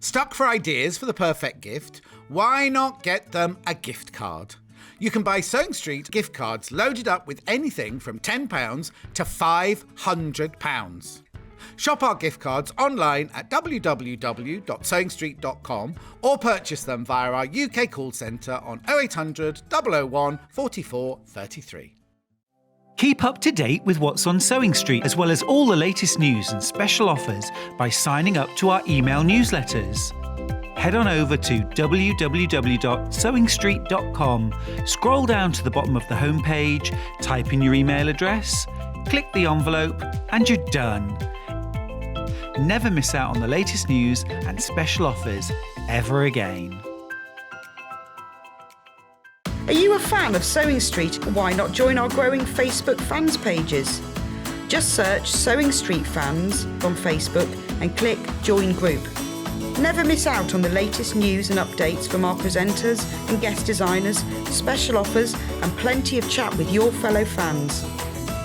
Stuck for ideas for the perfect gift? Why not get them a gift card? You can buy Sewing Street gift cards loaded up with anything from £10 to £500. Shop our gift cards online at www.sewingstreet.com or purchase them via our UK call centre on 0800 001 44 33. Keep up to date with what's on Sewing Street, as well as all the latest news and special offers by signing up to our email newsletters. Head on over to www.sewingstreet.com, scroll down to the bottom of the homepage, type in your email address, click the envelope, and you're done. Never miss out on the latest news and special offers ever again. Are you a fan of Sewing Street? Why not join our growing Facebook fans pages? Just search Sewing Street Fans on Facebook and click Join Group. Never miss out on the latest news and updates from our presenters and guest designers, special offers and plenty of chat with your fellow fans.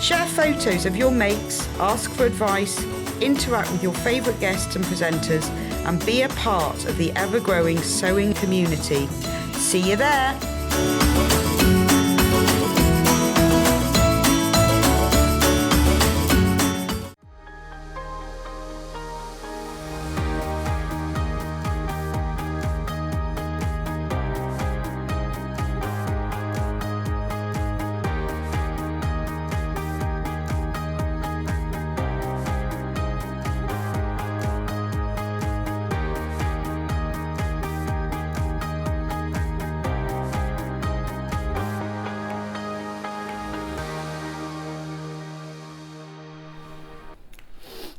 Share photos of your makes, ask for advice, interact with your favourite guests and presenters and be a part of the ever-growing sewing community. See you there!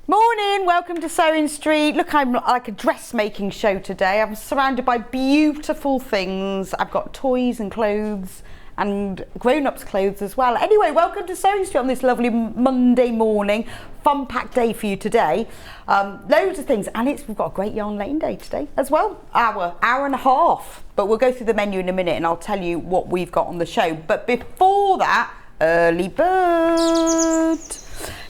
Morning, welcome to Sewing Street. Look, I'm like a dressmaking show today. I'm surrounded by beautiful things. I've got toys and clothes and grown-ups clothes as well. Anyway, welcome to Sewing Street on this lovely Monday morning. Fun packed day for you today. Loads of things, and we've got a great yarn lane day today as well. Hour and a half. But we'll go through the menu in a minute and I'll tell you what we've got on the show. But before that, early bird.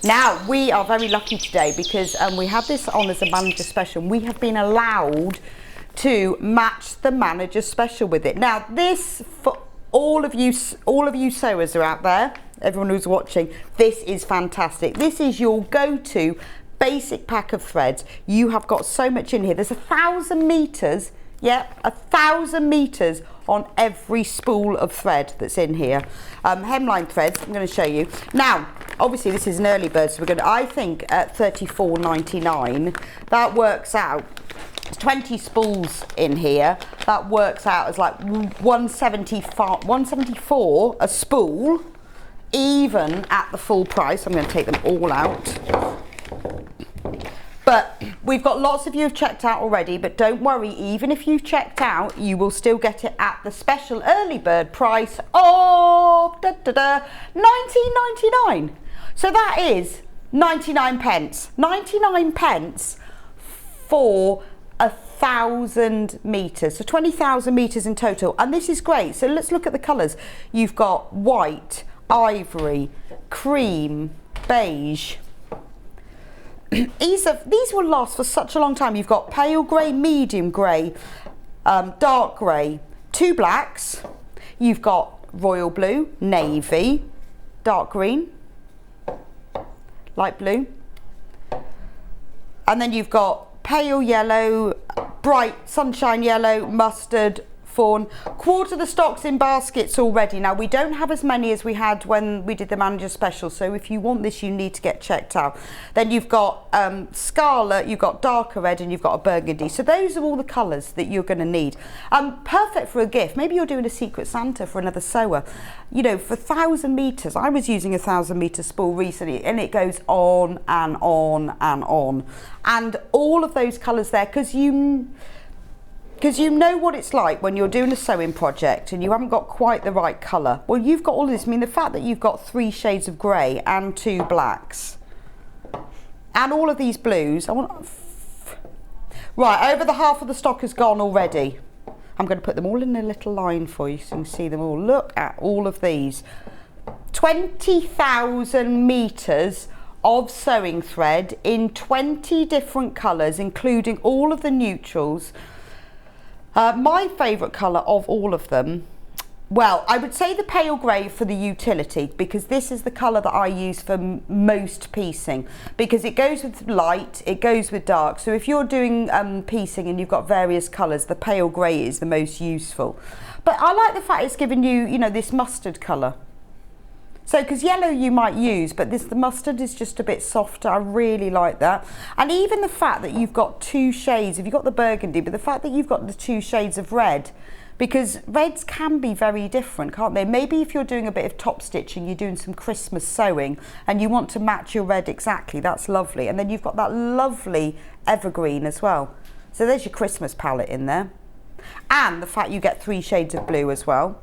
Now, we are very lucky today because we have this on as a manager special. We have been allowed to match the manager special with it. Now, this, for all of you sewers are out there, everyone who's watching, this is fantastic. This is your go-to basic pack of threads. You have got so much in here. There's 1,000 meters. Yeah, 1,000 meters on every spool of thread that's in here. Hemline threads, I'm going to show you. Now, obviously this is an early bird, so we're going to, I think at $34.99, that works out, 20 spools in here, that works out as like 174 a spool, even at the full price. I'm going to take them all out. But we've got lots of you have checked out already, but don't worry, even if you've checked out, you will still get it at the special early bird price of $19.99. So that is 99 pence. 99 pence for 1,000 meters. So 20,000 meters in total. And this is great. So let's look at the colors. You've got white, ivory, cream, beige. These will last for such a long time. You've got pale grey, medium grey, dark grey, two blacks. You've got royal blue, navy, dark green, light blue. And then you've got pale yellow, bright sunshine yellow, mustard, fawn. Quarter the stock's in baskets already. Now, we don't have as many as we had when we did the manager special, so if you want this, you need to get checked out. Then you've got scarlet, you've got darker red, and you've got a burgundy. So those are all the colours that you're going to need. Perfect for a gift. Maybe you're doing a Secret Santa for another sewer. You know, for 1,000 meters, I was using a 1,000 meter spool recently, and it goes on and on and on. And all of those colours there, because you know what it's like when you're doing a sewing project and you haven't got quite the right colour. Well, you've got all this. I mean, the fact that you've got 3 shades of grey and 2 blacks and all of these blues. Right, over the half of the stock has gone already. I'm going to put them all in a little line for you so you can see them all. Look at all of these. 20,000 metres of sewing thread in 20 different colours, including all of the neutrals. My favourite colour of all of them, well, I would say the pale grey for the utility, because this is the colour that I use for most piecing, because it goes with light, it goes with dark. So if you're doing piecing and you've got various colours, the pale grey is the most useful. But I like the fact it's giving you, you know, this mustard colour. So, because yellow you might use, but the mustard is just a bit softer. I really like that. And even the fact that you've got two shades, if you've got the burgundy, but the fact that you've got the two shades of red, because reds can be very different, can't they? Maybe if you're doing a bit of top stitching, you're doing some Christmas sewing and you want to match your red exactly, that's lovely. And then you've got that lovely evergreen as well. So there's your Christmas palette in there. And the fact you get 3 shades of blue as well.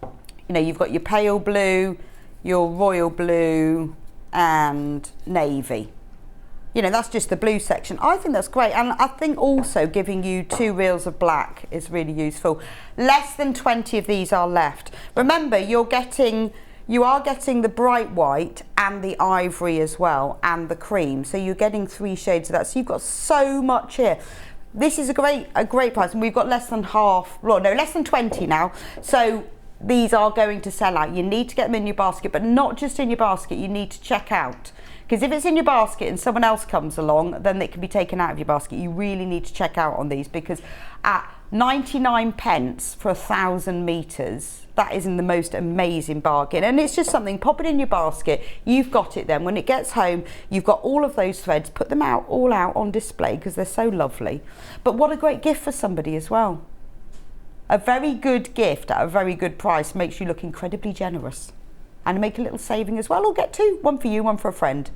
You know, you've got your pale blue, your royal blue and navy. You know, that's just the blue section. I think that's great. And I think also giving you 2 reels of black is really useful. Less than 20 of these are left. Remember, you are getting the bright white and the ivory as well, and the cream. So you're getting 3 shades of that. So you've got so much here. This is a great price, and we've got less than 20 now. So these are going to sell out. You need to get them in your basket, but not just in your basket, you need to check out. Because if it's in your basket and someone else comes along, then it can be taken out of your basket. You really need to check out on these, because at 99 pence for 1,000 metres, that is in the most amazing bargain. And it's just something, pop it in your basket, you've got it then. When it gets home, you've got all of those threads, put them all out on display because they're so lovely. But what a great gift for somebody as well. A very good gift at a very good price makes you look incredibly generous. And make a little saving as well, or get 2, one for you, one for a friend.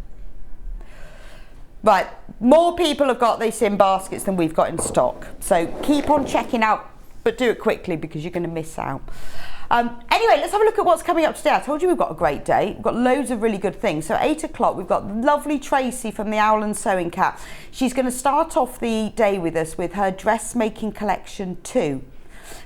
Right, more people have got this in baskets than we've got in stock. So keep on checking out, but do it quickly because you're going to miss out. Anyway, let's have a look at what's coming up today. I told you we've got a great day. We've got loads of really good things. So 8 o'clock, we've got lovely Tracey from the Owl and Sewing Cat. She's going to start off the day with us with her Dressmaking Collection 2.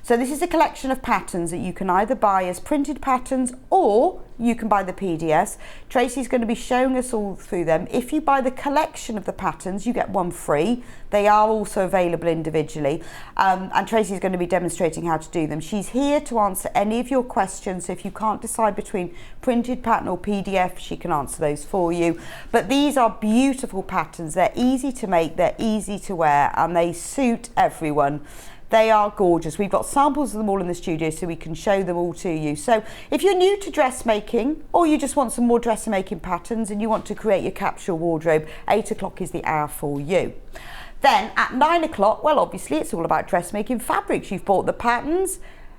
So this is a collection of patterns that you can either buy as printed patterns or you can buy the PDFs. Tracey's going to be showing us all through them. If you buy the collection of the patterns, you get one free. They are also available individually. And Tracey's going to be demonstrating how to do them. She's here to answer any of your questions. So if you can't decide between printed pattern or PDF, she can answer those for you. But these are beautiful patterns. They're easy to make, they're easy to wear, and they suit everyone. They are gorgeous. We've got samples of them all in the studio so we can show them all to you. So if you're new to dressmaking, or you just want some more dressmaking patterns and you want to create your capsule wardrobe, 8 o'clock is the hour for you. Then at 9 o'clock, well, obviously it's all about dressmaking fabrics. You've bought the patterns,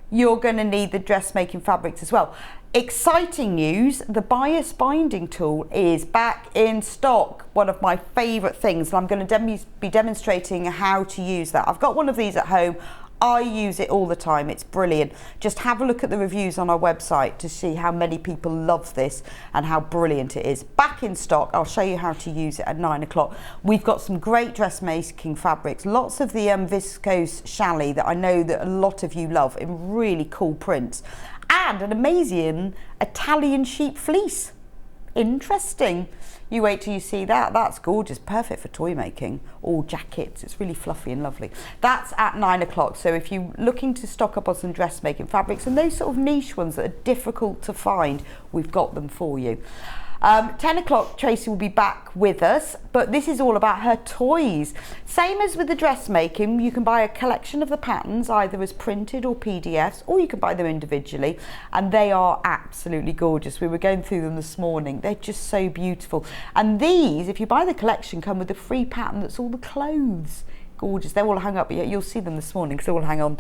you're going to need the dressmaking fabrics as well. Exciting news, the bias binding tool is back in stock. One of my favourite things, and I'm going to be demonstrating how to use that. I've got one of these at home. I use it all the time. It's brilliant. Just have a look at the reviews on our website to see how many people love this and how brilliant it is. Back in stock. I'll show you how to use it at 9 o'clock. We've got some great dressmaking fabrics. Lots of the viscose challis that I know that a lot of you love in really cool prints. And an amazing Italian sheep fleece. Interesting. You wait till you see that. That's gorgeous. Perfect for toy making or jackets. It's really fluffy and lovely. That's at 9 o'clock. So if you're looking to stock up on some dressmaking fabrics and those sort of niche ones that are difficult to find, we've got them for you. 10 o'clock, Tracey will be back with us, but this is all about her toys. Same as with the dressmaking, you can buy a collection of the patterns either as printed or PDFs, or you can buy them individually, and they are absolutely gorgeous. We were going through them this morning. They're just so beautiful. And these, if you buy the collection, come with a free pattern that's all the clothes. Gorgeous. They're all hung up. You'll see them this morning because they all hang on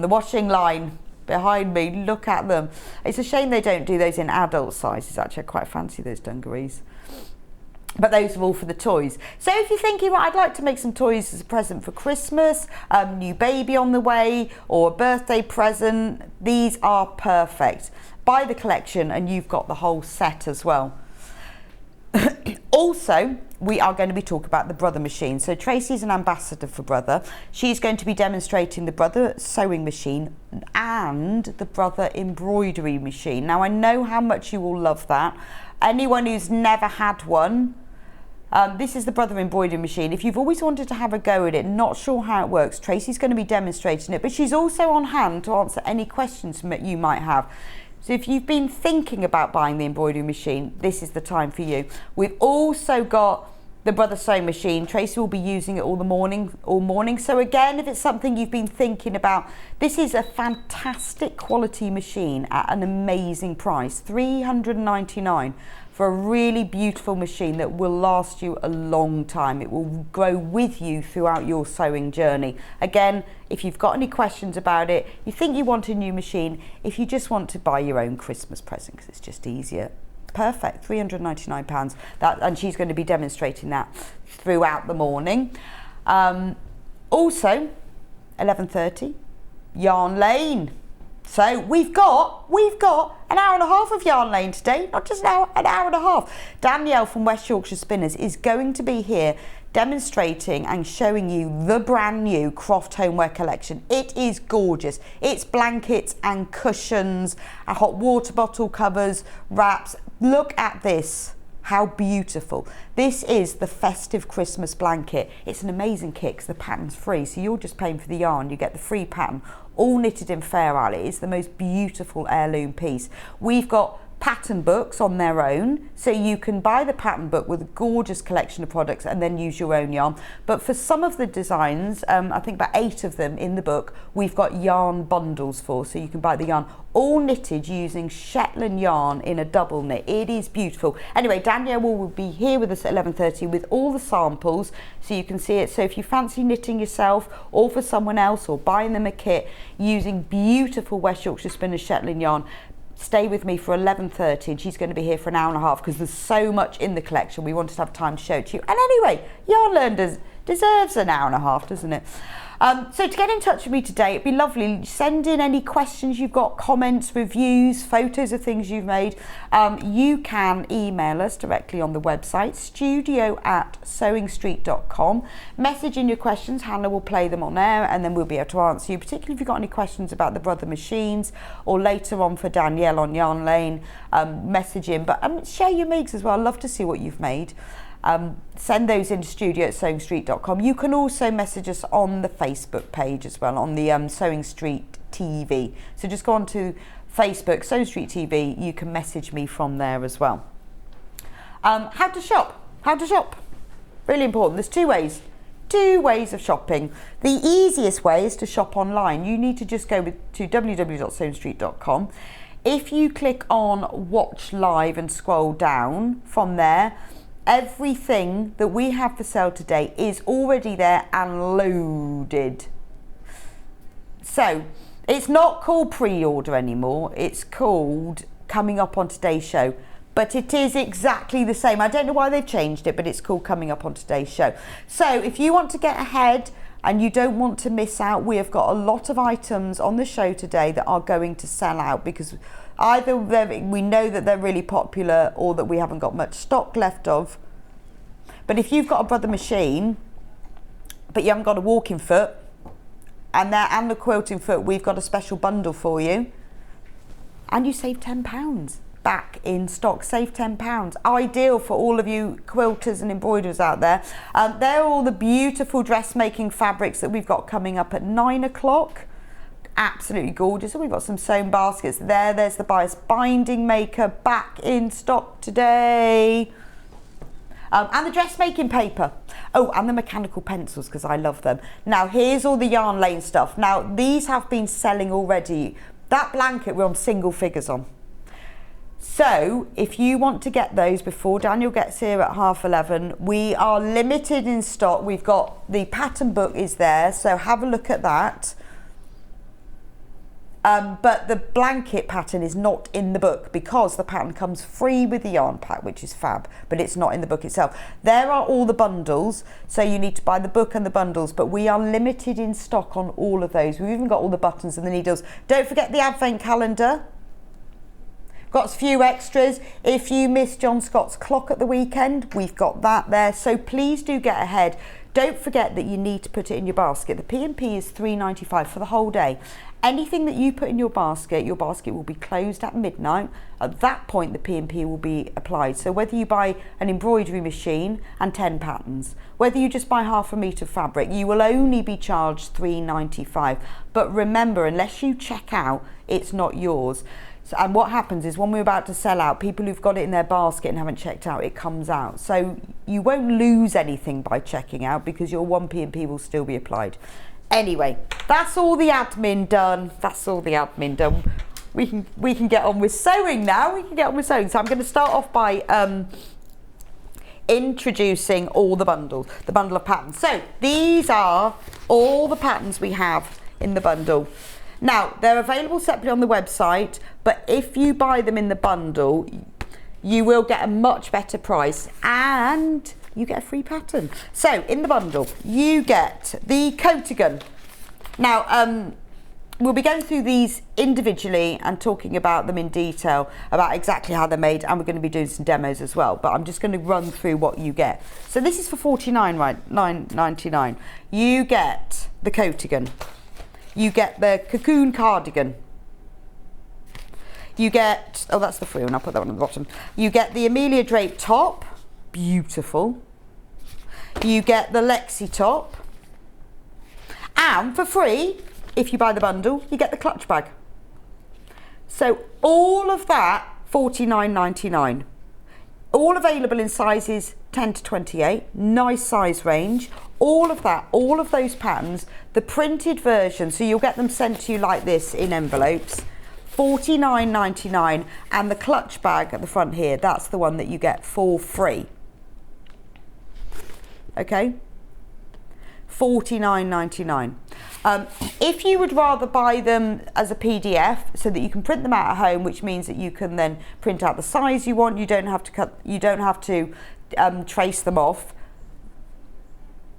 the washing line behind me. Look at them. It's a shame they don't do those in adult sizes. Actually, I quite fancy those dungarees. But those are all for the toys. So if you're thinking, well, I'd like to make some toys as a present for Christmas, new baby on the way, or a birthday present, these are perfect. Buy the collection and you've got the whole set as well. Also, we are going to be talking about the Brother machine. So Tracey's an ambassador for Brother. She's going to be demonstrating the Brother sewing machine and the Brother embroidery machine. Now, I know how much you all love that. anyone who's never had one, this is the Brother embroidery machine. If you've always wanted to have a go at it, not sure how it works, Tracey's going to be demonstrating it, but she's also on hand to answer any questions that you might have. So if you've been thinking about buying the embroidery machine, this is the time for you. We've also got the Brother sewing machine. Tracey will be using it all morning. So again, if it's something you've been thinking about, this is a fantastic quality machine at an amazing price, $399 for a really beautiful machine that will last you a long time. It will grow with you throughout your sewing journey. Again, if you've got any questions about it, you think you want a new machine, if you just want to buy your own Christmas present because it's just easier, perfect, £399. And she's going to be demonstrating that throughout the morning. Also, 11:30, Yarn Lane. So we've got an hour and a half of Yarn Lane today, not just an hour and a half. Danielle from West Yorkshire Spinners is going to be here demonstrating and showing you the brand new Croft Homeware collection. It is gorgeous. It's blankets and cushions, and hot water bottle covers, wraps. Look at this. How beautiful. This is the festive Christmas blanket. It's an amazing kit because the pattern's free, so you're just paying for the yarn. You get the free pattern, all knitted in Fair Isle. It's the most beautiful heirloom piece. We've got pattern books on their own, so you can buy the pattern book with a gorgeous collection of products and then use your own yarn. But for some of the designs, I think about 8 of them in the book, we've got yarn bundles for, so you can buy the yarn all knitted using Shetland yarn in a double knit. It is beautiful. Anyway, Danielle will be here with us at 11:30 with all the samples so you can see it. So if you fancy knitting yourself or for someone else or buying them a kit using beautiful West Yorkshire Spinners Shetland yarn, stay with me for 11:30 and she's going to be here for an hour and a half because there's so much in the collection. We wanted to have time to show it to you. And anyway, Yarn Learn deserves an hour and a half, doesn't it? So to get in touch with me today, it'd be lovely. Send in any questions you've got, comments, reviews, photos of things you've made. You can email us directly on the website, studio@sewingstreet.com. Message in your questions. Hannah will play them on air and then we'll be able to answer you, particularly if you've got any questions about the Brother machines or later on for Danielle on Yarn Lane, message in. But share your makes as well. I'd love to see what you've made. Send those into studio@sewingstreet.com. You can also message us on the Facebook page as well, on the Sewing Street TV. So just go on to Facebook, Sewing Street TV. You can message me from there as well. How to shop. Really important. There's two ways of shopping. The easiest way is to shop online. You need to just go to www.sewingstreet.com. If you click on Watch Live and scroll down from there, everything that we have for sale today is already there and loaded. So it's not called pre-order anymore, it's called coming up on today's show, but it is exactly the same. I don't know why they've changed it, but it's called coming up on today's show. So if you want to get ahead and you don't want to miss out, we have got a lot of items on the show today that are going to sell out because either we know that they're really popular or that we haven't got much stock left of. But if you've got a Brother machine, but you haven't got a walking foot and the quilting foot, we've got a special bundle for you. And you save £10 back in stock, save £10. Ideal for all of you quilters and embroiderers out there. They're all the beautiful dressmaking fabrics that we've got coming up at 9 o'clock. Absolutely gorgeous. So we've got some sewn baskets there. There's the bias binding maker back in stock today. And the dressmaking paper. Oh, and the mechanical pencils because I love them. Now here's all the Yarn Lane stuff. Now these have been selling already. That blanket we're on single figures on. So if you want to get those before Daniel gets here at 11:30, we are limited in stock. We've got the pattern book is there, so have a look at that. But the blanket pattern is not in the book because the pattern comes free with the yarn pack, which is fab, but it's not in the book itself. There are all the bundles, so you need to buy the book and the bundles, but we are limited in stock on all of those. We've even got all the buttons and the needles. Don't forget the advent calendar. Got a few extras. If you missed John Scott's clock at the weekend, we've got that there. So please do get ahead Don't forget that you need to put it in your basket. The P&P is £3.95 for the whole day. Anything that you put in your basket will be closed at midnight. At that point, the P&P will be applied. So whether you buy an embroidery machine and 10 patterns, whether you just buy half a metre of fabric, you will only be charged £3.95. But remember, unless you check out, it's not yours. So, and what happens is when we're about to sell out, people who've got it in their basket and haven't checked out, it comes out. So you won't lose anything by checking out because your one P&P will still be applied. Anyway, that's all the admin done. We can get on with sewing now. So I'm going to start off by introducing all the bundles, the bundle of patterns. So these are all the patterns we have in the bundle. Now, they're available separately on the website, but if you buy them in the bundle, you will get a much better price and you get a free pattern. So in the bundle, you get the Coatigan. Now, we'll be going through these individually and talking about them in detail, about exactly how they're made, and we're going to be doing some demos as well, but I'm just going to run through what you get. So this is for $49.99. You get the Coatigan. You get the Cocoon Cardigan. You get, oh, that's the free one, I'll put that one on the bottom. You get the Amelia Drape top, beautiful. You get the Lexi top. And for free, if you buy the bundle, you get the clutch bag. So all of that, $49.99. All available in sizes 10 to 28, nice size range. All of that, all of those patterns, the printed version, so you'll get them sent to you like this in envelopes, $49.99, and the clutch bag at the front here, that's the one that you get for free. Okay? $49.99. If you would rather buy them as a PDF so that you can print them out at home, which means that you can then print out the size you want, you don't have to trace them off.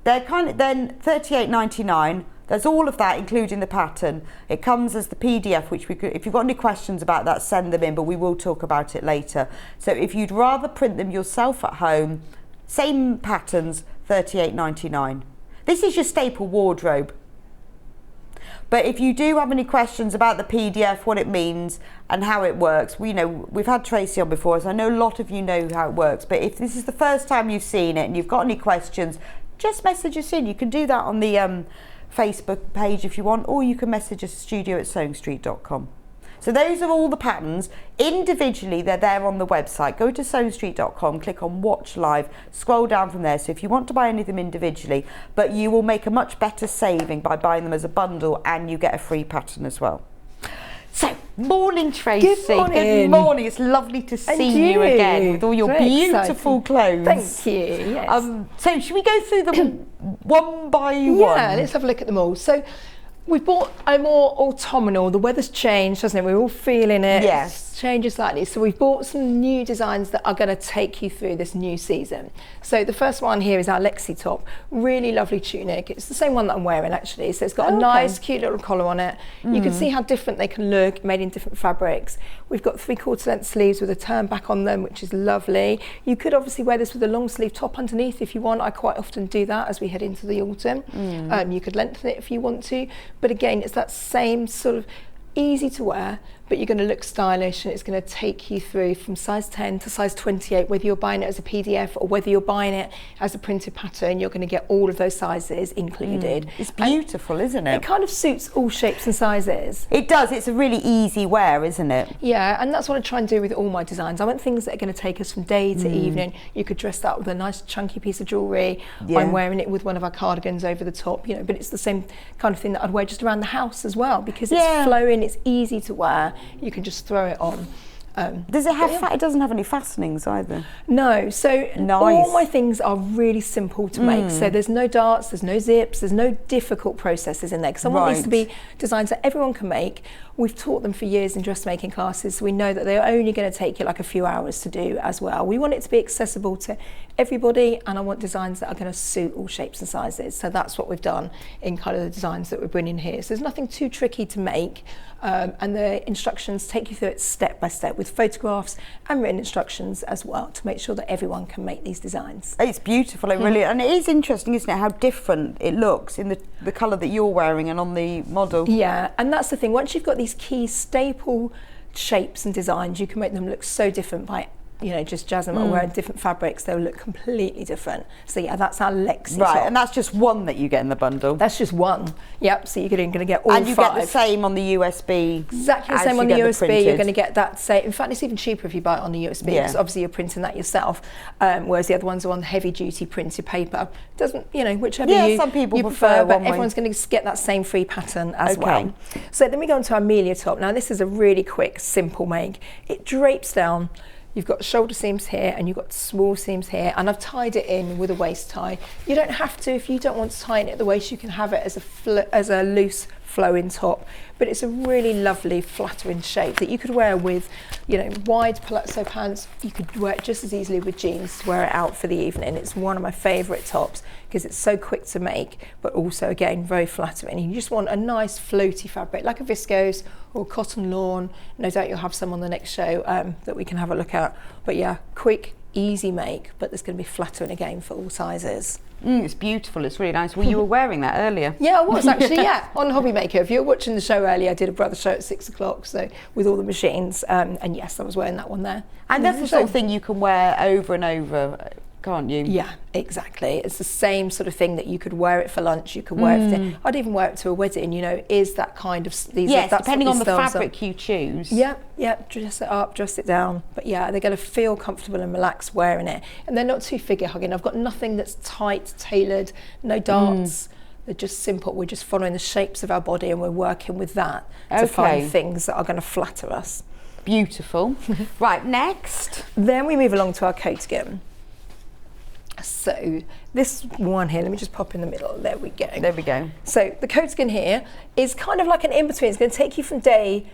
They're then $38.99. There's all of that, including the pattern. It comes as the PDF, which we could, if you've got any questions about that, send them in, but we will talk about it later. So if you'd rather print them yourself at home, same patterns, $38.99. This is your staple wardrobe. But if you do have any questions about the PDF, what it means and how it works, we've had Tracey on before, so I know a lot of you know how it works. But if this is the first time you've seen it and you've got any questions, just message us in. You can do that on the Facebook page if you want, or you can message us studio@sewingstreet.com. So those are all the patterns. Individually, they're there on the website. Go to sewingstreet.com, click on Watch Live, scroll down from there. So if you want to buy any of them individually, but you will make a much better saving by buying them as a bundle, and you get a free pattern as well. So, morning, Tracey. Good morning. Good morning. It's lovely to see you again with all your Very beautiful clothes. Thank you. Yes. So, should we go through them one by one? Yeah, let's have a look at them all. So, we've bought a more autumnal. The weather's changed, hasn't it? We're all feeling it. Yes. It's changes slightly. So we've bought some new designs that are going to take you through this new season. So the first one here is our Lexi top. Really lovely tunic. It's the same one that I'm wearing actually. So it's got a nice, cute little collar on it. You can see how different they can look, made in different fabrics. We've got 3/4 length sleeves with a turn back on them, which is lovely. You could obviously wear this with a long sleeve top underneath if you want. I quite often do that as we head into the autumn. You could lengthen it if you want to. But again, it's that same sort of easy to wear, but you're going to look stylish, and it's going to take you through from size 10 to size 28, whether you're buying it as a PDF or whether you're buying it as a printed pattern. You're going to get all of those sizes included. It's beautiful, isn't it? It kind of suits all shapes and sizes. It does. It's a really easy wear, isn't it? Yeah, and that's what I try and do with all my designs. I want things that are going to take us from day to evening. You could dress that with a nice chunky piece of jewellery. Yeah. I'm wearing it with one of our cardigans over the top, but it's the same kind of thing that I'd wear just around the house as well, because it's flowing, it's easy to wear. You can just throw it on. Does it have? It doesn't have any fastenings either. No. So all my things are really simple to make. So there's no darts, there's no zips, there's no difficult processes in there. Because I want these to be designs that everyone can make. We've taught them for years in dressmaking classes, so we know that they're only going to take you like a few hours to do as well. We want it to be accessible to everybody, and I want designs that are going to suit all shapes and sizes. So that's what we've done in kind of the designs that we're bringing here. So there's nothing too tricky to make, and the instructions take you through it step by step. with photographs and written instructions as well to make sure that everyone can make these designs. It's beautiful, it really, and it is interesting, isn't it, how different it looks in the colour that you're wearing and on the model. Yeah, and that's the thing. Once you've got these key staple shapes and designs, you can make them look so different by just jazzing them or wearing different fabrics. They'll look completely different. So yeah, that's our Lexi Right, top. and that's just one that you get in the bundle. That's just one. Yep, so you're going to get all 5. And you get the same on the USB. Exactly the same on the USB. You're going to get that same. In fact, it's even cheaper if you buy it on the USB because obviously you're printing that yourself. Whereas the other ones are on heavy duty printed paper. Doesn't, whichever some people you prefer but one way. everyone's going to get that same free pattern as well. So then we go on to our Amelia top. Now this is a really quick, simple make. It drapes down. You've got shoulder seams here and you've got small seams here, and I've tied it in with a waist tie. You don't have to. If you don't want to tie it at the waist, you can have it as a loose flowing top, but it's a really lovely flattering shape that you could wear with wide palazzo pants. You could wear it just as easily with jeans to wear it out for the evening. It's one of my favourite tops because it's so quick to make, but also again very flattering. You just want a nice floaty fabric like a viscose or cotton lawn. No doubt you'll have some on the next show that we can have a look at, but yeah, quick, easy make, but there's going to be flattering again for all sizes. It's beautiful, it's really nice. Well, you were wearing that earlier. Yeah, I was actually, on Hobby Maker. If you were watching the show earlier, I did a brother show at 6 o'clock, so with all the machines, and yes, I was wearing that one there. And that's the sort of thing you can wear over and over, can't you? Yeah, exactly. It's the same sort of thing that you could wear it for lunch, you could wear it for I'd even wear it to a wedding, is that kind of... Yes, depending on the fabric you choose. Yeah, dress it up, dress it down. But yeah, they're going to feel comfortable and relaxed wearing it. And they're not too figure hugging. I've got nothing that's tight, tailored, no darts. They're just simple. We're just following the shapes of our body and we're working with that to find things that are going to flatter us. Beautiful. Right, next. Then we move along to our coat skin. So this one here, let me just pop in the middle. There we go. There we go. So the coat skin here is kind of like an in-between. It's going to take you from day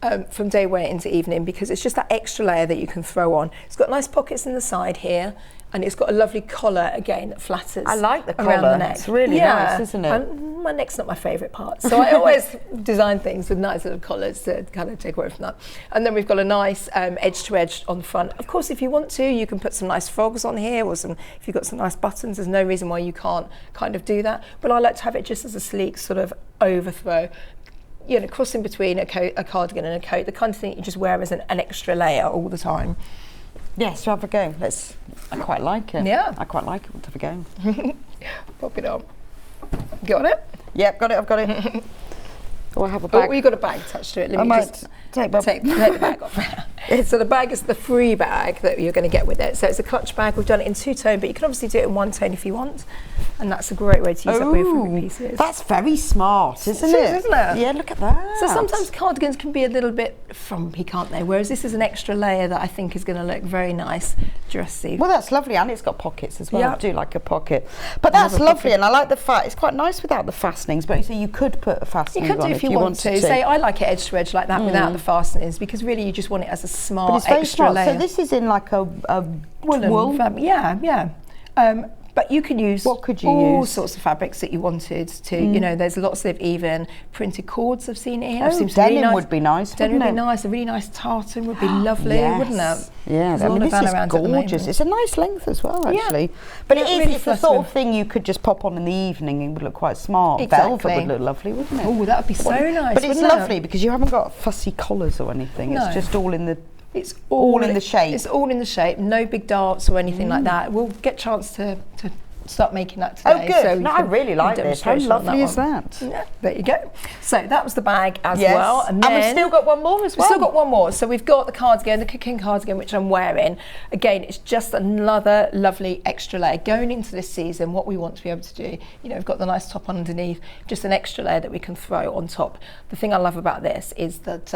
wear into evening because it's just that extra layer that you can throw on. It's got nice pockets in the side here, and it's got a lovely collar again that flatters. I like the around collar. the neck. It's really nice, isn't it? And my neck's not my favourite part, so I always design things with nice little collars to kind of take away from that. And then we've got a nice edge to edge on the front. Of course, if you want to, you can put some nice frogs on here, or if you've got some nice buttons, there's no reason why you can't kind of do that. But I like to have it just as a sleek sort of overthrow. Crossing between a cardigan and a coat, the kind of thing you just wear as an extra layer all the time. Yes, have a go. I quite like it. Yeah. I quite like it. Let's have a go. Pop it on. Got it? Yep, got it. I've got it. Oh, I have a bag. Oh, you got a bag attached to it. Let me just take the bag off. So the bag is the free bag that you're going to get with it. So it's a clutch bag. We've done it in 2-tone, but you can obviously do it in 1-tone if you want. And that's a great way to use up your fabric pieces. That's very smart, isn't it? Isn't it? Yeah, look at that. So sometimes cardigans can be a little bit frumpy, can't they? Whereas this is an extra layer that I think is going to look very nice, dressy. Well, that's lovely, and it's got pockets as well. Yeah. I do like a pocket. But that's lovely, and I like the fact it's quite nice without the fastenings, but so you could put a fastening on you could do if you want to. Say, I like it edge to edge like that without the fastenings, because really you just want it as a smart, but it's very extra smart. layer. So this is in like a wool fabric. Yeah. But you can use all sorts of fabrics that you wanted to. There's lots of even printed cords I've seen here. Denim would be nice. Denim would be nice. A really nice tartan would be lovely, wouldn't it? Yeah, I mean, this is gorgeous. It's a nice length as well, actually. Yeah. But it's the sort of thing you could just pop on in the evening and would look quite smart. Exactly. Velvet would look lovely, wouldn't it? Oh, that would be so nice. But it's lovely because you haven't got fussy collars or anything. No. It's just all in the... It's all in the shape. It's all in the shape. No big darts or anything like that. We'll get a chance to start making that today. Oh, good. So I really like this. How lovely is that? Yeah, there you go. So that was the bag as well. And we've still got one more as well. We've still got one more. So we've got the cardigan, the cocoon cardigan, which I'm wearing. Again, it's just another lovely extra layer. Going into this season, what we want to be able to do, we've got the nice top underneath, just an extra layer that we can throw on top. The thing I love about this is that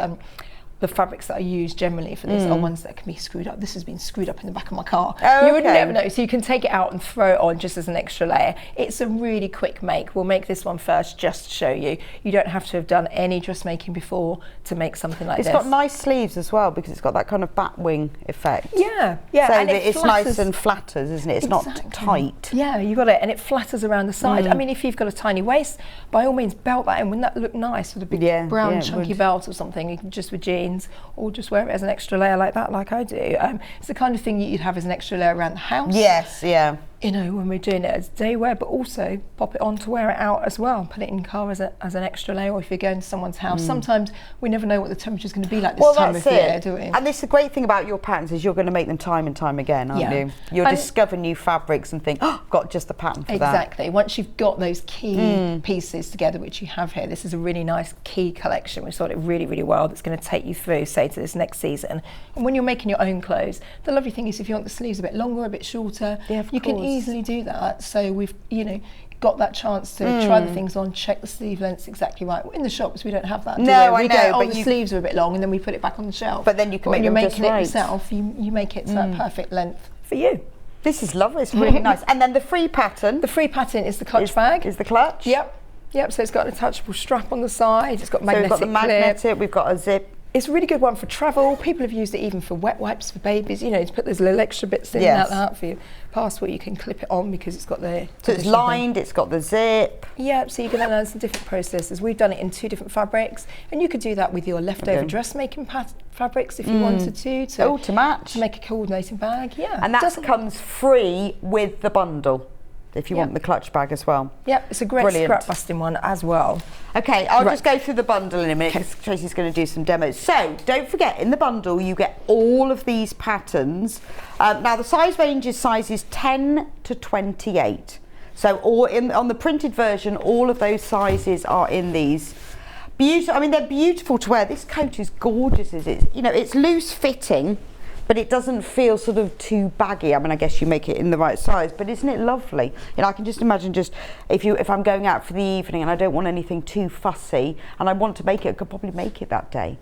the fabrics that I use generally for this are ones that can be screwed up. This has been screwed up in the back of my car. You would never know. So you can take it out and throw it on just as an extra layer. It's a really quick make. We'll make this one first just to show you. You don't have to have done any dressmaking before to make something like this. It's got nice sleeves as well because it's got that kind of bat wing effect. Yeah. So and it's nice and flatters, isn't it? It's not tight. Yeah, you got it. And it flatters around the side. I mean, if you've got a tiny waist, by all means belt that in. Wouldn't that look nice with a big brown chunky belt or something? You can just with jeans. designs, or just wear it as an extra layer like that, like I do. It's the kind of thing you'd have as an extra layer around the house. Yes, yeah. You know, when we're doing it as day wear, but also pop it on to wear it out as well. Put it in the car as an extra layer, or if you're going to someone's house. Sometimes we never know what the temperature's going to be like this time of year, do we? And this is the great thing about your patterns is you're going to make them time and time again, aren't you? You'll discover new fabrics and think, oh, I've got just the pattern for that. Exactly. Once you've got those key pieces together, which you have here, this is a really nice key collection. We sorted it really, really well. That's going to take you through, say, to this next season. And when you're making your own clothes, the lovely thing is if you want the sleeves a bit longer, a bit shorter, you can easily do that. So we've, you know, got that chance to try the things on, check the sleeve lengths exactly right. In the shops, we don't have that. No, we I know. but the sleeves are a bit long, and then we put it back on the shelf. But then you can when make you're them making just right. it yourself, you make it to that perfect length for you. This is lovely. It's really nice. And then the free pattern. The free pattern is the clutch bag. Is the clutch? Yep. So it's got an attachable strap on the side. It's got magnetic So we've got the magnetic. We've got a zip. It's a really good one for travel. People have used it even for wet wipes for babies, you know, to put those little extra bits in like that for your passport. You can clip it on because it's got the... So it's lined, it's got the zip. Yeah, so you can learn some different processes. We've done it in 2 different fabrics, and you could do that with your leftover dressmaking fabrics if you wanted to match. To make a coordinating bag, And that comes free with the bundle. If you want the clutch bag as well. Yep, it's a great scrap busting one as well. Okay, I'll just go through the bundle in a minute because Tracey's going to do some demos. So don't forget, in the bundle you get all of these patterns. Now the size range is sizes 10 to 28. So on the printed version, all of those sizes are in these. Beautiful. I mean, they're beautiful to wear. This coat is gorgeous. It's loose fitting, but it doesn't feel sort of too baggy. I mean, I guess you make it in the right size, but isn't it lovely? You know, I can just imagine if I'm going out for the evening and I don't want anything too fussy and I want to make it, I could probably make it that day.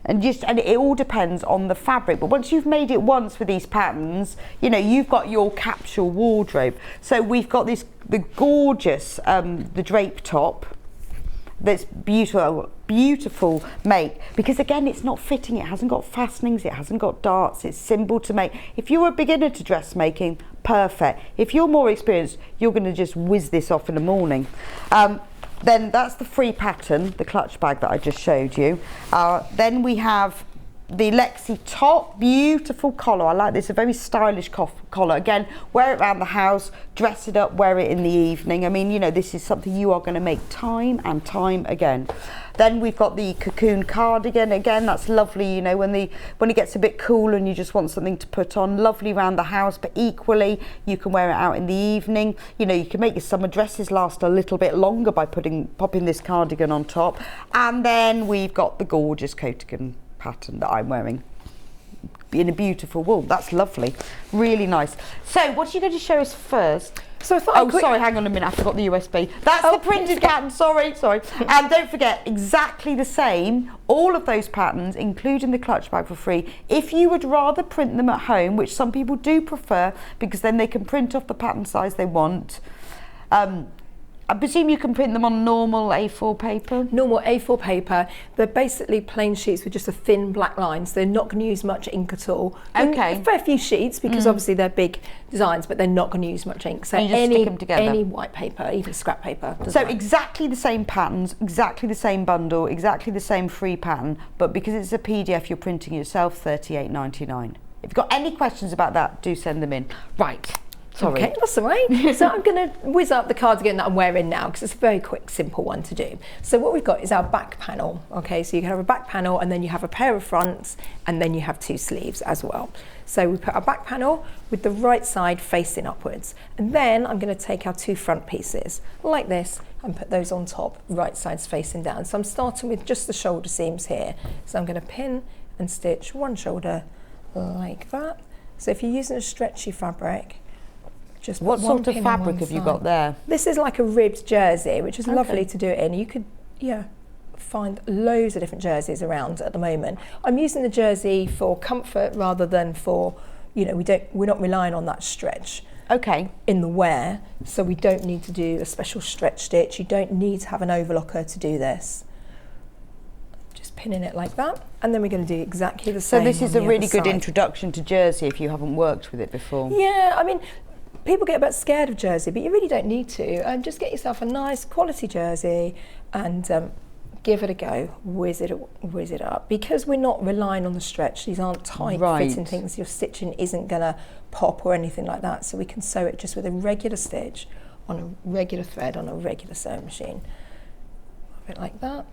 And it all depends on the fabric. But once you've made it once with these patterns, you know, you've got your capsule wardrobe. So we've got the gorgeous, the drape top. That's beautiful make, because again it's not fitting, it hasn't got fastenings, it hasn't got darts, it's simple to make. If you're a beginner to dressmaking, perfect. If you're more experienced, you're going to just whiz this off in the morning. Then that's the free pattern, the clutch bag that I just showed you. Then we have the Lexi top, beautiful collar. I like this, a very stylish collar. Again, wear it around the house, dress it up, wear it in the evening. I mean, you know, this is something you are going to make time and time again. Then we've got the cocoon cardigan. Again, that's lovely, you know, when it gets a bit cool and you just want something to put on. Lovely around the house, but equally you can wear it out in the evening. You know, you can make your summer dresses last a little bit longer by popping this cardigan on top. And then we've got the gorgeous coatigan pattern that I'm wearing in a beautiful wool. That's lovely, really nice. So what are you going to show us first? So I thought sorry, hang on a minute, I forgot the USB. That's the printed pattern, sorry. And don't forget, exactly the same, all of those patterns, including the clutch bag, for free. If you would rather print them at home, which some people do prefer, because then they can print off the pattern size they want, I presume you can print them on normal A4 paper? Normal A4 paper. They're basically plain sheets with just a thin black line, so they're not going to use much ink at all. Okay. A fair few sheets, because obviously they're big designs, but they're not going to use much ink. So you just stick them together. Any white paper, even scrap paper. So exactly the same patterns, exactly the same bundle, exactly the same free pattern, but because it's a PDF, you're printing it yourself, $38.99. If you've got any questions about that, do send them in. Right. Sorry. Okay, that's all right. So I'm going to whiz up the cardigan that I'm wearing now, because it's a very quick, simple one to do. So what we've got is our back panel. Okay, so you can have a back panel, and then you have a pair of fronts, and then you have 2 sleeves as well. So we put our back panel with the right side facing upwards. And then I'm going to take our 2 front pieces, like this, and put those on top, right sides facing down. So I'm starting with just the shoulder seams here. So I'm going to pin and stitch one shoulder like that. So if you're using a stretchy fabric, just what sort of fabric have you got there? This is like a ribbed jersey, which is lovely to do it in. You could, find loads of different jerseys around at the moment. I'm using the jersey for comfort rather than for, we're not relying on that stretch. Okay. In the wear, so we don't need to do a special stretch stitch. You don't need to have an overlocker to do this. Just pinning it like that, and then we're going to do exactly the same. So this is a really good side. Introduction to jersey if you haven't worked with it before. Yeah, I mean, people get a bit scared of jersey, but you really don't need to. Just get yourself a nice quality jersey and give it a go, whiz it up. Because we're not relying on the stretch, these aren't tight fitting things, your stitching isn't gonna pop or anything like that, so we can sew it just with a regular stitch on a regular thread on a regular sewing machine. A bit like that.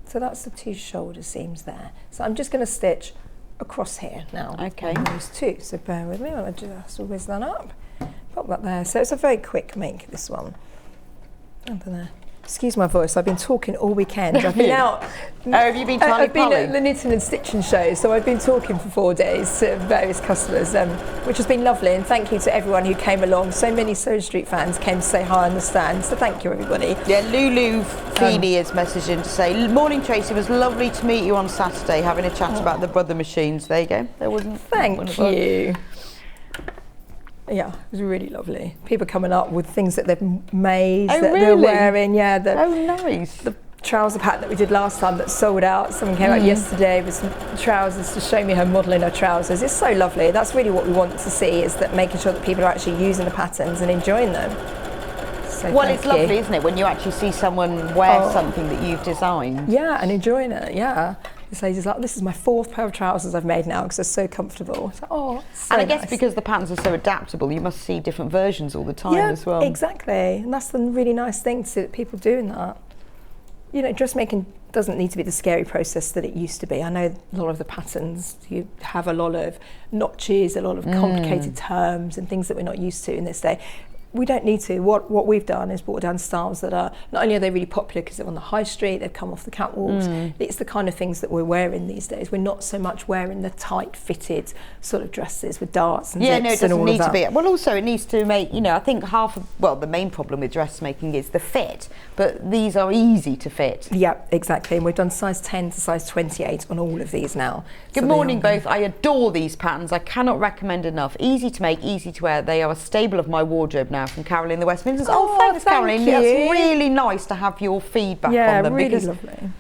So that's the 2 shoulder seams there. So I'm just gonna stitch across here now. Okay. On those 2, so bear with me, I'll just whiz that up, pop that there. So it's a very quick make, this one. Under there. Excuse my voice, I've been talking all weekend. I've been out. Oh, have you been Charlie I've been at the knitting and stitching show, so I've been talking for 4 days to various customers, which has been lovely. And thank you to everyone who came along. So many Sewing Street fans came to say hi on the stand, so thank you, everybody. Yeah, Lulu Feeney has messaged in to say, morning Tracey, it was lovely to meet you on Saturday, having a chat about the brother machines. There you go. There wasn't. Thank you. Yeah, it was really lovely. People coming up with things that they've made, that they're wearing. Yeah, nice. The trouser pattern that we did last time that sold out. Someone came out yesterday with some trousers to show me her modelling her trousers. It's so lovely. That's really what we want to see, is that making sure that people are actually using the patterns and enjoying them. So well, it's lovely, isn't it, when you actually see someone wear something that you've designed? Yeah, and enjoying it, yeah. This lady's like, this is my 4th pair of trousers I've made now because they're so comfortable. It's like, oh, so and I guess nice. because the patterns are so adaptable, you must see different versions all the time as well. Exactly. And that's the really nice thing to see that people doing that. You know, dressmaking doesn't need to be the scary process that it used to be. I know a lot of the patterns, you have a lot of notches, a lot of complicated terms and things that we're not used to in this day. We don't need to. What we've done is brought down styles that are, not only are they really popular because they're on the high street, they've come off the catwalks, it's the kind of things that we're wearing these days. We're not so much wearing the tight fitted sort of dresses with darts and zips and all of that. Yeah, no, it doesn't need to be. Well, also it needs to make, you know, I think the main problem with dressmaking is the fit, but these are easy to fit. Yeah, exactly. And we've done size 10 to size 28 on all of these now. Good morning both. I adore these patterns. I cannot recommend enough. Easy to make, easy to wear. They are a staple of my wardrobe now. From Caroline in the West Midlands. Oh, thanks, Caroline. You. That's really nice to have your feedback on them. Yeah, really because lovely.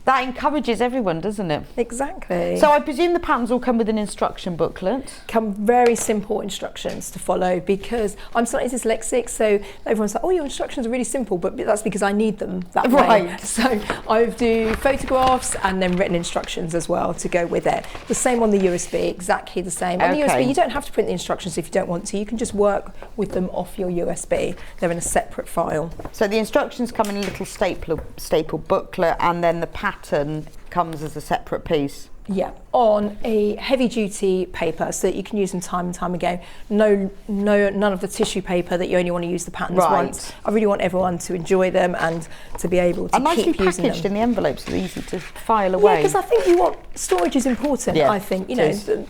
that encourages everyone, doesn't it? Exactly. So I presume the patterns all come with an instruction booklet? Come very simple instructions to follow, because I'm slightly dyslexic, so everyone's like, oh, your instructions are really simple, but that's because I need them that way. So I do photographs and then written instructions as well to go with it. The same on the USB, exactly the same. On the USB, you don't have to print the instructions if you don't want to. You can just work with them off your USB. They're in a separate file. So the instructions come in a little staple booklet, and then the pattern comes as a separate piece. Yeah, on a heavy duty paper so that you can use them time and time again. None of the tissue paper that you only want to use the patterns once. I really want everyone to enjoy them and to be able to keep nicely using them. packaged in the envelopes, so they're easy to file away. Yeah, because I think storage is important. I think, you know,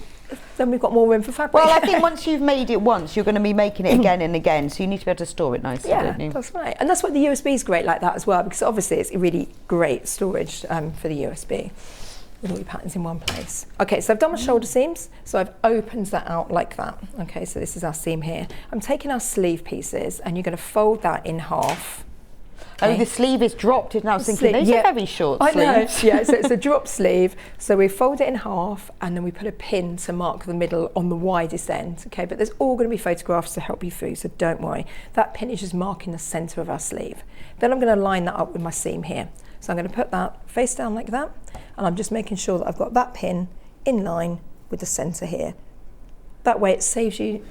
then we've got more room for fabric. Well, I think once you've made it once, you're going to be making it again and again, so you need to be able to store it nicely, don't you? That's right. And that's why the USB is great like that as well, because obviously it's really great storage for the USB with all your patterns in one place. Okay, so I've done my shoulder seams, so I've opened that out like that. Okay, so this is our seam here. I'm taking our sleeve pieces and you're going to fold that in half. Okay. Oh, the sleeve is dropped. It's now thinking these are very short sleeves. I know, yeah, so it's a drop sleeve. So we fold it in half and then we put a pin to mark the middle on the widest end, okay? But there's all going to be photographs to help you through, so don't worry. That pin is just marking the centre of our sleeve. Then I'm going to line that up with my seam here. So I'm going to put that face down like that, and I'm just making sure that I've got that pin in line with the centre here. That way it saves you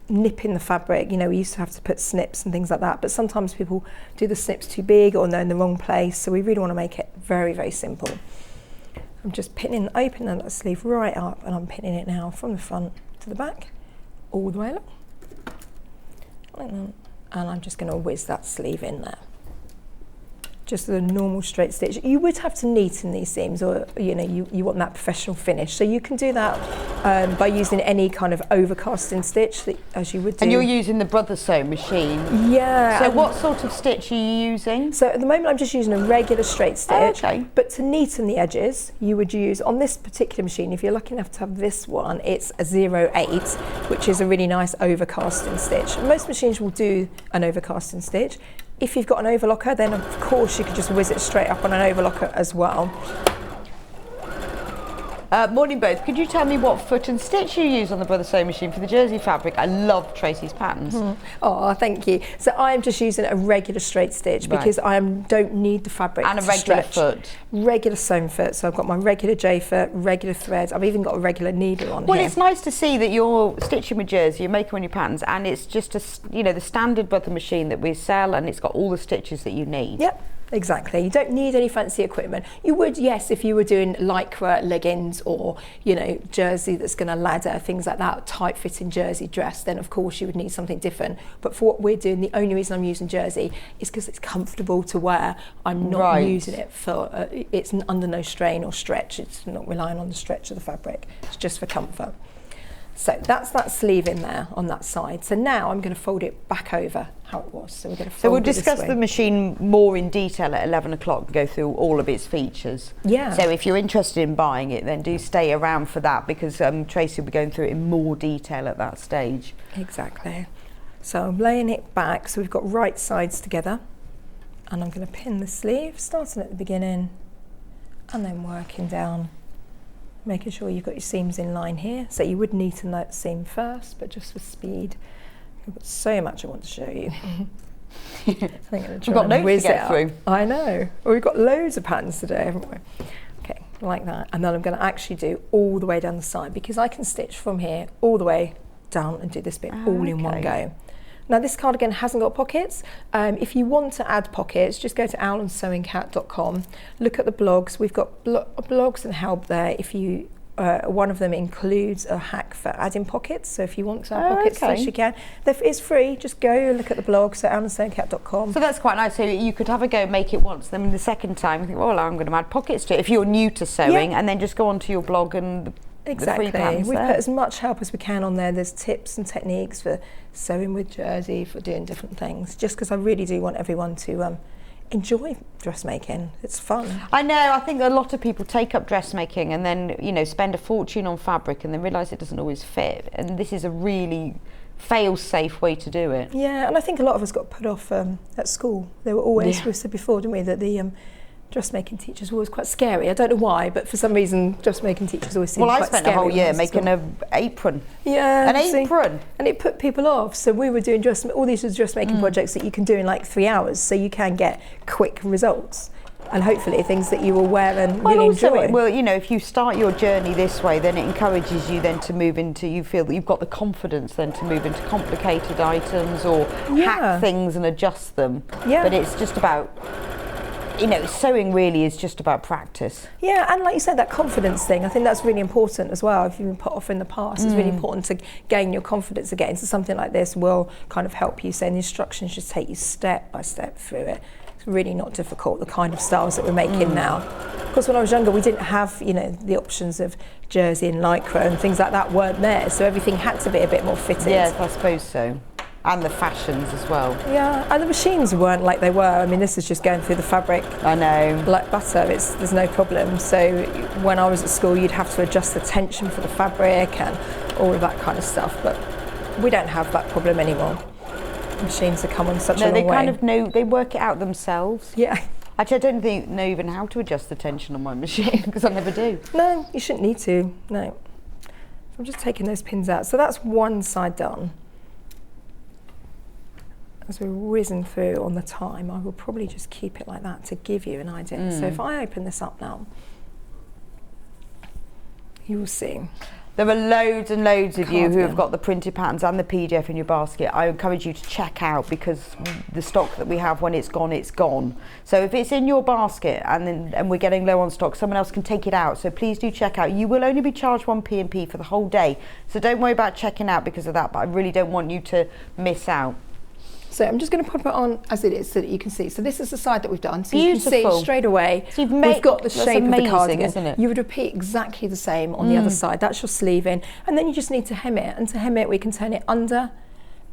nipping the fabric. You know, we used to have to put snips and things like that, but sometimes people do the snips too big or they're in the wrong place, so we really want to make it very, very simple. I'm just opening that sleeve right up, and I'm pinning it now from the front to the back, all the way along. Like that. And I'm just going to whiz that sleeve in there. Just a normal straight stitch. You would have to neaten these seams, or you know, you want that professional finish. So you can do that by using any kind of overcasting stitch as you would do. And you're using the Brother Sew machine. Yeah. So what sort of stitch are you using? So at the moment I'm just using a regular straight stitch. Okay. But to neaten the edges, you would use, on this particular machine, if you're lucky enough to have this one, it's a 08, which is a really nice overcasting stitch. Most machines will do an overcasting stitch. If you've got an overlocker, then of course you could just whiz it straight up on an overlocker as well. Morning both. Could you tell me what foot and stitch you use on the Brother Sewing machine for the jersey fabric? I love Tracey's patterns. Oh, thank you. So I'm just using a regular straight stitch because I don't need the fabric And a to regular stretch. foot. Regular sewn foot. So I've got my regular J foot, regular threads. I've even got a regular needle on Well, here. it's nice to see that you're stitching with jersey, you're making on your patterns, and it's just the standard Brother machine that we sell, and it's got all the stitches that you need. Yep. Exactly. You don't need any fancy equipment. You would, yes, if you were doing lycra leggings or, jersey that's going to ladder, things like that, tight fitting jersey dress, then of course you would need something different. But for what we're doing, the only reason I'm using jersey is because it's comfortable to wear. I'm not using it for, it's under no strain or stretch. It's not relying on the stretch of the fabric. It's just for comfort. So that's that sleeve in there on that side. So now I'm going to fold it back over how it was. So we're going to fold So we'll it this discuss way. the machine more in detail at 11 o'clock and go through all of its features. Yeah. So if you're interested in buying it, then do stay around for that, because Tracey will be going through it in more detail at that stage. Exactly. So I'm laying it back so we've got right sides together, and I'm going to pin the sleeve starting at the beginning and then working down, making sure you've got your seams in line here. So you would neaten that seam first, but just for speed. I've got so much I want to show you. I think I'm going to try got and loads to whiz get it up. through. I know. Well, we've got loads of patterns today, haven't we? Okay, like that. And then I'm going to actually do all the way down the side, because I can stitch from here all the way down and do this bit all in one go. Now this cardigan hasn't got pockets. If you want to add pockets, just go to owlandsewingcat.com, look at the blogs. We've got blogs and help there. If you one of them includes a hack for adding pockets. So if you want to add pockets, yes, you can. It's free. Just go look at the blog, so owlandsewingcat.com. So that's quite nice. So you could have a go, make it once, then the second time you think, well, I'm going to add pockets to it. If you're new to sewing, and then just go onto your blog and Exactly. The free patterns we there. put as much help as we can on there. There's tips and techniques for sewing with jersey, for doing different things, just because I really do want everyone to enjoy dressmaking. It's fun. I know. I think a lot of people take up dressmaking and then, spend a fortune on fabric and then realise it doesn't always fit. And this is a really fail-safe way to do it. Yeah, and I think a lot of us got put off at school. They were always, we said before, didn't we, that the dressmaking teachers were always quite scary. I don't know why, but for some reason dressmaking teachers always seemed quite scary. Well, I spent a whole year making an apron. Yeah. An apron. And it put people off. So we were doing all these dressmaking projects that you can do in like 3 hours, so you can get quick results. And hopefully things that you will wear and really enjoy. Well, if you start your journey this way, then it encourages you then to move into, you feel that you've got the confidence then to move into complicated items or hack things and adjust them. Yeah. But it's just about, sewing really is just about practice. Yeah, and like you said, that confidence thing, I think that's really important as well. If you've been put off in the past, it's really important to gain your confidence again. So something like this will kind of help you. So the instructions just take you step by step through it. It's really not difficult, the kind of styles that we're making now. Of course, when I was younger, we didn't have, the options of jersey and lycra and things like that weren't there. So everything had to be a bit more fitted. Yes, I suppose so. And the fashions as well. Yeah, and the machines weren't like they were. I mean, this is just going through the fabric. I know. Like butter, there's no problem. So when I was at school, you'd have to adjust the tension for the fabric and all of that kind of stuff. But we don't have that problem anymore. Machines have come on such a long way. No, they kind of know, they work it out themselves. Yeah. Actually, I don't know even how to adjust the tension on my machine because I never do. No, you shouldn't need to, no. So I'm just taking those pins out. So that's one side done. As we're whizzing through on the time, I will probably just keep it like that to give you an idea. So if I open this up now, you will see. There are loads and loads of you who have got the printed patterns and the PDF in your basket. I encourage you to check out because the stock that we have, when it's gone, it's gone. So if it's in your basket and we're getting low on stock, someone else can take it out. So please do check out. You will only be charged 1 P&P for the whole day. So don't worry about checking out because of that, but I really don't want you to miss out. So I'm just going to pop it on as it is so that you can see. So this is the side that we've done. So Beautiful. you can see straight away, so we've got the shape of the cardigan. Isn't it? You would repeat exactly the same on the other side. That's your sleeving. And then you just need to hem it. And to hem it, we can turn it under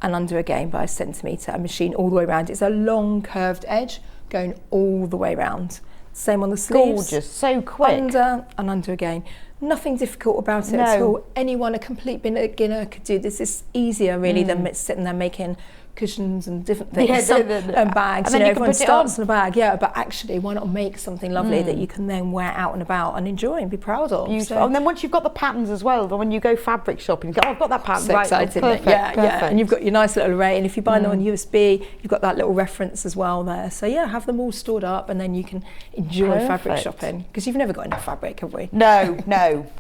and under again by 1 centimetre and machine all the way around. It's a long curved edge going all the way around. Same on the sleeves. Gorgeous, so quick. Under and under again. Nothing difficult about it at all. Anyone, a complete beginner, could do this. It's easier really than sitting there making cushions and different things, Yeah, and bags. And then you can everyone put it starts on. in a bag, but actually, why not make something lovely that you can then wear out and about and enjoy and be proud of? Beautiful. So, And then once you've got the patterns as well, then when you go fabric shopping, you go, oh, I've got that pattern. so Right, exciting. perfect, Yeah, perfect. and you've got your nice little array, and if you buy them on USB, you've got that little reference as well there. So yeah, have them all stored up, and then you can enjoy fabric Perfect. shopping, because you've never got enough fabric, have we? No,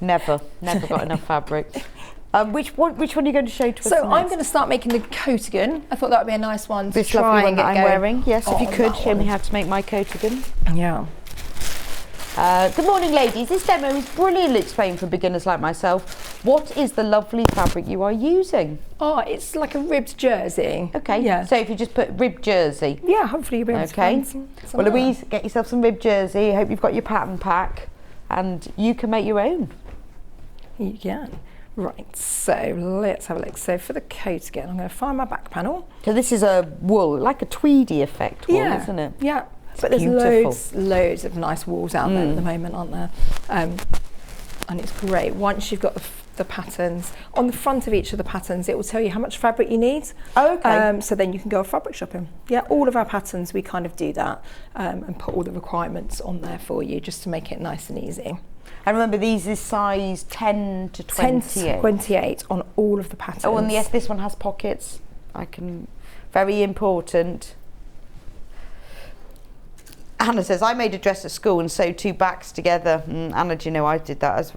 never got enough fabric. Which one are you going to show to us So I'm next? going to start making the coatigan. I thought that would be a nice one to This try lovely one and that get I'm going. wearing. Yes, if you on could that show me one. how to make my coatigan. Yeah. Good morning, ladies. This demo is brilliantly explained for beginners like myself. What is the lovely fabric you are using? Oh, it's like a ribbed jersey. Okay. Yeah. So if you just put ribbed jersey. Yeah, hopefully you'll be able to Okay. find some Well, of that. Louise, get yourself some ribbed jersey. I hope you've got your pattern pack, and you can make your own. You can. Right, so let's have a look. So for the coatigan, I'm going to find my back panel. So this is a wool, like a tweedy effect wool, isn't it? Yeah. But there's beautiful. loads of nice wools out there at the moment, aren't there? And it's great. Once you've got the patterns, on the front of each of the patterns, it will tell you how much fabric you need. Oh, okay. So then you can go fabric shopping. Yeah, all of our patterns, we kind of do that and put all the requirements on there for you just to make it nice and easy. And remember, these is size 10 to 10 28. to 28 on all of the patterns. Oh, and yes, this one has pockets. Very important. Anna says, I made a dress at school and sewed two backs together. Anna, do you know I did that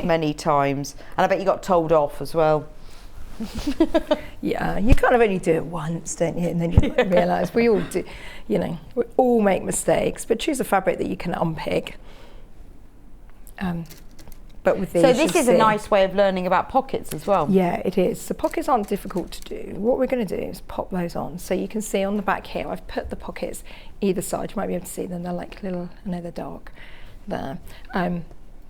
many times. And I bet you got told off as well. Yeah, you kind of only do it once, don't you? And then you realise we all do, we all make mistakes, but choose a fabric that you can unpick. But with these, So this you'll is a see- nice way of learning about pockets as well. Yeah, it is. The pockets aren't difficult to do. What we're going to do is pop those on. So you can see on the back here, I've put the pockets either side. You might be able to see them. They're like little, I know they're dark there.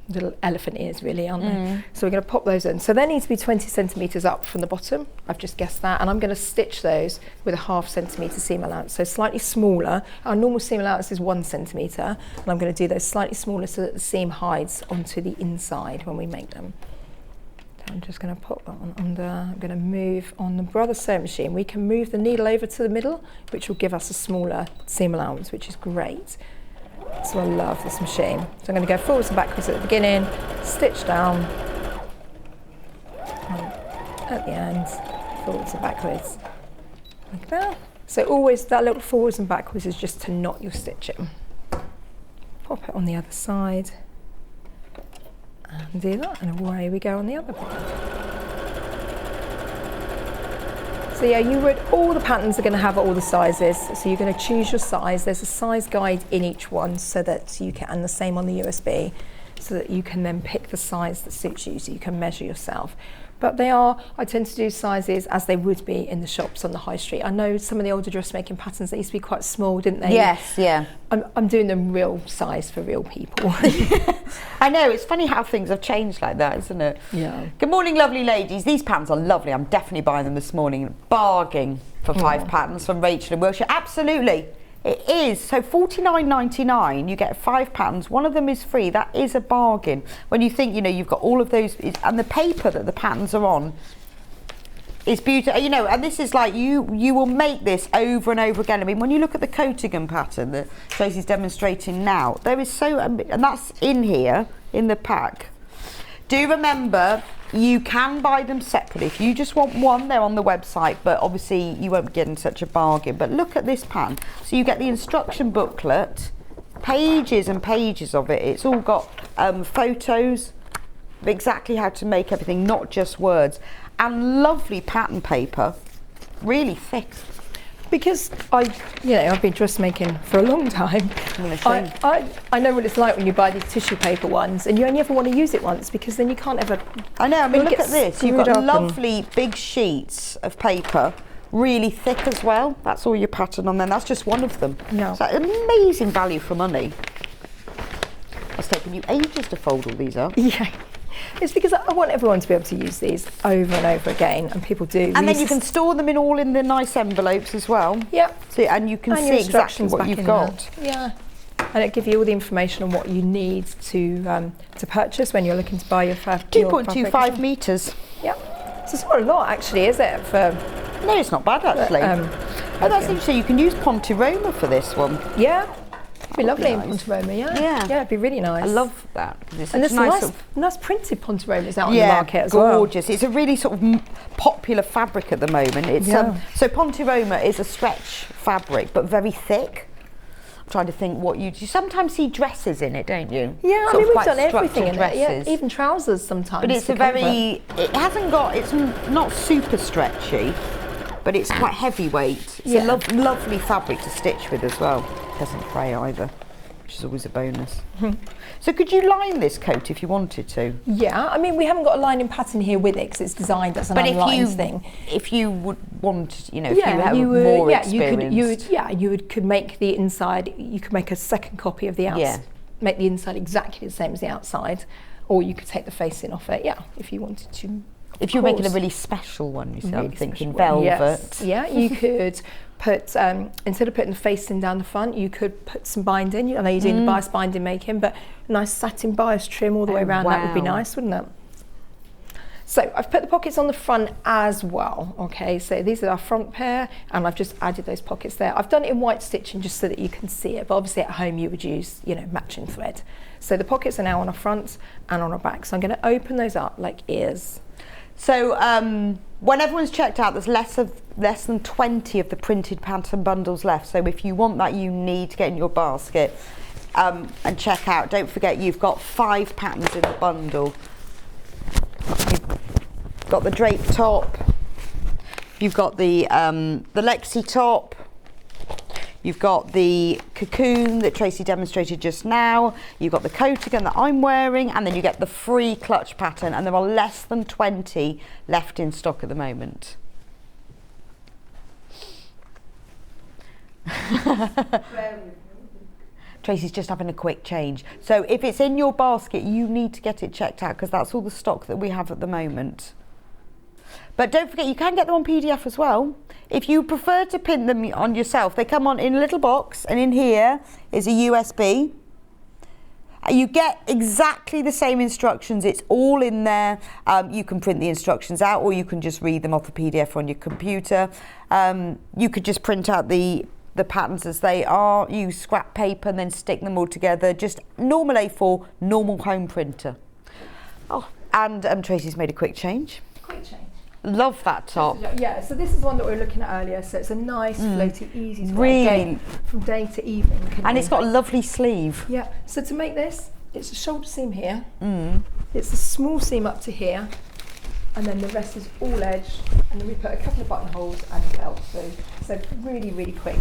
Little elephant ears really, aren't they? So we're going to pop those in. So they need to be 20 centimetres up from the bottom. I've just guessed that. And I'm going to stitch those with a 0.5 centimetre seam allowance. So slightly smaller. Our normal seam allowance is 1 centimetre. And I'm going to do those slightly smaller so that the seam hides onto the inside when we make them. So I'm just going to pop that one under. I'm going to move on the Brother sewing machine. We can move the needle over to the middle, which will give us a smaller seam allowance, which is great. So I love this machine. So I'm going to go forwards and backwards at the beginning, stitch down, and at the end, forwards and backwards, like that. So always that little forwards and backwards is just to knot your stitching. Pop it on the other side, and do that, and away we go on the other part. So yeah, all the patterns are going to have all the sizes. So you're going to choose your size. There's a size guide in each one so that you can, and the same on the USB, so that you can then pick the size that suits you, so you can measure yourself. But I tend to do sizes as they would be in the shops on the high street. I know some of the older dressmaking patterns, they used to be quite small, didn't they? Yes, yeah. I'm doing them real size for real people. I know, it's funny how things have changed like that, isn't it? Yeah. Good morning, lovely ladies. These patterns are lovely. I'm definitely buying them this morning. Bargain for 5 patterns from Rachel in Wiltshire. Absolutely. It is. So $49.99, you get 5 patterns. One of them is free. That is a bargain. When you think, you've got all of those, and the paper that the patterns are on is beautiful. And this is like, you will make this over and over again. I mean, when you look at the coatigan pattern that Tracey's demonstrating now, there is and that's in here, in the pack. Do remember, you can buy them separately. If you just want one, they're on the website, but obviously you won't get in such a bargain. But look at this pattern. So you get the instruction booklet, pages and pages of it. It's all got photos of exactly how to make everything, not just words. And lovely pattern paper, really thick. Because I've been dressmaking for a long time. I know what it's like when you buy these tissue paper ones, and you only ever want to use it once, because then you can't ever. I know. I mean, look at this. You've got screwed up lovely big sheets of paper, really thick as well. That's all your pattern on. Then that's just one of them. Yeah. So amazing value for money. It's taken you ages to fold all these up. Yeah. It's because I want everyone to be able to use these over and over again, and people do. And then you can store them in all in the nice envelopes as well. Yep. So, and you can And your see exactly instructions what back you've in got. there. Yeah. And it gives you all the information on what you need to purchase when you're looking to buy your fabric. 2.25 metres. Yep. So it's not a lot actually, is it? For No, it's not bad actually. Oh, that's interesting. You can use Ponte Roma for this one. Yeah. It'd be lovely in nice. Ponte Roma, yeah. Yeah. Yeah, it'd be really nice. I love that. It's And there's such a nice, sort of- nice printed Ponte Romas out on the market as gorgeous. It's a really sort of popular fabric at the moment. It's so Ponte Roma is a stretch fabric, but very thick. I'm trying to think what you sometimes see dresses in it, don't you? Yeah, Sort of we've quite done everything structured in dresses. it. Yeah, even trousers sometimes. But it's for a comfort. it hasn't got, it's not super stretchy, but it's quite heavyweight. It's a lovely fabric to stitch with as well. It doesn't fray either, which is always a bonus. So could you line this coat if you wanted to? Yeah, I mean, we haven't got a lining pattern here with it because it's designed as an unlined thing. If you would want, if you have more experience. You could make the inside, you could make a second copy of the outside, make the inside exactly the same as the outside, or you could take the facing off it, if you wanted to. If you're making a really special one, you see, I'm thinking velvet. Yes. Yeah, you could put, instead of putting the facing down the front, you could put some binding. I know you're doing the bias binding making, but nice satin bias trim all the way around, that would be nice, wouldn't it? So I've put the pockets on the front as well, okay? So these are our front pair, and I've just added those pockets there. I've done it in white stitching just so that you can see it, but obviously at home you would use, matching thread. So the pockets are now on our front and on our back. So I'm gonna open those up like ears. So when everyone's checked out, there's less than 20 of the printed pattern bundles left. So if you want that, you need to get in your basket and check out. Don't forget, you've got 5 patterns in the bundle. You've got the drape top. You've got the Lexi top. You've got the cocoon that Tracey demonstrated just now. You've got the coat again that I'm wearing, and then you get the free clutch pattern, and there are less than 20 left in stock at the moment. Tracey's just having a quick change. So if it's in your basket, you need to get it checked out because that's all the stock that we have at the moment. But don't forget, you can get them on PDF as well. If you prefer to pin them on yourself, they come on in a little box, and in here is a USB. You get exactly the same instructions. It's all in there. You can print the instructions out, or you can just read them off the PDF on your computer. You could just print out the patterns as they are, use scrap paper and then stick them all together. Just normal A4, normal home printer. Oh, and Tracey's made a quick change. Quick change. Love that top. Yeah, so this is one that we were looking at earlier. So it's a nice, floaty, easy to really from day to evening. And it's got a lovely sleeve. Yeah, so to make this, it's a shoulder seam here. It's a small seam up to here. And then the rest is all edge. And then we put a couple of buttonholes and a belt through. So really, really quick.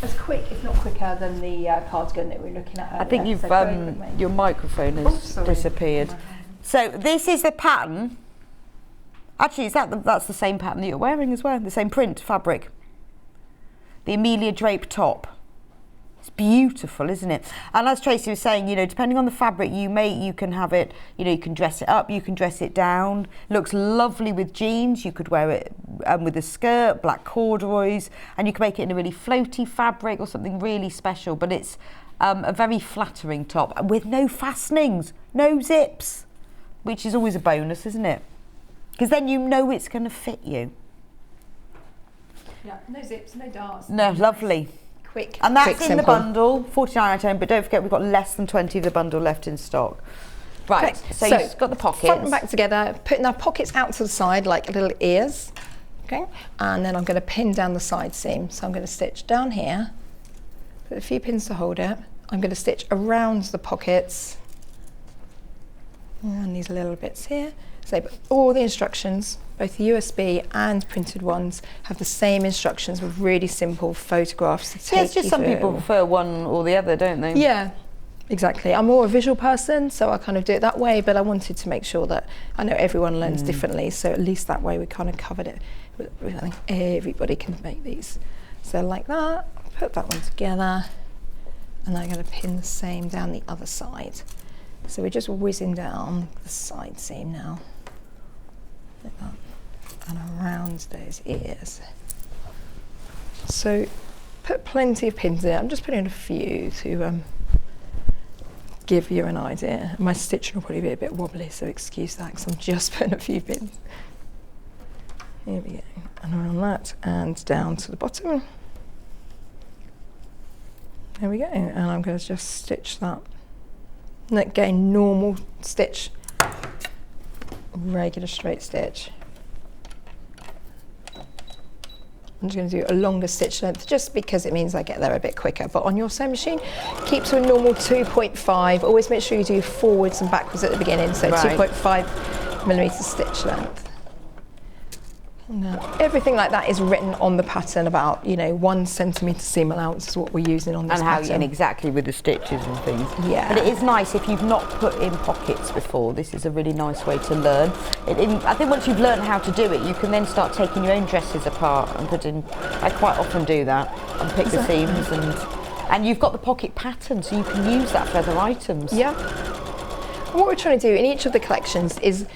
As quick, if not quicker, than the cardigan that we were looking at earlier. I think you've your microphone has disappeared. So this is the pattern. Actually, that's the same pattern that you're wearing as well, the same print fabric. The Amelia drape top. It's beautiful, isn't it? And as Tracey was saying, depending on the fabric you make, you can have it, you can dress it up, you can dress it down. Looks lovely with jeans. You could wear it with a skirt, black corduroys, and you can make it in a really floaty fabric or something really special. But it's a very flattering top with no fastenings, no zips, which is always a bonus, isn't it? Because then you know it's going to fit you. Yeah, no zips, no darts. No, lovely. Quick. And that's quick, in simple. the bundle, 49.10, but don't forget we've got less than 20 of the bundle left in stock. Right, Okay, so you've got the pockets. Front and back together, putting our pockets out to the side like little ears. Okay, and then I'm going to pin down the side seam. So I'm going to stitch down here, put a few pins to hold it. I'm going to stitch around the pockets. And these little bits here. So all the instructions, both the USB and printed ones, have the same instructions with really simple photographs to take Yeah, it's just some people prefer one or the other, don't they? Yeah, exactly. I'm more a visual person, so I kind of do it that way, but I wanted to make sure that I know everyone learns differently, so at least that way we kind of covered it. I think everybody can make these. So like that, put that one together, and I'm going to pin the same down the other side. So we're just whizzing down the side seam now. Like that. And around those ears. So put plenty of pins in. I'm just putting a few to give you an idea. My stitching will probably be a bit wobbly, so excuse that because I'm just putting a few pins. Here we go. and around that and down to the bottom. There we go, and I'm going to just stitch that. And again, normal stitch, regular straight stitch. I'm just going to do a longer stitch length just because it means I get there a bit quicker. But on your sewing machine, keep to a normal 2.5. Always make sure you do forwards and backwards at the beginning, so 2.5mm stitch length. Now, everything like that is written on the pattern about, 1 centimetre seam allowance is what we're using on this pattern. And exactly with the stitches and things. Yeah. But it is nice if you've not put in pockets before. This is a really nice way to learn. I think once you've learned how to do it, you can then start taking your own dresses apart and put in. I quite often do that and pick the seams, and you've got the pocket pattern, so you can use that for other items. Yeah. And what we're trying to do in each of the collections is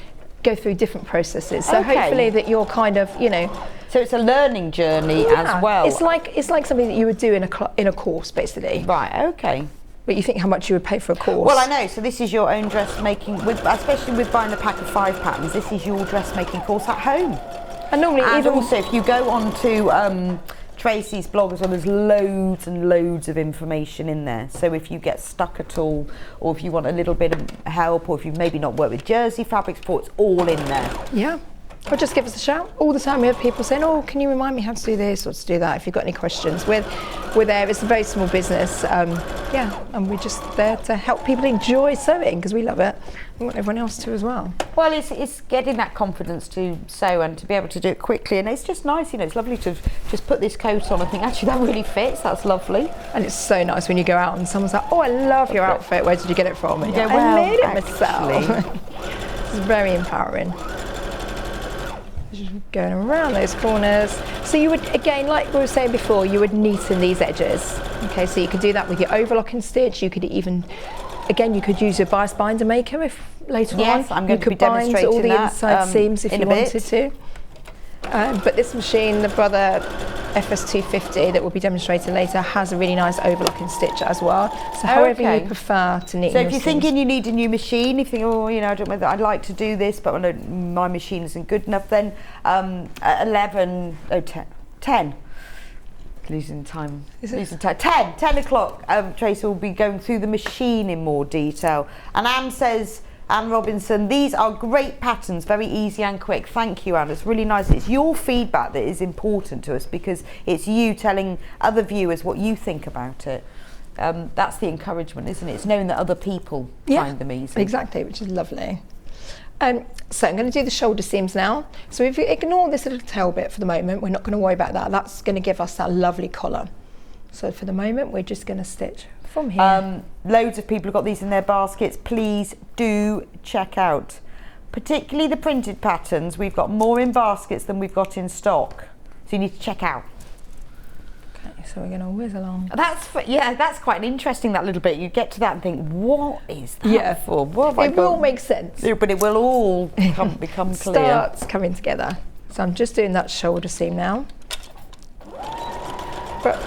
go through different processes, so hopefully that you're kind of, So it's a learning journey as well. It's like something that you would do in a course, basically. Right. Okay. But you think how much you would pay for a course? Well, I know. So this is your own dressmaking, especially with buying a pack of 5 patterns. This is your dressmaking course at home. And normally, even also, if you go on to Tracey's blog as well, there's loads and loads of information in there. So if you get stuck at all, or if you want a little bit of help, or if you've maybe not worked with jersey fabrics before, it's all in there. Yeah. Or just give us a shout. All the time we have people saying, oh, can you remind me how to do this or to do that if you've got any questions. We're there. It's a very small business. And we're just there to help people enjoy sewing because we love it. We want everyone else to as well. Well, it's getting that confidence to sew and to be able to do it quickly. And it's just nice, it's lovely to just put this coat on and think, actually, that really fits. That's lovely. And it's so nice when you go out and someone's like, oh, I love your outfit. Where did you get it from? And you go, I made it actually. myself. It's very empowering. Just going around those corners. So you would, again, like we were saying before, you would neaten these edges. Okay, so you could do that with your overlocking stitch. You could even, again, you could use your bias binder maker if later on. Yes, I'm going to be demonstrating you could bind all the that, inside seams if you wanted to. But this machine, the Brother FS250 that we'll be demonstrating later, has a really nice overlocking stitch as well. So however you prefer to neaten. So if you're thinking you need a new machine, if you think, oh, I don't know whether I'd like to do this, but I know my machine isn't good enough, then at 10. Losing time. 10 o'clock, Tracey will be going through the machine in more detail. And Anne Robinson, these are great patterns, very easy and quick. Thank you, Anne. It's really nice. It's your feedback that is important to us because it's you telling other viewers what you think about it. That's the encouragement, isn't it? It's knowing that other people find them easy. Exactly, which is lovely. So I'm going to do the shoulder seams now. So if you ignore this little tail bit for the moment, we're not going to worry about that. That's going to give us that lovely collar. So for the moment, we're just going to stitch from here. Loads of people have got these in their baskets. Please do check out, particularly the printed patterns. We've got more in baskets than we've got in stock, so you need to check out. Okay, so we're going to whiz along. That's quite an interesting, that little bit. You get to that and think, what is that for? It will make sense. But it will all become clear. Starts coming together. So I'm just doing that shoulder seam now. But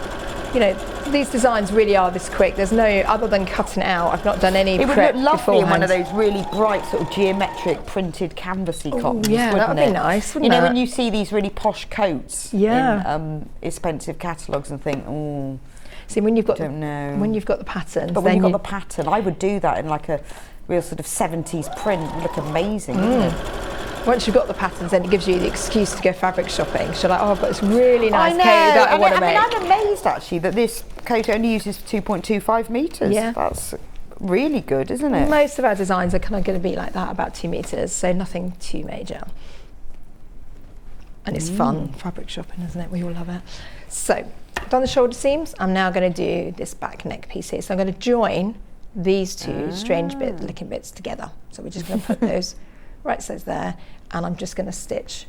these designs really are this quick. There's no, other than cutting it out, I've not done any prep beforehand. It would look lovely in one of those really bright sort of geometric printed canvasy cottons, that would be nice, wouldn't it? When you see these really posh coats in expensive catalogues and think, oh, see, when you've got when you've got the patterns, but when you've got the pattern, I would do that in like a real sort of 70s print. It would look amazing, wouldn't it? Once you've got the patterns, then it gives you the excuse to go fabric shopping. So like, oh, I've got this really nice coat that I want to make. I'm amazed actually that this coat only uses 2.25 metres. Yeah. That's really good, isn't it? Most of our designs are kind of going to be like that, about 2 metres, so nothing too major. And it's fun fabric shopping, isn't it? We all love it. So, I've done the shoulder seams. I'm now going to do this back neck piece here. So I'm going to join these two strange looking bits together. So we're just going to put those right sides there, and I'm just going to stitch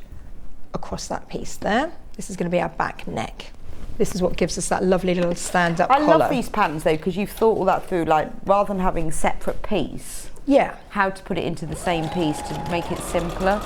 across that piece there. This is going to be our back neck. This is what gives us that lovely little stand-up collar. I love these patterns though, because you've thought all that through, like rather than having separate piece, how to put it into the same piece to make it simpler.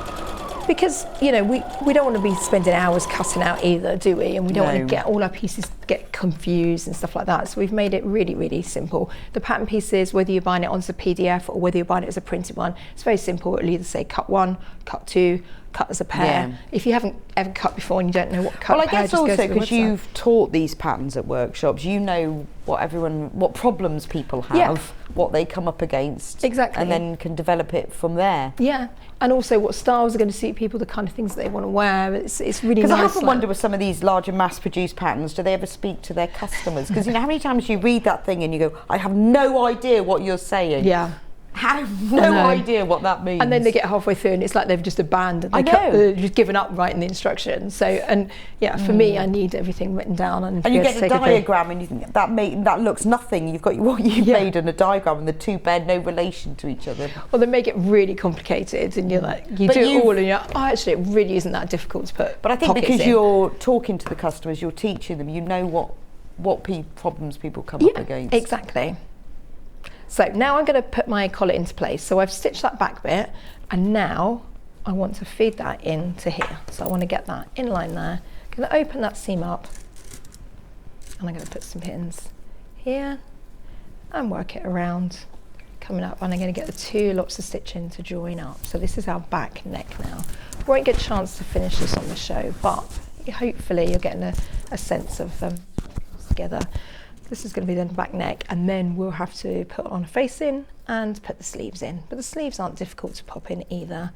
Because we don't want to be spending hours cutting out either, do we? And we don't want to get all our pieces get confused and stuff like that. So we've made it really, really simple. The pattern pieces, whether you're buying it onto a PDF or whether you're buying it as a printed one, it's very simple. It'll either say cut 1, cut 2, cut as a pair. Yeah. If you haven't ever cut before and you don't know what cut Well, I pair, guess just go also to the because website. you've taught these patterns at workshops, you know what problems people have, Yeah. what they come up against. Exactly. And then can develop it from there. Yeah, and also what styles are going to suit people, the kind of things that they want to wear. It's really nice. Because I often wonder with some of these larger mass-produced patterns, do they ever speak to their customers? Because you know how many times you read that thing and you go, I have no idea what you're saying. Yeah. I have no idea what that means. And then they get halfway through and it's like they've just abandoned. They've just given up writing the instructions. So, and yeah, for me, I need everything written down. And you get a diagram and you think that looks nothing. You've got what you've made in a diagram and the two bear no relation to each other. Well, they make it really complicated and you're like, you do it all and you're like, oh, actually, it really isn't that difficult to put. But I think because in. you're talking to the customers, you're teaching them, you know what problems people come up against. Exactly. So now I'm going to put my collar into place. So I've stitched that back bit and now I want to feed that into here. So I want to get that in line there. I'm going to open that seam up and I'm going to put some pins here and work it around coming up, and I'm going to get the 2 lots of stitching to join up. So this is our back neck now. Won't get a chance to finish this on the show, but hopefully you're getting a sense of them together. This is going to be the back neck, and then we'll have to put on a facing and put the sleeves in. But the sleeves aren't difficult to pop in either.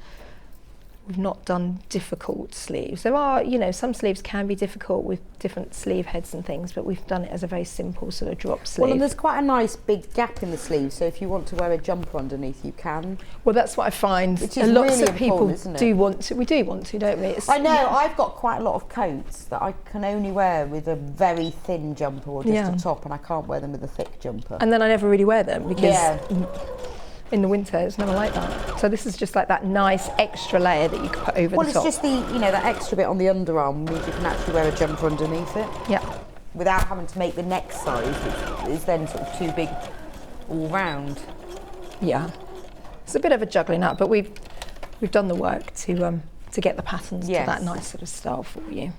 We've not done difficult sleeves. There are, you know, some sleeves can be difficult with different sleeve heads and things, but we've done it as a very simple sort of drop sleeve. Well, and there's quite a nice big gap in the sleeve, so if you want to wear a jumper underneath, you can. Well, that's what I find. Which is lots really of people important, isn't it? do want to. We do want to, don't we? I know. I've got quite a lot of coats that I can only wear with a very thin jumper or just a top, and I can't wear them with a thick jumper. And then I never really wear them because in the winter it's never like that. So this is just like that nice extra layer that you can put over the top. Well, it's just that extra bit on the underarm means you can actually wear a jumper underneath it. Yeah. Without having to make the neck size, which is then sort of too big all round. Yeah. It's a bit of a juggling act, but we've done the work to get the patterns to that nice sort of style for you.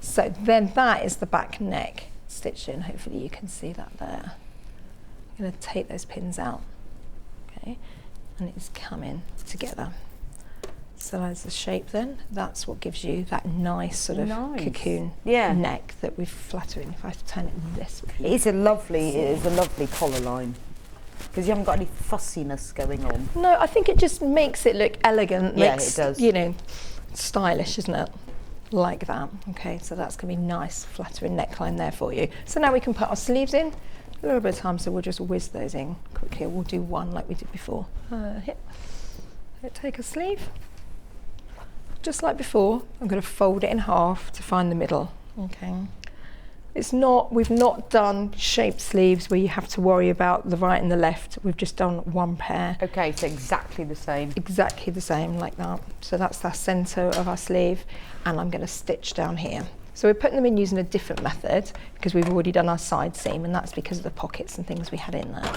So then that is the back neck stitched in. Hopefully you can see that there. I'm going to take those pins out. Okay, and it's coming together. So as the shape then, that's what gives you that nice sort of cocoon neck that we've flattering. If I turn it this way. It is a lovely collar line. Because you haven't got any fussiness going on. No, I think it just makes it look elegant. Yeah, makes, it does. You know, stylish, isn't it? Like that. Okay, so that's going to be nice flattering neckline there for you. So now we can put our sleeves in. A little bit of time, so we'll just whiz those in quickly. We'll do one like we did before. Here. Take a sleeve. Just like before, I'm going to fold it in half to find the middle. Okay. We've not done shaped sleeves where you have to worry about the right and the left. We've just done one pair. Okay, so exactly the same. Exactly the same, like that. So that's the centre of our sleeve, and I'm going to stitch down here. So we're putting them in using a different method because we've already done our side seam, and that's because of the pockets and things we had in there.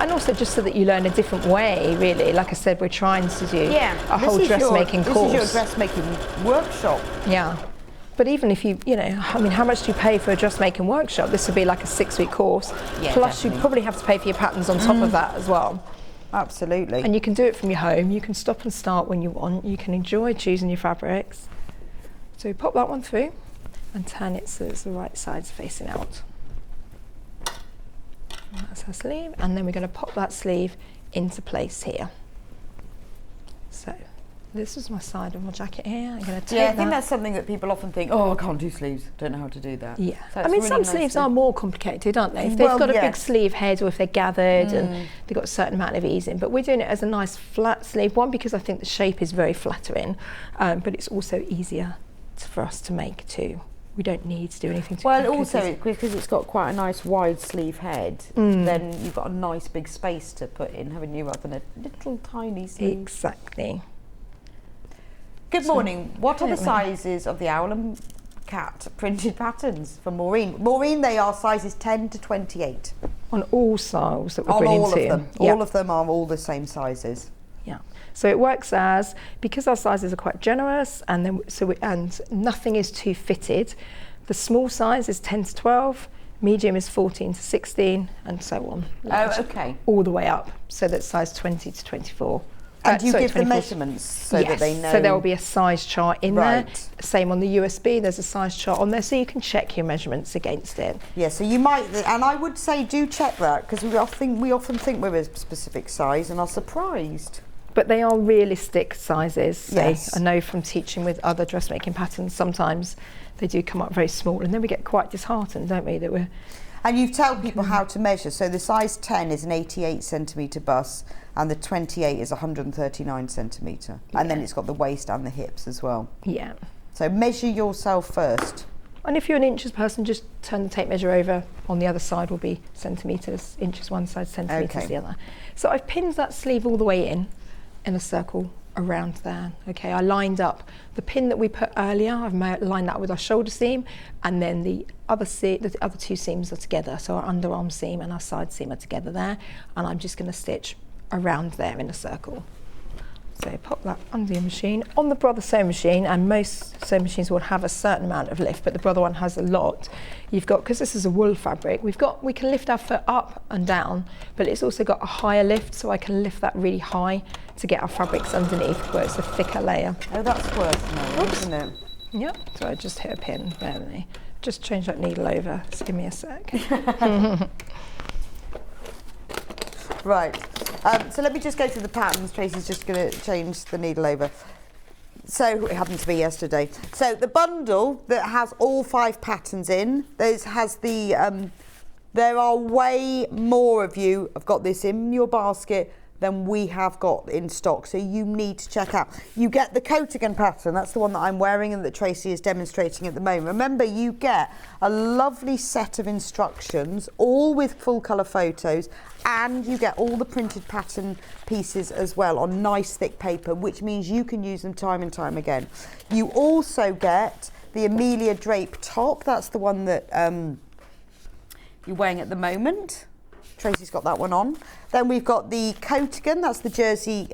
And also just so that you learn a different way, really. Like I said, we're trying to do a whole dressmaking course. This is your dressmaking workshop. Yeah. But even if you know, I mean, how much do you pay for a dressmaking workshop? This would be like a 6-week course. Yeah, plus you'd probably have to pay for your patterns on top of that as well. Absolutely. And you can do it from your home. You can stop and start when you want. You can enjoy choosing your fabrics. So pop that one through and turn it so it's the right sides facing out. That's our sleeve, and then we're going to pop that sleeve into place here. So this is my side of my jacket here. I'm going to take I think that's something that people often think, oh, I can't do sleeves, don't know how to do that. Yeah, so I mean, really some sleeves are more complicated, aren't they? If they've got a big sleeve head, or if they're gathered and they've got a certain amount of easing. But we're doing it as a nice flat sleeve, one, because I think the shape is very flattering, but it's also easier for us to make too. We don't need to do anything too complicated. Well, also, because it's got quite a nice wide sleeve head, then you've got a nice big space to put in, haven't you, rather than a little tiny sleeve. Exactly. Good morning. What are the sizes of the owl and cat printed patterns for Maureen? Maureen, they are sizes 10 to 28. On all styles that we're bringing to you. All of them. Yeah. All of them are all the same sizes. Yeah. So it works because our sizes are quite generous, and then and nothing is too fitted. The small size is 10 to 12, medium is 14 to 16, and so on. Oh, okay. All the way up, so that's size 20 to 24. And do you give 24. the measurements so Yes, that they know? so there will be a size chart in there. Right. Same on the USB, there's a size chart on there, so you can check your measurements against it. Yeah, so you might, and I would say do check that, because we often think we're a specific size and are surprised. But they are realistic sizes. So Yes. I know from teaching with other dressmaking patterns, sometimes they do come up very small, and then we get quite disheartened, don't we, that we're... And you tell people how to measure. So the size 10 is an 88 centimetre bust, and the 28 is 139 centimetre. And then it's got the waist and the hips as well. Yeah. So measure yourself first. And if you're an inches person, just turn the tape measure over. On the other side will be centimetres, inches one side, centimetres Okay. the other. So I've pinned that sleeve all the way in a circle around there. Okay, I lined up the pin that we put earlier. I've lined that with our shoulder seam, and then the other two seams are together. So our underarm seam and our side seam are together there, and I'm just going to stitch around there in a circle. So pop that under your machine. On the Brother sewing machine, and most sewing machines will have a certain amount of lift, but the Brother one has a lot. You've got, because this is a wool fabric, we can lift our foot up and down, but it's also got a higher lift, so I can lift that really high to get our fabrics underneath, where it's a thicker layer. Oh, that's worth knowing, isn't it? Yep, so I just hit a pin, bear with me. Just change that needle over, just give me a sec. Right, so let me just go through the patterns. Tracey's just going to change the needle over. So it happened to be yesterday. So the bundle that has all 5 patterns in, has the, there are way more of you have got this in your basket than we have got in stock, so you need to check out. You get the Coatigan pattern, that's the one that I'm wearing and that Tracey is demonstrating at the moment. Remember, you get a lovely set of instructions, all with full colour photos, and you get all the printed pattern pieces as well on nice thick paper, which means you can use them time and time again. You also get the Amelia Drape top, that's the one that you're wearing at the moment. Tracey's got that one on. Then we've got the Coatigan, that's the jersey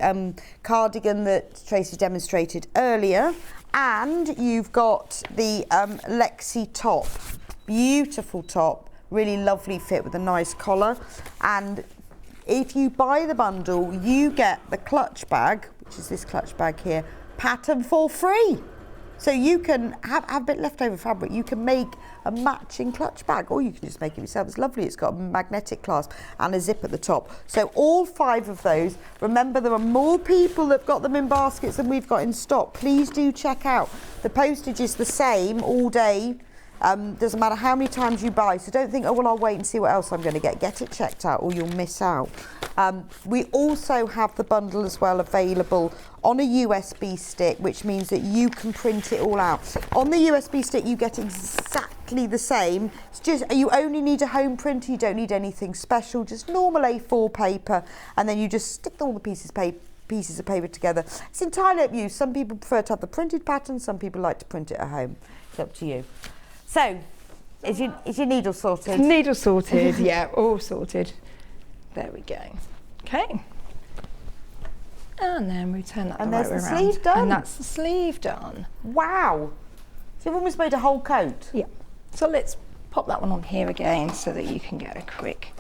cardigan that Tracey demonstrated earlier. And you've got the Lexi top, beautiful top, really lovely fit with a nice collar. And if you buy the bundle, you get the clutch bag, which is this clutch bag here, pattern for free. So you can have a bit leftover fabric, you can make a matching clutch bag, or you can just make it yourself. It's lovely, it's got a magnetic clasp and a zip at the top. So all 5 of those, remember there are more people that have got them in baskets than we've got in stock. Please do check out. The postage is the same all day. Doesn't matter how many times you buy, so don't think, oh well, I'll wait and see what else I'm going to get. Get it checked out or you'll miss out. We also have the bundle as well available on a USB stick, which means that you can print it all out. On the USB stick you get exactly the same. It's just, you only need a home printer, you don't need anything special, just normal A4 paper, and then you just stick all the pieces of paper together. It's entirely up to you. Some people prefer to have the printed pattern, some people like to print it at home. It's up to you. So, is your needle sorted? Needle sorted, yeah, all sorted. There we go. Okay. And then we turn that the right way around. And there's the sleeve done. And that's the sleeve done. Wow. So you've almost made a whole coat. Yeah. So let's pop that one on here again so that you can get a quick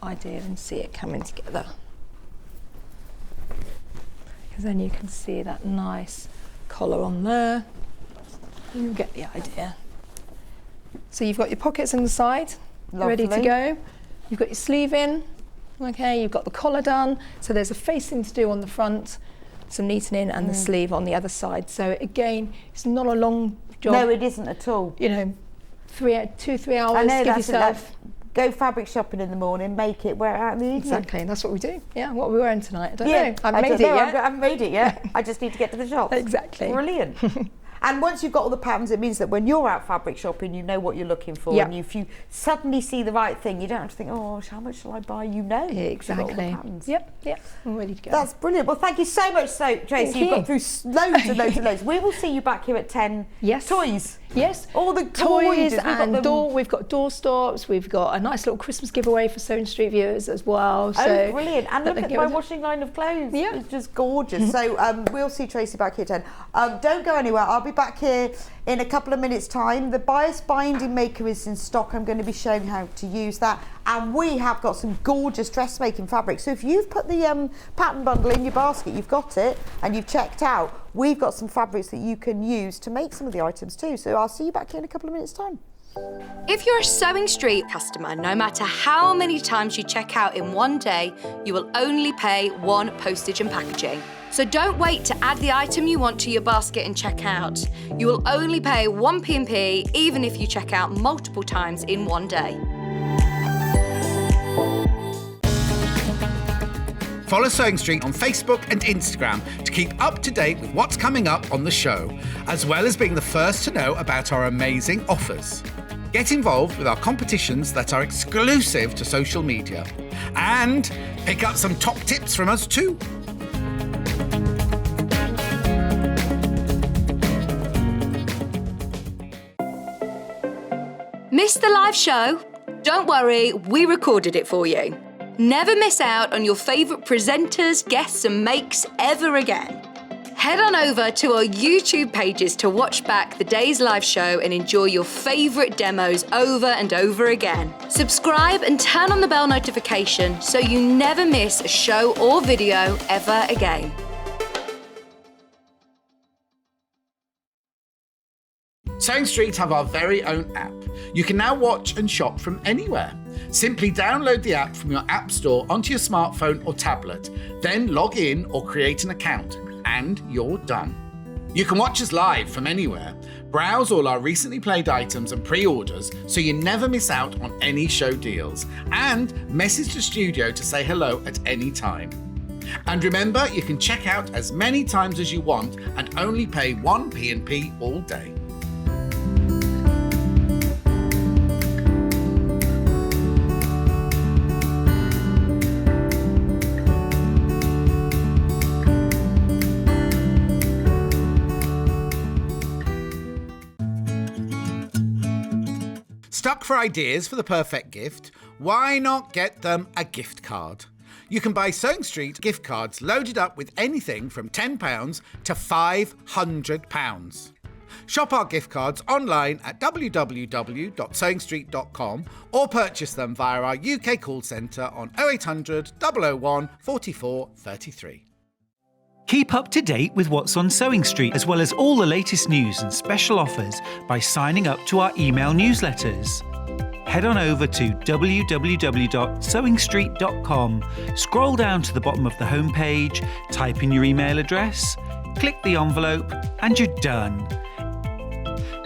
idea and see it coming together. Because then you can see that nice collar on there. You get the idea. So you've got your pockets on the side, ready to go. You've got your sleeve in, okay, you've got the collar done. So there's a facing to do on the front, some neating in, and the sleeve on the other side. So again, it's not a long job. No, it isn't at all. You know, 2-3 hours, I know, give yourself. Go fabric shopping in the morning, make it, wear it out in the evening. Exactly, that's what we do. Yeah, what are we wearing tonight? I don't know. I I haven't made it yet. I just need to get to the shop. Exactly. Brilliant. And once you've got all the patterns, it means that when you're out fabric shopping, you know what you're looking for. Yeah. And if you suddenly see the right thing, you don't have to think, oh, how much shall I buy? You know. Exactly. You've got all the patterns. Yep, we're ready to go. That's brilliant. Well, thank you so much, Tracey. You've got through loads and loads and loads. We will see you back here at 10. Yes. Toys. Yes, all the toys gorgeous. and we've got door stops. We've got a nice little Christmas giveaway for Sewing Street viewers as well. So brilliant! And look at my washing line of clothes. Yeah, it's just gorgeous. So we'll see Tracey back here at 10. Don't go anywhere. I'll be back here in a couple of minutes' time. The bias binding maker is in stock. I'm going to be showing how to use that, and we have got some gorgeous dressmaking fabrics. So if you've put the pattern bundle in your basket, you've got it, and you've checked out, we've got some fabrics that you can use to make some of the items too. So I'll see you back here in a couple of minutes' time. If you're a Sewing Street customer, no matter how many times you check out in one day, you will only pay one postage and packaging. So don't wait to add the item you want to your basket and check out. You will only pay one P&P even if you check out multiple times in one day. Follow Sewing Street on Facebook and Instagram to keep up to date with what's coming up on the show, as well as being the first to know about our amazing offers. Get involved with our competitions that are exclusive to social media, and pick up some top tips from us too. Missed the live show? Don't worry, we recorded it for you. Never miss out on your favourite presenters, guests and makes ever again. Head on over to our YouTube pages to watch back the day's live show and enjoy your favourite demos over and over again. Subscribe and turn on the bell notification so you never miss a show or video ever again. Sewing Street have our very own app. You can now watch and shop from anywhere. Simply download the app from your app store onto your smartphone or tablet, then log in or create an account, and you're done. You can watch us live from anywhere, browse all our recently played items and pre-orders so you never miss out on any show deals, and message the studio to say hello at any time. And remember, you can check out as many times as you want and only pay one P&P all day. Stuck for ideas for the perfect gift? Why not get them a gift card? You can buy Sewing Street gift cards loaded up with anything from £10 to £500. Shop our gift cards online at www.sewingstreet.com or purchase them via our UK call centre on 0800 001 44 33. Keep up to date with what's on Sewing Street, as well as all the latest news and special offers by signing up to our email newsletters. Head on over to www.sewingstreet.com, scroll down to the bottom of the homepage, type in your email address, click the envelope, and you're done.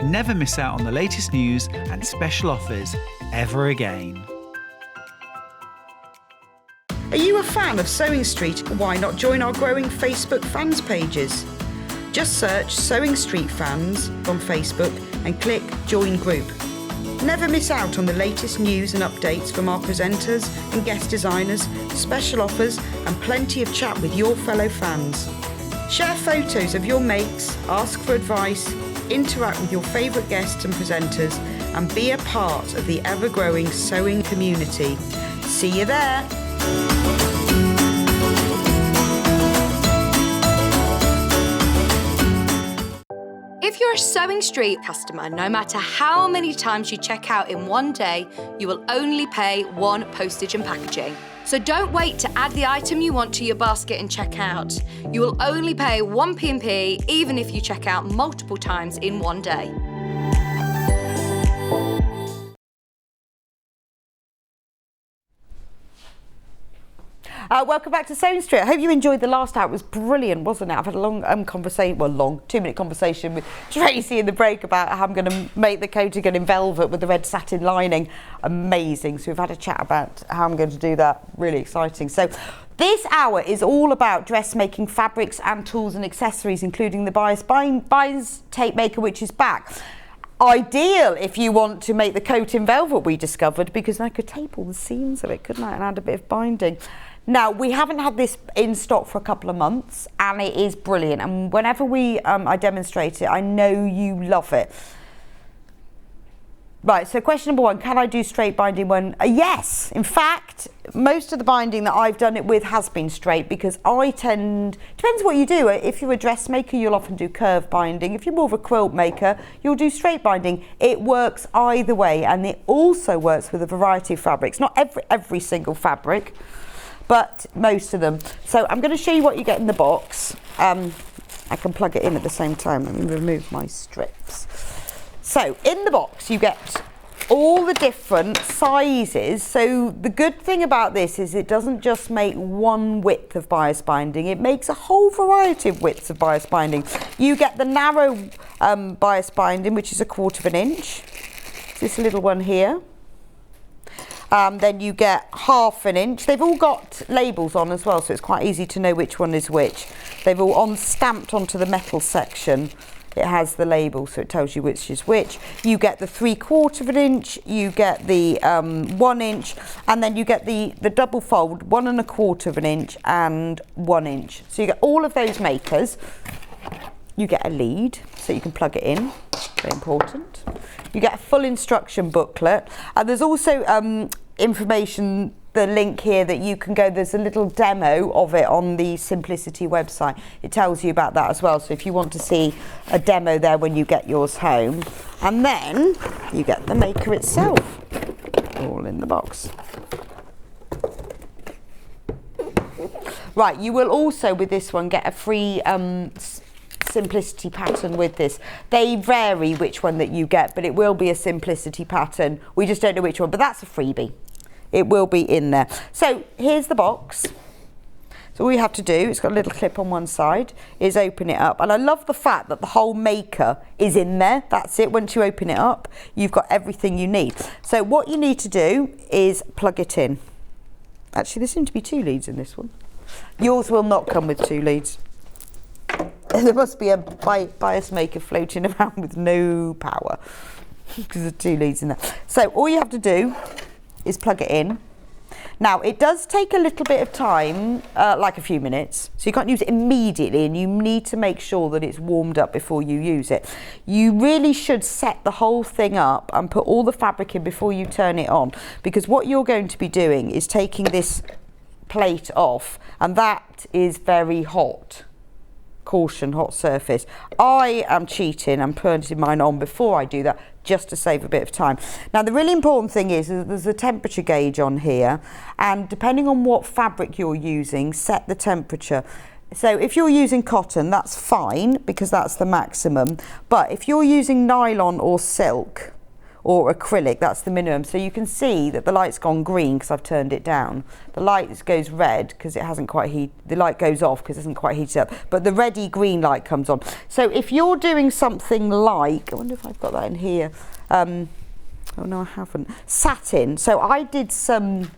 Never miss out on the latest news and special offers ever again. Are you a fan of Sewing Street? Why not join our growing Facebook fans pages? Just search Sewing Street Fans on Facebook and click Join Group. Never miss out on the latest news and updates from our presenters and guest designers, special offers and plenty of chat with your fellow fans. Share photos of your makes, ask for advice, interact with your favourite guests and presenters and be a part of the ever-growing sewing community. See you there! If you're a Sewing Street customer, no matter how many times you check out in one day, you will only pay one postage and packaging. So don't wait to add the item you want to your basket and check out. You will only pay one P&P even if you check out multiple times in one day. Welcome back to Sewing Street. I hope you enjoyed the last hour. It was brilliant, wasn't it? I've had a long conversation, well, long 2-minute conversation with Tracey in the break about how I'm going to make the coat again in velvet with the red satin lining. Amazing. So we've had a chat about how I'm going to do that. Really exciting. So this hour is all about dressmaking fabrics and tools and accessories, including the bias tape maker, which is back. Ideal if you want to make the coat in velvet, we discovered, because I could tape all the seams of it, couldn't I, and add a bit of binding. Now, we haven't had this in stock for a couple of months, and it is brilliant. And whenever I demonstrate it, I know you love it. Right, so question number 1, can I do straight binding one? Yes. In fact, most of the binding that I've done it with has been straight, because depends what you do. If you're a dressmaker, you'll often do curve binding. If you're more of a quilt maker, you'll do straight binding. It works either way, and it also works with a variety of fabrics. Not every single fabric, but most of them. So I'm going to show you what you get in the box. I can plug it in at the same time. Let me remove my strips. So in the box you get all the different sizes. So the good thing about this is it doesn't just make one width of bias binding, it makes a whole variety of widths of bias binding. You get the narrow bias binding, which is 1/4 inch. This little one here. Then you get 1/2 inch. They've all got labels on as well, so it's quite easy to know which one is which. They've all stamped onto the metal section. It has the label, so it tells you which is which. You get the 3/4 inch, you get the 1 inch, and then you get the double fold, 1 1/4 inch and 1 inch. So you get all of those makers. You get a lead, so you can plug it in, very important. You get a full instruction booklet, and there's also information, the link here that you can go, there's a little demo of it on the Simplicity website. It tells you about that as well, so if you want to see a demo there when you get yours home. And then you get the maker itself, all in the box. Right, you will also with this one get a free Simplicity pattern with this. They vary which one that you get, but it will be a Simplicity pattern. We just don't know which one, but that's a freebie. It will be in there. So here's the box. So all you have to do, it's got a little clip on one side, is open it up. And I love the fact that the whole maker is in there. That's it. Once you open it up, you've got everything you need. So what you need to do is plug it in. Actually, there seem to be 2 leads in this one. Yours will not come with 2 leads. There must be a bias maker floating around with no power, because there's 2 leads in there. So all you have to do is plug it in. Now it does take a little bit of time, like a few minutes, so you can't use it immediately, and you need to make sure that it's warmed up before you use it. You really should set the whole thing up and put all the fabric in before you turn it on, because what you're going to be doing is taking this plate off, and that is very hot. Caution, hot surface. I am cheating and putting mine on before I do that, just to save a bit of time. Now the really important thing is that there's a temperature gauge on here, and depending on what fabric you're using, set the temperature. So if you're using cotton, that's fine, because that's the maximum, but if you're using nylon or silk or acrylic, that's the minimum. So you can see that the light's gone green because I've turned it down. The light goes red because it hasn't quite heated. The light goes off because it hasn't quite heated up, but the reddy green light comes on. So if you're doing something like, I wonder if I've got that in here. Oh no, I haven't. Satin. So I did some,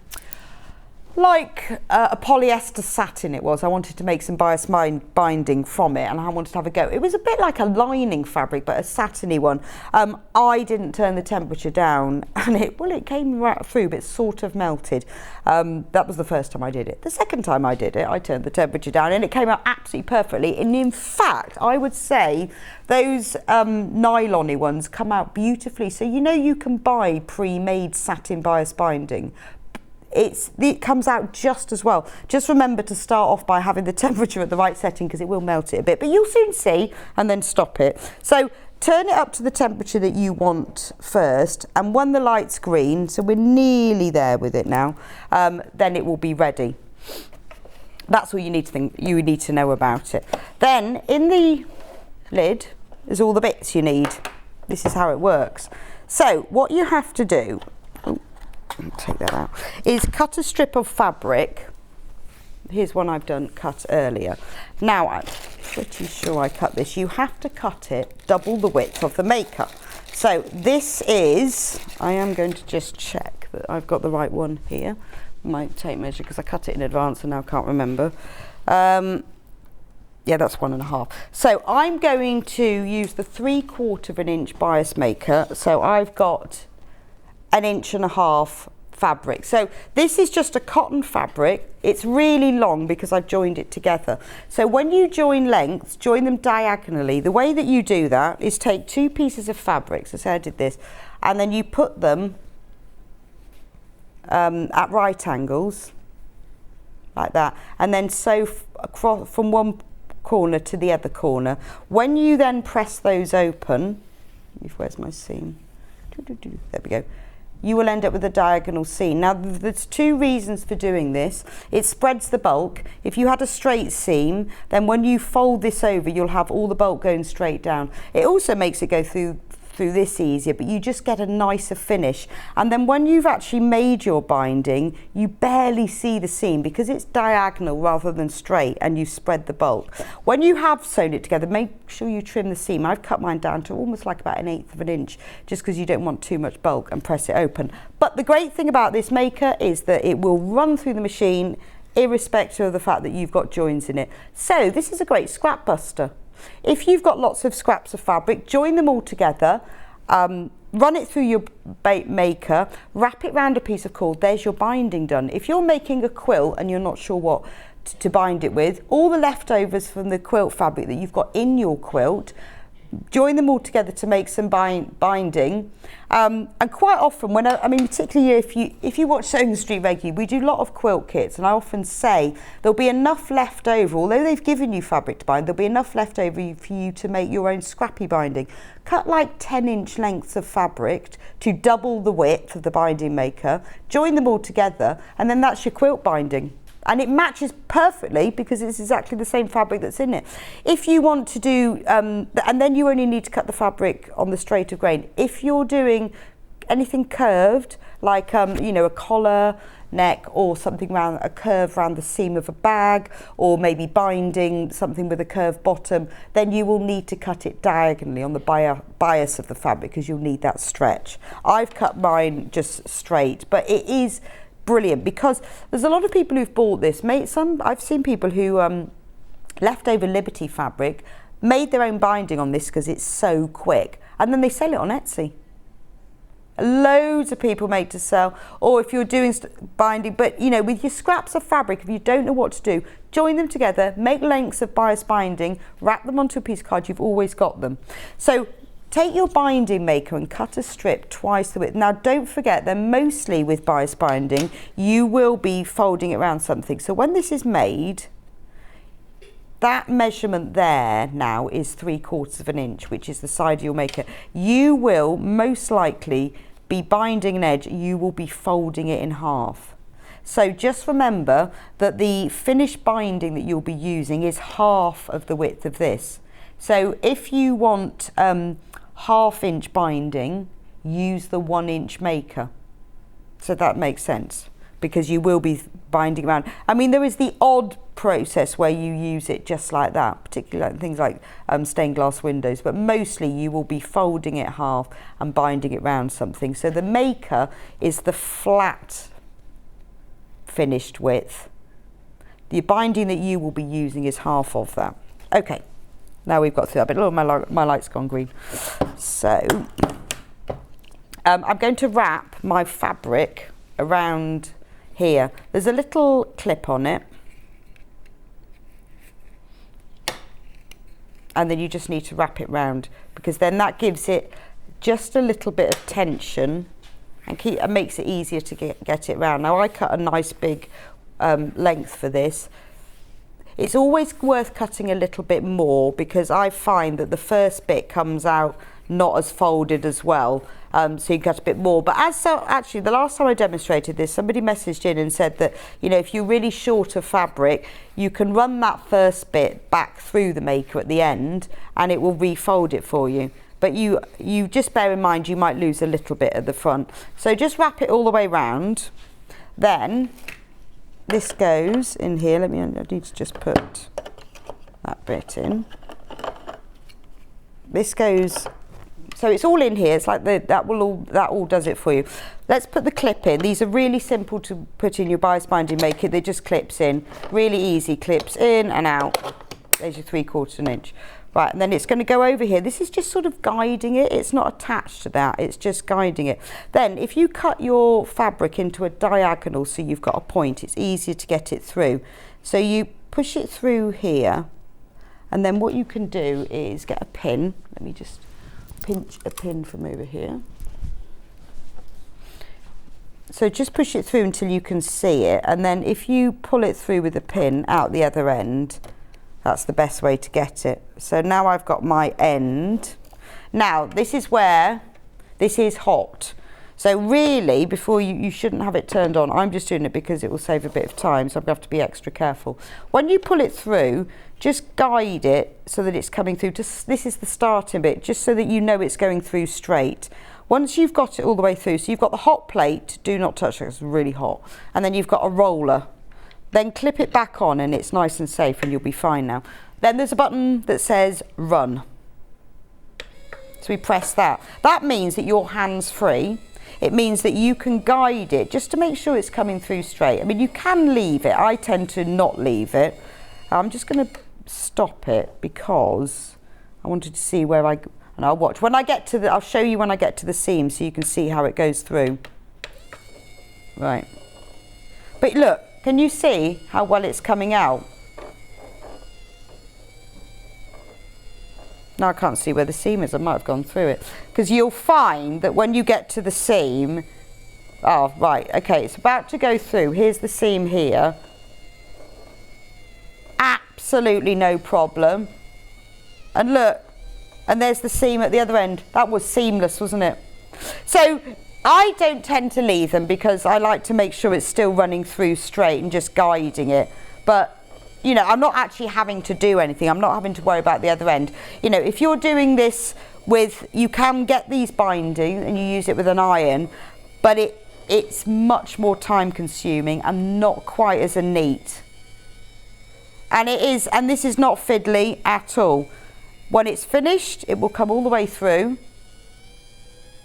like a polyester satin it was. I wanted to make some bias binding from it, and I wanted to have a go. It was a bit like a lining fabric, but a satiny one. I didn't turn the temperature down, and it came right through, but it sort of melted. That was the first time I did it. The second time I did it, I turned the temperature down, and it came out absolutely perfectly. And in fact, I would say those nylon-y ones come out beautifully. So you know you can buy pre-made satin bias binding. It comes out just as well. Just remember to start off by having the temperature at the right setting, because it will melt it a bit, but you'll soon see, and then stop it. So turn it up to the temperature that you want first, and when the light's green, so we're nearly there with it now, then it will be ready. That's all you need to know about it. Then in the lid is all the bits you need. This is how it works. So what you have to do, take that out, is cut a strip of fabric. Here's one I've cut earlier. Now I'm pretty sure I cut this. You have to cut it double the width of the maker. So this is, I am going to just check that I've got the right one here, my tape measure, because I cut it in advance and now I can't remember. Yeah, that's 1.5. So I'm going to use the 3/4 inch bias maker. So I've got 1.5 inches fabric. So this is just a cotton fabric. It's really long because I've joined it together. So when you join lengths, join them diagonally. The way that you do that is take 2 pieces of fabric, so say I did this, and then you put them at right angles, like that, and then sew across from one corner to the other corner. When you then press those open, where's my seam? There we go. You will end up with a diagonal seam. Now there's two reasons for doing this. It spreads the bulk. If you had a straight seam, then when you fold this over, you'll have all the bulk going straight down. It also makes it go through this easier, but you just get a nicer finish. And then when you've actually made your binding, you barely see the seam because it's diagonal rather than straight, and you've spread the bulk. When you have sewn it together, make sure you trim the seam. I've cut mine down to almost like about 1/8 of an inch, just because you don't want too much bulk, and press it open. But the great thing about this maker is that it will run through the machine irrespective of the fact that you've got joins in it. So this is a great scrap buster. If you've got lots of scraps of fabric, join them all together, run it through your maker, wrap it round a piece of cord, there's your binding done. If you're making a quilt and you're not sure what to bind it with, all the leftovers from the quilt fabric that you've got in your quilt, join them all together to make some binding. And quite often, particularly if you watch Sewing Street regularly, we do a lot of quilt kits, and I often say there'll be enough left over, although they've given you fabric to bind, there'll be enough left over for you to make your own scrappy binding. Cut like 10-inch lengths of fabric to double the width of the binding maker, join them all together, and then that's your quilt binding. And it matches perfectly because it's exactly the same fabric that's in it. If you want to do, and then you only need to cut the fabric on the straight of grain. If you're doing anything curved, like a collar, neck, or something around a curve around the seam of a bag, or maybe binding something with a curved bottom, then you will need to cut it diagonally on the bias of the fabric because you'll need that stretch. I've cut mine just straight, but it is brilliant because there's a lot of people who've bought this. I've seen people who leftover Liberty fabric made their own binding on this because it's so quick, and then they sell it on Etsy. Loads of people make to sell. Or if you're doing binding, but with your scraps of fabric, if you don't know what to do, join them together, make lengths of bias binding, wrap them onto a piece of card. You've always got them. So take your binding maker and cut a strip twice the width. Now don't forget that mostly with bias binding you will be folding it around something. So when this is made, that measurement there now is 3/4 of an inch, which is the side you'll make it. You will most likely be binding an edge, you will be folding it in half. So just remember that the finished binding that you'll be using is half of the width of this. So if you want 1/2 inch binding, use the 1-inch maker. So that makes sense because you will be binding around. There is the odd process where you use it just like that, particularly things like stained glass windows, but mostly you will be folding it half and binding it around something. So the maker is the flat finished width. The binding that you will be using is half of that. Okay. Now we've got through that bit. Oh, my light's gone green. So I'm going to wrap my fabric around here. There's a little clip on it. And then you just need to wrap it round because then that gives it just a little bit of tension and makes it easier to get it round. Now I cut a nice big length for this. It's always worth cutting a little bit more because I find that the first bit comes out not as folded as well, so you cut a bit more. But actually, the last time I demonstrated this, somebody messaged in and said that if you're really short of fabric, you can run that first bit back through the maker at the end, and it will refold it for you. But you just bear in mind you might lose a little bit at the front. So just wrap it all the way round. Then this goes in here. I need to just put that bit in. This goes, so it's all in here. It's like that all does it for you. Let's put the clip in. These are really simple to put in your bias binding maker. They just clips in, really easy. Clips in and out. There's your 3/4 an inch. Right, and then it's going to go over here. This is just sort of guiding it. It's not attached to that. It's just guiding it. Then if you cut your fabric into a diagonal so you've got a point, it's easier to get it through. So you push it through here, and then what you can do is get a pin. Let me just pinch a pin from over here. So just push it through until you can see it, and then if you pull it through with a pin out the other end, that's the best way to get it. So now I've got my end. Now this is where this is hot. So really, before you shouldn't have it turned on. I'm just doing it because it will save a bit of time, so I'm going to have to be extra careful. When you pull it through, just guide it so that it's coming through. This is the starting bit, just so that you know it's going through straight. Once you've got it all the way through, so you've got the hot plate, do not touch it, it's really hot. And then you've got a roller. Then clip it back on and it's nice and safe and you'll be fine now. Then there's a button that says run. So we press that. That means that you're hands-free. It means that you can guide it just to make sure it's coming through straight. I mean, you can leave it. I tend to not leave it. I'm just going to stop it because I wanted to see where and I'll watch. When I get to I'll show you when I get to the seam so you can see how it goes through. Right. But look, can you see how well it's coming out? Now I can't see where the seam is. I might have gone through it. Because you'll find that when you get to the seam, oh, right, okay, it's about to go through. Here's the seam here. Absolutely no problem. And look, and there's the seam at the other end. That was seamless, wasn't it? So I don't tend to leave them because I like to make sure it's still running through straight and just guiding it. But, you know, I'm not actually having to do anything. I'm not having to worry about the other end. You know, if you're doing this with, you can get these binding and you use it with an iron, but it's much more time consuming and not quite as neat. And it is, and this is not fiddly at all. When it's finished, it will come all the way through.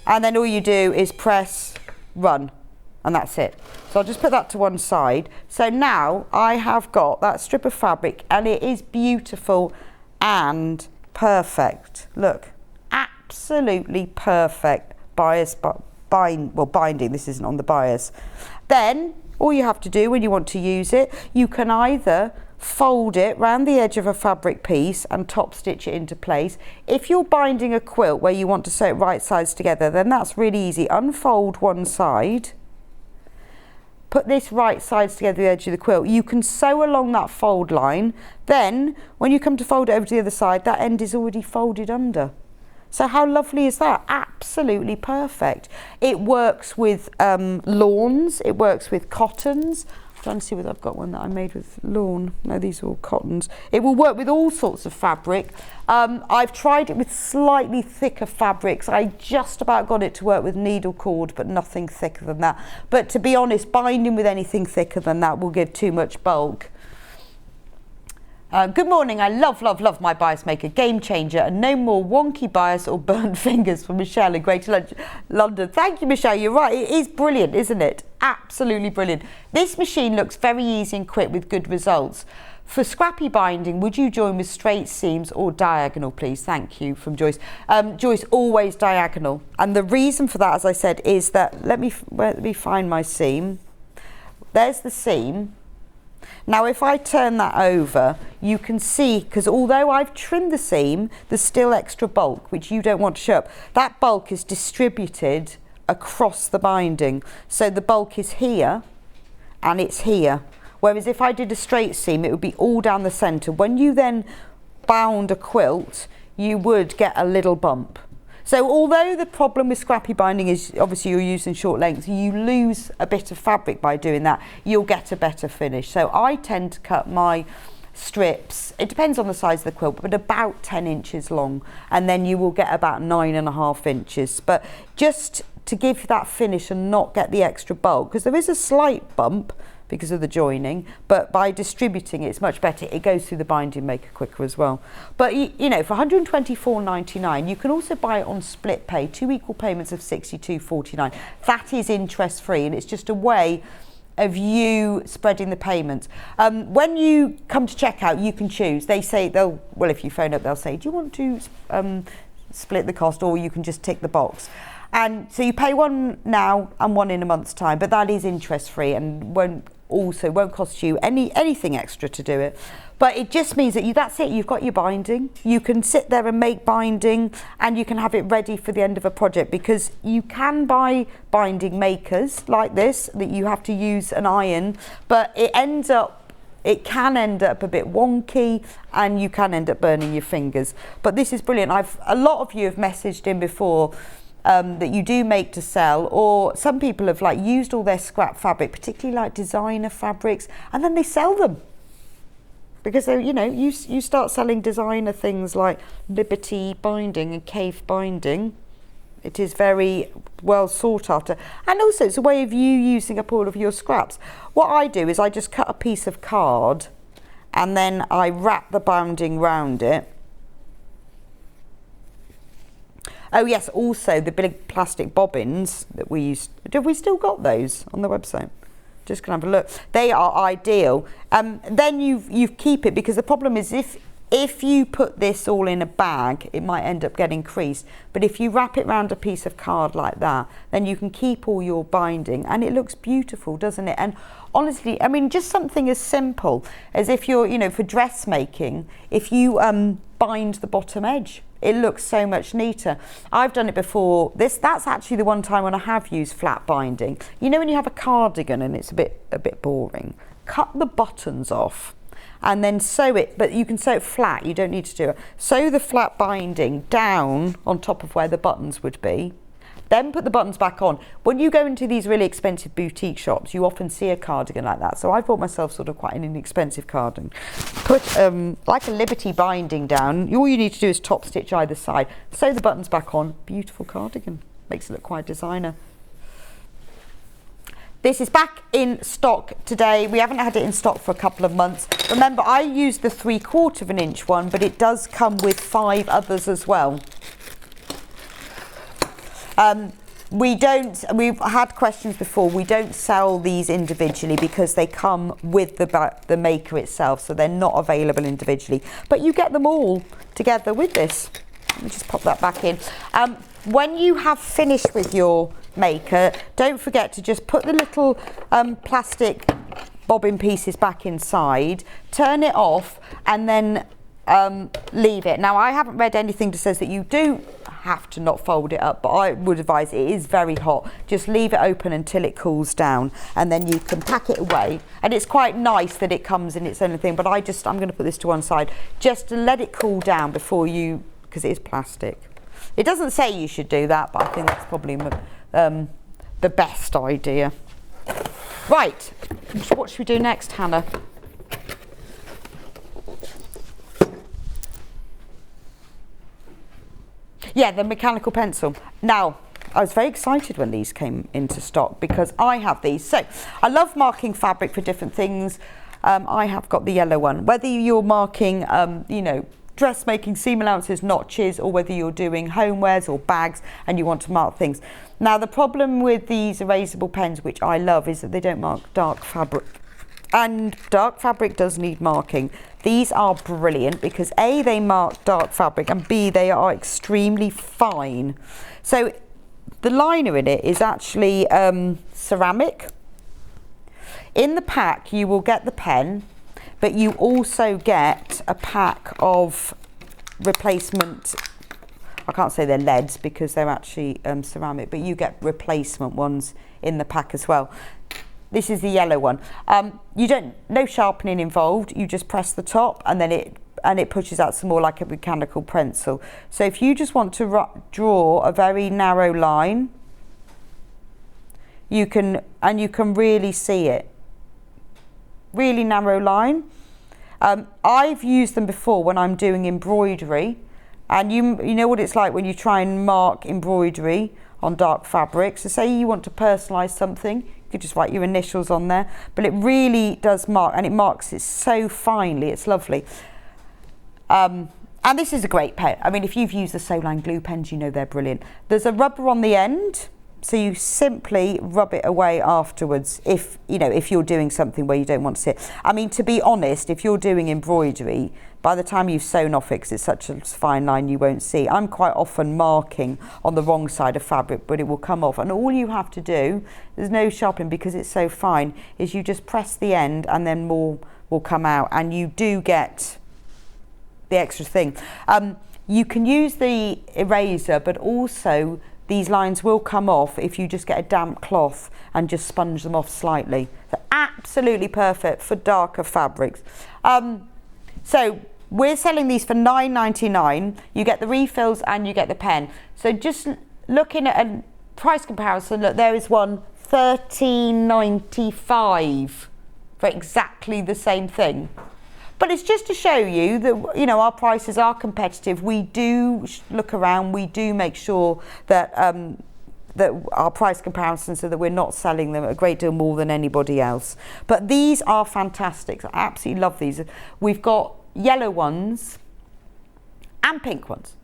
And then all you do is press run, and that's it. So I'll just put that to one side. So now I have got that strip of fabric, and it is beautiful and perfect. Look, absolutely perfect bias binding. This isn't on the bias. Then all you have to do when you want to use it, you can either fold it round the edge of a fabric piece and top stitch it into place. If you're binding a quilt where you want to sew it right sides together, then that's really easy. Unfold one side, put this right sides together the edge of the quilt. You can sew along that fold line. Then when you come to fold it over to the other side, that end is already folded under. So how lovely is that? Absolutely perfect. It works with lawns, it works with cottons. I'm trying to see whether I've got one that I made with lawn. No, these are all cottons. It will work with all sorts of fabric. I've tried it with slightly thicker fabrics. I just about got it to work with needle cord, but nothing thicker than that. But to be honest, binding with anything thicker than that will give too much bulk. Good morning, I love my bias maker, game changer, and no more wonky bias or burnt fingers from Michelle in Greater London. Thank you, Michelle, you're right, it is brilliant, isn't it? Absolutely brilliant. This machine looks very easy and quick with good results. For scrappy binding, would you join with straight seams or diagonal, please? Thank you, from Joyce. Joyce, always diagonal. And the reason for that, as I said, is that, let me find my seam. There's the seam. Now if I turn that over, you can see, because although I've trimmed the seam, there's still extra bulk, which you don't want to show up. That bulk is distributed across the binding. So the bulk is here, and it's here. Whereas if I did a straight seam, it would be all down the centre. When you then bound a quilt, you would get a little bump. So although the problem with scrappy binding is obviously you're using short lengths, you lose a bit of fabric by doing that, you'll get a better finish. So I tend to cut my strips, it depends on the size of the quilt, but about 10 inches long, and then you will get about 9.5 inches. But just to give that finish and not get the extra bulk, because there is a slight bump because of the joining, but by distributing it's much better. It goes through the binding maker quicker as well. But you know, for £124.99 you can also buy it on split pay, 2 equal payments of £62.49. That is interest free, and it's just a way of you spreading the payments. When you come to checkout, you can choose. They say if you phone up, they'll say, do you want to split the cost, or you can just tick the box. And so you pay one now and one in a month's time, but that is interest free and won't cost you anything extra to do it. But it just means that that's it, you've got your binding. You can sit there and make binding, and you can have it ready for the end of a project, because you can buy binding makers like this that you have to use an iron, but it can end up a bit wonky, and you can end up burning your fingers. But this is brilliant. A lot of you have messaged in before that you do make to sell, or some people have like used all their scrap fabric, particularly like designer fabrics, and then they sell them. Because you start selling designer things like Liberty binding and Cave binding. It is very well sought after. And also it's a way of you using up all of your scraps. What I do is I just cut a piece of card and then I wrap the binding round it. Oh yes, also the big plastic bobbins that we used. Have we still got those on the website? Just gonna have a look. They are ideal. Then you keep it, because the problem is if you put this all in a bag, it might end up getting creased. But if you wrap it around a piece of card like that, then you can keep all your binding, and it looks beautiful, doesn't it? And honestly, I mean, just something as simple as if you're, for dressmaking, if you bind the bottom edge, it looks so much neater. I've done it before. That's actually the one time when I have used flat binding. When you have a cardigan and it's a bit boring, cut the buttons off and then sew it, but you can sew it flat, you don't need to do it. Sew the flat binding down on top of where the buttons would be, then put the buttons back on. When you go into these really expensive boutique shops, you often see a cardigan like that. So I bought myself sort of quite an inexpensive cardigan. Put like a Liberty binding down. All you need to do is top stitch either side. Sew the buttons back on. Beautiful cardigan. Makes it look quite designer. This is back in stock today. We haven't had it in stock for a couple of months. Remember, I used the 3/4 inch one, but it does come with 5 others as well. We've had questions before, we don't sell these individually because they come with the maker itself, so they're not available individually. But you get them all together with this. Let me just pop that back in. When you have finished with your maker, don't forget to just put the little plastic bobbin pieces back inside, turn it off, and then leave it. Now, I haven't read anything that says that you do have to not fold it up, but I would advise, it is very hot, just leave it open until it cools down, and then you can pack it away. And it's quite nice that it comes in its own thing, but I'm going to put this to one side just to let it cool down before because it is plastic. It doesn't say you should do that, but I think that's probably the best idea. Right, what should we do next, Hannah? Yeah, the mechanical pencil. Now, I was very excited when these came into stock because I have these. So, I love marking fabric for different things. I have got the yellow one. Whether you're marking, dressmaking, seam allowances, notches, or whether you're doing homewares or bags and you want to mark things. Now, the problem with these erasable pens, which I love, is that they don't mark dark fabric. And dark fabric does need marking. These are brilliant because A, they mark dark fabric, and B, they are extremely fine. So the liner in it is actually ceramic. In the pack, you will get the pen, but you also get a pack of replacement, I can't say they're leads because they're actually ceramic, but you get replacement ones in the pack as well. This is the yellow one. No sharpening involved. You just press the top and then it pushes out some more like a mechanical pencil. So if you just want to draw a very narrow line, you can really see it. Really narrow line. I've used them before when I'm doing embroidery, and you know what it's like when you try and mark embroidery on dark fabric. So say you want to personalise something, you could just write your initials on there, but it really does mark, and it marks it so finely, it's lovely. And this is a great pen. I mean, if you've used the Soline glue pens, you know they're brilliant. There's a rubber on the end, So you simply rub it away afterwards if you're doing something where you don't want to see it. I mean, to be honest, if you're doing embroidery, by the time you've sewn off it, because it's such a fine line, you won't see. I'm quite often marking on the wrong side of fabric, but it will come off. And all you have to do, there's no sharpening because it's so fine, is you just press the end and then more will come out, and you do get the extra thing. You can use the eraser, but also these lines will come off if you just get a damp cloth and just sponge them off slightly. So absolutely perfect for darker fabrics. So we're selling these for $9.99. You get the refills and you get the pen. So just looking at a price comparison, look, there is one $13.95 for exactly the same thing. But it's just to show you that, you know, our prices are competitive. We do look around, we do make sure that that our price comparisons, so that we're not selling them a great deal more than anybody else. But these are fantastic. I absolutely love these. We've got yellow ones and pink ones.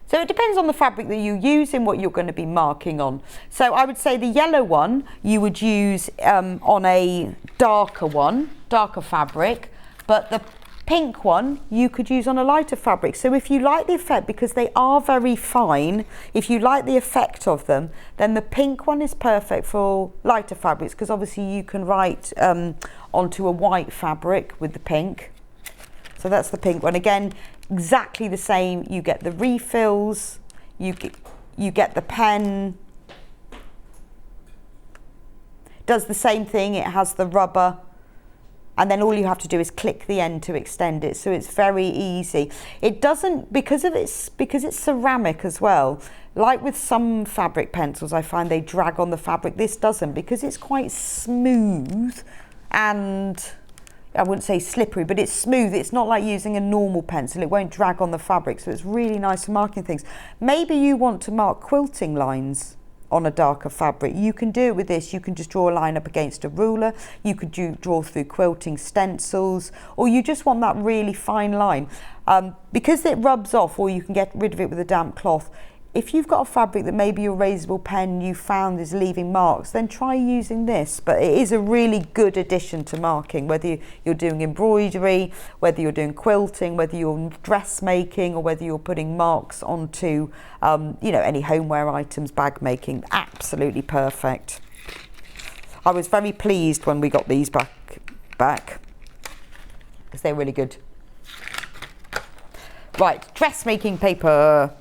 So it depends on the fabric that you use and what you're going to be marking on. So I would say the yellow one you would use on a darker fabric, but the pink one you could use on a lighter fabric. So if you like the effect, because they are very fine, if you like the effect of them, then the pink one is perfect for lighter fabrics, because obviously you can write onto a white fabric with the pink. So that's the pink one. Again, exactly the same. You get the refills, you get the pen. Does the same thing, it has the rubber. And then all you have to do is click the end to extend it, so it's very easy. It doesn't, because it's ceramic as well, like with some fabric pencils I find they drag on the fabric. This doesn't, because it's quite smooth and I wouldn't say slippery, but it's smooth. It's not like using a normal pencil. It won't drag on the fabric, so it's really nice for marking things. Maybe you want to mark quilting lines on a darker fabric. You can do it with this. You can just draw a line up against a ruler. You could draw through quilting stencils, or you just want that really fine line. Because it rubs off, or you can get rid of it with a damp cloth. If you've got a fabric that maybe your erasable pen you found is leaving marks, then try using this. But it is a really good addition to marking, whether you're doing embroidery, whether you're doing quilting, whether you're dressmaking, or whether you're putting marks onto any homeware items, bag making. Absolutely perfect. I was very pleased when we got these back because they're really good. Right, dressmaking paper.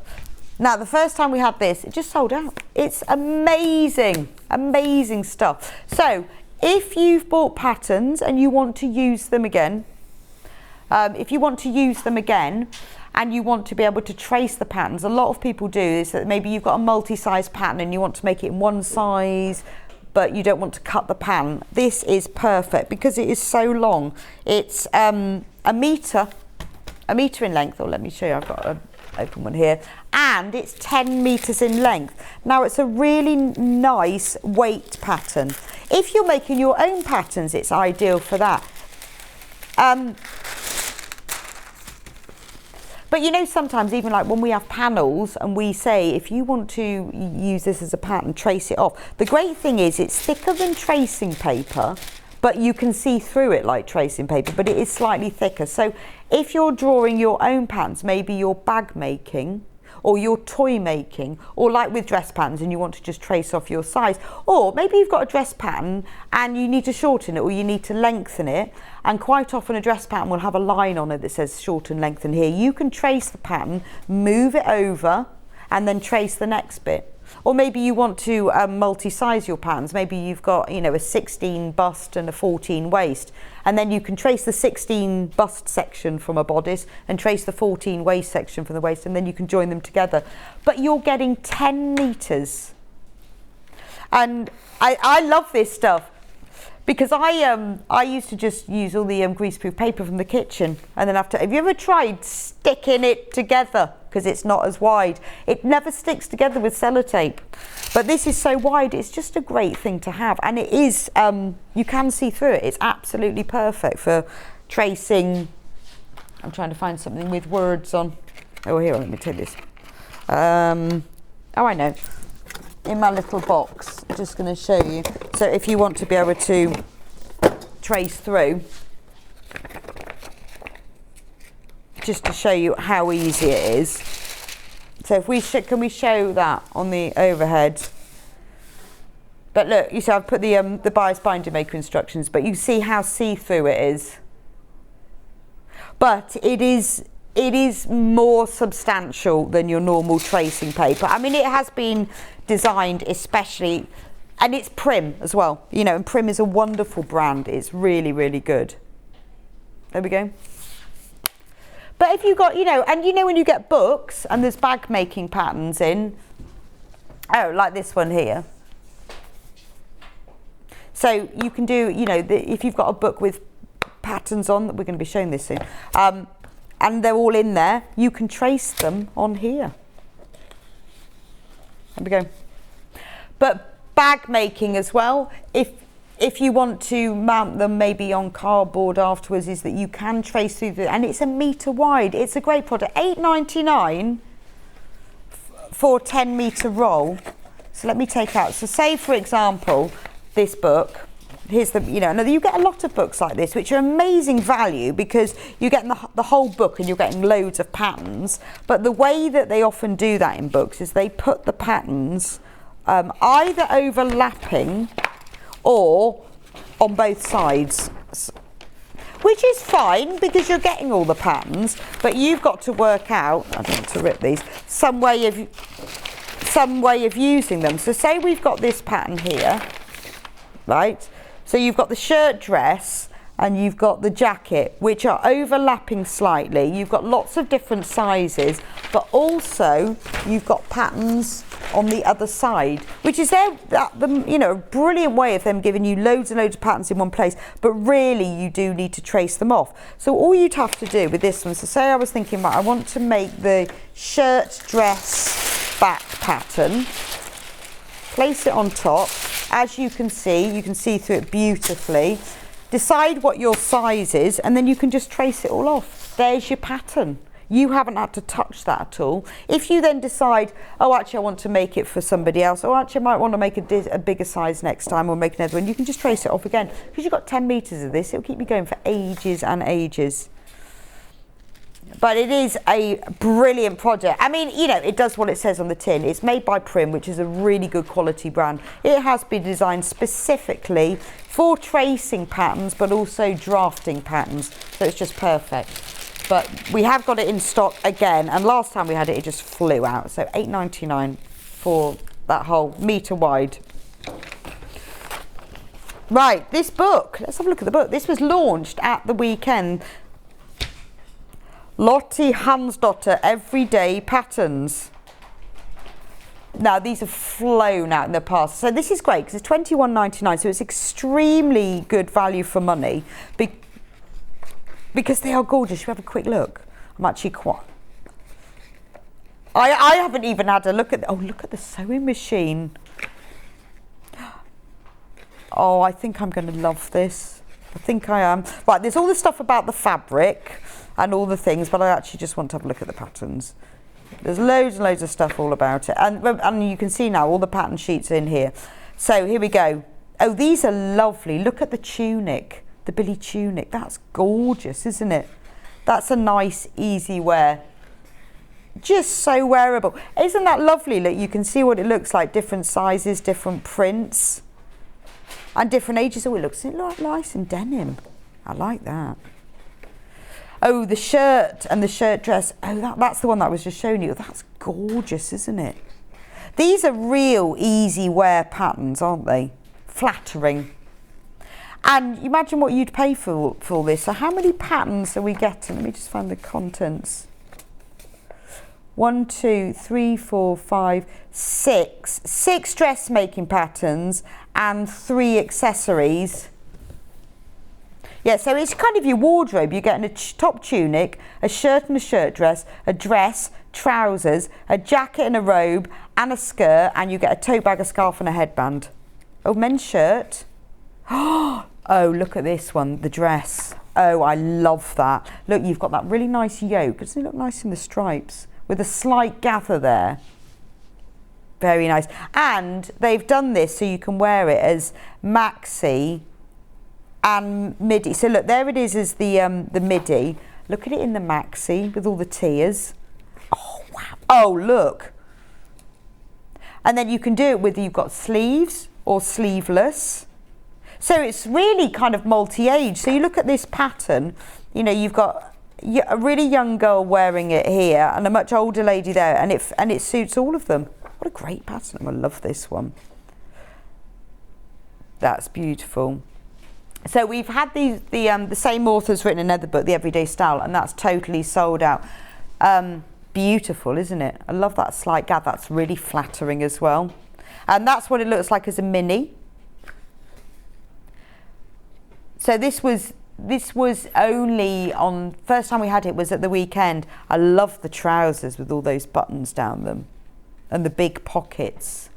Now, the first time we had this, it just sold out. It's amazing, amazing stuff. So, if you've bought patterns and you want to use them again, and you want to be able to trace the patterns, a lot of people do is that maybe you've got a multi-size pattern and you want to make it in one size, but you don't want to cut the pattern. This is perfect because it is so long. It's a metre in length, or let me show you, I've got an open one here, and it's 10 metres in length. Now, it's a really nice weight pattern. If you're making your own patterns, it's ideal for that. But you know, sometimes even like when we have panels and we say, if you want to use this as a pattern, trace it off. The great thing is it's thicker than tracing paper, but you can see through it like tracing paper, but it is slightly thicker. So if you're drawing your own patterns, maybe you're bag making, or you're toy making, or like with dress patterns and you want to just trace off your size, or maybe you've got a dress pattern and you need to shorten it or you need to lengthen it, and quite often a dress pattern will have a line on it that says shorten, lengthen here. You can trace the pattern, move it over, and then trace the next bit. Or maybe you want to multi-size your patterns. Maybe you've got, you know, a 16 bust and a 14 waist, and then you can trace the 16 bust section from a bodice and trace the 14 waist section from the waist, and then you can join them together. But you're getting 10 meters. And I love this stuff because I used to just use all the greaseproof paper from the kitchen, and then have you ever tried sticking it together? Because it's not as wide. It never sticks together with sellotape. But this is so wide, it's just a great thing to have. And it is, you can see through it. It's absolutely perfect for tracing. I'm trying to find something with words on. Oh, here, let me take this. Oh, I know. in my little box. I'm just going to show you. So if you want to be able to trace through, just to show you how easy it is. So if we can we show that on the overhead? But look, you see I've put the bias binder maker instructions, but you see how see-through it is. But it is more substantial than your normal tracing paper. I mean, it has been designed especially, and it's Prim as well. You know, and Prim is a wonderful brand. It's really, really good. There we go. But if you got, you know, and you know when you get books and there's bag making patterns in, oh, like this one here. So you can do, you know, if you've got a book with patterns on, we're going to be showing this soon, and they're all in there, you can trace them on here. There we go. But bag making as well, if you want to mount them maybe on cardboard afterwards, is that you can trace through and it's 1 metre wide. It's a great product. £8.99 for a 10 metre roll. So let me take out, so say for example, this book, here's the, you know, now you get a lot of books like this, which are amazing value because you're getting the whole book and you're getting loads of patterns. But the way that they often do that in books is they put the patterns either overlapping or on both sides, which is fine because you're getting all the patterns, but you've got to work out, I don't want to rip these, some way of using them. So say we've got this pattern here, right? So you've got the shirt dress and you've got the jacket, which are overlapping slightly. You've got lots of different sizes, but also you've got patterns on the other side, which is a brilliant way of them giving you loads and loads of patterns in one place, but really you do need to trace them off. So all you'd have to do with this one, so say I was thinking, right, I want to make the shirt dress back pattern, place it on top. As you can see through it beautifully. Decide what your size is and then you can just trace it all off. There's your pattern. You haven't had to touch that at all. If you then decide, oh, actually I want to make it for somebody else, or actually I might want to make a bigger size next time or make another one, you can just trace it off again. Because you've got 10 metres of this, it'll keep you going for ages and ages. But it is a brilliant project. I mean, you know, it does what it says on the tin. It's made by Prim, which is a really good quality brand. It has been designed specifically for tracing patterns, but also drafting patterns. So it's just perfect. But we have got it in stock again. And last time we had it, it just flew out. So £8.99 for that whole metre wide. Right, this book. Let's have a look at the book. This was launched at the weekend. Lottie Hansdotter Everyday Patterns. Now these have flown out in the past, so this is great because it's £21.99, so it's extremely good value for money because they are gorgeous. You have a quick look. I'm actually quite. I haven't even had a look at. Oh, look at the sewing machine. Oh, I think I'm going to love this. I think I am. Right, there's all the stuff about the fabric and all the things, but I actually just want to have a look at the patterns. There's loads and loads of stuff all about it. And you can see now all the pattern sheets in here. So here we go. Oh, these are lovely. Look at the tunic, the Billy tunic. That's gorgeous, isn't it? That's a nice, easy wear. Just so wearable. Isn't that lovely? Look, you can see what it looks like. Different sizes, different prints, and different ages. Oh, it looks nice in denim. I like that. Oh, the shirt and the shirt dress. Oh, that's the one that I was just showing you. That's gorgeous, isn't it? These are real easy wear patterns, aren't they? Flattering. And imagine what you'd pay for this. So how many patterns are we getting? Let me just find the contents. 1, 2, 3, 4, 5, 6. 6 dressmaking patterns and 3 accessories. Yeah, so it's kind of your wardrobe. You're getting a top tunic, a shirt and a shirt dress, a dress, trousers, a jacket and a robe, and a skirt, and you get a tote bag, a scarf, and a headband. Oh, men's shirt. Oh, look at this one, the dress. Oh, I love that. Look, you've got that really nice yoke. Doesn't it look nice in the stripes? With a slight gather there. Very nice. And they've done this so you can wear it as maxi and midi. So look, there it is as the midi. Look at it in the maxi with all the tiers. Oh, wow. Oh, look. And then you can do it whether you've got sleeves or sleeveless. So it's really kind of multi-age. So you look at this pattern, you know, you've got a really young girl wearing it here and a much older lady there, and it suits all of them. What a great pattern. I love this one. That's beautiful. So we've had the same author's written another book, The Everyday Style, and that's totally sold out. Beautiful, isn't it? I love that slight gap. That's really flattering as well. And that's what it looks like as a mini. So this was only on, first time we had it was at the weekend. I love the trousers with all those buttons down them and the big pockets.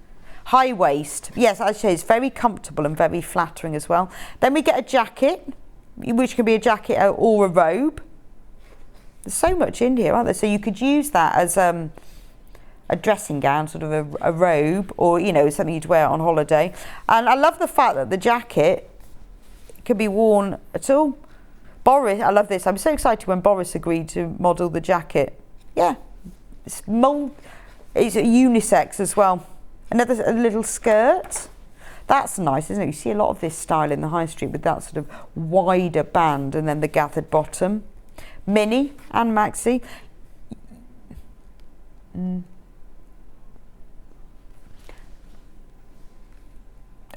High waist, yes, I'd say it's very comfortable and very flattering as well. Then we get a jacket, which can be a jacket or a robe. There's so much in here, aren't there? So you could use that as a dressing gown, sort of a robe, or, you know, something you'd wear on holiday. And I love the fact that the jacket can be worn at all. Boris, I love this. I'm so excited when Boris agreed to model the jacket. Yeah, it's unisex as well. A little skirt. That's nice, isn't it? You see a lot of this style in the high street with that sort of wider band and then the gathered bottom. Mini and maxi.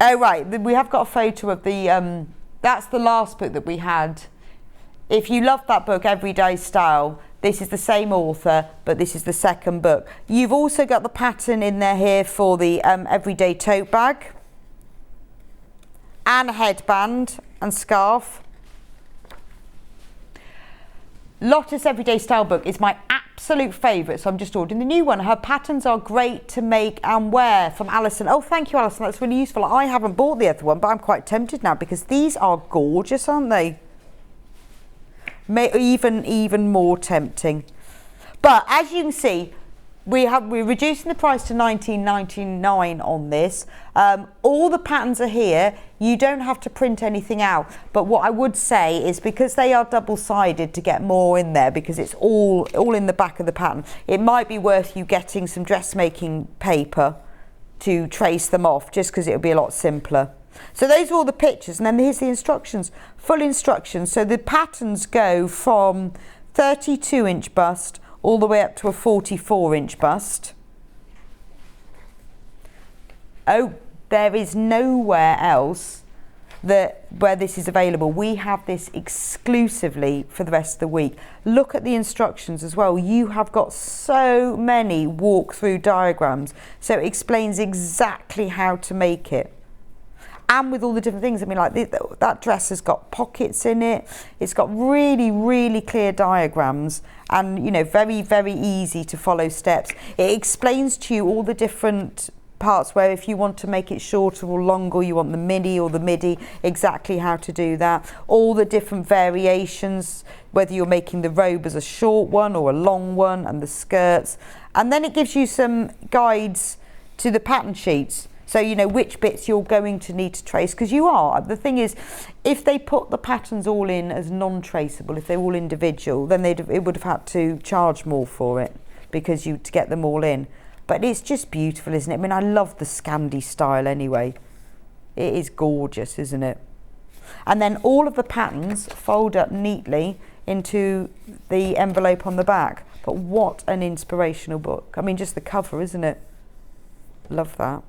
Oh right, we have got a photo of the, that's the last book that we had. If you love that book, Everyday Style, this is the same author, but this is the second book. You've also got the pattern in there here for the everyday tote bag and a headband and scarf. Lotta's Everyday Style book is my absolute favourite, so I'm just ordering the new one. Her patterns are great to make and wear, from Alison. Oh, thank you, Alison, that's really useful. I haven't bought the other one, but I'm quite tempted now because these are gorgeous, aren't they? Even more tempting. But as you can see, we're reducing the price to $19.99 on this. All the patterns are here. You don't have to print anything out. But what I would say is, because they are double-sided, to get more in there, because it's all in the back of the pattern, it might be worth you getting some dressmaking paper to trace them off, just because it'll be a lot simpler. So those are all the pictures, and then here's the instructions, full instructions. So the patterns go from 32-inch bust all the way up to a 44-inch bust. Oh, there is nowhere else where this is available. We have this exclusively for the rest of the week. Look at the instructions as well. You have got so many walk-through diagrams, so it explains exactly how to make it. And with all the different things, I mean, like that dress has got pockets in it. It's got really, really clear diagrams and, you know, very, very easy to follow steps. It explains to you all the different parts where if you want to make it shorter or longer, you want the mini or the midi, exactly how to do that. All the different variations, whether you're making the robe as a short one or a long one, and the skirts. And then it gives you some guides to the pattern sheets. So you know which bits you're going to need to trace, because you are. The thing is, if they put the patterns all in as non-traceable, if they're all individual, then it would have had to charge more for it, because to get them all in. But it's just beautiful, isn't it? I mean, I love the Scandi style anyway. It is gorgeous, isn't it? And then all of the patterns fold up neatly into the envelope on the back. But what an inspirational book. I mean, just the cover, isn't it? Love that.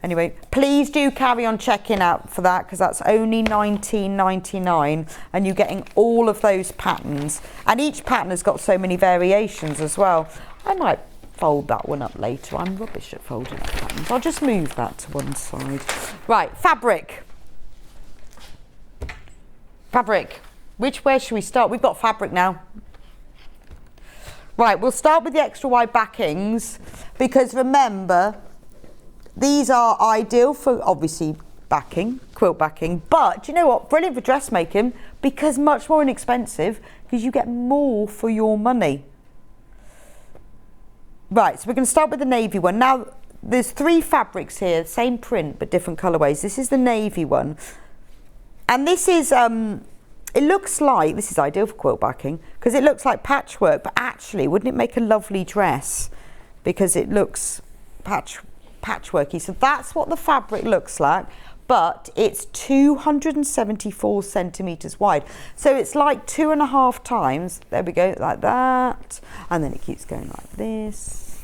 Anyway, please do carry on checking out for that, because that's only $19.99 and you're getting all of those patterns. And each pattern has got so many variations as well. I might fold that one up later. I'm rubbish at folding up patterns. I'll just move that to one side. Right, fabric. Fabric. Where should we start? We've got fabric now. Right, we'll start with the extra wide backings, because remember, these are ideal for, obviously, backing, quilt backing, but do you know what? Brilliant for dressmaking, because much more inexpensive, because you get more for your money. Right, so we're going to start with the navy one. Now, there's 3 fabrics here, same print but different colourways. This is the navy one. And this is, it looks like, this is ideal for quilt backing, because it looks like patchwork, but actually, wouldn't it make a lovely dress? Because it looks patchworky. So that's what the fabric looks like, but it's 274 centimetres wide. So it's like 2.5 times, there we go, like that. And then it keeps going like this.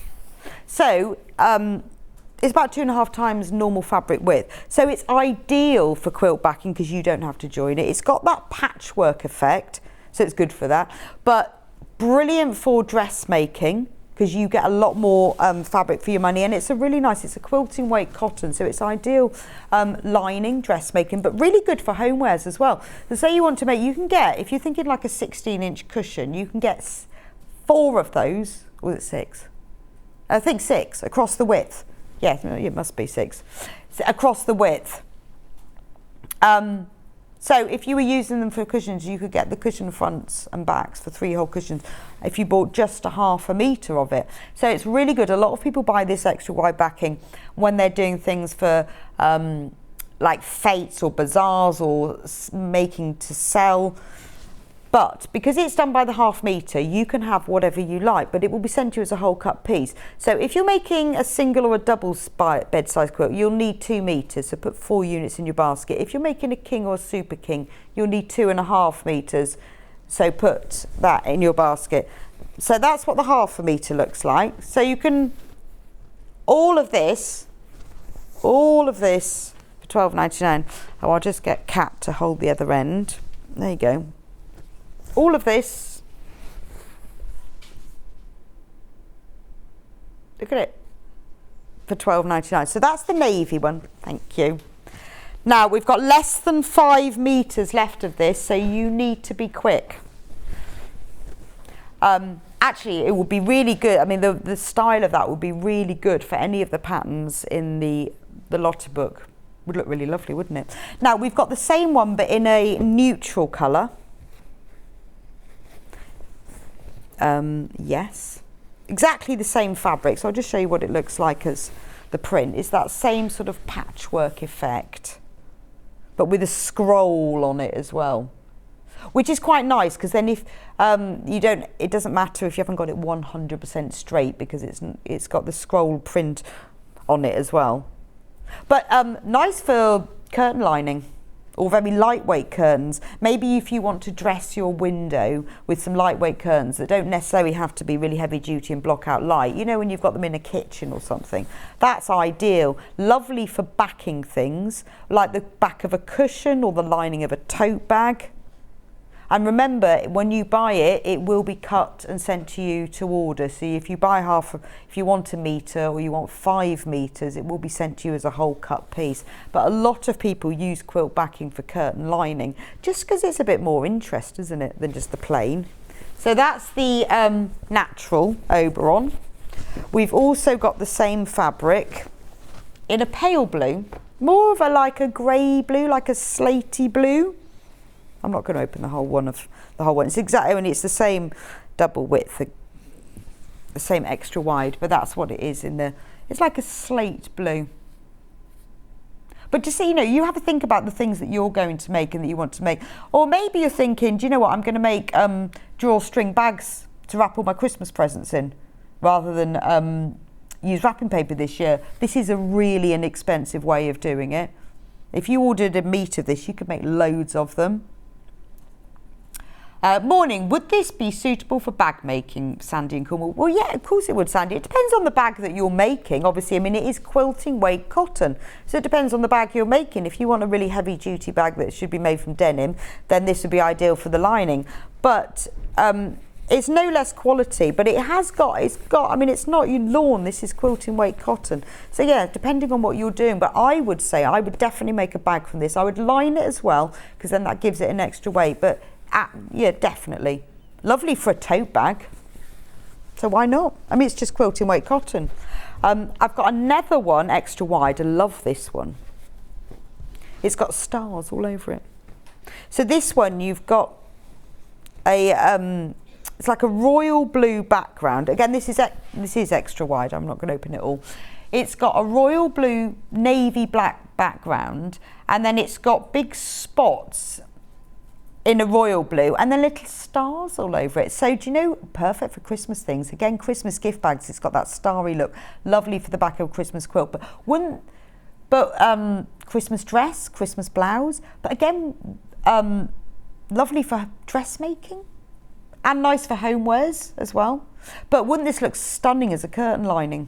So it's about 2.5 times normal fabric width. So it's ideal for quilt backing because you don't have to join it. It's got that patchwork effect, so it's good for that. But brilliant for dressmaking, because you get a lot more fabric for your money, and it's a really nice, it's a quilting weight cotton, so it's ideal lining, dressmaking, but really good for homewares as well. So say you want to make, you can get, if you're thinking like a 16-inch cushion, you can get 4 of those, or was it 6? I think 6 across the width. Yeah, it must be 6 across the width. So if you were using them for cushions, you could get the cushion fronts and backs for 3 whole cushions if you bought just a 1/2 metre of it. So it's really good. A lot of people buy this extra wide backing when they're doing things for like fetes or bazaars or making to sell. But because it's done by the 1/2 metre, you can have whatever you like, but it will be sent to you as a whole cut piece. So if you're making a single or a double bed size quilt, you'll need 2 metres, so put 4 units in your basket. If you're making a king or a super king, you'll need 2.5 metres, so put that in your basket. So that's what the 1/2 metre looks like. So you can, all of this for £12.99. Oh, I'll just get Kat to hold the other end. There you go. All of this, look at it, for £12.99. So that's the navy one, thank you. Now we've got less than 5 metres left of this, so you need to be quick. Actually, it would be really good, I mean the style of that would be really good for any of the patterns in the Lotta book. Would look really lovely, wouldn't it? Now we've got the same one but in a neutral colour. Yes, exactly the same fabric, so I'll just show you what it looks like as the print. It's that same sort of patchwork effect, but with a scroll on it as well, which is quite nice, because then if you don't, it doesn't matter if you haven't got it 100% straight, because it's got the scroll print on it as well. But nice for curtain lining or very lightweight curtains. Maybe if you want to dress your window with some lightweight curtains that don't necessarily have to be really heavy duty and block out light, you know, when you've got them in a kitchen or something, that's ideal. Lovely for backing things like the back of a cushion or the lining of a tote bag. And remember, when you buy it, it will be cut and sent to you to order. So if you buy if you want 1 metre or you want 5 metres, it will be sent to you as a whole cut piece. But a lot of people use quilt backing for curtain lining, just because it's a bit more interest, isn't it, than just the plain. So that's the natural Oberon. We've also got the same fabric in a pale blue, more of like a grey blue, like a slaty blue. I'm not going to open the whole one. It's exactly, I mean, it's the same double width, the same extra wide, but that's what it is it's like a slate blue. But just so you know, you have to think about the things that you're going to make and that you want to make. Or maybe you're thinking, do you know what, I'm going to make drawstring bags to wrap all my Christmas presents in, rather than use wrapping paper this year. This is a really inexpensive way of doing it. If you ordered a metre of this, you could make loads of them. Morning, would this be suitable for bag making, Sandy and Cornwall? Well, yeah, of course it would, Sandy. It depends on the bag that you're making. Obviously, I mean, it is quilting weight cotton, so it depends on the bag you're making. If you want a really heavy duty bag that should be made from denim, then this would be ideal for the lining. But it's no less quality, but it's got, I mean, it's not your lawn, this is quilting weight cotton. So yeah, depending on what you're doing, but I would say I would definitely make a bag from this. I would line it as well, because then that gives it an extra weight, but yeah, definitely. Lovely for a tote bag. So why not? I mean, it's just quilting weight cotton. I've got another one extra wide. I love this one. It's got stars all over it. So this one, you've got a it's like a royal blue background. Again, this is extra wide. I'm not going to open it all. It's got a royal blue, navy black background, and then it's got big spots in a royal blue and then little stars all over it. So do you know, perfect for Christmas things. Again, Christmas gift bags, it's got that starry look. Lovely for the back of a Christmas quilt. But Christmas dress, Christmas blouse. But again, lovely for dressmaking and nice for homewares as well. But wouldn't this look stunning as a curtain lining?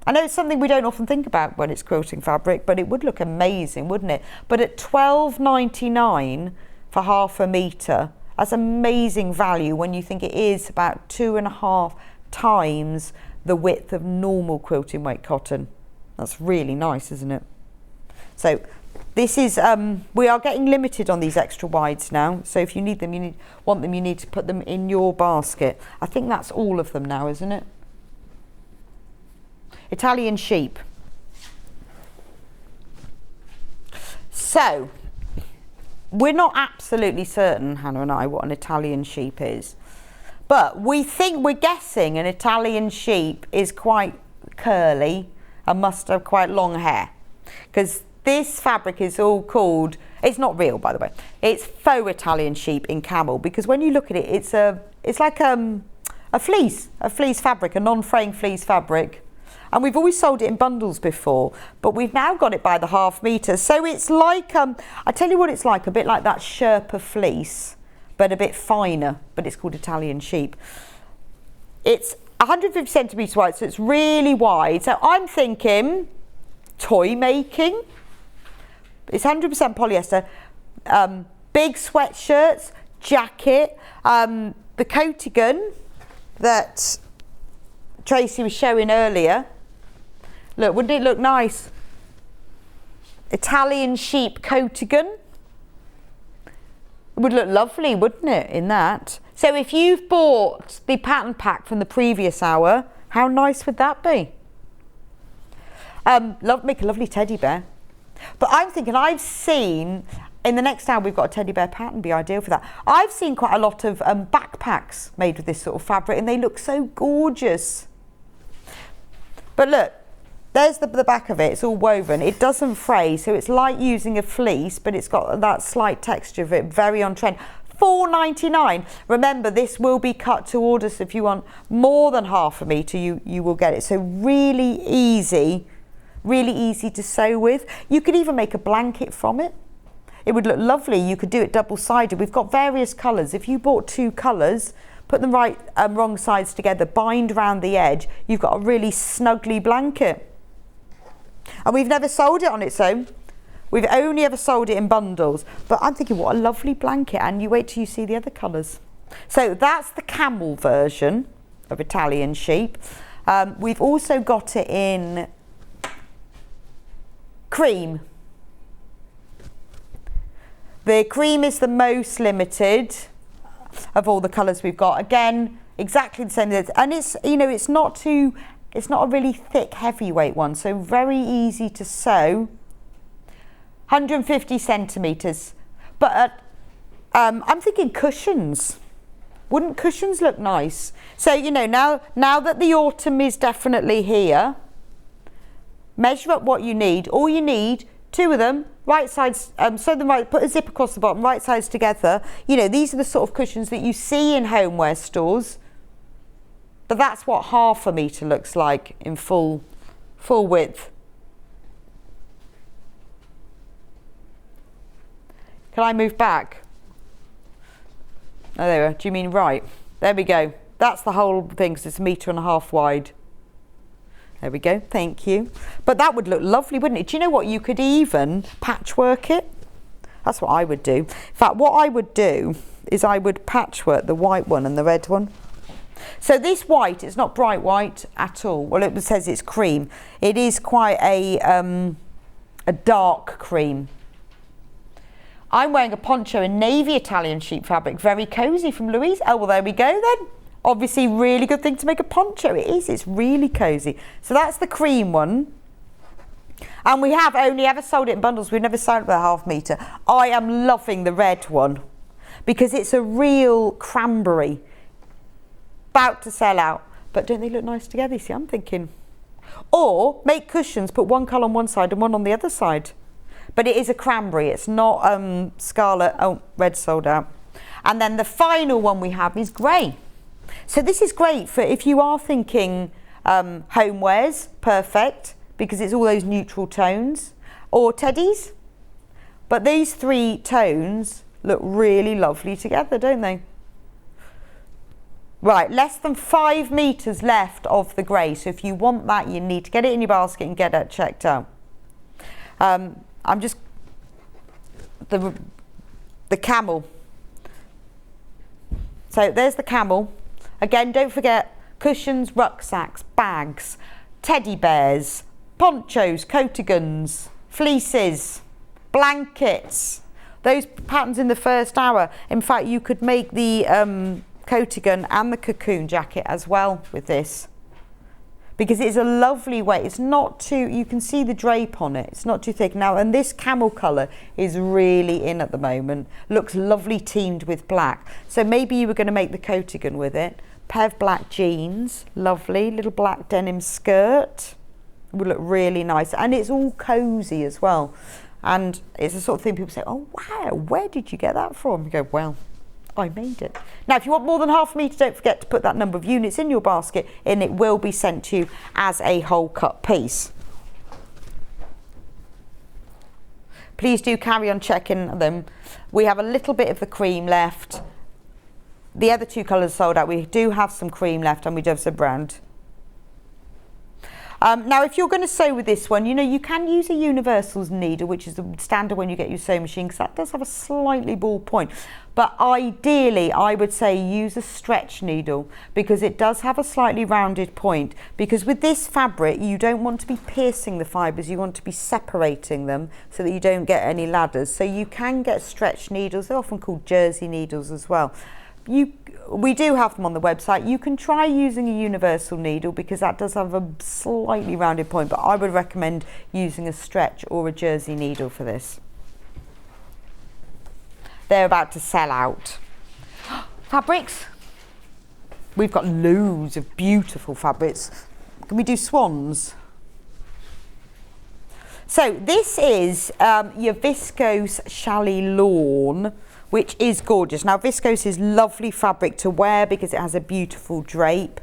I know it's something we don't often think about when it's quilting fabric, but it would look amazing, wouldn't it? But at £12.99 for half a metre, that's amazing value when you think it is about 2.5 times the width of normal quilting weight cotton. That's really nice, isn't it? So this is, we are getting limited on these extra wides now. So if you need them, you need to put them in your basket. I think that's all of them now, isn't it? Italian sheep. So, we're not absolutely certain, Hannah and I, what an Italian sheep is. But we're guessing an Italian sheep is quite curly and must have quite long hair. Because this fabric is all called, it's not real by the way, it's faux Italian sheep in camel. Because when you look at it, it's like a fleece fabric, a non-fraying fleece fabric. And we've always sold it in bundles before, but we've now got it by the half metre. So it's like, I tell you what it's like, a bit like that Sherpa fleece, but a bit finer, but it's called Italian sheep. It's 150 centimetres wide, so it's really wide. So I'm thinking toy making. It's 100% polyester. Big sweatshirts, jacket, the coatigan that Tracey was showing earlier. Look, wouldn't it look nice? Italian sheep coatigan. It would look lovely, wouldn't it, in that? So if you've bought the pattern pack from the previous hour, how nice would that be? Make a lovely teddy bear. But I'm thinking, I've seen, in the next hour we've got a teddy bear pattern, be ideal for that. I've seen quite a lot of backpacks made with this sort of fabric and they look so gorgeous. But look, there's the back of it, it's all woven. It doesn't fray, so it's like using a fleece, but it's got that slight texture of it, very on trend. £4.99. Remember, this will be cut to order, so if you want more than half a metre, you will get it. So really easy to sew with. You could even make a blanket from it. It would look lovely. You could do it double-sided. We've got various colours. If you bought 2 colours, put them wrong sides together, bind around the edge, you've got a really snuggly blanket. And we've never sold it on its own. We've only ever sold it in bundles. But I'm thinking, what a lovely blanket. And you wait till you see the other colours. So that's the camel version of Italian sheep. We've also got it in cream. The cream is the most limited of all the colours we've got. Again, exactly the same. And it's, you know, it's not a really thick, heavyweight one, so very easy to sew. 150 centimetres. But I'm thinking cushions. Wouldn't cushions look nice? So, you know, now that the autumn is definitely here, measure up what you need. All you need, 2 of them, right sides, sew them right, put a zip across the bottom, right sides together. You know, these are the sort of cushions that you see in homeware stores. But that's what half a metre looks like in full width. Can I move back? Oh, there we are. Do you mean right? There we go. That's the whole thing, because it's 1.5 metres wide. There we go. Thank you. But that would look lovely, wouldn't it? Do you know what? You could even patchwork it. That's what I would do. In fact, what I would do is I would patchwork the white one and the red one. So this white, it's not bright white at all. Well, it says it's cream. It is quite a dark cream. I'm wearing a poncho in navy Italian sheep fabric, very cosy, from Louise. Oh, well, there we go then. Obviously, really good thing to make a poncho. It is, it's really cosy. So that's the cream one. And we have only ever sold it in bundles. We've never sold it by a 1/2 metre. I am loving the red one because it's a real cranberry. about to sell out. But don't they look nice together? You see, I'm thinking. Or make cushions, put one colour on one side and one on the other side. But it is a cranberry, it's not scarlet. Oh, red sold out. And then the final one we have is grey. So this is great for if you are thinking homewares, perfect, because it's all those neutral tones, or teddies. But these 3 tones look really lovely together, don't they? Right, less than 5 metres left of the grey. So if you want that, you need to get it in your basket and get that checked out. I'm just, the camel. So there's the camel. Again, don't forget cushions, rucksacks, bags, teddy bears, ponchos, coatigans, fleeces, blankets. Those patterns in the first hour. In fact, you could make the coatigan and the cocoon jacket as well with this. Because it's a lovely way, it's not too, you can see the drape on it, it's not too thick. Now, and this camel colour is really in at the moment, looks lovely teamed with black. So maybe you were going to make the coatigan with it. Pair of black jeans, lovely, little black denim skirt, would look really nice. And it's all cosy as well. And it's the sort of thing people say, oh wow, where did you get that from? You go, well, I made it. Now, if you want more than half a metre, don't forget to put that number of units in your basket and it will be sent to you as a whole cut piece. Please do carry on checking them. We have a little bit of the cream left. The other 2 colours sold out. We do have some cream left and we do have some brown. Now, if you're going to sew with this one, you know, you can use a universal needle, which is the standard when you get your sewing machine, because that does have a slightly ball point. But ideally, I would say use a stretch needle, because it does have a slightly rounded point. Because with this fabric, you don't want to be piercing the fibres, you want to be separating them so that you don't get any ladders. So you can get stretch needles, they're often called jersey needles as well. We do have them on the website. You can try using a universal needle because that does have a slightly rounded point, but I would recommend using a stretch or a jersey needle for this. They're about to sell out. Fabrics. We've got loads of beautiful fabrics. Can we do swans? So this is your viscose chalet lawn, which is gorgeous. Now, viscose is lovely fabric to wear because it has a beautiful drape,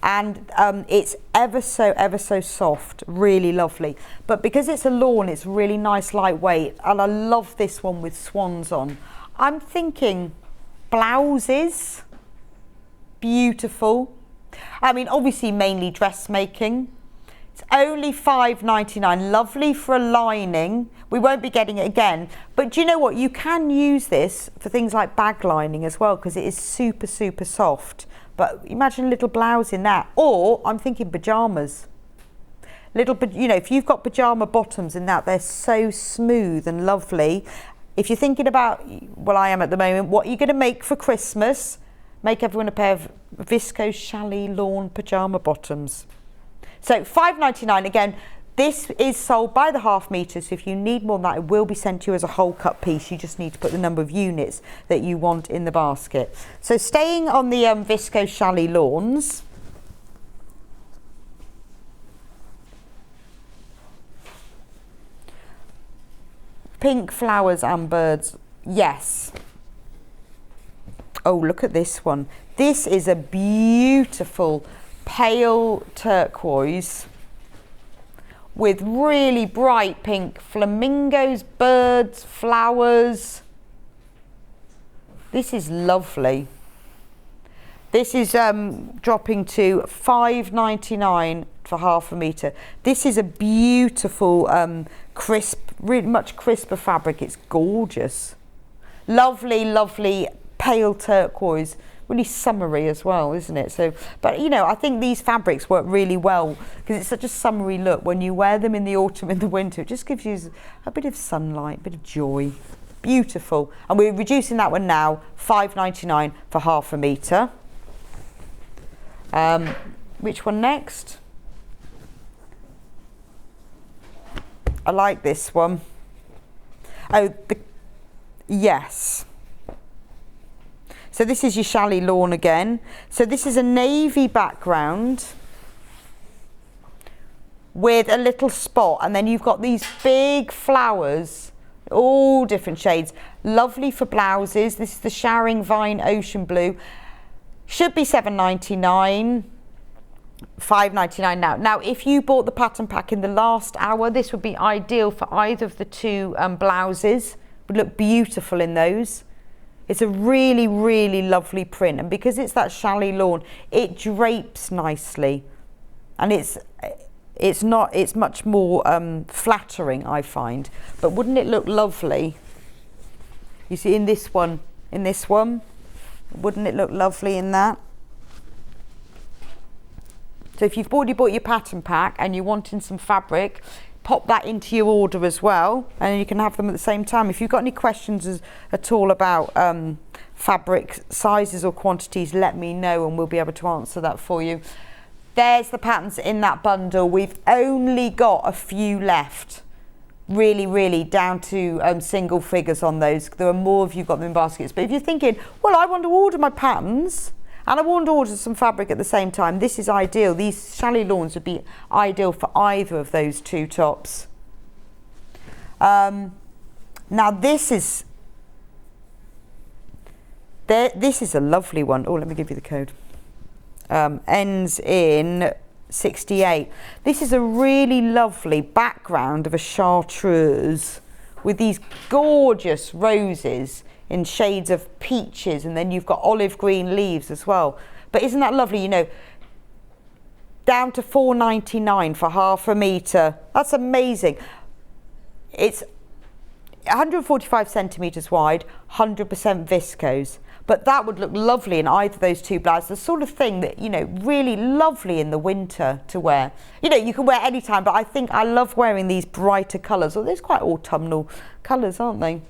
and it's ever so soft, really lovely. But because it's a lawn, it's really nice, lightweight, and I love this one with swans on. I'm thinking blouses, beautiful. I mean, obviously mainly dressmaking. It's only £5.99, lovely for a lining. We won't be getting it again, but do you know what? You can use this for things like bag lining as well because it is super soft. But imagine a little blouse in that, or I'm thinking pyjamas. You know, if you've got pyjama bottoms in that, they're so smooth and lovely. If you're thinking about, well, I am at the moment, what are you going to make for Christmas? Make everyone a pair of viscose chalet lawn pyjama bottoms. So £5.99 again. This is sold by the half metre, so if you need more than that, it will be sent to you as a whole cut piece. You just need to put the number of units that you want in the basket. So staying on the viscose chalet lawns, pink flowers and birds, yes. Oh, look at this one. This is a beautiful pale turquoise with really bright pink flamingos, birds, flowers. This is lovely. This is dropping to £5.99 for half a metre. This is a beautiful crisp, really much crisper fabric. It's gorgeous. Lovely pale turquoise. Really summery as well, isn't it? So, but you know, I think these fabrics work really well because it's such a summery look. When you wear them in the autumn and the winter, it just gives you a bit of sunlight, a bit of joy. Beautiful. And we're reducing that one now, £5.99 for half a metre. Which one next? I like this one. Oh, yes. So this is your chalet lawn again. So this is a navy background with a little spot, and then you've got these big flowers, all different shades. Lovely for blouses. This is the Showering Vine Ocean Blue. Should be $7.99, $5.99 now. Now, if you bought the pattern pack in the last hour, this would be ideal for either of the two blouses. Would look beautiful in those. It's a really, really lovely print, and because it's that chalet lawn, it drapes nicely, and it's much more flattering, I find. But wouldn't it look lovely? You see, in this one, wouldn't it look lovely in that? So if you've already bought your pattern pack and you're wanting some fabric, pop that into your order as well, and you can have them at the same time. If you've got any questions at all about fabric sizes or quantities, let me know and we'll be able to answer that for you. There's the patterns in that bundle. We've only got a few left, really down to single figures on those. There are more if you've got them in baskets, but if you're thinking, well, I want to order my patterns and I want to order some fabric at the same time, this is ideal. These chalet lawns would be ideal for either of those two tops. Now this is a lovely one. Oh, let me give you the code. Ends in 68. This is a really lovely background of a chartreuse with these gorgeous roses in shades of peaches, and then you've got olive green leaves as well. But isn't that lovely? You know, down to $4.99 for half a metre. That's amazing. It's 145 centimetres wide, 100% viscose. But that would look lovely in either of those two blouses. The sort of thing that, you know, really lovely in the winter to wear. You know, you can wear any time, but I think I love wearing these brighter colours. Well, they're quite autumnal colours, aren't they?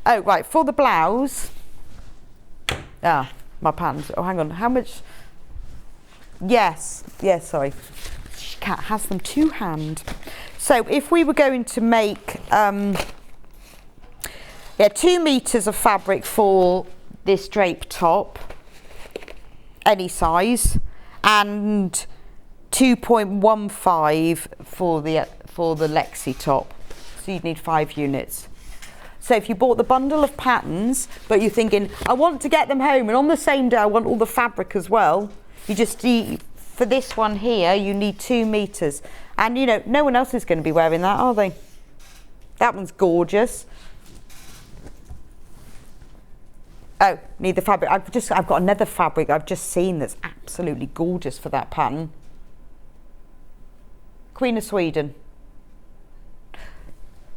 Oh, right, for the blouse. Ah, my patterns. Oh, hang on, how much? Yes, sorry. Cat has them to hand. So if we were going to make... 2 meters of fabric for this drape top, any size, and 2.15 for the Lexi top. So you'd need 5 units. So if you bought the bundle of patterns, but you're thinking, I want to get them home, and on the same day I want all the fabric as well, you just need, for this one here, you need 2 meters. And you know, no one else is going to be wearing that, are they? That one's gorgeous. Oh, need the fabric. I've got another fabric I've just seen that's absolutely gorgeous for that pattern. Queen of Sweden.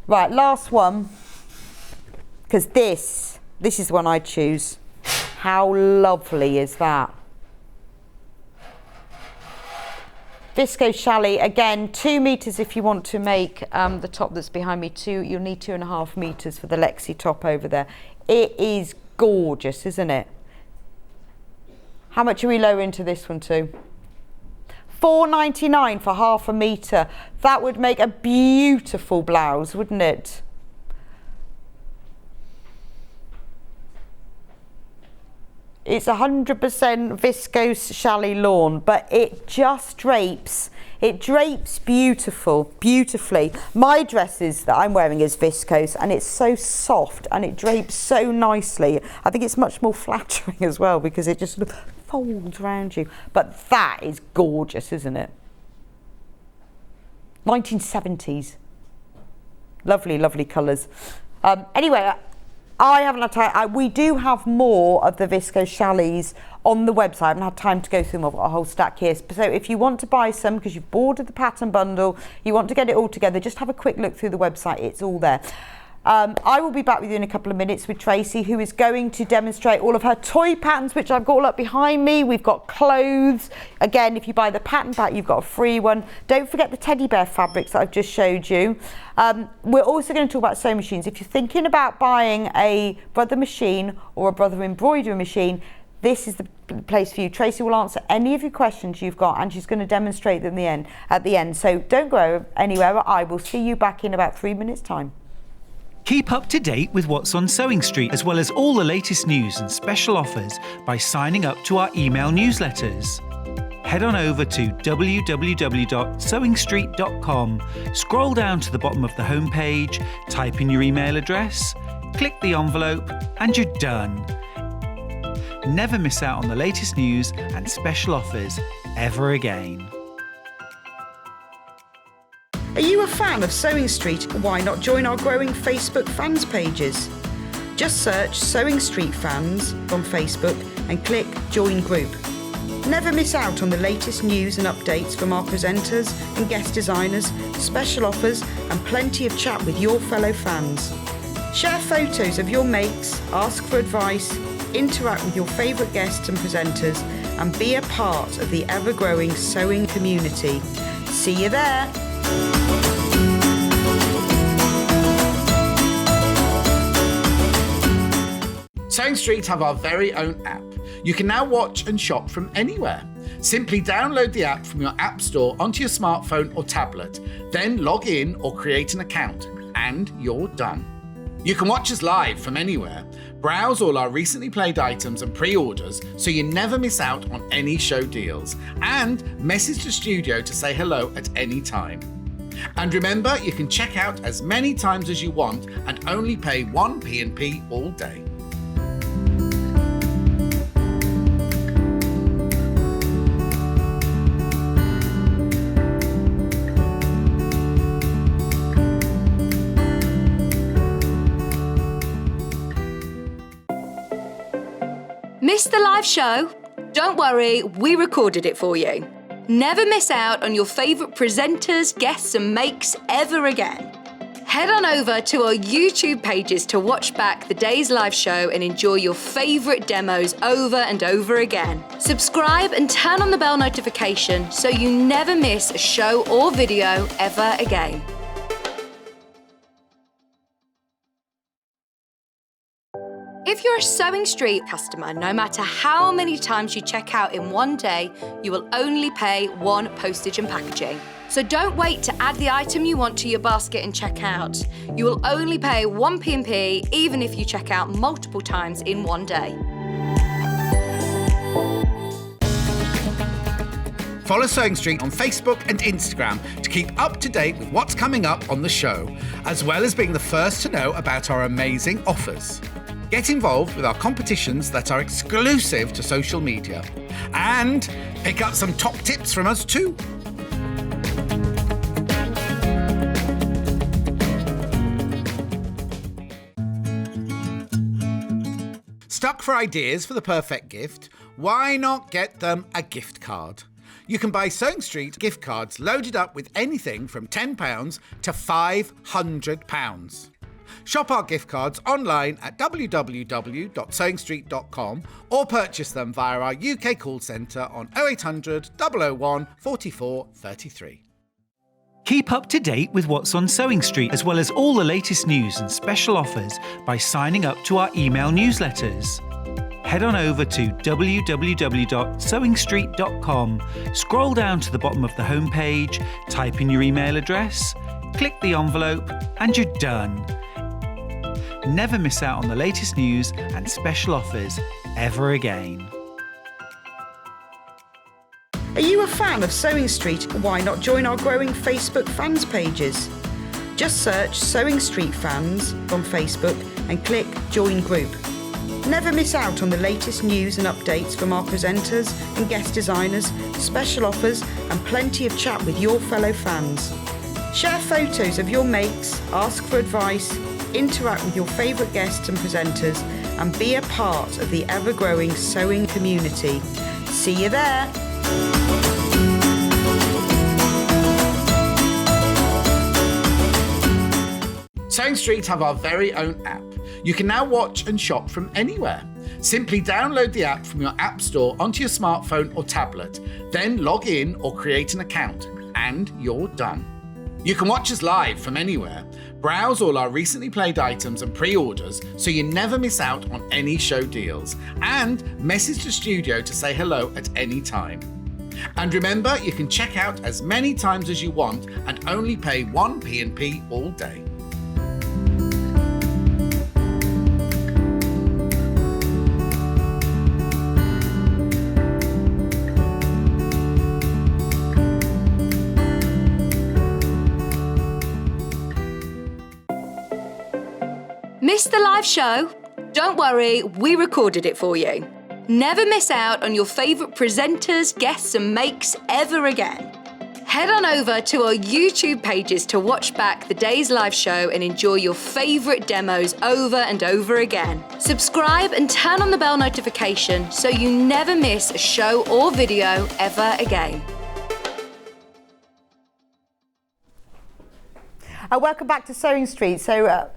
Right, last one. Because this is the one I choose. How lovely is that? Viscose chalet, again, 2 meters if you want to make the top that's behind me. You'll need 2.5 meters for the Lexi top over there. It is gorgeous, isn't it? How much are we low into this one to? $4.99 for half a metre. That would make a beautiful blouse, wouldn't it? It's 100% viscose chalet lawn, but it just drapes. It drapes beautifully. My dresses that I'm wearing is viscose, and it's so soft and it drapes so nicely. I think it's much more flattering as well because it just folds around you. But that is gorgeous, isn't it? 1970s. Lovely colours. Anyway, I haven't had time. We do have more of the viscose chalets on the website. I haven't had time to go through them. I've got a whole stack here. So if you want to buy some because you've ordered the pattern bundle, you want to get it all together, just have a quick look through the website. It's all there. I will be back with you in a couple of minutes with Tracey, who is going to demonstrate all of her toy patterns, which I've got all up behind me. We've got clothes. Again, if you buy the pattern pack, you've got a free one. Don't forget the teddy bear fabrics that I've just showed you. We're also going to talk about sewing machines. If you're thinking about buying a brother machine or a brother embroidery machine, this is the place for you. Tracey will answer any of your questions you've got, and she's going to demonstrate them at the end. So don't go anywhere. I will see you back in about 3 minutes' time. Keep up to date with what's on Sewing Street, as well as all the latest news and special offers by signing up to our email newsletters. Head on over to www.sewingstreet.com, scroll down to the bottom of the homepage, type in your email address, click the envelope, and you're done. Never miss out on the latest news and special offers ever again. Are you a fan of Sewing Street? Why not join our growing Facebook fans pages? Just search Sewing Street Fans on Facebook and click Join Group. Never miss out on the latest news and updates from our presenters and guest designers, special offers and plenty of chat with your fellow fans. Share photos of your makes, ask for advice, interact with your favourite guests and presenters and be a part of the ever-growing sewing community. See you there! Sewing Street have our very own app. You can now watch and shop from anywhere. Simply download the app from your app store onto your smartphone or tablet, then log in or create an account, and you're done. You can watch us live from anywhere, browse all our recently played items and pre-orders so you never miss out on any show deals, and message the studio to say hello at any time. And remember, you can check out as many times as you want and only pay 1 P&P all day. Missed the live show? Don't worry, we recorded it for you. Never miss out on your favourite presenters, guests and makes ever again. Head on over to our YouTube pages to watch back the day's live show and enjoy your favourite demos over and over again. Subscribe and turn on the bell notification so you never miss a show or video ever again. If you're a Sewing Street customer, no matter how many times you check out in one day, you will only pay 1 postage and packaging. So don't wait to add the item you want to your basket and check out. You will only pay 1 P&P even if you check out multiple times in one day. Follow Sewing Street on Facebook and Instagram to keep up to date with what's coming up on the show, as well as being the first to know about our amazing offers. Get involved with our competitions that are exclusive to social media. And pick up some top tips from us too. Stuck for ideas for the perfect gift? Why not get them a gift card? You can buy Sewing Street gift cards loaded up with anything from £10 to £500. Shop our gift cards online at www.sewingstreet.com or purchase them via our UK call centre on 0800 001 44 33. Keep up to date with what's on Sewing Street, as well as all the latest news and special offers by signing up to our email newsletters. Head on over to www.sewingstreet.com, scroll down to the bottom of the homepage, type in your email address, click the envelope, and you're done. Never miss out on the latest news and special offers ever again. Are you a fan of Sewing Street? Why not join our growing Facebook fans pages? Just search Sewing Street Fans on Facebook and click Join Group. Never miss out on the latest news and updates from our presenters and guest designers, special offers and plenty of chat with your fellow fans. Share photos of your makes, ask for advice, interact with your favourite guests and presenters and be a part of the ever-growing sewing community. See you there! Sewing Street have our very own app. You can now watch and shop from anywhere. Simply download the app from your app store onto your smartphone or tablet, then log in or create an account, and you're done. You can watch us live from anywhere, browse all our recently played items and pre-orders so you never miss out on any show deals, and message the studio to say hello at any time. And remember, you can check out as many times as you want and only pay 1 P&P all day. the live show? Don't worry, we recorded it for you. Never miss out on your favourite presenters, guests and makes ever again. Head on over to our YouTube pages to watch back the day's live show and enjoy your favourite demos over and over again. Subscribe and turn on the bell notification so you never miss a show or video ever again. Welcome back to Sewing Street. So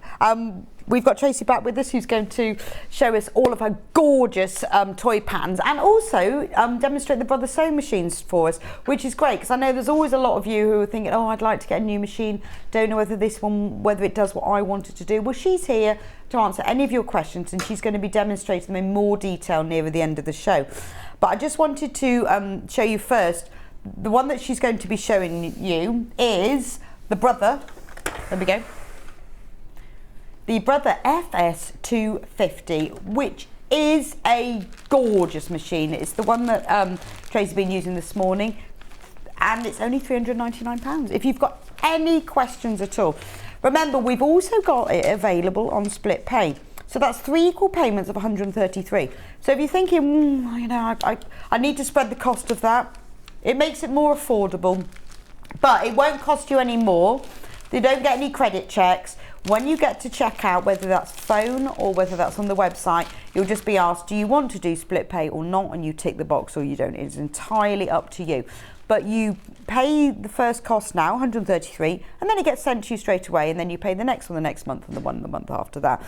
we've got Tracey back with us, who's going to show us all of her gorgeous toy patterns and also demonstrate the Brother sewing machines for us, which is great because I know there's always a lot of you who are thinking, oh, I'd like to get a new machine, don't know whether this one, whether it does what I wanted to do. Well, she's here to answer any of your questions and she's going to be demonstrating them in more detail near the end of the show. But I just wanted to show you first, the one that she's going to be showing you is the Brother. There we go. The Brother FS250, which is a gorgeous machine. It's the one that Tracey's been using this morning, and it's only £399 if you've got any questions at all. Remember, we've also got it available on split pay. So that's 3 equal payments of 133. So if you're thinking, you know, I need to spread the cost of that, it makes it more affordable, but it won't cost you any more. You don't get any credit checks. When you get to check out, whether that's phone or whether that's on the website, you'll just be asked, do you want to do split pay or not? And you tick the box or you don't. It's entirely up to you. But you pay the first cost now, 133, and then it gets sent to you straight away, and then you pay the next one the next month and the one the month after that.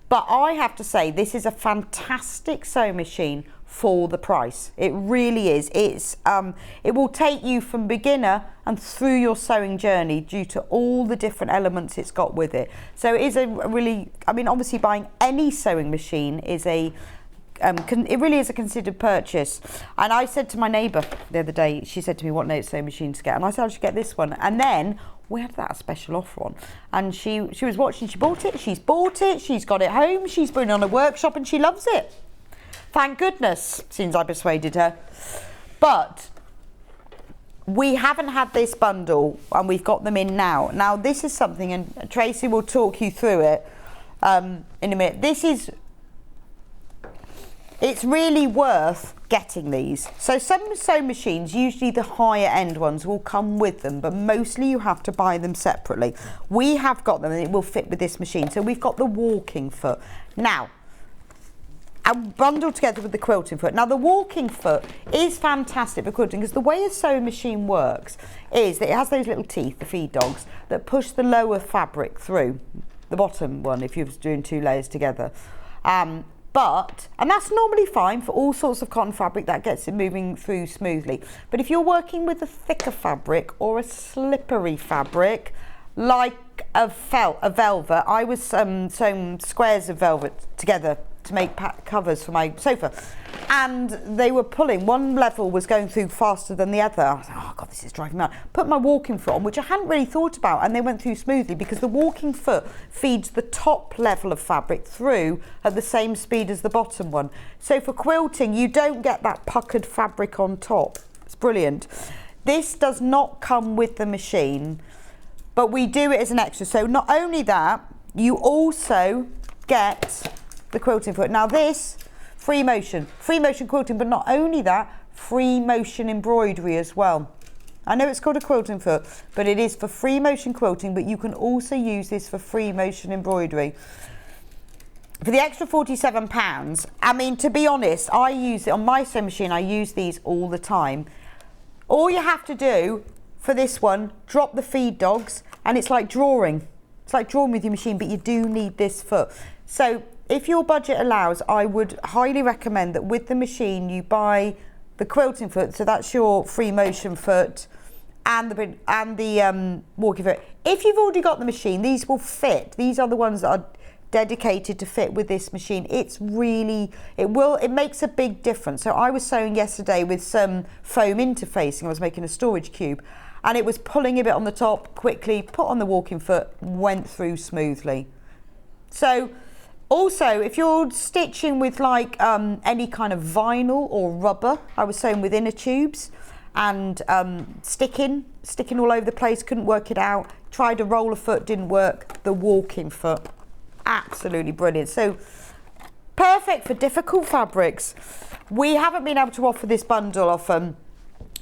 But I have to say, this is a fantastic sewing machine for the price. It really is. It will take you from beginner and through your sewing journey due to all the different elements it's got with it. So it is a really, I mean, obviously buying any sewing machine is it really is a considered purchase. And I said to my neighbour the other day, she said to me, what sewing machine to get? And I said I should get this one. And then we had that special offer on, and she was watching, she bought it, she's got it home, she's been on a workshop and she loves it. Thank goodness, since I persuaded her. But we haven't had this bundle and we've got them in now. Now this is something, and Tracey will talk you through it in a minute. It's really worth getting these. So some sewing machines, usually the higher end ones, will come with them, but mostly you have to buy them separately. We have got them and it will fit with this machine. So we've got the walking foot. Now, bundled together with the quilting foot. Now the walking foot is fantastic for quilting because the way a sewing machine works is that it has those little teeth, the feed dogs, that push the lower fabric through, the bottom one if you're doing 2 layers together. And that's normally fine for all sorts of cotton fabric, that gets it moving through smoothly. But if you're working with a thicker fabric or a slippery fabric, like a velvet, I was sewing squares of velvet together to make covers for my sofa, and they were pulling. One level was going through faster than the other. I was like, oh God, this is driving me out. Put my walking foot on, which I hadn't really thought about, and they went through smoothly because the walking foot feeds the top level of fabric through at the same speed as the bottom one. So for quilting, you don't get that puckered fabric on top. It's brilliant. This does not come with the machine, but we do it as an extra. So not only that, you also get the quilting foot. Now this, free motion quilting, but not only that, free motion embroidery as well. I know it's called a quilting foot, but it is for free motion quilting, but you can also use this for free motion embroidery. For the extra £47, I mean, to be honest, I use it on my sewing machine, I use these all the time. All you have to do for this one, drop the feed dogs, and it's like drawing. It's like drawing with your machine, but you do need this foot. So if your budget allows, I would highly recommend that with the machine you buy the quilting foot, so that's your free motion foot, and the walking foot. If you've already got the machine, these will fit. These are the ones that are dedicated to fit with this machine. It's really, it makes a big difference. So I was sewing yesterday with some foam interfacing. I was making a storage cube, and it was pulling a bit on the top, quickly put on the walking foot, went through smoothly. So also, if you're stitching with like any kind of vinyl or rubber, I was sewing with inner tubes and sticking all over the place, couldn't work it out, tried a roller foot, didn't work, the walking foot. Absolutely brilliant. So perfect for difficult fabrics. We haven't been able to offer this bundle often,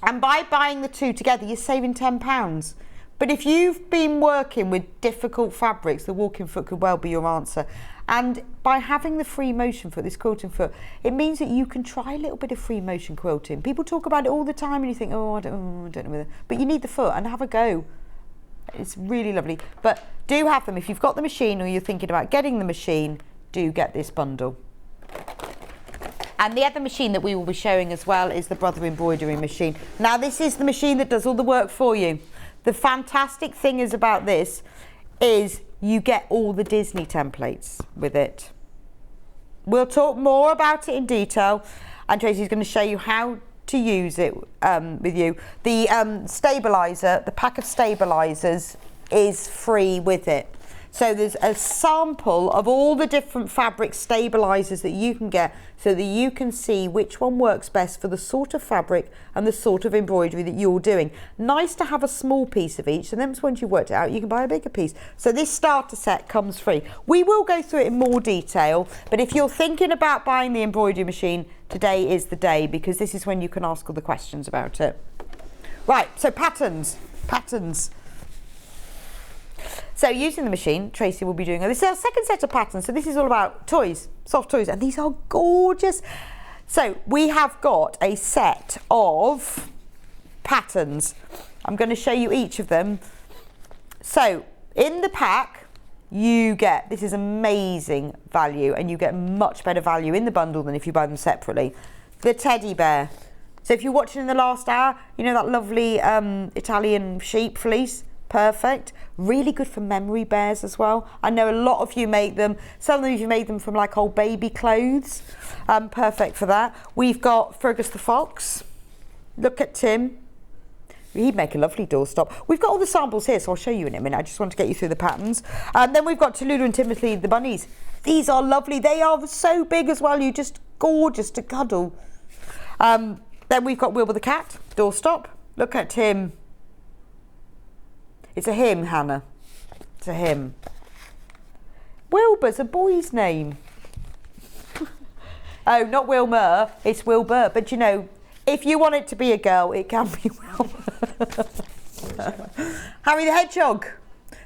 and by buying the two together you're saving £10. But if you've been working with difficult fabrics, the walking foot could well be your answer. And by having the free motion foot, this quilting foot, it means that you can try a little bit of free motion quilting. People talk about it all the time and you think, oh, I don't know whether, but you need the foot and have a go. It's really lovely. But do have them. If you've got the machine or you're thinking about getting the machine, do get this bundle. And the other machine that we will be showing as well is the Brother embroidery machine. Now this is the machine that does all the work for you. The fantastic thing is about this is you get all the Disney templates with it. We'll talk more about it in detail, and Tracey's going to show you how to use it with you. The stabiliser, the pack of stabilisers is free with it. So there's a sample of all the different fabric stabilisers that you can get so that you can see which one works best for the sort of fabric and the sort of embroidery that you're doing. Nice to have a small piece of each, and then once you've worked it out, you can buy a bigger piece. So this starter set comes free. We will go through it in more detail, but if you're thinking about buying the embroidery machine, today is the day, because this is when you can ask all the questions about it. Right, so patterns. So using the machine, Tracey will be doing, this is our second set of patterns. So this is all about toys, soft toys, and these are gorgeous. So we have got a set of patterns. I'm going to show you each of them. So in the pack, you get, this is amazing value, and you get much better value in the bundle than if you buy them separately. The teddy bear. So if you're watching in the last hour, you know that lovely Italian sheep fleece? Perfect. Really good for memory bears as well. I know a lot of you make them. Some of you made them from like old baby clothes. Perfect for that. We've got Fergus the Fox. Look at Tim. He'd make a lovely doorstop. We've got all the samples here, so I'll show you in a minute. I just want to get you through the patterns. Then we've got Tallulah and Timothy the bunnies. These are lovely. They are so big as well. You're just gorgeous to cuddle. Then we've got Wilbur the cat, doorstop. Look at him. It's a him, Hannah. It's a him. Wilbur's a boy's name. Oh, not Wilmer, it's Wilbur. But you know, if you want it to be a girl, it can be Wilbur. Harry the Hedgehog.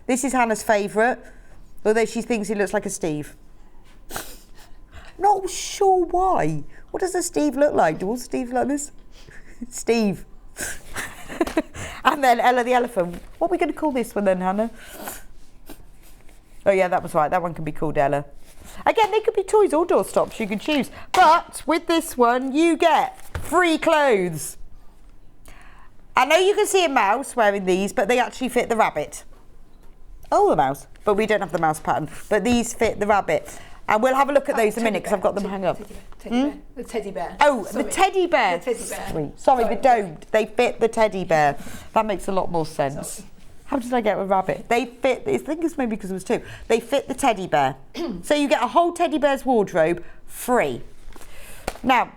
This is Hannah's favourite, although she thinks he looks like a Steve. Not sure why. What does a Steve look like? Do all Steves look like this? Steve. And then Ella the elephant. What are we going to call this one then, Hannah? Oh yeah, that was right. That one can be called Ella. Again, they could be toys or doorstops. You can choose. But with this one, you get free clothes. I know you can see a mouse wearing these, but they actually fit the rabbit. Oh, the mouse. But we don't have the mouse pattern. But these fit the rabbit. And we'll have a look at those in a minute because I've got them hung up. The teddy bear. Oh, sorry. The teddy bear. The teddy bear. Sorry, they don't. They fit the teddy bear. That makes a lot more sense. Sorry. How did I get a rabbit? They fit, I think it's maybe because it was two. They fit the teddy bear. So you get a whole teddy bear's wardrobe free. Now,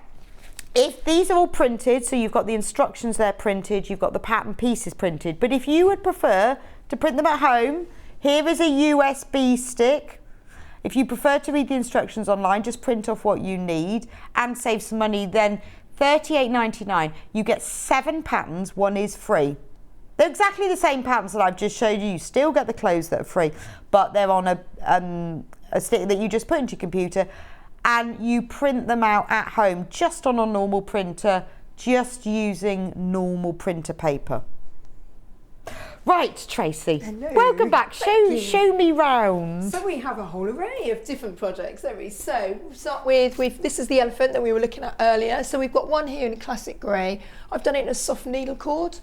if these are all printed, so you've got the instructions there printed, you've got the pattern pieces printed, but if you would prefer to print them at home, here is a USB stick. If you prefer to read the instructions online, just print off what you need and save some money, then $38.99. You get 7 patterns, one is free. They're exactly the same patterns that I've just showed you. You still get the clothes that are free, but they're on a stick that you just put into your computer, and you print them out at home just on a normal printer, just using normal printer paper. Right, Tracey. Hello. Welcome back. Show me round. So we have a whole array of different projects, don't we? So we'll start with this is the elephant that we were looking at earlier. So we've got one here in classic grey. I've done it in a soft needle cord,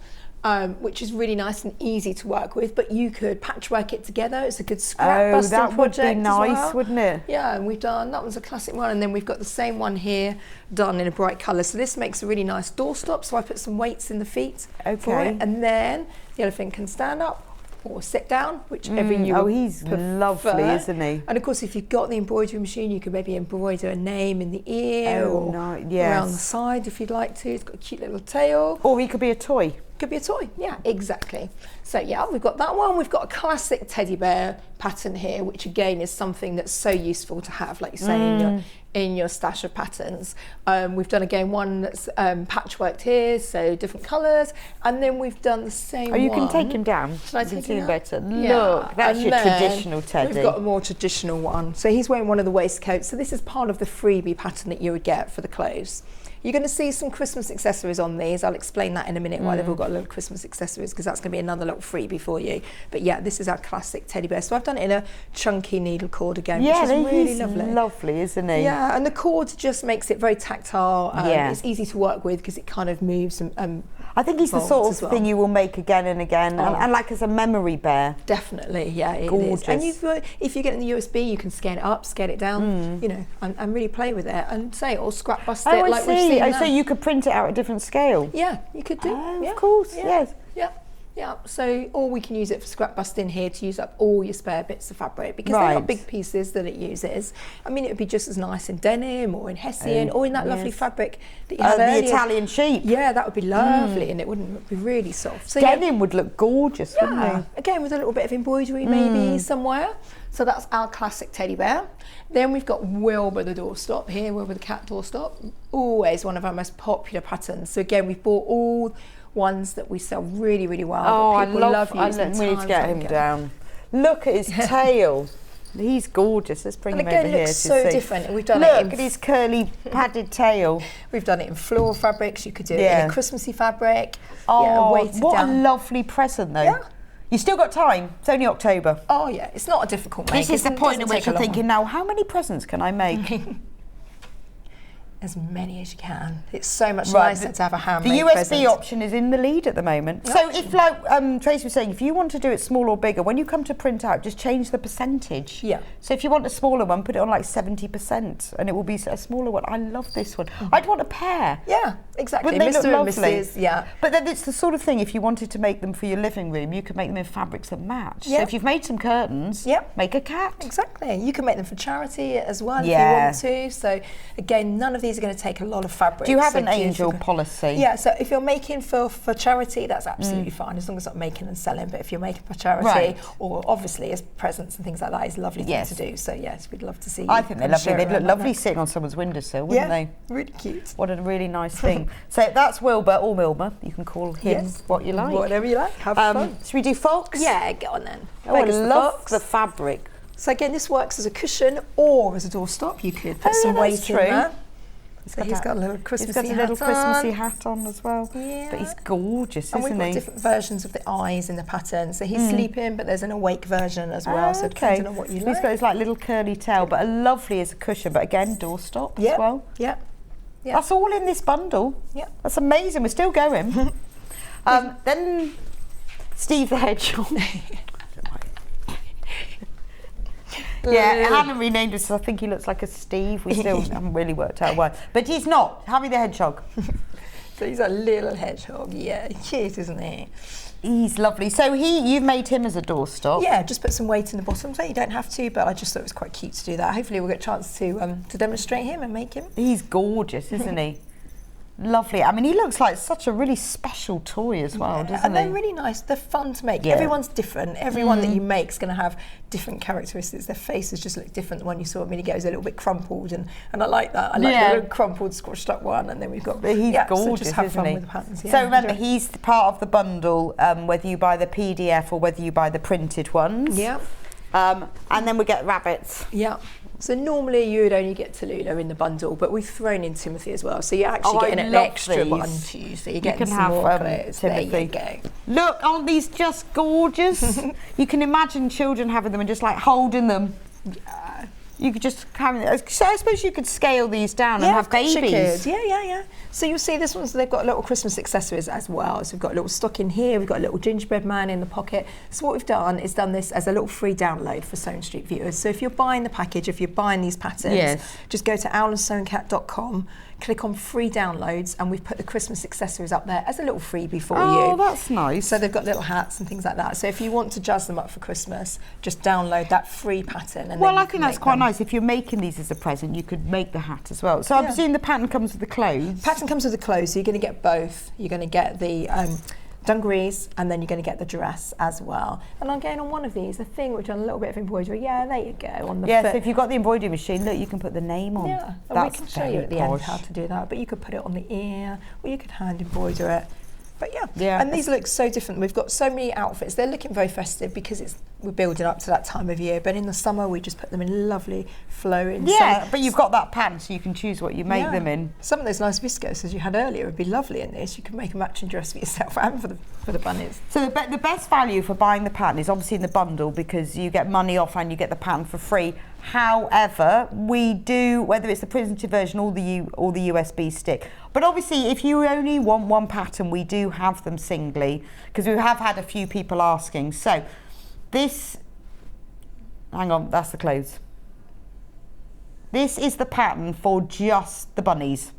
which is really nice and easy to work with, but you could patchwork it together. It's a good scrap busting project. That would be nice, wouldn't it? Yeah, and we've done, that one's a classic one, and then we've got the same one here done in a bright colour. So this makes a really nice doorstop, so I put some weights in the feet for it, and then the elephant can stand up or sit down, whichever you prefer. Oh, he's lovely, isn't he? And of course, if you've got the embroidery machine, you could maybe embroider a name in the ear or around the side if you'd like to. It's got a cute little tail. Or he could be a toy. Could be a toy, yeah, exactly. So yeah, we've got that one. We've got a classic teddy bear pattern here, which again is something that's so useful to have, like you say, in your stash of patterns. We've done again one that's patchworked here, so different colours, and then we've done the same one. You can take him down. Should I take him down? Better. Yeah. Look, that's And your then traditional teddy. We've got a more traditional one. So he's wearing one of the waistcoats. So this is part of the freebie pattern that you would get for the clothes. You're going to see some Christmas accessories on these. I'll explain that in a minute why they've all got little Christmas accessories, because that's going to be another little freebie for you. But yeah, this is our classic teddy bear. So I've done it in a chunky needle cord again, which is really lovely. Lovely, isn't he? Yeah, and the cord just makes it very tactile. It's easy to work with because it kind of moves and I think he's the sort of thing you will make again and again, and like as a memory bear. Definitely, yeah, it Gorgeous. is. And if you get it in the USB, you can scan it up, scan it down, you know, and really play with it and or scrap bust it like we've seen. So you could print it out at a different scale. Yeah, you could do. Of course, yes. Yeah, so or we can use it for scrap busting here to use up all your spare bits of fabric, because they're not big pieces that it uses. I mean, it would be just as nice in denim or in Hessian or in that lovely fabric that you had earlier. The Italian sheep. Yeah, that would be lovely, and it wouldn't be really soft. So denim would look gorgeous, wouldn't it? Again, with a little bit of embroidery maybe somewhere. So that's our classic teddy bear. Then we've got Wilbur the doorstop here, Wilbur the cat doorstop. Always one of our most popular patterns. So again, we've bought all ones that we sell really, really well. Oh, people love using. We need to get him down. Look at his tail. He's gorgeous. Let's bring him over here. And again, it looks so different. We've done Look at his curly padded tail. We've done it in floral fabrics. You could do it in a Christmassy fabric. Oh, what a lovely present though. Yeah. You still got time. It's only October. Oh yeah, it's not a difficult make. This is the point at which you're thinking, now how many presents can I make? As many as you can. It's so much nicer to have a handmade The USB present. option is in the lead at the moment. So if, like Tracey was saying, if you want to do it small or bigger, when you come to print out, just change the percentage. Yeah. So if you want a smaller one, put it on like 70%, and it will be a smaller one. I love this one. I'd want a pair. Yeah, exactly. Wouldn't they Mr. look and lovely? Mrs. Yeah. But then it's the sort of thing, if you wanted to make them for your living room, you could make them in fabrics that match. Yeah. So if you've made some curtains, make a cat. Exactly. You can make them for charity as well if you want to. So again, none of these are going to take a lot of fabric. Do you have an angel policy? Yeah, so if you're making for charity, that's absolutely fine, as long as it's not making and selling. But if you're making for charity, or obviously as presents and things like that, it's a lovely thing to do. So yes, we'd love to see you. I think they're lovely. They'd look lovely sitting on someone's windowsill, wouldn't they? Really cute. What a really nice thing. So that's Wilbur or Wilbur. You can call him what you like. Whatever you like. Have fun. Should we do fox? Yeah, go on then. Oh, I love the fabric. So again, this works as a cushion or as a doorstop. You could put some weight in there. So he's got a little Christmassy hat on as well. Yeah. But he's gorgeous, isn't he? And we've got different versions of the eyes in the pattern. So he's sleeping, but there's an awake version as well. So depending on what you like. He's got his like little curly tail, but a lovely as a cushion, but again, doorstop as well. Yeah. That's all in this bundle. Yeah. That's amazing. We're still going. Then Steve the Hedgehog. Yeah, Hannah renamed us. I think he looks like a Steve. We still haven't really worked out why, but he's not. Harry the Hedgehog. So he's a little hedgehog. Yeah, cute, isn't he? He's lovely. So you've made him as a doorstop. Yeah, just put some weight in the bottom. So you don't have to, but I just thought it was quite cute to do that. Hopefully we'll get a chance to demonstrate him and make him. He's gorgeous, isn't he? Lovely. I mean, he looks like such a really special toy as well, doesn't he? And they're really nice. They're fun to make. Everyone's different. Everyone that you make is going to have different characteristics. Their faces just look different. The one you saw a minute ago is a little bit crumpled, and I like that. I like the little crumpled, squashed up one, and then we've got. But he's gorgeous, so just have isn't fun he? with the patterns. Yeah, so remember, he's part of the bundle, whether you buy the PDF or whether you buy the printed ones. Yeah. And then we get rabbits. Yeah. So normally you would only get Tallulah in the bundle, but we've thrown in Timothy as well. So you're actually getting an extra one too. So you're getting some more clothes. Timothy. There you go. Look, aren't these just gorgeous? You can imagine children having them and just like holding them. Yeah. You could just have. So I suppose you could scale these down and have babies. Yeah. So you'll see this one's. They've got little Christmas accessories as well. So we've got a little stocking here. We've got a little gingerbread man in the pocket. So what we've done is done this as a little free download for Sewn Street viewers. So if you're buying the package, if you're buying these patterns, just go to owlandsewncat.com. Click on free downloads, and we've put the Christmas accessories up there as a little freebie for you. Oh, that's nice. So they've got little hats and things like that. So if you want to jazz them up for Christmas, just download that free pattern. And I think that's quite nice. If you're making these as a present, you could make the hat as well. So I presume the pattern comes with the clothes. Pattern comes with the clothes, so you're going to get both. You're going to get the dungarees, and then you're going to get the dress as well. And again, on one of these, the thing we've done a little bit of embroidery. Yeah, there you go. On the Yeah, foot. so if you've got the embroidery machine, look, you can put the name on. Yeah, and we That's can show you at the very end how posh. to do that. But you could put it on the ear, or you could hand embroider it. But Yeah. and these look so different. We've got so many outfits. They're looking very festive because we're building up to that time of year. But in the summer, we just put them in lovely flowing. Yeah, but you've got that pattern, so you can choose what you make Yeah. them in. Some of those nice viscose, as you had earlier, would be lovely in this. You could make a matching dress for yourself and for the bunnies. So the best value for buying the pattern is obviously in the bundle because you get money off and you get the pattern for free. However, we do, whether it's the printed version or the USB stick. But obviously, if you only want one pattern, we do have them singly because we have had a few people asking. So this, hang on, that's the clothes. This is the pattern for just the bunnies.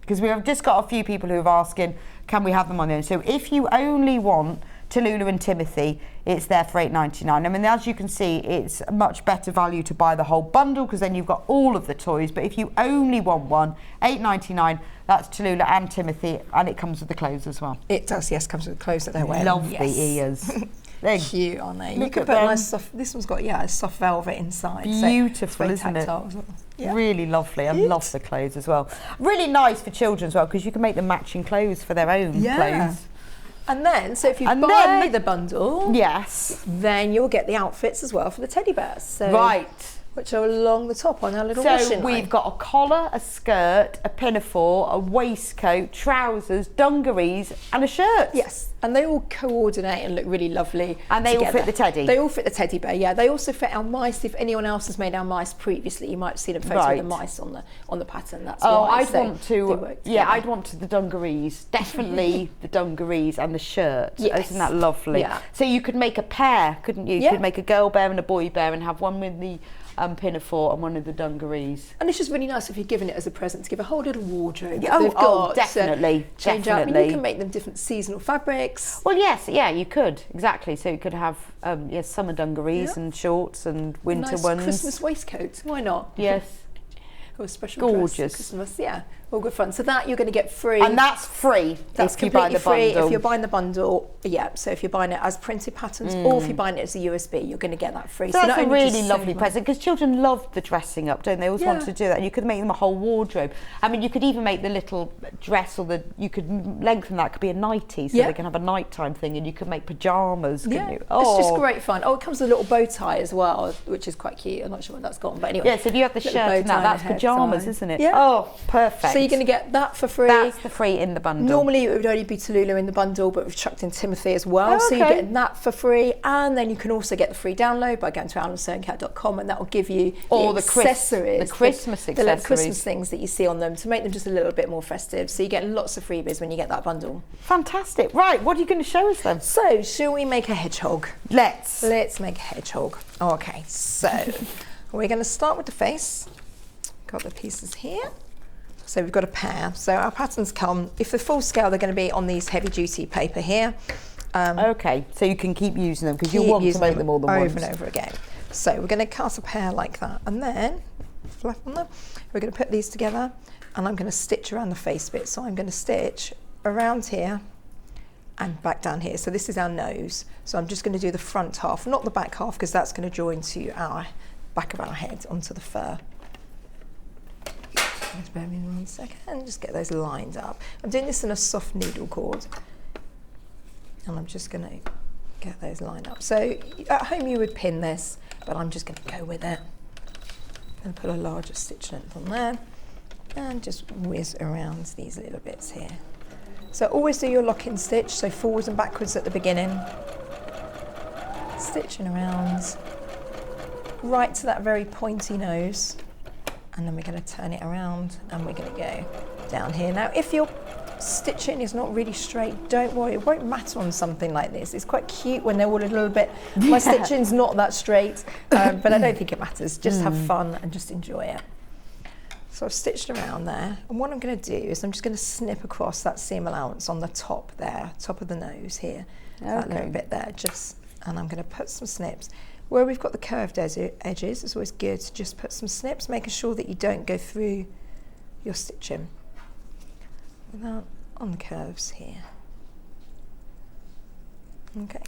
Because we have just got a few people who have asking, can we have them on there? So if you only want Tallulah and Timothy, it's there for $8.99. I mean, as you can see, it's a much better value to buy the whole bundle because then you've got all of the toys. But if you only want one, $8.99, that's Tallulah and Timothy, and it comes with the clothes as well. It does, yes, comes with the clothes that they're wearing. Love yes. the ears. They're cute, aren't they? You Look could at put a them. nice soft. This one's got a soft velvet inside. so Beautiful, it's very isn't it? tactile as well. Yeah. Really lovely. I Cute. love the clothes as well. Really nice for children as well because you can make them matching clothes for their own clothes. And then, so if you And buy then the bundle, Yes. then you'll get the outfits as well for the teddy bears. So, Right. Which are along the top on our little So washing we've line. got a collar, a skirt, a pinafore, a waistcoat, trousers, dungarees and a shirt. Yes, and they all coordinate and look really lovely. And they all together. fit the teddy? They all fit the teddy bear, yeah. They also fit our mice. If anyone else has made our mice previously, you might have seen a photo Right. of the mice on the pattern. That's Oh, why. I'd So want they to, work yeah, together. I'd want the dungarees. Definitely the dungarees and the shirt. Yes. Isn't that lovely? Yeah. So you could make a pair, couldn't you? You Yeah. could make a girl bear and a boy bear and have one with the pinafore and one of the dungarees. And it's just really nice if you're giving it as a present to give a whole little wardrobe. Yeah, that oh, they've oh, got definitely, to change up. And definitely. you can make them different seasonal fabrics. Well, yes, yeah, you could, exactly. So you could have summer dungarees Yeah. and shorts and winter Nice ones. Christmas waistcoats. Why not? Yes. Or a special dress Gorgeous. for Christmas. Yeah, all good fun. So that you're going to get free. And that's free That's if you buy completely the free bundle. if you're buying the bundle. Yeah, so if you're buying it as printed patterns or if you're buying it as a USB, you're going to get that free. So that's not a only just really save lovely money- present because children love the dressing up, don't they? Always want Yeah. to do that. And you could make them a whole wardrobe. I mean, you could even make the little dress or you could lengthen that. It could be a nightie, so Yeah. they can have a nighttime thing, and you could make pajamas. Yeah, Couldn't you? it's just great fun. Oh, it comes with a little bow tie as well, which is quite cute. I'm not sure when that's gone, but anyway. Yeah, so if you have the Little shirt bow and tie that's a hair pajamas, tie. isn't it? Yeah. Oh, perfect. So you're going to get that for free. That's the free in the bundle. Normally it would only be Tallulah in the bundle, but we've chucked in Timothy as well. Oh, So you're okay. getting that for free. And then you can also get the free download by going to alanandsoundcat.com, and that will give you All the the Chris- accessories. the Christmas the little accessories. Christmas things that you see on them to make them just a little bit more festive. So you get lots of freebies when you get that bundle. Fantastic. Right, what are you going to show us then? So shall we make a hedgehog? Let's. Let's make a hedgehog. Okay, so we're going to start with the face. Got the pieces here. So we've got a pair. So our patterns come, if they're full scale, they're going to be on these heavy duty paper here. Okay, so you can keep using them because you Keep want to using make them more than over once. and over again. So we're going to cut a pair like that, and then flap on them. We're going to put these together, and I'm going to stitch around the face bit. So I'm going to stitch around here and back down here. So this is our nose. So I'm just going to do the front half, not the back half, because that's going to join to our back of our head onto the fur. Just bear with me 1 second, just get those lined up. I'm doing this in a soft needle cord, and I'm just going to get those lined up. So at home you would pin this, but I'm just going to go with it. I'm going to put a larger stitch length on there, and just whiz around these little bits here. So always do your lock-in stitch, so forwards and backwards at the beginning. Stitching around, right to that very pointy nose. And then we're going to turn it around and we're going to go down here. Now, if your stitching is not really straight, don't worry, it won't matter on something like this. It's quite cute when they're all a little bit, my stitching's not that straight, but I don't think it matters. Just have fun and just enjoy it. So I've stitched around there, and what I'm going to do is I'm just going to snip across that seam allowance on the top there, top of the nose here, that little bit there, and I'm going to put some snips. Where we've got the curved edges, it's always good to just put some snips, making sure that you don't go through your stitching. Without on the curves here. Okay,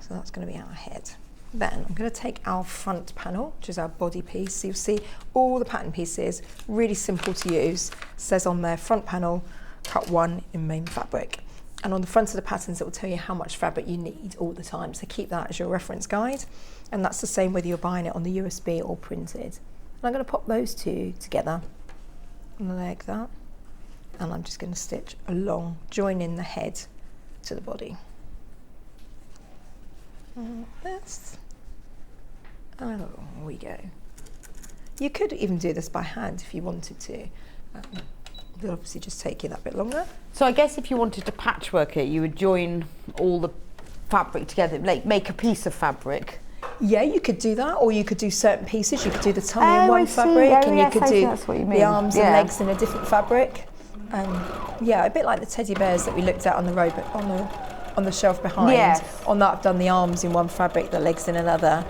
so that's going to be our head. Then I'm going to take our front panel, which is our body piece. So you'll see all the pattern pieces, really simple to use. It says on there, front panel, cut 1 in main fabric. And on the front of the patterns, it will tell you how much fabric you need all the time. So keep that as your reference guide. And that's the same whether you're buying it on the USB or printed. And I'm going to pop those two together, like that. And I'm just going to stitch along, joining the head to the body. This. Oh, we go. You could even do this by hand if you wanted to. It'll obviously just take you that bit longer. So I guess if you wanted to patchwork it, you would join all the fabric together, like make a piece of fabric. Yeah, you could do that, or you could do certain pieces. You could do the tummy in one fabric, and you could do the arms and legs in a different fabric. Yeah, a bit like the teddy bears that we looked at on the row, on the shelf behind. Yes. On that, I've done the arms in one fabric, the legs in another,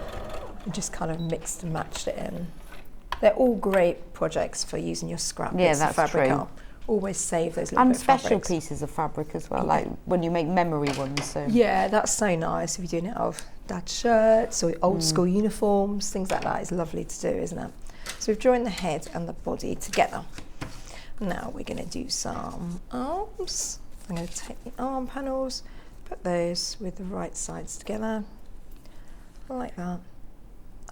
and just kind of mixed and matched it in. They're all great projects for using your scrap bits of fabric up. Always save those little bit of special fabrics. pieces of fabric as well, like when you make memory ones. So. Yeah, that's so nice if you're doing it out of dad's shirts or old school uniforms, things like that. It's lovely to do, isn't it? So we've joined the head and the body together. Now we're going to do some arms. I'm going to take the arm panels, put those with the right sides together, like that,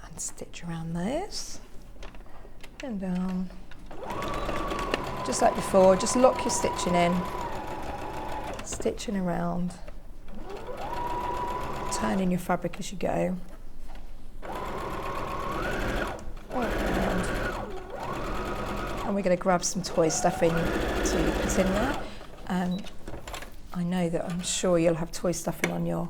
and stitch around those, and down. Just like before, just lock your stitching in, stitching around, turning your fabric as you go. And we're going to grab some toy stuffing to put in there. I know that I'm sure you'll have toy stuffing on your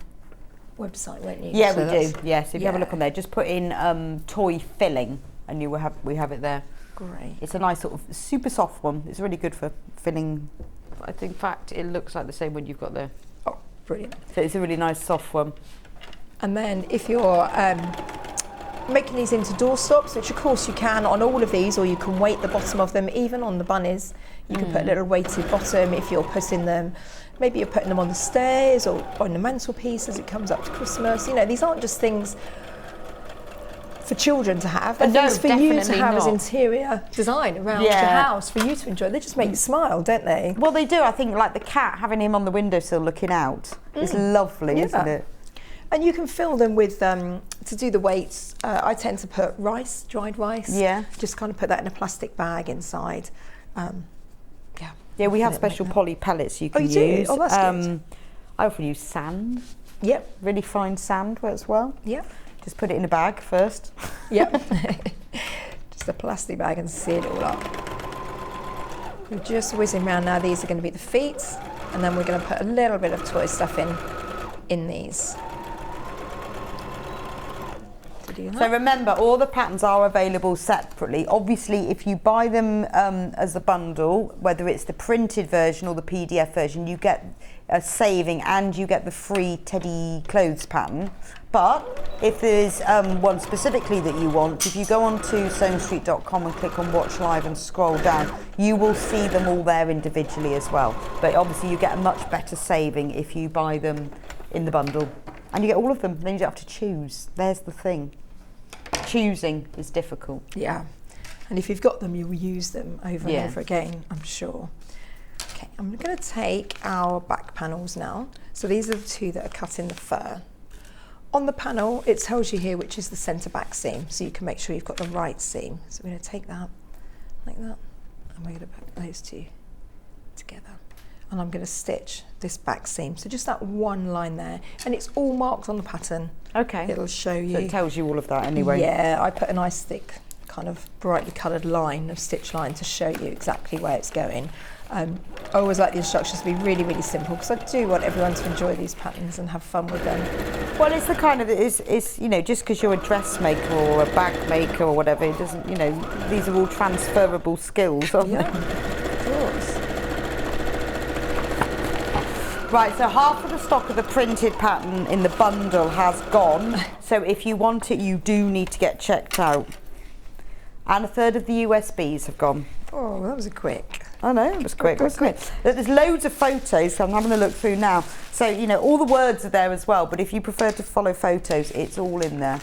website, won't you? Yeah, so we do. Yes, if you have a look on there, just put in toy filling, and you will have it there. Great. It's a nice sort of super soft one. It's really good for filling. I think, in fact, it looks like the same one you've got there. Oh, brilliant. So it's a really nice soft one. And then if you're making these into doorstops, which of course you can on all of these, or you can weight the bottom of them, even on the bunnies. You can put a little weighted bottom if you're putting them, maybe you're putting them on the stairs or on the mantelpiece as it comes up to Christmas. You know, these aren't just things for children to have, they're things for you to have as interior design around your house, for you to enjoy. They just make you smile, don't they? Well, they do. I think like the cat, having him on the windowsill looking out is lovely, isn't it? And you can fill them with, to do the weights, I tend to put rice, dried rice. Yeah. Just kind of put that in a plastic bag inside. Yeah, we have special poly pellets you can use. Do? Oh, that's good. I often use sand. Yep. Really fine sand as well. Yep. Just put it in a bag first. Yep. Just a plastic bag and seal it all up. We're just whizzing around now. These are going to be the feet, and then we're going to put a little bit of toy stuff in these. So remember, all the patterns are available separately. Obviously, if you buy them as a bundle, whether it's the printed version or the PDF version, you get a saving and you get the free teddy clothes pattern. But if there's one specifically that you want, if you go on to sewingstreet.com and click on Watch Live and scroll down, you will see them all there individually as well. But obviously, you get a much better saving if you buy them in the bundle. And you get all of them, then you don't have to choose. There's the thing. Choosing is difficult. Yeah, and if you've got them, you'll use them over and over again, I'm sure. Okay, I'm going to take our back panels now. So these are the two that are cut in the fur. On the panel, it tells you here which is the centre back seam, so you can make sure you've got the right seam. So we're going to take that, like that, and we're going to put those two together. And I'm going to stitch this back seam. So just that one line there, and it's all marked on the pattern. Okay. It'll show you. So it tells you all of that anyway. Yeah, I put a nice thick, kind of brightly coloured line of stitch line to show you exactly where it's going. I always like the instructions to be really, really simple because I do want everyone to enjoy these patterns and have fun with them. Well, it's the kind of, it's you know, just because you're a dressmaker or a bag maker or whatever, it doesn't, you know, these are all transferable skills, aren't they? Of course. Right, so half of the stock of the printed pattern in the bundle has gone. So if you want it, you do need to get checked out. And a third of the USBs have gone. Oh, that was a quick. I know, it was quick, wasn't it? There's loads of photos, so I'm having a look through now. So, you know, all the words are there as well, but if you prefer to follow photos, it's all in there.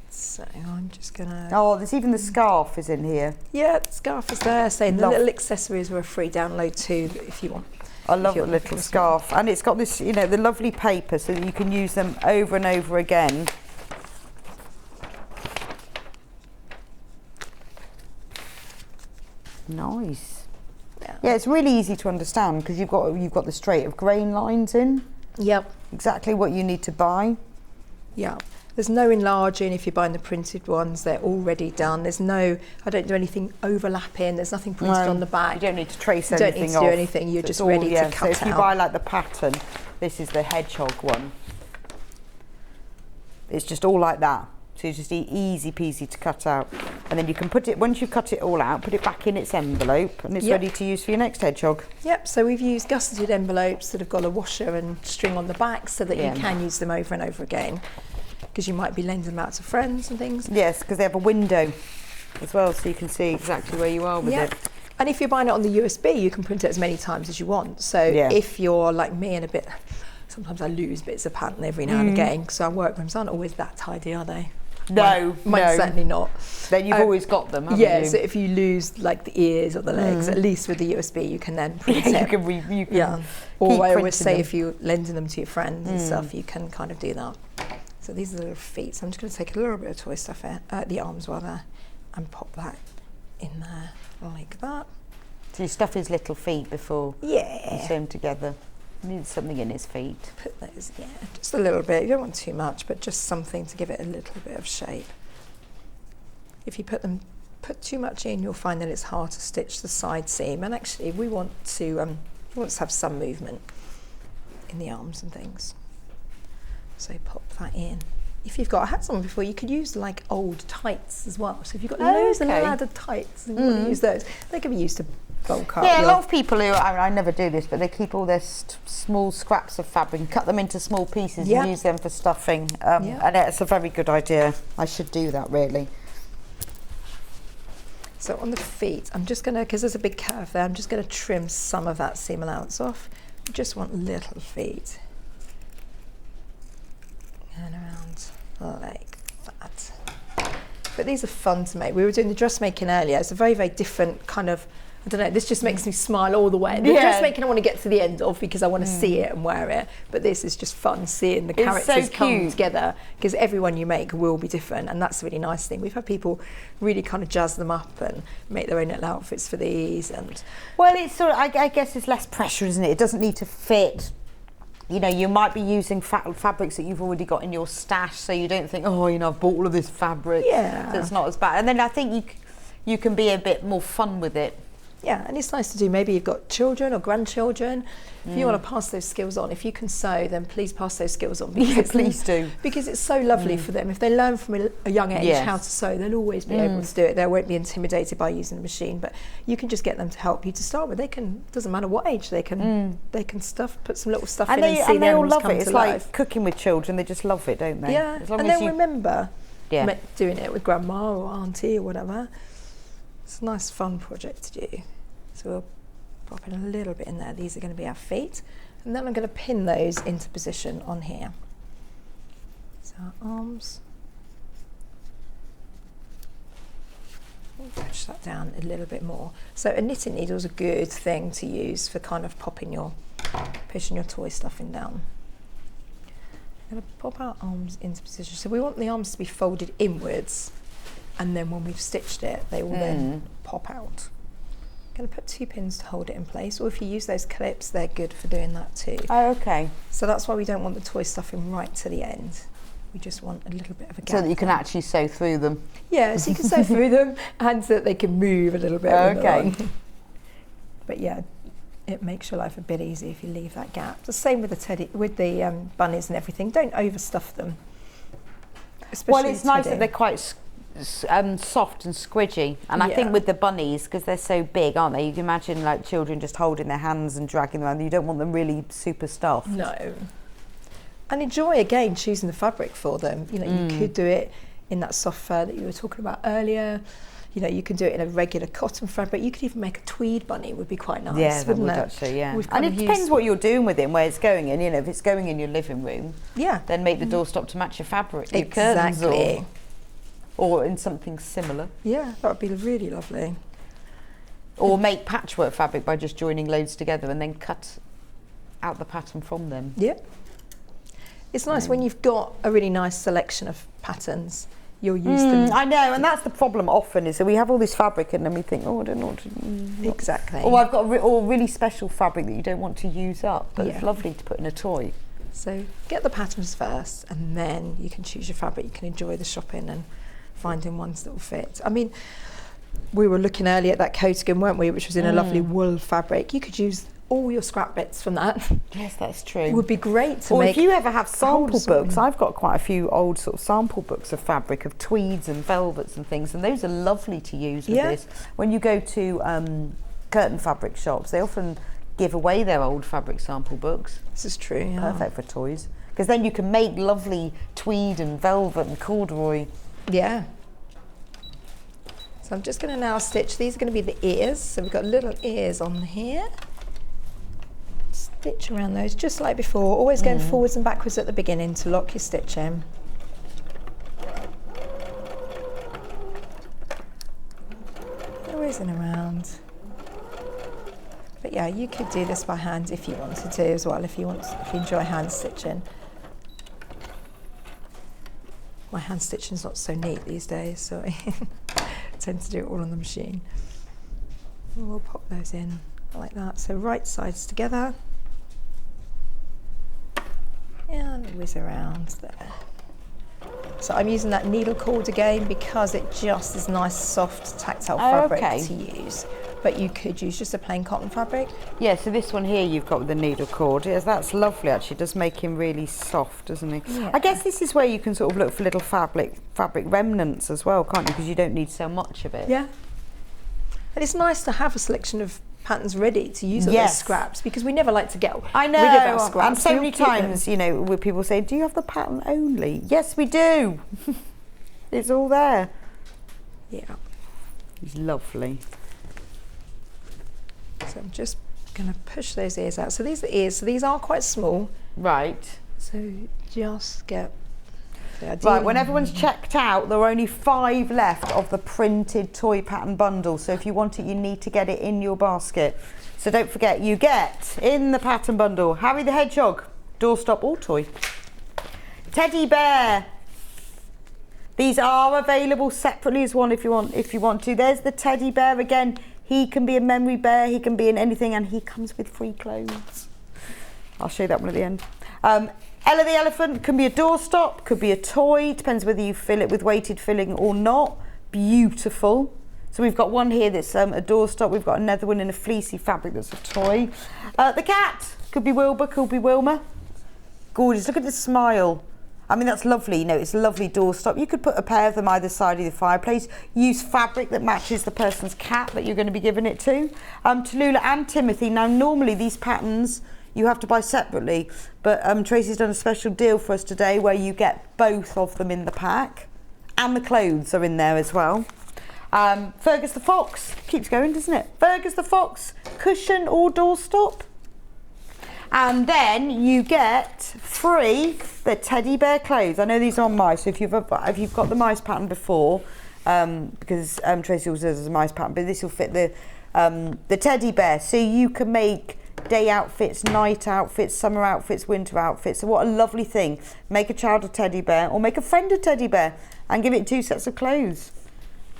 So I'm just gonna... Oh, there's even the scarf is in here. Yeah, the scarf is there, saying the little accessories were a free download too, if you want. I love the little scarf. And it's got this, you know, the lovely paper so that you can use them over and over again. Nice. Yeah, it's really easy to understand because you've got the straight of grain lines in. Yep. Exactly what you need to buy. Yeah. There's no enlarging if you're buying the printed ones, they're already done. There's no, I don't do anything overlapping, there's nothing printed on the back. You don't need to trace anything off. You don't need to do anything, you're just ready to cut so if you out. buy like the pattern, this is the hedgehog one. It's just all like that. So it's just easy peasy to cut out. And then you can put it, once you've cut it all out, put it back in its envelope and it's ready to use for your next hedgehog. Yep, so we've used gusseted envelopes that have got a washer and string on the back so that you can use them over and over again. Because you might be lending them out to friends and things. Yes, because they have a window as well, so you can see exactly where you are with it. And if you're buying it on the USB, you can print it as many times as you want. So if you're like me and sometimes I lose bits of pattern every now and again, because our workrooms aren't always that tidy, are they? No, mine's certainly not. Then you've always got them, haven't you? So if you lose like the ears or the legs, at least with the USB you can then print it. You can Or I always say if you're lending them to your friends and stuff, you can kind of do that. So these are the little feet. So I'm just going to take a little bit of toy stuff here, the arms rather, and pop that in there like that. So you stuff his little feet before you sew them together. You need something in his feet. Put those, just a little bit. You don't want too much, but just something to give it a little bit of shape. If you put too much in, you'll find that it's hard to stitch the side seam. And actually, we want to have some movement in the arms and things. So pop that in. If you've got, I had some before, you could use like old tights as well. So if you've got loads of laddered tights and you want to use those, they can be used to bulk up. Yeah, a lot of people who, I never do this, but they keep all their small scraps of fabric and cut them into small pieces and use them for stuffing. And it's a very good idea. I should do that really. So on the feet, I'm just going to, because there's a big curve there, I'm just going to trim some of that seam allowance off. I just want little feet. And around like that. But these are fun to make. We were doing the dressmaking earlier. It's a very, very different kind of, I don't know, this just makes me smile all the way. The dressmaking I want to get to the end of because I want to see it and wear it. But this is just fun seeing the characters come together because everyone you make will be different, and that's a really nice thing. We've had people really kind of jazz them up and make their own little outfits for these. And well, it's sort of, I guess it's less pressure, isn't it? It doesn't need to fit. You know, you might be using fabrics that you've already got in your stash, so you don't think, oh, you know, I've bought all of this fabric. Yeah. So it's not as bad. And then I think you can be a bit more fun with it. Yeah, and it's nice to do. Maybe you've got children or grandchildren. If you want to pass those skills on, if you can sew, then please pass those skills on. Yeah, please do. Because it's so lovely for them. If they learn from a young age how to sew, they'll always be able to do it. They won't be intimidated by using a machine. But you can just get them to help you to start with. They can, doesn't matter what age, they can put some little stuff in and see the animals come to life. It's like cooking with children. They just love it, don't they? Yeah, and they'll remember doing it with grandma or auntie or whatever. It's a nice fun project to do. So we'll pop in a little bit in there. These are going to be our feet. And then I'm going to pin those into position on here. So our arms. We'll push that down a little bit more. So a knitting needle is a good thing to use for kind of pushing your toy stuffing down. I'm going to pop our arms into position. So we want the arms to be folded inwards. And then when we've stitched it, they will then pop out. I'm going to put 2 pins to hold it in place, or if you use those clips, they're good for doing that too. Oh, okay. So that's why we don't want the toy stuffing right to the end. We just want a little bit of a gap. So that you can actually sew through them. Yeah, so you can sew through them and so that they can move a little bit. Okay. But yeah, it makes your life a bit easier if you leave that gap. The same with the bunnies and everything. Don't overstuff them. Well, it's nice that they're quite soft and squidgy, and I think with the bunnies, because they're so big, aren't they, you can imagine like children just holding their hands and dragging them around. You don't want them really super stuffed. No. And enjoy again choosing the fabric for them. You know, you could do it in that soft fur that you were talking about earlier. You know, you can do it in a regular cotton fabric. You could even make a tweed bunny, would be quite nice, Yeah, that wouldn't would it? actually, yeah. We've And kind it of depends used- what you're doing with it, where it's going in. You know, if it's going in your living room, Yeah. then make the doorstop to match your fabric, your curtains, Exactly. or in something similar. Yeah, that would be really lovely. Or make patchwork fabric by just joining loads together and then cut out the pattern from them. Yeah. It's nice when you've got a really nice selection of patterns, you'll use them. I know, and that's the problem often, is that we have all this fabric and then we think, oh, I don't know what to... Exactly. Or I've got or really special fabric that you don't want to use up, but it's Yeah. lovely to put in a toy. So get the patterns first, and then you can choose your fabric. You can enjoy the shopping and finding ones that will fit. I mean, we were looking earlier at that coatigan, weren't we, which was in a lovely wool fabric. You could use all your scrap bits from that. Yes, that's true. It would be great to Or make. if you ever have sample books, assortment. I've got quite a few old sort of sample books of fabric, of tweeds and velvets and things, and those are lovely to use with Yeah. this. When you go to curtain fabric shops, they often give away their old fabric sample books. This is true. Yeah. Perfect for toys. Because then you can make lovely tweed and velvet and corduroy. Yeah. So I'm just going to now stitch. These are going to be the ears. So we've got little ears on here. Stitch around those just like before. Always going forwards and backwards at the beginning to lock your stitch in. Always in around. But yeah, you could do this by hand if you wanted to as well. If you enjoy hand stitching. My hand stitching is not so neat these days, so I tend to do it all on the machine. And we'll pop those in like that. So right sides together. And whiz around there. So I'm using that needle cord again because it just is nice, soft, tactile fabric to use. But you could use just a plain cotton fabric. Yeah, so this one here you've got with the needle cord. Yes, that's lovely actually. It does make him really soft, doesn't he? Yeah. I guess this is where you can sort of look for little fabric remnants as well, can't you? Because you don't need so much of it. Yeah. And it's nice to have a selection of patterns ready to use on those scraps, because we never like to get rid of our scraps. And so We'll many keep them. times, you know, where people say, do you have the pattern only? Yes, we do. It's all there. Yeah. It's lovely. So I'm just going to push those ears out. So these are the ears. So these are quite small. Right. So just get... Right, when everyone's checked out, there are only 5 left of the printed toy pattern bundle. So if you want it, you need to get it in your basket. So don't forget, you get in the pattern bundle Harry the Hedgehog, doorstop or toy. Teddy bear. These are available separately as one if you want to. There's the teddy bear again. He can be a memory bear, he can be in anything, and he comes with free clothes. I'll show you that one at the end. Ella the elephant can be a doorstop, could be a toy, depends whether you fill it with weighted filling or not. Beautiful. So we've got one here that's a doorstop, we've got another one in a fleecy fabric that's a toy. The cat could be Wilbur, could be Wilma. Gorgeous, look at the smile. I mean, that's lovely, you know, it's a lovely doorstop. You could put a pair of them either side of the fireplace. Use fabric that matches the person's cat that you're going to be giving it to. Tallulah and Timothy. Now, normally these patterns you have to buy separately, but Tracey's done a special deal for us today where you get both of them in the pack. And the clothes are in there as well. Fergus the Fox. Keeps going, doesn't it? Fergus the Fox, cushion or doorstop. And then you get free the teddy bear clothes. I know these are mice, so if you've got the mice pattern before, because Tracey also does a mice pattern, but this will fit the teddy bear. So you can make day outfits, night outfits, summer outfits, winter outfits. So what a lovely thing. Make a child a teddy bear or make a friend a teddy bear and give it 2 sets of clothes.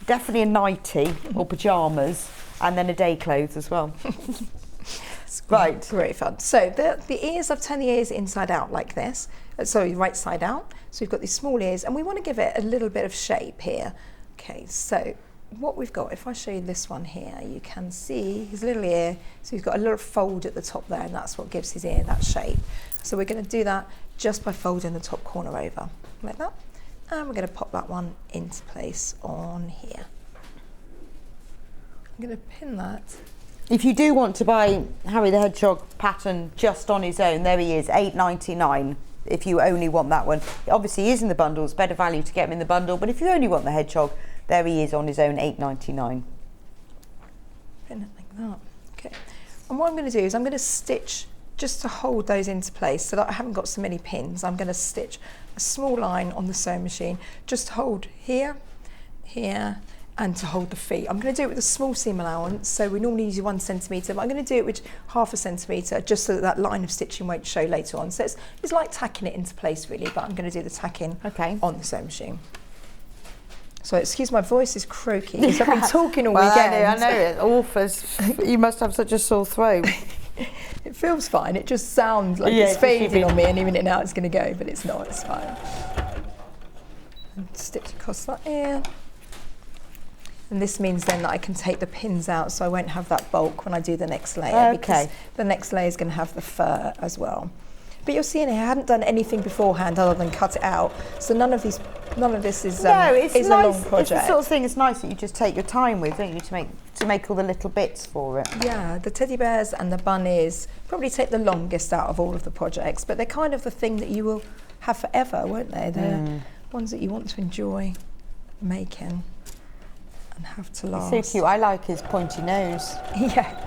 Definitely a nightie or pyjamas, and then a day clothes as well. Right. Great fun. So the ears, I've turned the ears inside out like this. Sorry, right side out. So we've got these small ears and we want to give it a little bit of shape here. Okay, so what we've got, if I show you this one here, you can see his little ear. So he's got a little fold at the top there, and that's what gives his ear that shape. So we're going to do that just by folding the top corner over, like that. And we're going to pop that one into place on here. I'm going to pin that. If you do want to buy Harry the Hedgehog pattern just on his own, there he is, £8.99. if you only want that one. Obviously he is in the bundle, it's better value to get him in the bundle, but if you only want the hedgehog, there he is on his own, £8.99. Pin it like that. Okay. And what I'm going to do is I'm going to stitch just to hold those into place so that I haven't got so many pins. I'm going to stitch a small line on the sewing machine, just to hold here, here, and to hold the feet. I'm going to do it with a small seam allowance, so we normally use 1 centimetre, but I'm going to do it with ½ centimetre, just so that that line of stitching won't show later on. So it's like tacking it into place really, but I'm going to do the tacking on the sewing machine. So excuse my voice is croaky, because I've been talking all weekend. I know, it offers. You must have such a sore throat. It feels fine, it just sounds like it's fading on me, and even now it's going to go, but it's not, it's fine. And stitch across that here. And this means then that I can take the pins out, so I won't have that bulk when I do the next layer, because the next layer is going to have the fur as well. But you'll see in here, I hadn't done anything beforehand other than cut it out, so none of this is it's a long project. It's the sort of thing. It's nice that you just take your time with, don't you, to make all the little bits for it. Yeah, the teddy bears and the bunnies probably take the longest out of all of the projects, but they're kind of the thing that you will have forever, won't they? They're ones that you want to enjoy making and have to last. It's so cute. I like his pointy nose. Yeah.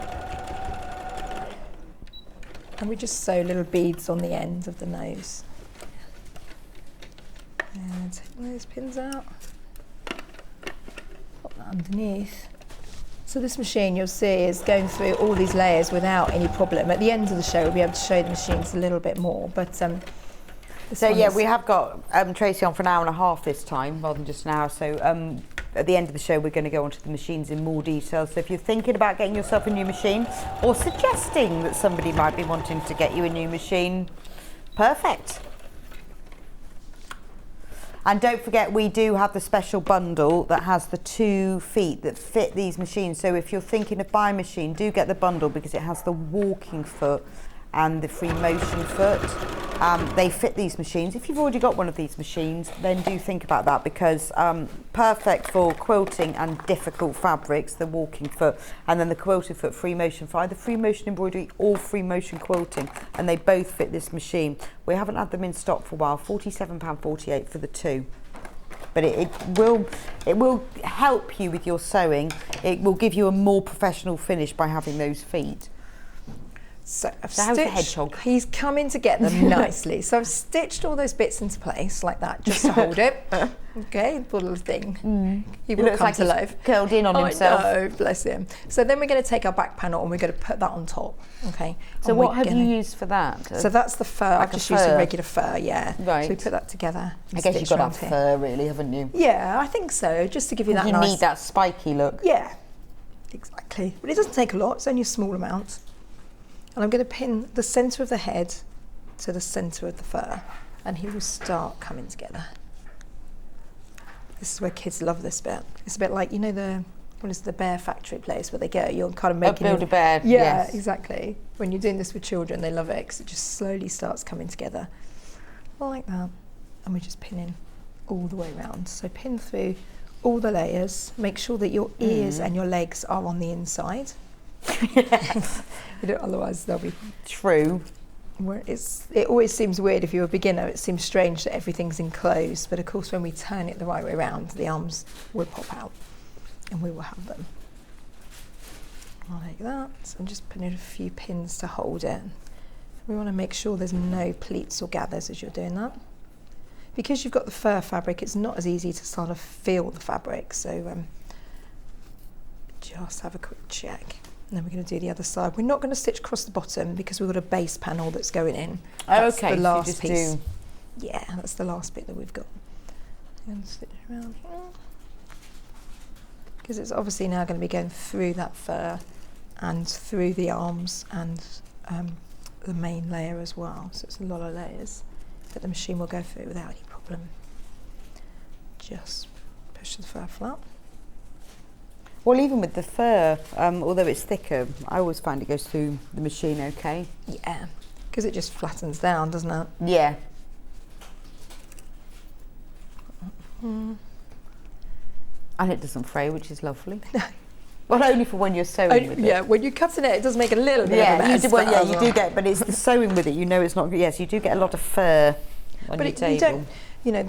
And we just sew little beads on the end of the nose. And take those pins out. Put that underneath. So this machine, you'll see, is going through all these layers without any problem. At the end of the show, we'll be able to show the machines a little bit more. But so yeah, we have got Tracey on for an hour and a half this time, rather than just an hour. So at the end of the show, we're going to go onto the machines in more detail. So if you're thinking about getting yourself a new machine, or suggesting that somebody might be wanting to get you a new machine, perfect. And don't forget, we do have the special bundle that has the 2 feet that fit these machines. So if you're thinking of buying a machine, do get the bundle, because it has the walking foot and the free motion foot. They fit these machines. If you've already got one of these machines, then do think about that, because perfect for quilting and difficult fabrics, the walking foot, and then the quilted foot, free motion for either free motion embroidery or free motion quilting, and they both fit this machine. We haven't had them in stock for a while, £47.48 for the 2. But it will help you with your sewing. It will give you a more professional finish by having those feet. So I've how's the stitched, hedgehog? He's coming to get them nicely. So I've stitched all those bits into place like that, just to hold it. Okay, poor little thing. He will come to life. Curled in on himself. I know, bless him. So then we're going to take our back panel and we're going to put that on top. Okay. So what have you used for that? So that's the fur. I've just used a regular fur, yeah. Right. So we put that together. I guess you've got to have fur, really, haven't you? Yeah, I think so. Just to give you that You need that spiky look. Yeah, exactly. But it doesn't take a lot. It's only a small amount. And I'm going to pin the centre of the head to the centre of the fur, and he will start coming together. This is where kids love this bit. It's a bit like, you know, the bear factory place where they go, you're kind of making build a bear. Yeah, yes. Exactly. When you're doing this with children, they love it because it just slowly starts coming together like that, and we're just pinning all the way around. So pin through all the layers. Make sure that your ears and your legs are on the inside. Otherwise they'll be true. It always seems weird if you're a beginner. It seems strange that everything's enclosed, but of course when we turn it the right way around, the arms will pop out and we will have them like that. So I'm just putting a few pins to hold it. We want to make sure there's no pleats or gathers as you're doing that. Because you've got the fur fabric, it's not as easy to sort of feel the fabric, so just have a quick check. And then we're going to do the other side. We're not going to stitch across the bottom because we've got a base panel that's going in. That's okay, the last so you piece. do. Yeah, that's the last bit that we've got. And stitch around here. Because it's obviously now going to be going through that fur and through the arms and the main layer as well. So it's a lot of layers that the machine will go through without any problem. Just push the fur flat. Well, even with the fur, although it's thicker, I always find it goes through the machine okay. Yeah, because it just flattens down, doesn't it? Yeah. And it doesn't fray, which is lovely. Well, only for when you're sewing with it. Yeah, when you're cutting it, it does make a little bit of a mess. You do get, but it's the sewing with it. You know, it's not. Yes, you do get a lot of fur on your table. You don't. You know,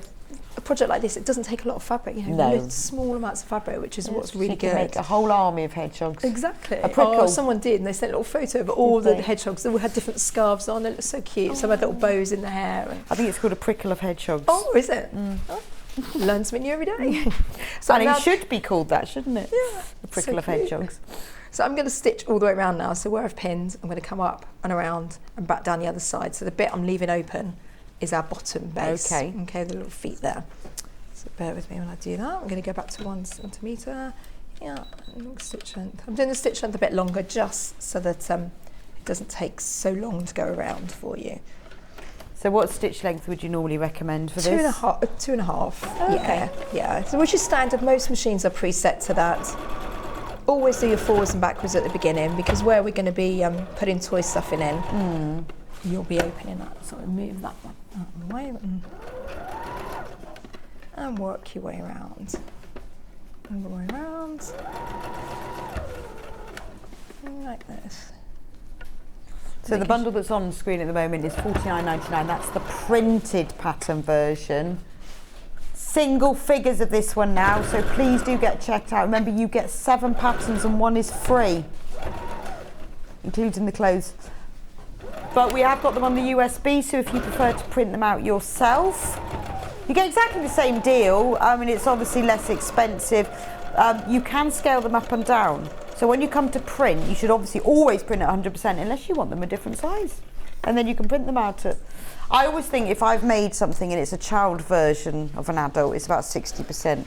a project like this, it doesn't take a lot of fabric. You know, small amounts of fabric, which is what's really good. You can make a whole army of hedgehogs. Exactly. A prickle. Someone did, and they sent a little photo of all the hedgehogs. They all had different scarves on. They looked so cute. Some had little bows in their hair. I think it's called a prickle of hedgehogs. Oh, is it? Oh. Learn something new every day. So and it should be called that, shouldn't it? Yeah. The prickle of hedgehogs. So I'm going to stitch all the way around now. So where I've pinned, I'm going to come up and around and back down the other side. So the bit I'm leaving open is our bottom base. Okay, the little feet there. So bear with me when I do that. I'm going to go back to 1 centimetre. Yeah, stitch length. I'm doing the stitch length a bit longer just so that it doesn't take so long to go around for you. So what stitch length would you normally recommend for this? 2.5. Okay. Yeah. So which is standard. Most machines are preset to that. Always do your forwards and backwards at the beginning, because where we're going to be putting toy stuffing in, you'll be opening that. So move that one out of the way and work your way around. All the way around. Like this. So the bundle that's on screen at the moment is $49.99. That's the printed pattern version. Single figures of this one now, so please do get checked out. Remember, you get 7 patterns and 1 is free, including the clothes. But we have got them on the USB, so if you prefer to print them out yourself, you get exactly the same deal. I mean, it's obviously less expensive. You can scale them up and down. So when you come to print, you should obviously always print at 100% unless you want them a different size. And then you can print them out at... I always think if I've made something and it's a child version of an adult, it's about 60%.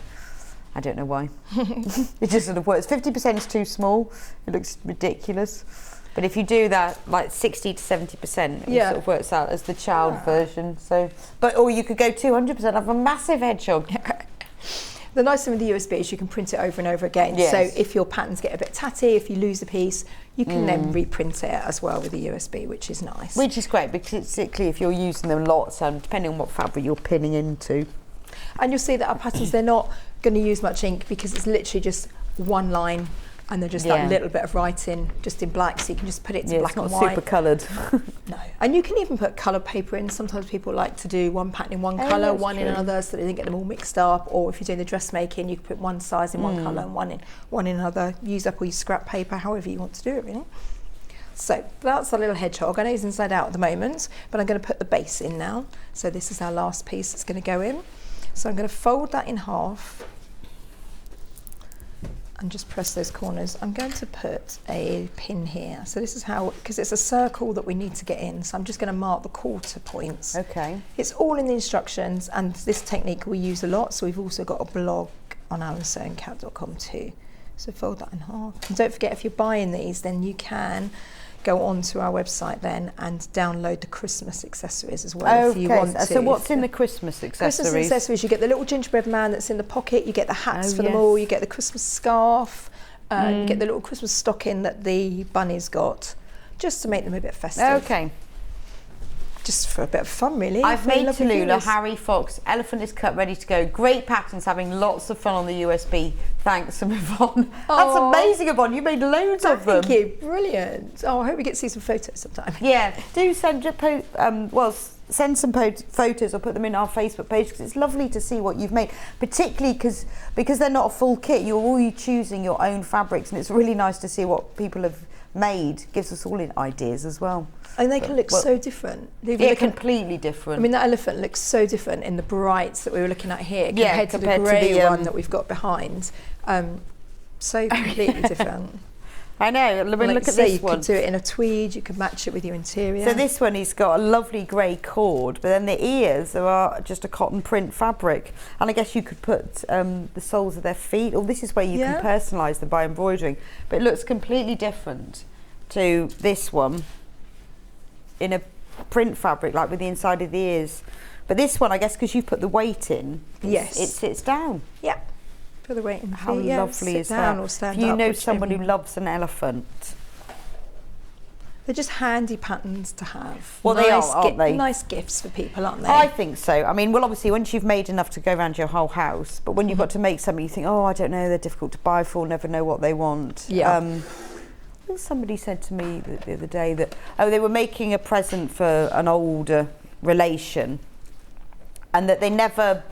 I don't know why. It just sort of works. 50% is too small. It looks ridiculous. But if you do that, like 60 to 70%, it sort of works out as the child version. So, or you could go 200%, have a massive hedgehog. The nice thing with the USB is you can print it over and over again. Yes. So if your patterns get a bit tatty, if you lose a piece, you can then reprint it as well with the USB, which is nice. Which is great, particularly if you're using them lots and depending on what fabric you're pinning into. And you'll see that our patterns, they're not going to use much ink because it's literally just one line and they're just that little bit of writing just in black, so you can just put it to black and white. It's not super coloured. No. And you can even put coloured paper in. Sometimes people like to do one pattern in one colour, one in another, so they don't get them all mixed up. Or if you're doing the dressmaking, you can put one size in one colour and one in another. Use up all your scrap paper, however you want to do it, really. So that's our little hedgehog. I know he's inside out at the moment, but I'm going to put the base in now. So this is our last piece that's going to go in. So I'm going to fold that in half and just press those corners. I'm going to put a pin here. So this is how, because it's a circle that we need to get in, so I'm just going to mark the quarter points. Okay. It's all in the instructions, and this technique we use a lot, so we've also got a blog on aliceSewingCat.com too. So fold that in half. And don't forget, if you're buying these, then you can go onto our website then and download the Christmas accessories as well if you want to. So what's in the Christmas accessories? Christmas accessories, you get the little gingerbread man that's in the pocket, you get the hats for them all, you get the Christmas scarf, you get the little Christmas stocking that the bunny's got, just to make them a bit festive. Okay. Just for a bit of fun, really. I've made Tallulah, Harry Fox, elephant is cut, ready to go. Great patterns, having lots of fun on the USB. Thanks, Yvonne. That's amazing, Yvonne. You made loads of them. Thank you. Brilliant. Oh, I hope we get to see some photos sometime. Yeah, do send send some photos or put them in our Facebook page, because it's lovely to see what you've made, particularly because they're not a full kit. You're all choosing your own fabrics, and it's really nice to see what people have made. Gives us all ideas as well. And they can look so different. They're completely different. I mean, that elephant looks so different in the brights that we were looking at here compared to the grey one that we've got behind. So completely different. I know. Look at this one. You could do it in a tweed. You could match it with your interior. So this one, he's got a lovely grey cord, but then the ears are just a cotton print fabric. And I guess you could put the soles of their feet. Or this is where you can personalise them by embroidering. But it looks completely different to this one in a print fabric, like with the inside of the ears. But this one, I guess, because you put the weight in, it sits down. Yeah. Put the weight in. How lovely is that? Or stand if you up, know someone who loves an elephant, They're just handy patterns to have. Well, they are, aren't they? Nice gifts for people, aren't they? I think so. I mean, well, obviously, once you've made enough to go around your whole house, but when you've got to make something, you think, oh, I don't know, they're difficult to buy for, never know what they want. Yeah. Somebody said to me the other day that, they were making a present for an older relation, and that they never,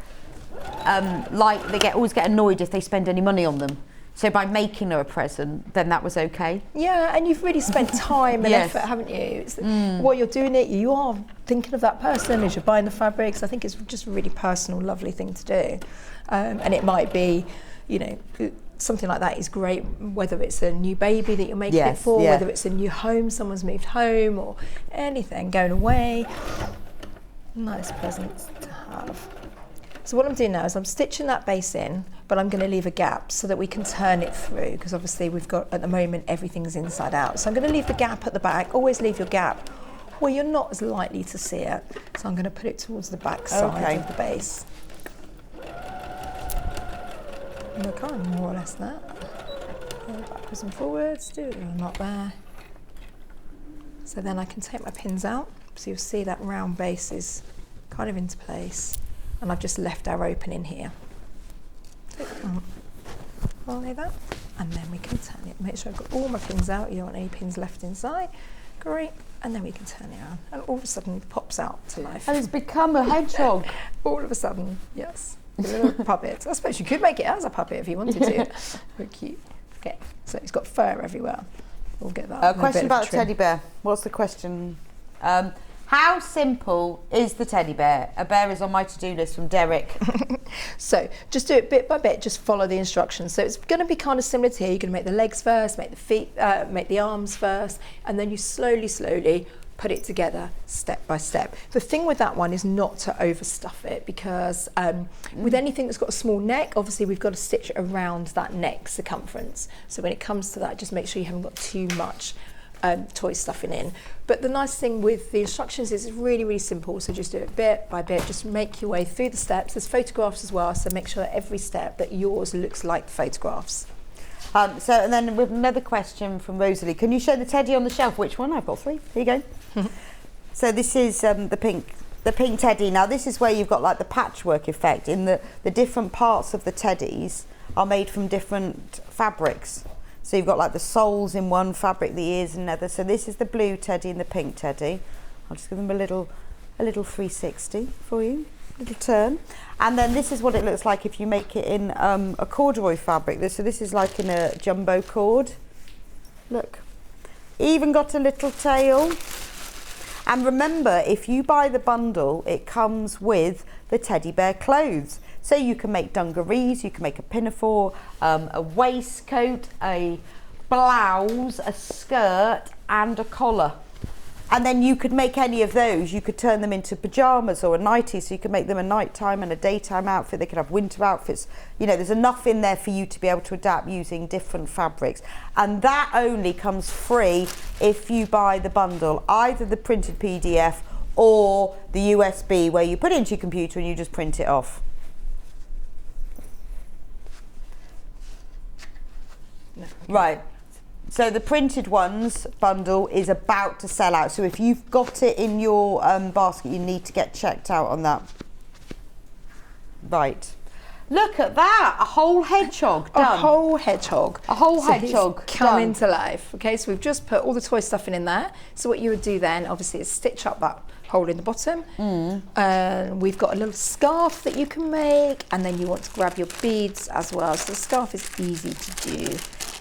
always get annoyed if they spend any money on them. So by making her a present, then that was okay. Yeah, and you've really spent time and Yes. effort, haven't you? It's, while you're doing it, you are thinking of that person as you're buying the fabrics. I think it's just a really personal, lovely thing to do. And it might be, you know, something like that is great, whether it's a new baby that you're making it for, whether it's a new home, someone's moved home, or anything, going away. Nice presents to have. So what I'm doing now is I'm stitching that base in, but I'm going to leave a gap so that we can turn it through, because obviously we've got, at the moment, everything's inside out. So I'm going to leave the gap at the back. Always leave your gap where you're not as likely to see it. So I'm going to put it towards the back side of the base. And we're kind of more or less that. Go backwards and forwards, do it, not there. So then I can take my pins out, so you'll see that round base is kind of into place. And I've just left our opening here. Like that, and then we can turn it. Make sure I've got all my pins out. You don't want any pins left inside. Great, and then we can turn it around, and all of a sudden it pops out to life. And it's become a hedgehog. All of a sudden, yes, a little puppet. I suppose you could make it as a puppet if you wanted to. Very cute. Okay, so it's got fur everywhere. We'll get that. A question about a teddy bear. What's the question? How simple is the teddy bear? A bear is on my to-do list from Derek. So just do it bit by bit, just follow the instructions. So it's going to be kind of similar to here. You're going to make the legs first, make the feet, make the arms first, and then you slowly put it together step by step. The thing with that one is not to overstuff it, because with anything that's got a small neck, obviously we've got to stitch it around that neck circumference. So when it comes to that, just make sure you haven't got too much toy stuffing in. But the nice thing with the instructions is it's really simple, so just do it bit by bit, just make your way through the steps. There's photographs as well, so make sure that every step that yours looks like the photographs. And then with another question from Rosalie, can you show the teddy on the shelf? Which one? I've got 3. Here you go. So this is the pink teddy. Now this is where you've got like the patchwork effect in the different parts of the teddies are made from different fabrics. So you've got like the soles in one fabric, the ears in another. So this is the blue teddy and the pink teddy. I'll just give them a little 360 for you, little turn. And then this is what it looks like if you make it in a corduroy fabric. So this is like in a jumbo cord. Look, even got a little tail. And remember, if you buy the bundle, it comes with the teddy bear clothes. So you can make dungarees, you can make a pinafore, a waistcoat, a blouse, a skirt, and a collar. And then you could make any of those. You could turn them into pajamas or a nightie, so you could make them a nighttime and a daytime outfit. They could have winter outfits. You know, there's enough in there for you to be able to adapt using different fabrics. And that only comes free if you buy the bundle, either the printed PDF or the USB, where you put it into your computer and you just print it off. Right, so the printed ones bundle is about to sell out. So if you've got it in your basket, you need to get checked out on that. Right, look at that, a whole hedgehog done. A whole hedgehog. A whole hedgehog coming to life. Okay, so we've just put all the toy stuffing in there. So what you would do then, obviously, is stitch up that hole in the bottom. And we've got a little scarf that you can make, and then you want to grab your beads as well. So the scarf is easy to do.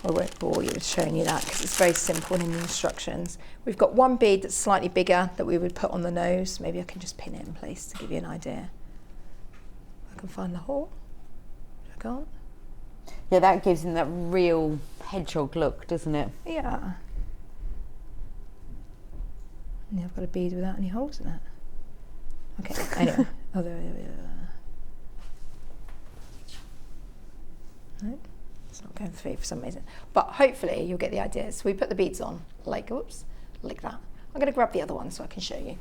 I won't bore you with showing you that because it's very simple in the instructions. We've got one bead that's slightly bigger that we would put on the nose. Maybe I can just pin it in place to give you an idea. I can find the hole. I can't. Yeah, that gives him that real hedgehog look, doesn't it? Yeah. And I've got a bead without any holes in it. Okay, anyway. Oh, there. Right. It's not going through for some reason. But hopefully you'll get the idea. So we put the beads on, like that. I'm going to grab the other one so I can show you.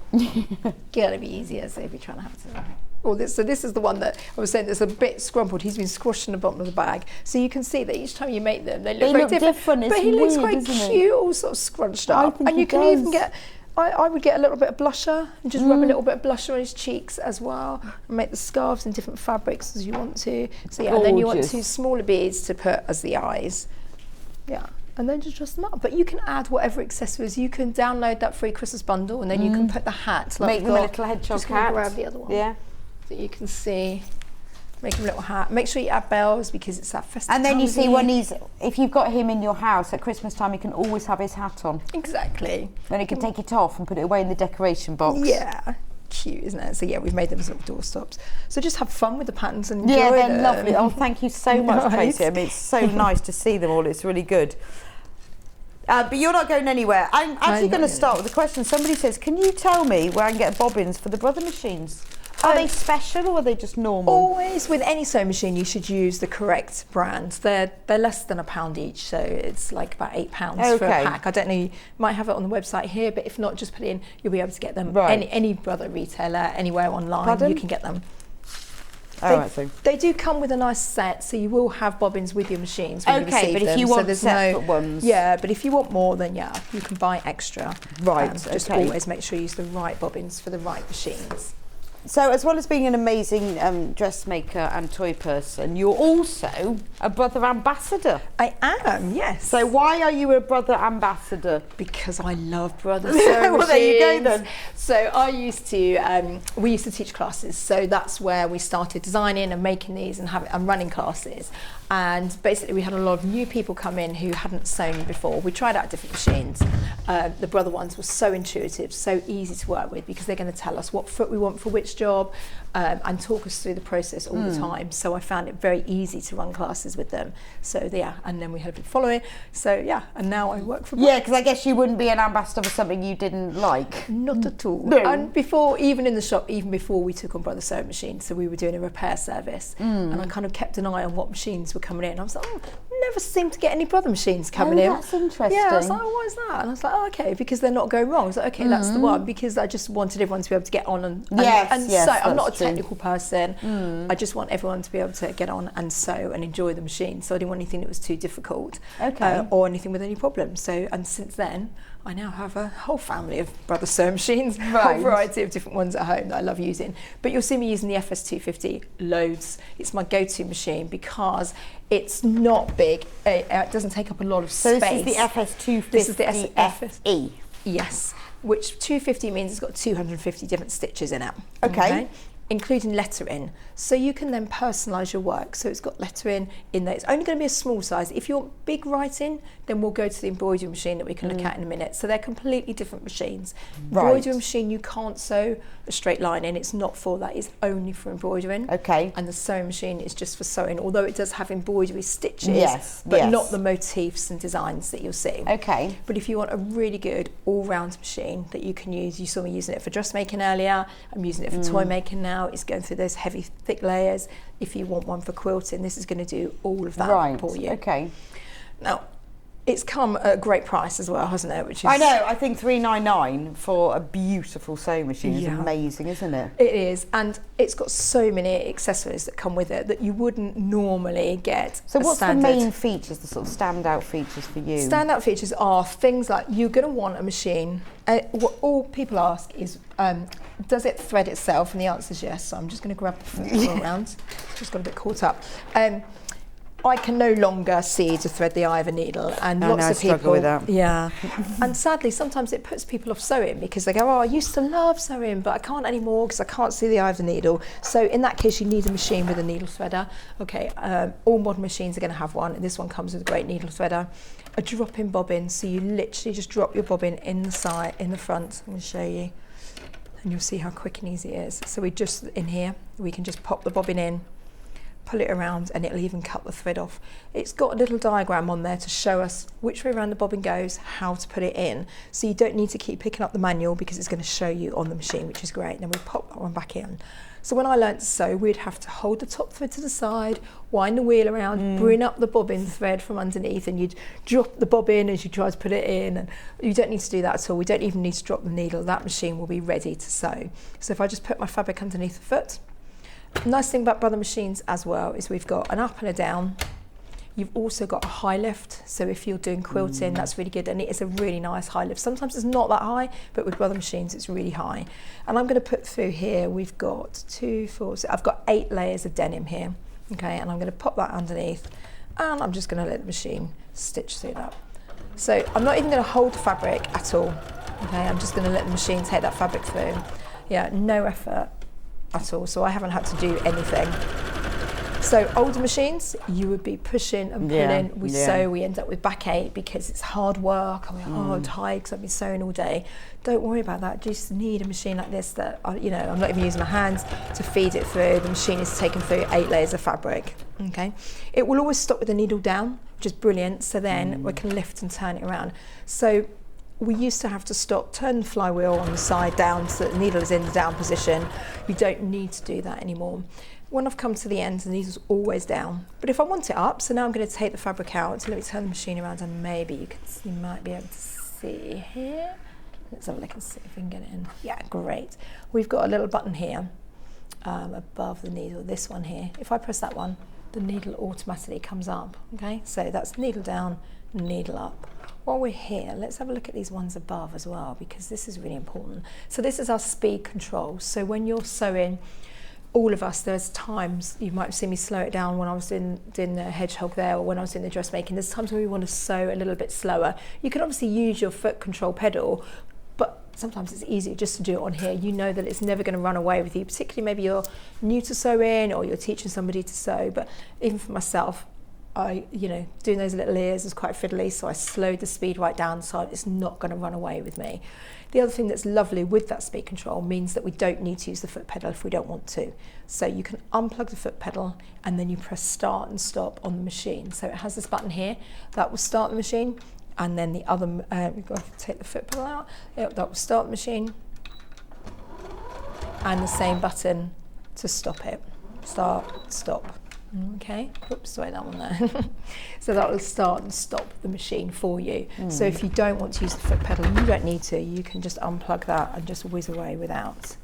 Gotta be easier, so if you're trying to have to So this is the one that I was saying that's a bit scrumpled. He's been squashed in the bottom of the bag. So you can see that each time you make them, they look very different. It's but he looks weird, quite cute, all sort of scrunched up. And you can even get, I would get a little bit of blusher and just rub a little bit of blusher on his cheeks as well, and make the scarves in different fabrics as you want to. So yeah, and then you want 2 smaller beads to put as the eyes. Yeah. And then just dress them up. But you can add whatever accessories. You can download that free Christmas bundle, and then you can put the hat. Like make them a little hedgehog just hat. Grab the other one. Yeah. So you can see. Make him a little hat. Make sure you add bells because it's that festive. And then you see when if you've got him in your house at Christmas time, you can always have his hat on. Exactly. Then he can take it off and put it away in the decoration box. Yeah. Cute, isn't it? So yeah, we've made them as little doorstops. So just have fun with the patterns and enjoy them. Yeah, they're them. lovely. Oh, thank you so much, Right. Tracey. I mean, it's so nice to see them all. It's really good. But you're not going anywhere. I'm actually going to start with a question. Somebody says, can you tell me where I can get bobbins for the brother machines? Are they special or are they just normal? Always with any sewing machine you should use the correct brand. They're less than £1 each, so it's like about £8 for a pack. I don't know, you might have it on the website here, but if not, just put it in, you'll be able to get them. Right. Any brother retailer, anywhere online, you can get them. They do come with a nice set, so you will have bobbins with your machines when you receive but them. if you want separate ones. Yeah, but if you want more, then yeah, you can buy extra. Right, Just always make sure you use the right bobbins for the right machines. So as well as being an amazing dressmaker and toy person, you're also a brother ambassador. I am, yes. So why are you a brother ambassador? Because I love brother sewing Well, there you go then. So I used to, we used to teach classes. So that's where we started designing and making these and running classes. And basically we had a lot of new people come in who hadn't sewn before. We tried out different machines. The brother ones were so intuitive, so easy to work with because they're going to tell us what foot we want for which job and talk us through the process all the time. So I found it very easy to run classes with them. So yeah, and then we had a big following. So yeah, and now I work for Yeah, because I guess you wouldn't be an ambassador for something you didn't like. Not at all. No. And before, even in the shop, even before we took on Brother Sewing Machines, so we were doing a repair service, and I kind of kept an eye on what machines were coming in. I was like, never seem to get any brother machines coming in. That's interesting. Yeah, I was like, why is that? And I was like, okay, because they're not going wrong. I was like, okay, that's the one, because I just wanted everyone to be able to get on and sew. I'm not a technical person. I just want everyone to be able to get on and sew and enjoy the machine. So I didn't want anything that was too difficult or anything with any problems. So, and since then, I now have a whole family of brother sewing machines, a whole variety of different ones at home that I love using. But you'll see me using the FS250 loads. It's my go-to machine because it's not big. It doesn't take up a lot of space. So this is the FS250 This is the FE. Yes, which 250 means it's got 250 different stitches in it. Okay. Including lettering, so you can then personalise your work. So it's got lettering in there. It's only going to be a small size. If you want big writing, then we'll go to the embroidery machine that we can look at in a minute. So they're completely different machines. Embroidery machine, you can't sew a straight line in. It's not for that. It's only for embroidering. Okay. And the sewing machine is just for sewing, although it does have embroidery stitches, but not the motifs and designs that you'll see. Okay. But if you want a really good all-round machine that you can use, you saw me using it for dressmaking earlier. I'm using it for toy making now. It's going through those heavy, thick layers. If you want one for quilting, this is going to do all of that for you. Okay. Now, it's come at a great price as well, hasn't it? Which is, I know. I think $399 for a beautiful sewing machine is amazing, isn't it? It is, and it's got so many accessories that come with it that you wouldn't normally get. So what's the main features, the sort of standout features for you? Standout features are things like you're going to want a machine. What all people ask is, does it thread itself? And the answer is yes. So I'm just going to grab the foot around. Just got a bit caught up. I can no longer see to thread the eye of a needle, and lots of people struggle with that. Yeah, and sadly sometimes it puts people off sewing because they go, oh, I used to love sewing, but I can't anymore because I can't see the eye of the needle. So in that case, you need a machine with a needle threader. Okay, all modern machines are going to have one, and this one comes with a great needle threader. A drop-in bobbin, so you literally just drop your bobbin in the side, in the front. I'm going to show you, and you'll see how quick and easy it is. So we just in here, we can just pop the bobbin in, pull it around, and it'll even cut the thread off. It's got a little diagram on there to show us which way around the bobbin goes, how to put it in, so you don't need to keep picking up the manual because it's going to show you on the machine, which is great. And then we pop that one back in. So when I learned to sew, we'd have to hold the top thread to the side, wind the wheel around, bring up the bobbin thread from underneath, and you'd drop the bobbin as you try to put it in. And you don't need to do that at all. We don't even need to drop the needle. That machine will be ready to sew. So if I just put my fabric underneath the foot, Nice thing about Brother machines as well is we've got an up and a down. You've also got a high lift, so if you're doing quilting, that's really good, and it is a really nice high lift. Sometimes it's not that high, but with Brother machines, it's really high. And I'm going to put through here, we've got 2, 4, so I've got 8 layers of denim here, okay, and I'm going to pop that underneath, and I'm just going to let the machine stitch through that. So I'm not even going to hold the fabric at all, okay, I'm just going to let the machine take that fabric through. Yeah, no effort at all, so I haven't had to do anything. So older machines, you would be pushing and pulling. We sew, we end up with backache because it's hard work. I'm like, oh, I'm tired because I've been sewing all day. Don't worry about that. You just need a machine like this that, you know, I'm not even using my hands to feed it through. The machine is taking through 8 layers of fabric, okay? It will always stop with the needle down, which is brilliant. So then we can lift and turn it around. So we used to have to stop, turn the flywheel on the side down so that the needle is in the down position. You don't need to do that anymore. When I've come to the end, the needle's always down. But if I want it up, so now I'm going to take the fabric out. So let me turn the machine around and maybe you might be able to see here. Let's have a look and see if we can get it in. Yeah, great. We've got a little button here above the needle, this one here. If I press that one, the needle automatically comes up, okay? So that's needle down, needle up. While we're here, let's have a look at these ones above as well, because this is really important. So this is our speed control. So when you're sewing, all of us, there's times, you might have seen me slow it down when I was doing the hedgehog there, or when I was doing the dressmaking. There's times when we want to sew a little bit slower. You can obviously use your foot control pedal, but sometimes it's easier just to do it on here. You know that it's never going to run away with you, particularly maybe you're new to sewing or you're teaching somebody to sew. But even for myself, doing those little ears is quite fiddly, so I slowed the speed right down so it's not going to run away with me. The other thing that's lovely with that speed control means that we don't need to use the foot pedal if we don't want to. So you can unplug the foot pedal and then you press start and stop on the machine. So it has this button here that will start the machine, and then the other, we've got to take the foot pedal out, that will start the machine, and the same button to stop it. Start, stop. Okay, oops, sorry, that one there. So that will start and stop the machine for you. So if you don't want to use the foot pedal, you don't need to. You can just unplug that and just whiz away without.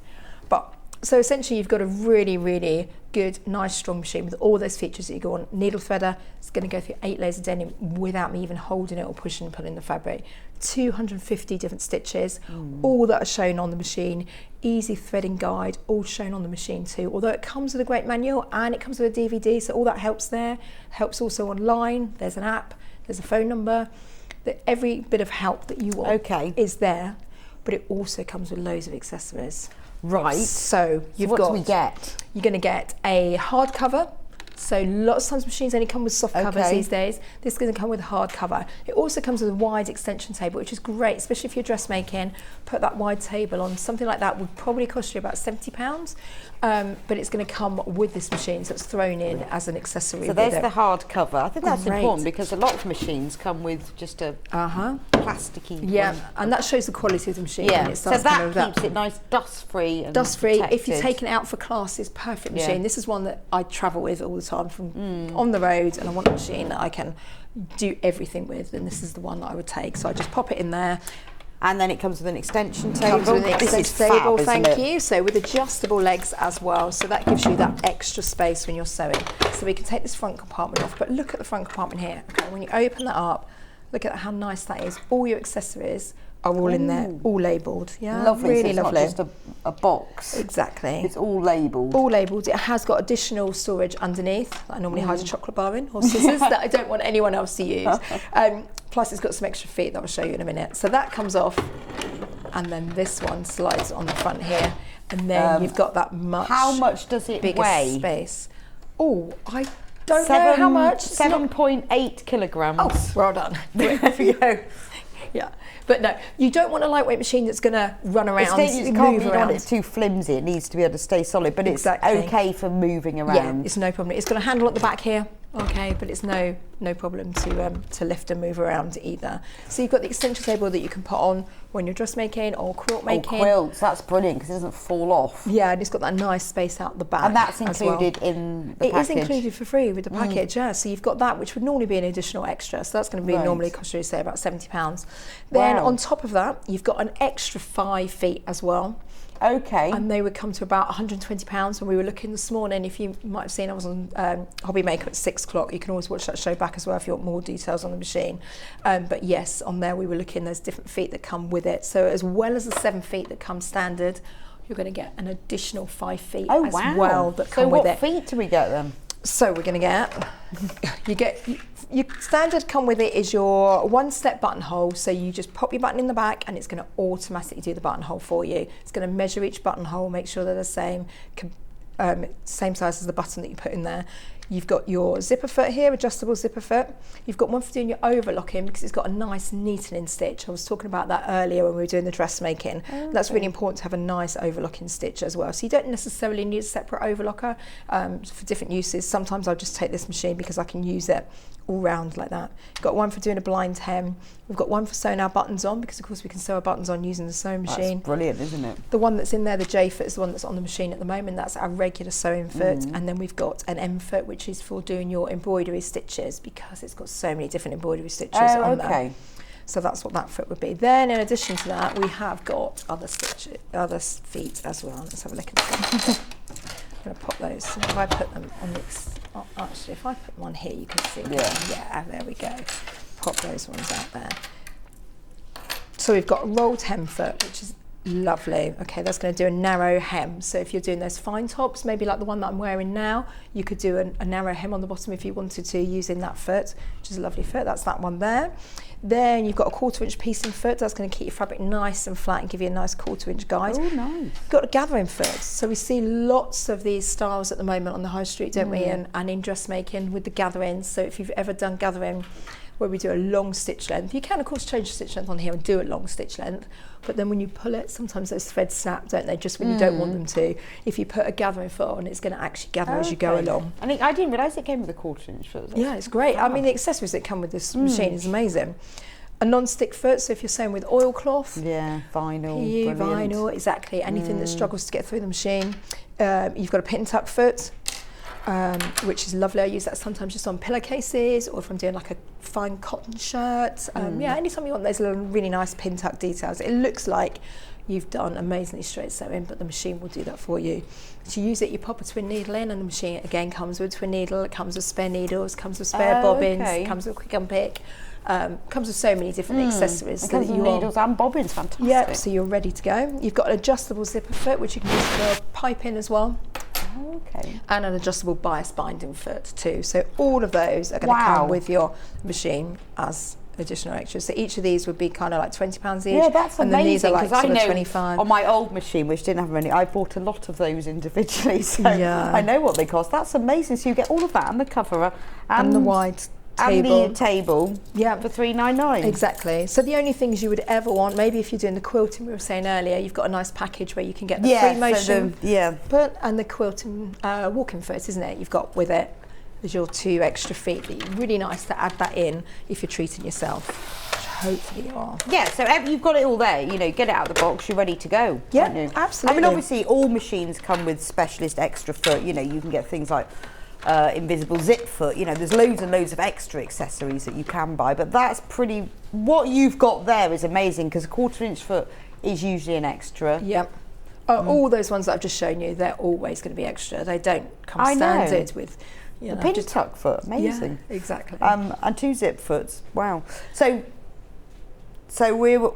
But so essentially you've got a really, really good, nice, strong machine with all those features that you go on. Needle threader, it's going to go through 8 layers of denim without me even holding it or pushing and pulling the fabric. 250 different stitches, all that are shown on the machine. Easy threading guide, all shown on the machine too. Although it comes with a great manual and it comes with a DVD, so all that helps there. Helps also online. There's an app, there's a phone number. Every bit of help that you want is there, but it also comes with loads of accessories. Right. So what do we get? You're going to get a hard cover. So lots of times machines only come with soft covers these days. This is going to come with a hard cover. It also comes with a wide extension table, which is great, especially if you're dressmaking. Put that wide table on. Something like that would probably cost you about £70, but it's going to come with this machine, so it's thrown in as an accessory. So there's the hard cover. I think that's important because a lot of machines come with just a plasticky one. And that shows the quality of the machine. Yeah, so that keeps it nice dust-free and dust-free. protected. If you're taking it out for classes, perfect machine. This is one that I travel with all the time from on the road, and I want a machine that I can do everything with, and this is the one that I would take. So I just pop it in there. And then it comes with an extension table. Comes with an extension table, thank you. So with adjustable legs as well. So that gives you that extra space when you're sewing. So we can take this front compartment off, but look at the front compartment here. Okay, when you open that up, look at how nice that is. All your accessories are all in there, all labelled. Yeah, lovely. Really so it's lovely. Not just a box. Exactly. It's all labelled. All labelled. It has got additional storage underneath that I normally hide a chocolate bar in, or scissors that I don't want anyone else to use. Plus it's got some extra feet that I'll show you in a minute. So that comes off, and then this one slides on the front here, and then you've got that much. How much does it weigh? Space. Oh, I don't know how much. 7.8 kilograms. Oh, well done. There we go. Yeah, but no, you don't want a lightweight machine that's going to run around, you don't want it too flimsy. It needs to be able to stay solid, but it's okay for moving around. Yeah, it's no problem. It's got a handle at the back here, okay, but it's no problem to lift and move around either. So you've got the extension table that you can put on when you're dressmaking or quilt making. Oh, quilts, that's brilliant because it doesn't fall off. Yeah, and it's got that nice space out the back. And that's included in the package? It is included for free with the package, yeah. So you've got that, which would normally be an additional extra. So that's going to be normally cost you, say, about £70. Then on top of that, you've got an extra 5 feet as well. Okay. And they would come to about £120. When we were looking this morning, if you might have seen, I was on Hobby Maker at 6 o'clock. You can always watch that show back as well if you want more details on the machine. But yes, on there we were looking, there's different feet that come with it. So as well as the 7 feet that come standard, you're going to get an additional 5 feet as well that come with it. So what feet do we get then? So we're going to get, your standard come with it is your 1-step buttonhole. So you just pop your button in the back and it's going to automatically do the buttonhole for you. It's going to measure each buttonhole, make sure they're the same size as the button that you put in there. You've got your zipper foot here, adjustable zipper foot. You've got one for doing your overlocking because it's got a nice neatening stitch. I was talking about that earlier when we were doing the dressmaking. Okay. That's really important to have a nice overlocking stitch as well. So you don't necessarily need a separate overlocker for different uses. Sometimes I'll just take this machine because I can use it all round like that. You've got one for doing a blind hem. We've got one for sewing our buttons on because of course we can sew our buttons on using the sewing machine. That's brilliant, isn't it? The one that's in there, the J foot, is the one that's on the machine at the moment. That's our regular sewing foot. And then we've got an M foot, which is for doing your embroidery stitches because it's got so many different embroidery stitches on there. So that's what that foot would be. Then in addition to that, we have got other feet as well. Let's have a look at them. I'm going to pop those. So if I put them on this, actually, if I put them on here, you can see. Yeah, there we go. Pop those ones out there. So we've got a rolled hem foot, which is lovely. Okay, that's going to do a narrow hem. So if you're doing those fine tops, maybe like the one that I'm wearing now, you could do a narrow hem on the bottom if you wanted to using that foot, which is a lovely foot. That's that one there. Then you've got a 1/4 inch piecing foot. That's going to keep your fabric nice and flat and give you a nice 1/4 inch guide. Oh, nice. You've got a gathering foot. So we see lots of these styles at the moment on the high street, don't we? And in dressmaking with the gatherings. So if you've ever done gathering where we do a long stitch length, you can of course change the stitch length on here and do a long stitch length, but then when you pull it, sometimes those threads snap, don't they, just when you don't want them to. If you put a gathering foot on, it's going to actually gather as you go along. And I didn't realise it came with a 1/4 inch foot. Yeah, it's great. I mean, the accessories that come with this machine is amazing. A non-stick foot, so if you're sewing with oilcloth, vinyl, PU, vinyl, exactly, anything that struggles to get through the machine. You've got a pin tuck foot, which is lovely. I use that sometimes just on pillowcases or if I'm doing like a fine cotton shirt. Yeah, anytime you want those little really nice pin tuck details, it looks like you've done amazingly straight sewing, but the machine will do that for you. To use it, you pop a twin needle in and the machine again comes with a twin needle, it comes with spare needles, comes with spare bobbins, comes with a quick unpick. Comes with so many different accessories. It comes with needles and bobbins, fantastic. Yeah, so you're ready to go. You've got an adjustable zipper foot, which you can use for piping as well. Okay. And an adjustable bias binding foot too. So all of those are going to come with your machine as additional extras. So each of these would be kind of like £20 each. Yeah, that's and amazing. then these are like I know 25. on my old machine, which didn't have many, I bought a lot of those individually. So yeah. I know what they cost. That's amazing. So you get all of that and the cover and the wide table. And the table for $3.99. Exactly. So the only things you would ever want, maybe if you're doing the quilting we were saying earlier, you've got a nice package where you can get the free motion foot and the quilting walking foot, isn't it? You've got with it as your 2 extra feet. Really nice to add that in if you're treating yourself, which hopefully you are. Yeah, so you've got it all there, you know, get it out of the box, you're ready to go. Yeah, absolutely. I mean, obviously all machines come with specialist extra foot, you know, you can get things like invisible zip foot, you know, there's loads and loads of extra accessories that you can buy, but that's pretty, what you've got there is amazing because a 1/4 inch foot is usually an extra. Yep. All those ones that I've just shown you, they're always going to be extra. They don't come standard with, you know, the pin tuck foot, amazing. Yeah, exactly. And 2 zip foots, wow. So we're,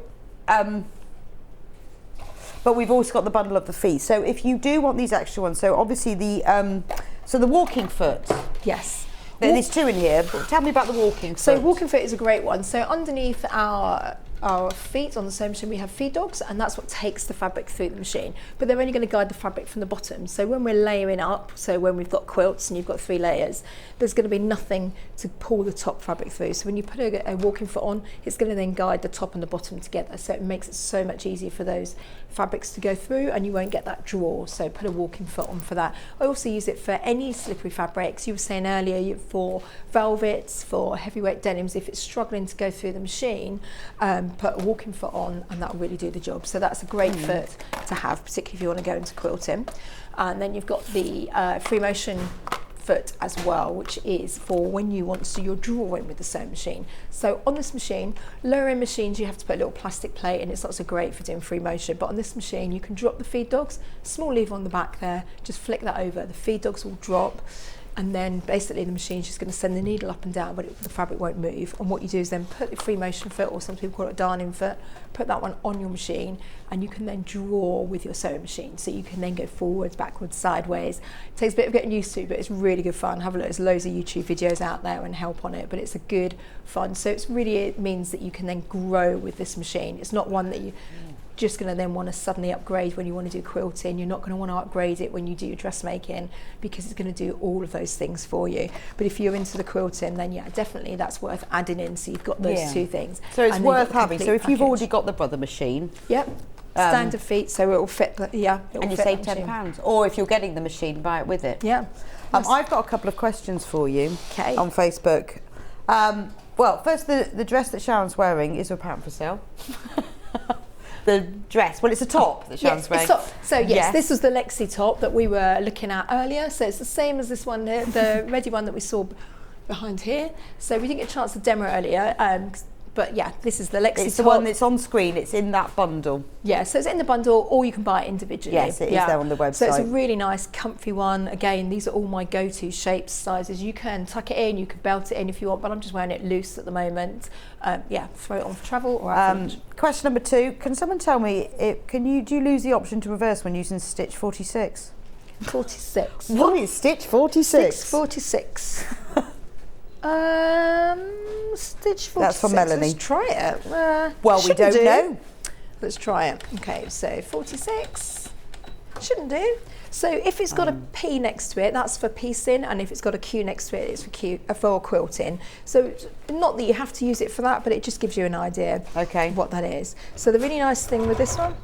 but we've also got the bundle of the feet. So if you do want these extra ones, so obviously the walking foot. Yes. There's 2 in here, but tell me about the walking foot. So walking foot is a great one. So underneath our feet on the sewing machine we have feed dogs, and that's what takes the fabric through the machine, but they're only going to guide the fabric from the bottom. So when we're layering up, so when we've got quilts and you've got 3 layers, there's going to be nothing to pull the top fabric through. So when you put a walking foot on, it's going to then guide the top and the bottom together, so it makes it so much easier for those fabrics to go through and you won't get that draw. So put a walking foot on for that. I also use it for any slippery fabrics. You were saying earlier, for velvets, for heavyweight denims, if it's struggling to go through the machine, put a walking foot on and that will really do the job. So that's a great foot to have, particularly if you want to go into quilting. And then you've got the free motion foot as well, which is for when you want to do your drawing with the sewing machine. So on this machine, lower end machines, you have to put a little plastic plate, and it's not so great for doing free motion, but on this machine you can drop the feed dogs, small lever on the back there, just flick that over, the feed dogs will drop, and then basically the machine's just going to send the needle up and down, but the fabric won't move. And what you do is then put the free motion foot, or some people call it a darning foot, put that one on your machine, and you can then draw with your sewing machine. So you can then go forwards, backwards, sideways. It takes a bit of getting used to, but it's really good fun. Have a look, there's loads of YouTube videos out there and help on it, but it's a good fun. So it means that you can then grow with this machine. It's not one that you just going to then want to suddenly upgrade when you want to do quilting. You're not going to want to upgrade it when you do your dressmaking, because it's going to do all of those things for you. But if you're into the quilting, then yeah, definitely that's worth adding in, so you've got those two things. So it's and worth having. So if package. you've already got the brother machine, yep, standard feet, so it will fit. And you save £10, or if you're getting the machine, buy it with it. Yeah. I've got a couple of questions for you on Facebook. Well, first, the dress that Sharon's wearing is apparently for sale. The dress, well, it's a top that Sharon's wearing. So yes, this was the Lexi top that we were looking at earlier. So it's the same as this one here, the ready one that we saw behind here. So we didn't get a chance to demo earlier, but yeah, this is the Lexi top. It's the one that's on screen. It's in that bundle. Yeah, so it's in the bundle, or you can buy it individually. Yes, it is there on the website. So it's a really nice, comfy one. Again, these are all my go-to shapes, sizes. You can tuck it in, you can belt it in if you want, but I'm just wearing it loose at the moment. Yeah, throw it on for travel or out for lunch. Question number 2: can someone tell me, do you lose the option to reverse when using stitch 46? 46. What is stitch 46? 646. Stitch 46. That's from Melanie. Let's try it. Well, we don't know. Let's try it. Okay, so 46 shouldn't do. So if it's got a P next to it, that's for piecing, and if it's got a Q next to it, it's for quilting. So not that you have to use it for that, but it just gives you an idea of what that is. So the really nice thing with this one.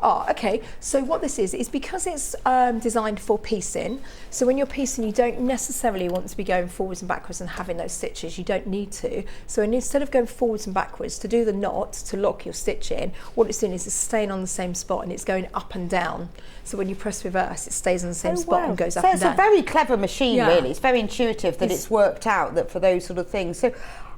Okay, so what this is because it's designed for piecing, so when you're piecing you don't necessarily want to be going forwards and backwards and having those stitches, you don't need to. So instead of going forwards and backwards to do the knot, to lock your stitch in, what it's doing is it's staying on the same spot and it's going up and down. So when you press reverse, it stays on the same spot and goes up and down. So it's a very clever machine, really. It's very intuitive that it's worked out that for those sort of things. So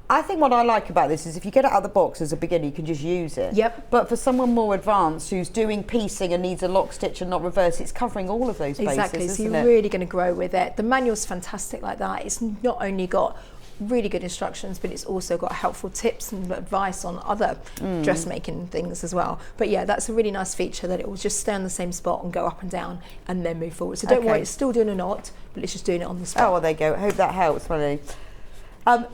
I think what I like about this is if you get it out of the box as a beginner, you can just use it. Yep. But for someone more advanced who's doing piecing and needs a lock stitch and not reverse, it's covering all of those bases, exactly. So isn't you're it? really going to grow with it. The manual's fantastic like that. It's not only got really good instructions, but it's also got helpful tips and advice on other dressmaking things as well. But yeah, that's a really nice feature, that it will just stay on the same spot and go up and down and then move forward. So don't worry, it's still doing a knot, but it's just doing it on the spot. Oh, well, there you go. I hope that helps, Melanie.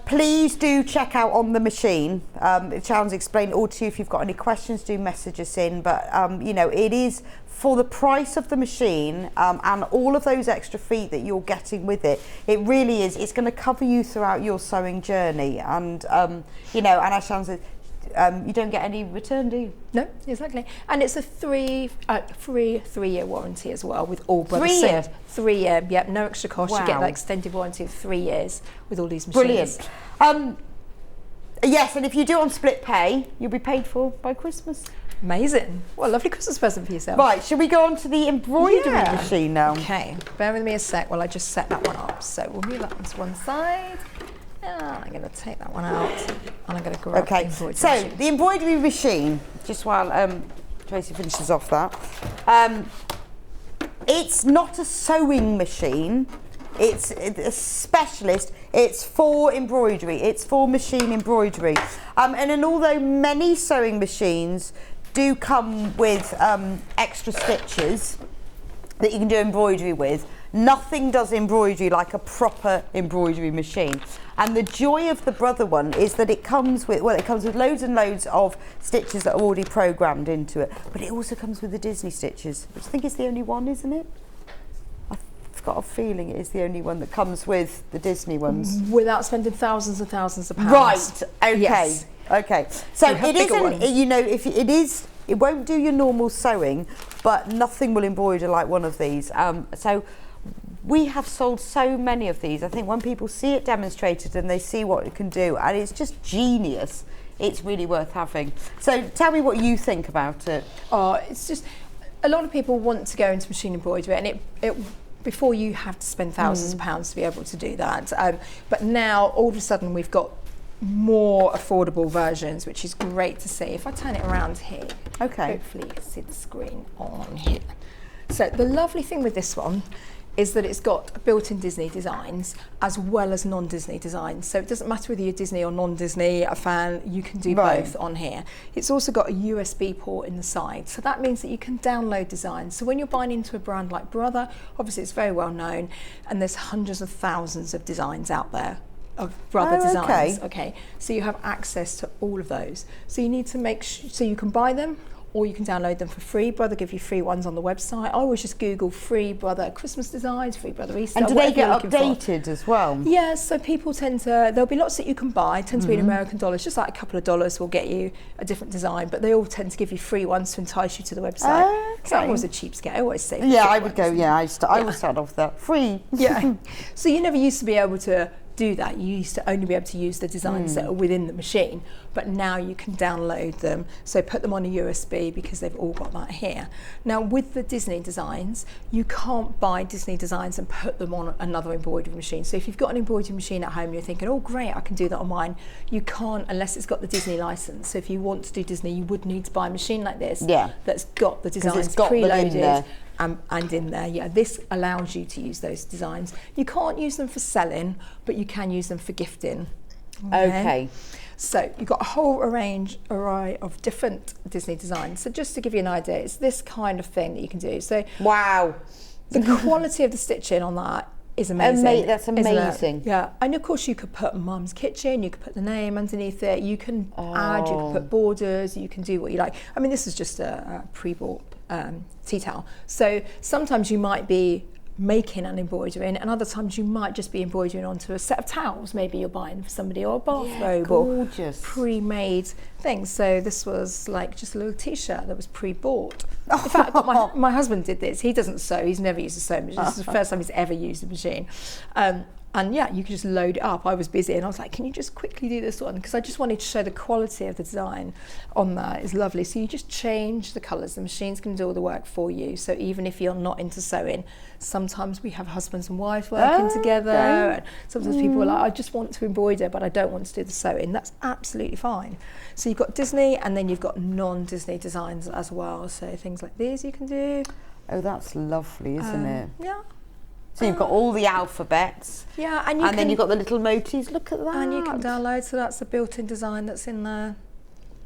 Please do check out on the machine. Sharon's explained all to you. If you've got any questions, do message us in. But you know, it is for the price of the machine and all of those extra feet that you're getting with it. It really is. It's going to cover you throughout your sewing journey. And you know, and as Sharon said, you don't get any return, do you? No, exactly. And it's a free 3-year warranty as well with all brothers. 3 year? 3 year, yep, no extra cost. Wow. You get that extended warranty of 3 years with all these machines. Brilliant. Yes, and if you do on split pay, you'll be paid for by Christmas. Amazing. What a lovely Christmas present for yourself. Right, shall we go on to the embroidery machine now? Okay, bear with me a sec while I just set that one up. So we'll move that one to one side. I'm going to take that one out and I'm going to grab the embroidery machine. The embroidery machine, just while Tracey finishes off that, it's not a sewing machine, it's a specialist, it's for embroidery, it's for machine embroidery. And then although many sewing machines do come with extra stitches that you can do embroidery with, nothing does embroidery like a proper embroidery machine. And the joy of the brother one is that it comes with, well, it comes with loads and loads of stitches that are already programmed into it, but it also comes with the Disney stitches, which I think is the only one, isn't it? I've got a feeling it is the only one that comes with the Disney ones. Without spending thousands and thousands of pounds. Right, okay, yes. Okay. So it isn't, ones. you know, if it is, it won't do your normal sewing, but nothing will embroider like one of these. So we have sold so many of these. I think when people see it demonstrated and they see what it can do, and it's just genius, it's really worth having. So tell me what you think about it. Oh, it's just, a lot of people want to go into machine embroidery, and it Before you have to spend thousands of pounds to be able to do that. But now all of a sudden we've got more affordable versions, which is great to see. If I turn it around here, hopefully you can see the screen on here. So the lovely thing with this one is that it's got built-in Disney designs as well as non-Disney designs. So it doesn't matter whether you're Disney or non-Disney a fan, you can do both on here. It's also got a USB port in the side. So that means that you can download designs. So when you're buying into a brand like Brother, obviously it's very well known, and there's hundreds of thousands of designs out there of Brother designs. Okay, so you have access to all of those. So you need to make sure, so you can buy them, or you can download them for free. Brother give you free ones on the website. I always just Google free Brother Christmas designs, free Brother Easter. And do they get updated as well? Yeah, so people tend to, there'll be lots that you can buy, tend to be in American dollars, just like a couple of dollars will get you a different design, but they all tend to give you free ones to entice you to the website. So I'm always a cheapskate, I always say. Yeah, I would go, I would start off with that, free. Yeah, so you never used to be able to do that. You used to only be able to use the designs that are within the machine, but now you can download them. So put them on a USB because they've all got that here. Now with the Disney designs, you can't buy Disney designs and put them on another embroidery machine. So if you've got an embroidery machine at home, you're thinking, oh great, I can do that on mine. You can't unless it's got the Disney license. So if you want to do Disney, you would need to buy a machine like this that's got the designs preloaded. And in there, this allows you to use those designs. You can't use them for selling, but you can use them for gifting. Okay. So you've got a whole array of different Disney designs. So just to give you an idea, it's this kind of thing that you can do. So wow, the quality of the stitching on that is amazing. That's amazing. Yeah, and of course you could put Mum's Kitchen, you could put the name underneath it, you can add, you can put borders, you can do what you like. I mean, this is just a pre-bought tea towel. So sometimes you might be making an embroidering, and other times you might just be embroidering onto a set of towels maybe you're buying for somebody, or a bathrobe, or pre-made things. So this was like just a little t-shirt that was pre-bought. In fact, my husband did this. He doesn't sew, he's never used a sewing machine. This is the first time he's ever used a machine. And yeah, you can just load it up. I was busy and I was like, can you just quickly do this one? Because I just wanted to show the quality of the design on that is lovely. So you just change the colours. The machine's going to do all the work for you. So even if you're not into sewing, sometimes we have husbands and wives working together. And sometimes people are like, I just want to embroider, but I don't want to do the sewing. That's absolutely fine. So you've got Disney, and then you've got non-Disney designs as well. So things like these you can do. Oh, that's lovely, isn't it? Yeah. So you've got all the alphabets. Yeah, and then you've got the little motifs. Look at that. And you can download, so that's a built-in design that's in there.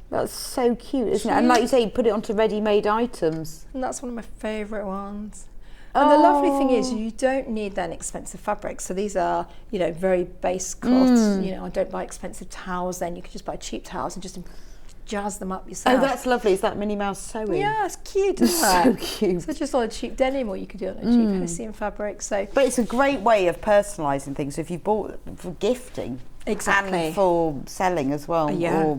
That's so cute, isn't it? And like you say, you put it onto ready-made items. And that's one of my favourite ones. And the lovely thing is, you don't need then expensive fabrics. So these are, very base cloths. I don't buy expensive towels. Then you can just buy cheap towels and just jazz them up yourself. Oh, that's lovely. Is that Minnie Mouse sewing? Yeah, it's cute, isn't it? So cute. So just on a cheap denim, or you could do it on a cheap Hessian fabric. But it's a great way of personalising things. So if you bought for gifting, exactly, and for selling as well. Yeah.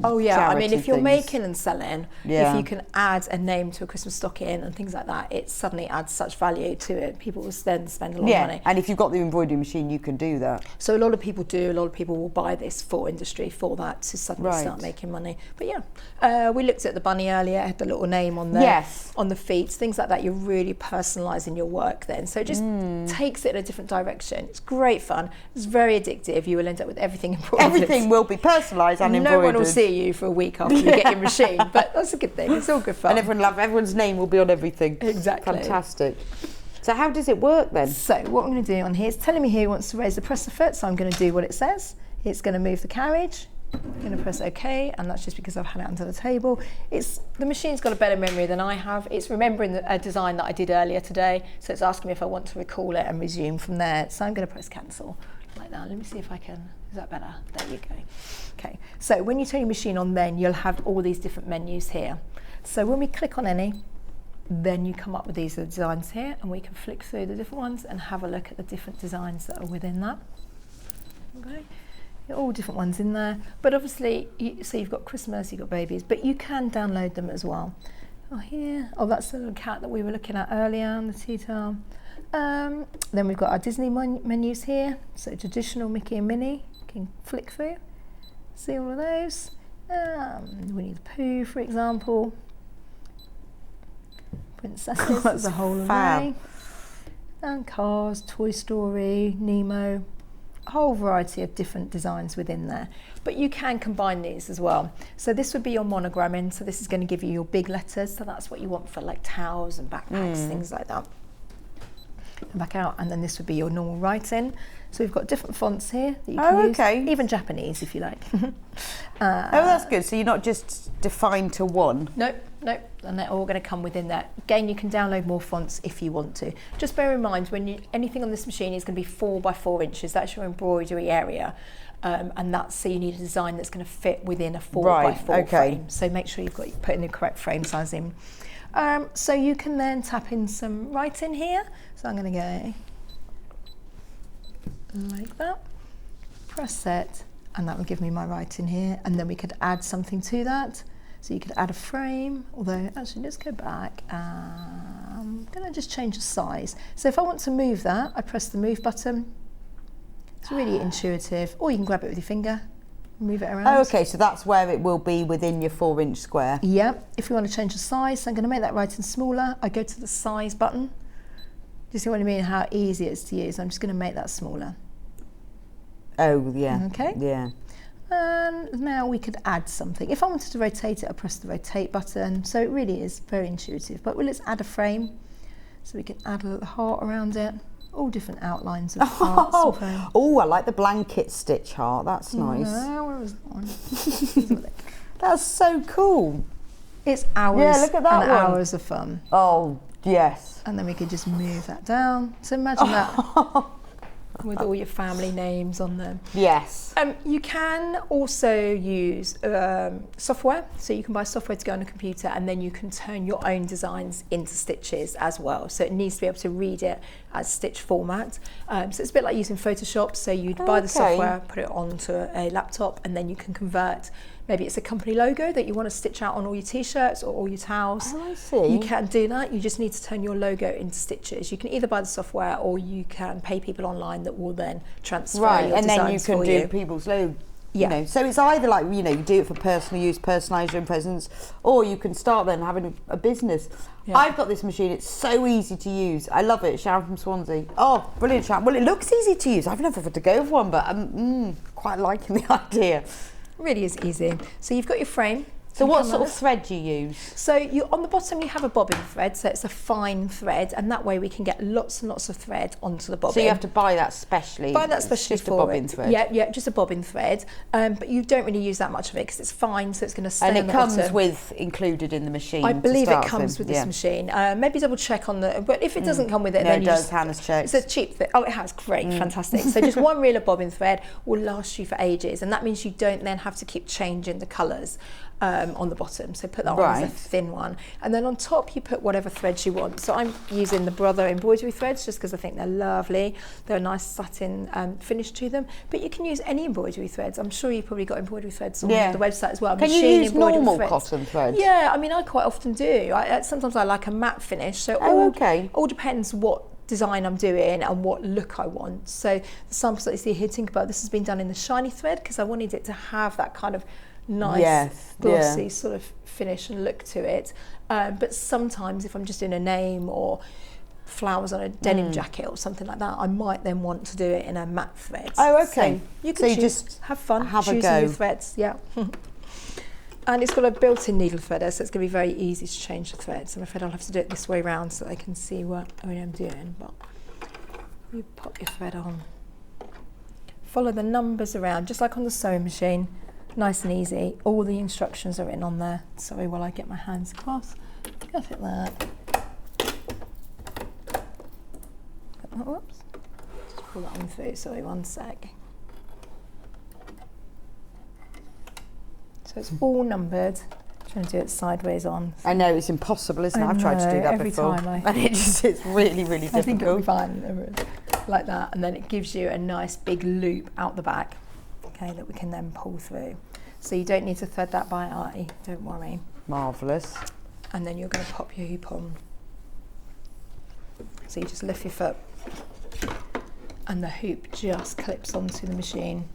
I mean, if you're things. making and selling, if you can add a name to a Christmas stocking and things like that, it suddenly adds such value to it. People will then spend a lot of money. And if you've got the embroidery machine, you can do that. So a lot of people do. A lot of people will buy this for industry, for that, to suddenly start making money. But we looked at the bunny earlier. It had the little name on there, on the feet, things like that. You're really personalising your work then. So it just takes it in a different direction. It's great fun. It's very addictive. You will end up with everything. Everything will be personalised and embroidered. No one will see you for a week after you get your machine, but that's a good thing. It's all good fun. And everyone's name will be on everything. Exactly. Fantastic. So how does it work then? So what I'm going to do on here is telling me here he wants to raise the presser foot, so I'm going to do what it says. It's going to move the carriage. I'm going to press OK, and that's just because I've had it under the table. The machine's got a better memory than I have. It's remembering a design that I did earlier today, so it's asking me if I want to recall it and resume from there. So I'm going to press cancel like that. Let me see if I can. Is that better? There you go. Okay, so when you turn your machine on, then you'll have all these different menus here. So when we click on any, then you come up with these designs here, and we can flick through the different ones and have a look at the different designs that are within that. Okay, all different ones in there. But obviously, so you've got Christmas, you've got babies, but you can download them as well. That's the little cat that we were looking at earlier on the tea towel. Then we've got our Disney menus here. So traditional Mickey and Minnie. Can flick through, see all of those. Winnie the Pooh, for example. Princesses, that's a whole array. and cars, Toy Story, Nemo, a whole variety of different designs within there. But you can combine these as well. So this would be your monogramming. So this is going to give you your big letters. So that's what you want for like towels and backpacks, things like that. And back out, and then this would be your normal writing. So we've got different fonts here that you can use, even Japanese if you like. That's good. So you're not just defined to one. Nope, and they're all going to come within that. Again, you can download more fonts if you want to. Just bear in mind, anything on this machine is going to be 4 by 4 inches. That's your embroidery area, and that's so you need a design that's going to fit within a 4 by 4 frame. So make sure you've put in the correct frame size in. So you can then tap in some writing here. So I'm going to go like that, press set, and that will give me my writing here. And then we could add something to that. So you could add a frame, although actually let's go back. I'm going to just change the size. So if I want to move that, I press the move button. It's really intuitive. Or you can grab it with your finger, move it around. Oh, okay, so that's where it will be within your 4-inch square. Yep. If you want to change the size, so I'm going to make that writing smaller. I go to the size button. Do you see what I mean? How easy it is to use. I'm just going to make that smaller. Oh, yeah. Okay. Yeah. And now we could add something. If I wanted to rotate it, I press the rotate button. So it really is very intuitive. But let's add a frame. So we can add a little heart around it. All different outlines of hearts. Oh, I like the blanket stitch heart. That's nice. Where was that one? That's so cool. It's hours look at that and one. hours of fun. Oh, yes. And then we could just move that down. So imagine that with all your family names on them. Yes. You can also use software. So you can buy software to go on a computer, and then you can turn your own designs into stitches as well. So it needs to be able to read it as stitch format. So it's a bit like using Photoshop. So you'd buy the software, put it onto a laptop, and then you can convert. Maybe it's a company logo that you want to stitch out on all your t-shirts or all your towels. Oh, I see. You can do that. You just need to turn your logo into stitches. You can either buy the software, or you can pay people online that will then transfer your and then you designs can for do you. people's logo. Yeah. You know, so it's either like, you know, you do it for personal use, personalise your own presents, or you can start then having a business. Yeah. I've got this machine. It's so easy to use. I love it. Sharon from Swansea. Oh, brilliant, Sharon. Well, it looks easy to use. I've never had to go for one, but I'm quite liking the idea. Really is easy. So you've got your frame. So what sort of thread do you use? So on the bottom you have a bobbin thread, so it's a fine thread, and that way we can get lots and lots of thread onto the bobbin. So you have to buy that specially? Buy that specially just for a bobbin it. thread? Yeah, just a bobbin thread. But you don't really use that much of it because it's fine, so it's going to stay on the bottom. And it comes with included in the machine. I believe it comes with this machine. Maybe double check on the. But if it doesn't come with it, then it does. Hannah's checked. It's a cheap thing. Oh, it has. Great, fantastic. So just one reel of bobbin thread will last you for ages, and that means you don't then have to keep changing the colours on the bottom. So put that on as a thin one, and then on top you put whatever threads you want. So I'm using the Brother embroidery threads just because I think they're lovely. They're a nice satin finish to them, but you can use any embroidery threads. I'm sure you've probably got embroidery threads on the website as well. Can you use normal cotton threads? Yeah, I mean I quite often do. Sometimes I like a matte finish, so all depends what design I'm doing and what look I want. So the samples that you see here, think about this has been done in the shiny thread because I wanted it to have that kind of nice glossy sort of finish and look to it, but sometimes if I'm just doing a name or flowers on a denim jacket or something like that, I might then want to do it in a matte thread. Oh, okay. So you can just have fun choosing your threads. Yeah. And it's got a built-in needle threader, so it's going to be very easy to change the threads. I'm afraid I'll have to do it this way around so they can see what I'm doing, but you pop your thread on, follow the numbers around just like on the sewing machine. Nice and easy. All the instructions are written on there. Sorry, while I get my hands across. Got it there. Whoops. Just pull that one through. Sorry, one sec. So it's all numbered. I'm trying to do it sideways on. I know, it's impossible, isn't it? I've tried to do that every before. Time and it's really, really difficult. I think it'll be fine. Like that. And then it gives you a nice big loop out the back. Okay, that we can then pull through. So you don't need to thread that by eye, don't worry. Marvellous. And then you're going to pop your hoop on. So you just lift your foot and the hoop just clips onto the machine.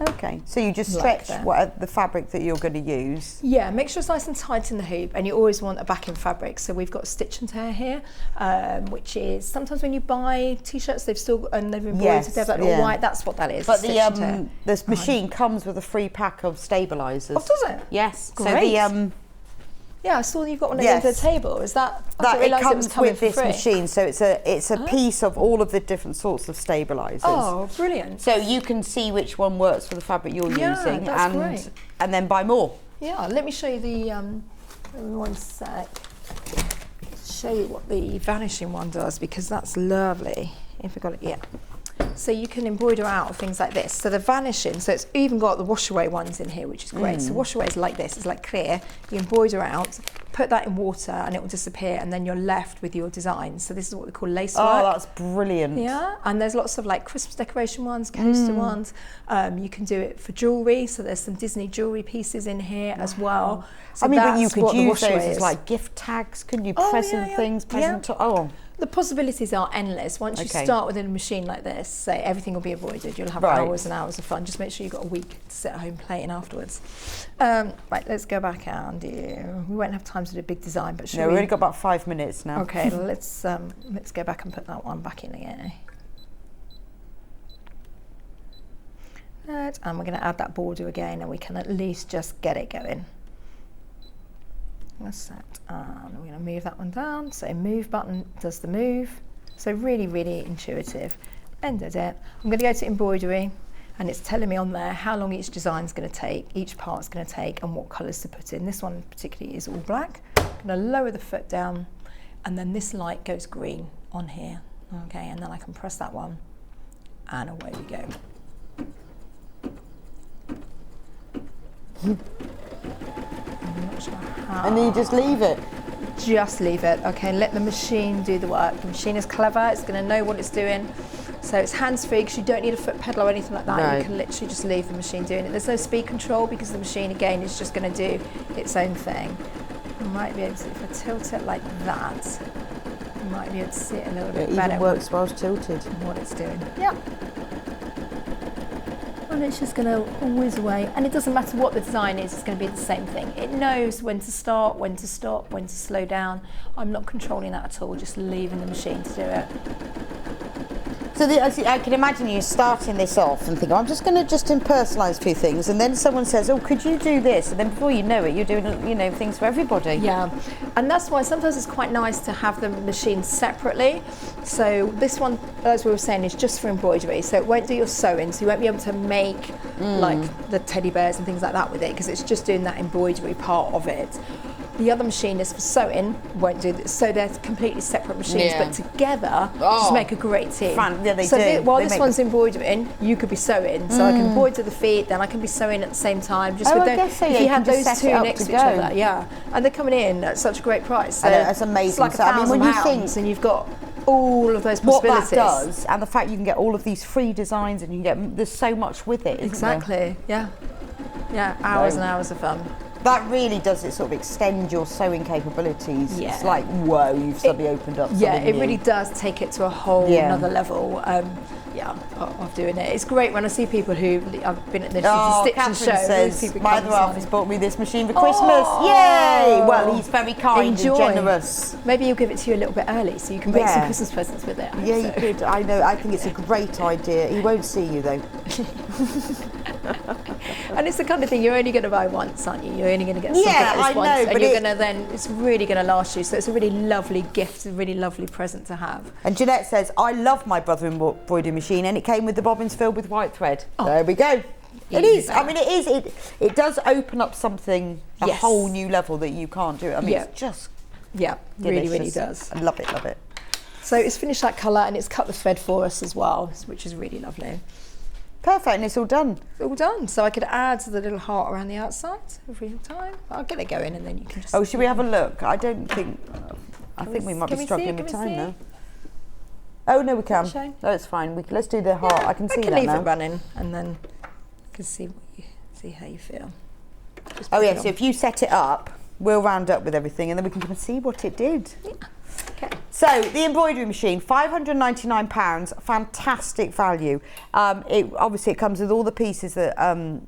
Okay, so you just Like stretch the fabric that you're going to use. Yeah, make sure it's nice and tight in the hoop, and you always want a backing fabric. So we've got stitch and tear here, which is sometimes when you buy t-shirts, they've embroidered, Yes, they've that little white. That's what that is. But this machine comes with a free pack of stabilisers. Oh, does it? Yes. Great. So yeah, I saw you've got one at the table. Is that? I didn't it realise comes was coming with for this free. machine, so it's a piece of all of the different sorts of stabilisers. Oh, brilliant! So you can see which one works for the fabric you're using, that's great. and then buy more. Yeah, let me show you the. Give me one sec. Show you what the vanishing one does, because that's lovely. If I got it, yeah. So you can embroider out things like this. So the vanishing, so it's even got the wash away ones in here, which is great. So wash away is like this, it's like clear. You embroider out, put that in water and it will disappear, and then you're left with your design. So this is what we call lace work. Oh, that's brilliant. Yeah, and there's lots of like Christmas decoration ones, coaster ones. You can do it for jewellery, so there's some Disney jewellery pieces in here as well. So but you that's could what the use wash those away as is. like gift tags, couldn't you? Oh, Present yeah. things, present. Yeah. Oh. The possibilities are endless. Once you start with a machine like this, say everything will be embroidered. You'll have hours and hours of fun. Just make sure you've got a week to sit at home plating afterwards. Right, let's go back out and do. We won't have time to do a big design, but No, we've only got about 5 minutes now. Okay, let's go back and put that one back in again. And we're going to add that border again, and we can at least just get it going. That's that. And we're going to move that one down. So move button does the move. So really, really intuitive. Ended it. I'm going to go to embroidery, and it's telling me on there how long each design is going to take, each part's going to take, and what colours to put in. This one particularly is all black. I'm going to lower the foot down, and then this light goes green on here. Okay, and then I can press that one, and away we go. And then you just leave it. Just leave it. Okay, let the machine do the work. The machine is clever, it's going to know what it's doing. So it's hands-free, because you don't need a foot pedal or anything like that. No. You can literally just leave the machine doing it. There's no speed control, because the machine, again, is just going to do its own thing. You might be able to, if I tilt it like that, you might be able to see it a little bit better. It even works whilst tilted. What it's doing. Yeah. And it's just going to whiz away, and it doesn't matter what the design is, it's going to be the same thing. It knows when to start, when to stop, when to slow down. I'm not controlling that at all, just leaving the machine to do it. So I can imagine you starting this off and thinking, I'm just going to personalise a few things, and then someone says, oh, could you do this? And then before you know it, you're doing, things for everybody. Yeah, and that's why sometimes it's quite nice to have the machines separately. So this one, as we were saying, is just for embroidery, so it won't do your sewing, so you won't be able to make like the teddy bears and things like that with it, because it's just doing that embroidery part of it. The other machine is for sewing, won't do this, so they're completely separate machines, but together just make a great team. Yeah, they so do. While this one's embroidering, you could be sewing. So I can embroider the feet, then I can be sewing at the same time. Just with I guess so, if you had those two to next to each go. other, yeah, and they're coming in at such a great price. So That's amazing. It's like So, I mean, when you £1,000, think and you've got all of those what possibilities. that does, and the fact you can get all of these free designs, and you can get, there's so much with it, isn't Exactly. Yeah. Hours and hours of fun. That really does it sort of extend your sewing capabilities. Yeah. It's like, whoa, you've suddenly opened up something Yeah, it new. really does take it to a whole another level. Of doing it. It's great when I see people who I've been at the Stitch and Catherine Show. says, my other half has bought me this machine for Christmas. Oh. Yay! Well, he's very kind Enjoy. and generous. Maybe you'll give it to you a little bit early, so you can make some Christmas presents with it. Yeah, you could. I know. I think it's a great idea. He won't see you though. And it's the kind of thing you're only going to buy once, aren't you? You're only going to get something Yeah, like this I once, know, and but you're going to then. It's really going to last you. So it's a really lovely gift, a really lovely present to have. And Jeanette says, I love my brother embroidery machine, and it came with the bobbins filled with white thread. There we go. It is. I mean, it is. It does open up something a whole new level that you can't do. I mean, it's just really, really delicious. does. I love it. Love it. So it's finished that colour, and it's cut the thread for us as well, which is really lovely. Perfect, and it's all done. All done. So I could add the little heart around the outside every time. I'll get it going, and then you can just. Oh, should we have a look? I don't think. I think we might be struggling with time now. Oh no, we can. No, it's fine. Let's do the heart. I can see that now. I can leave it running, and then I can see how you feel. Oh yeah. So if you set it up, we'll round up with everything, and then we can come and see what it did. Yeah. Okay. So the embroidery machine, £599, fantastic value. Obviously it comes with all the pieces that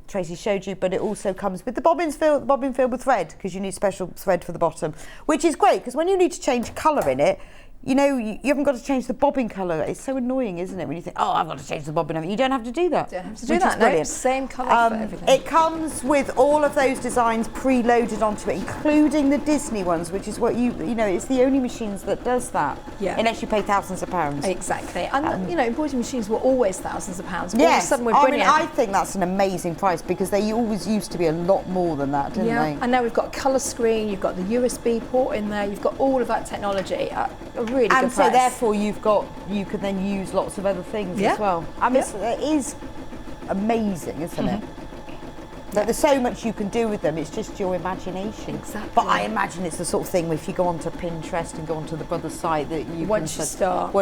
Tracey showed you, but it also comes with the bobbin filled with thread, because you need special thread for the bottom, which is great because when you need to change colour in it, you know, you haven't got to change the bobbin colour. It's so annoying, isn't it, when you think, oh, I've got to change the bobbin. You don't have to do that. Don't have to do that, no. Same colour for everything. It comes with all of those designs preloaded onto it, including the Disney ones, which is what you know, it's the only machines that does that. Yeah. Unless you pay thousands of pounds. Exactly. And, you know, embroidery machines were always thousands of pounds. But Yes. all of a sudden we're I bringing mean, I think that's an amazing price because they always used to be a lot more than that, didn't they? And now we've got a colour screen, you've got the USB port in there, you've got all of that technology at a really good And price. so therefore you can then use lots of other things as well. I mean, it is amazing, isn't it? That there's so much you can do with them, it's just your imagination. Exactly. But I imagine it's the sort of thing where if you go onto Pinterest and go onto the brother's site that you Once you start.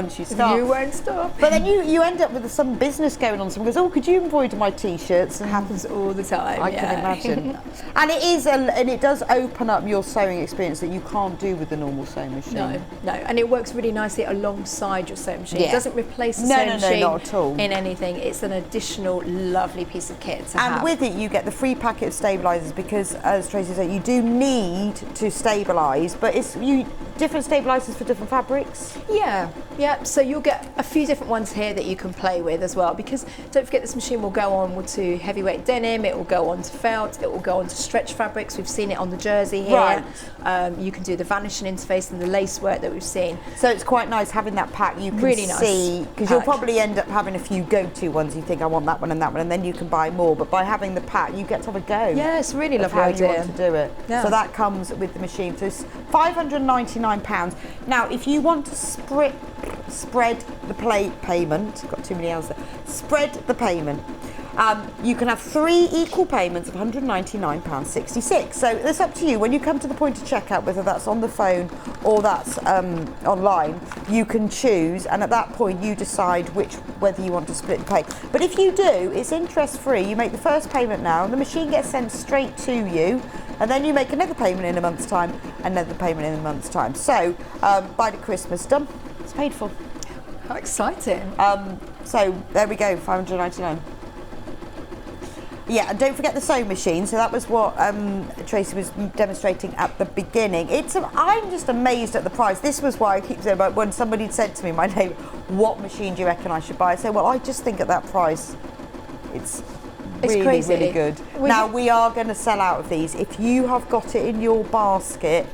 You won't stop. But then you end up with some business going on. Someone goes, oh, could you embroider my t-shirts? It happens all the time. I can imagine. And it does open up your sewing experience that you can't do with the normal sewing machine. No, and it works really nicely alongside your sewing machine. Yeah. It doesn't replace the sewing machine not at all. in anything. It's an additional lovely piece of kit to have. And with it, you get the free packet of stabilisers because, as Tracey said, you do need to stabilise, but it's different stabilisers for different fabrics. Yeah. So you'll get a few different ones here that you can play with as well. Because don't forget, this machine will go on to heavyweight denim. It will go on to felt. It will go on to stretch fabrics. We've seen it on the jersey here. Right. You can do the vanishing interface and the lace work that we've seen. So it's quite nice having that pack. You can Really nice see, because you'll probably end up having a few go-to ones. You think, I want that one, and then you can buy more. But by having the pack, you get to have a go. Yeah, it's a really lovely how idea. you want to do it. Yeah. So that comes with the machine. So it's £599. Now, if you want to spread the payment, got too many L's there. Spread the payment. You can have 3 equal payments of £199.66. So it's up to you. When you come to the point of checkout, whether that's on the phone or that's online, you can choose, and at that point you decide whether you want to split the pay. But if you do, it's interest-free. You make the first payment now, and the machine gets sent straight to you, and then you make another payment in a month's time, another payment in a month's time. So by the Christmas, done. It's paid for. How exciting. So there we go, £599. Yeah, and don't forget the sewing machine. So that was what Tracey was demonstrating at the beginning. I'm just amazed at the price. This was why I keep saying about when somebody said to me, my neighbour, what machine do you reckon I should buy? I say, well, I just think at that price, it's really, crazy. really good. Now, we are going to sell out of these. If you have got it in your basket,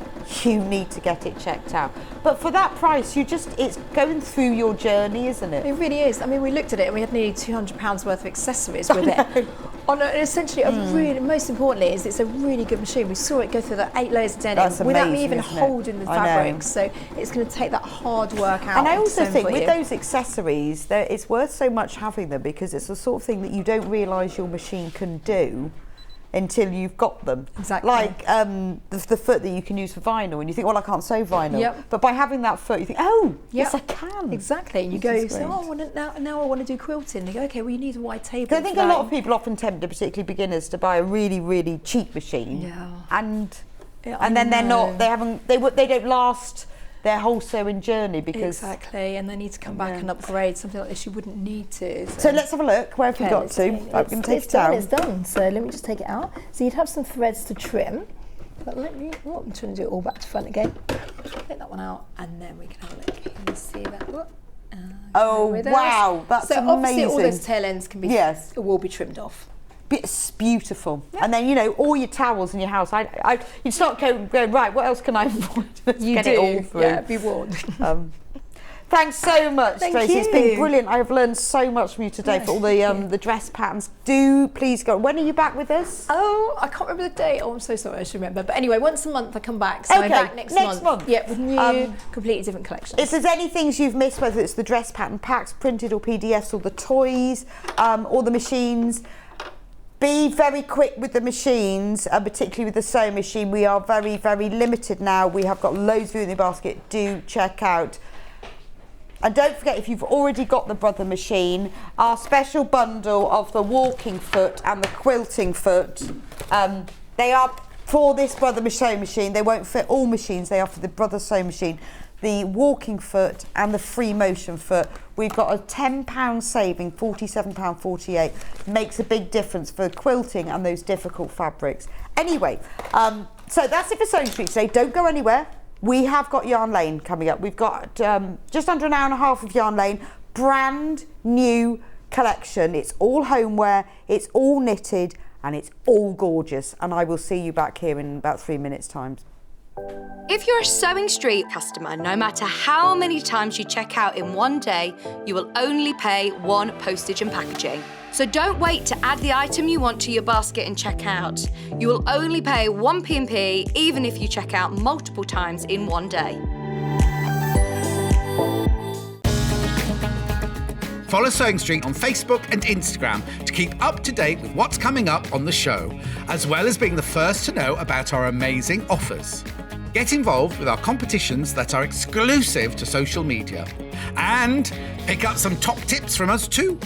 you need to get it checked out. But for that price, it's going through your journey, isn't it? It really is. I mean, we looked at it and we had nearly £200 worth of accessories with it. Essentially, really, most importantly, it's a really good machine. We saw it go through the 8 layers of denim without me even holding the fabrics. So it's going to take that hard work out. And I also think with those accessories, it's worth so much having them because it's the sort of thing that you don't realise your machine can do until you've got them. Exactly. Like the foot that you can use for vinyl, and you think, well, I can't sew vinyl. Yep. But by having that foot, you think, oh, yes, I can. Exactly. And you go, now I want to do quilting. They go, okay, well, you need a wide table. I think a lot of people often tempt, particularly beginners, to buy a really, really cheap machine. Yeah. And then they don't last their whole sewing journey because exactly, and they need to come back and upgrade. Something like this you wouldn't need to. So let's have a look. Where have we got to? I'm going to take it down. It's done. So let me just take it out. So you'd have some threads to trim. But I'm trying to do it all back to front again. Take that one out, and then we can have a look. You can see that. Oh wow, that's so amazing. Obviously all those tail ends will be trimmed off. It's beautiful. Yeah. And then, all your towels in your house, you'd start going, right, what else can I avoid? Get it all through. Yeah, be warned. Thanks so much, Tracey. You. It's been brilliant. I have learned so much from you today for all the dress patterns. Do please go. When are you back with us? Oh, I can't remember the date. Oh, I'm so sorry, I should remember. But anyway, once a month I come back. So I'm back next month. Yeah, with new, completely different collections. If there's any things you've missed, whether it's the dress pattern packs, printed or PDFs, or the toys, or the machines, be very quick with the machines, particularly with the sewing machine. We are very, very limited now. We have got loads of you in the basket. Do check out. And don't forget, if you've already got the brother machine, our special bundle of the walking foot and the quilting foot, they are for this brother sewing machine. They won't fit all machines. They are for the brother sewing machine. the walking foot and the free motion foot. We've got a £10 saving, £47.48. Makes a big difference for quilting and those difficult fabrics. Anyway, so that's it for Sewing Street today. Don't go anywhere. We have got Yarn Lane coming up. We've got just under an hour and a half of Yarn Lane. Brand new collection. It's all homeware, it's all knitted, and it's all gorgeous. And I will see you back here in about 3 minutes' time. If you're a Sewing Street customer, no matter how many times you check out in one day, you will only pay one postage and packaging. So don't wait to add the item you want to your basket and check out. You will only pay one P&P even if you check out multiple times in one day. Follow Sewing Street on Facebook and Instagram to keep up to date with what's coming up on the show, as well as being the first to know about our amazing offers. Get involved with our competitions that are exclusive to social media. And pick up some top tips from us too.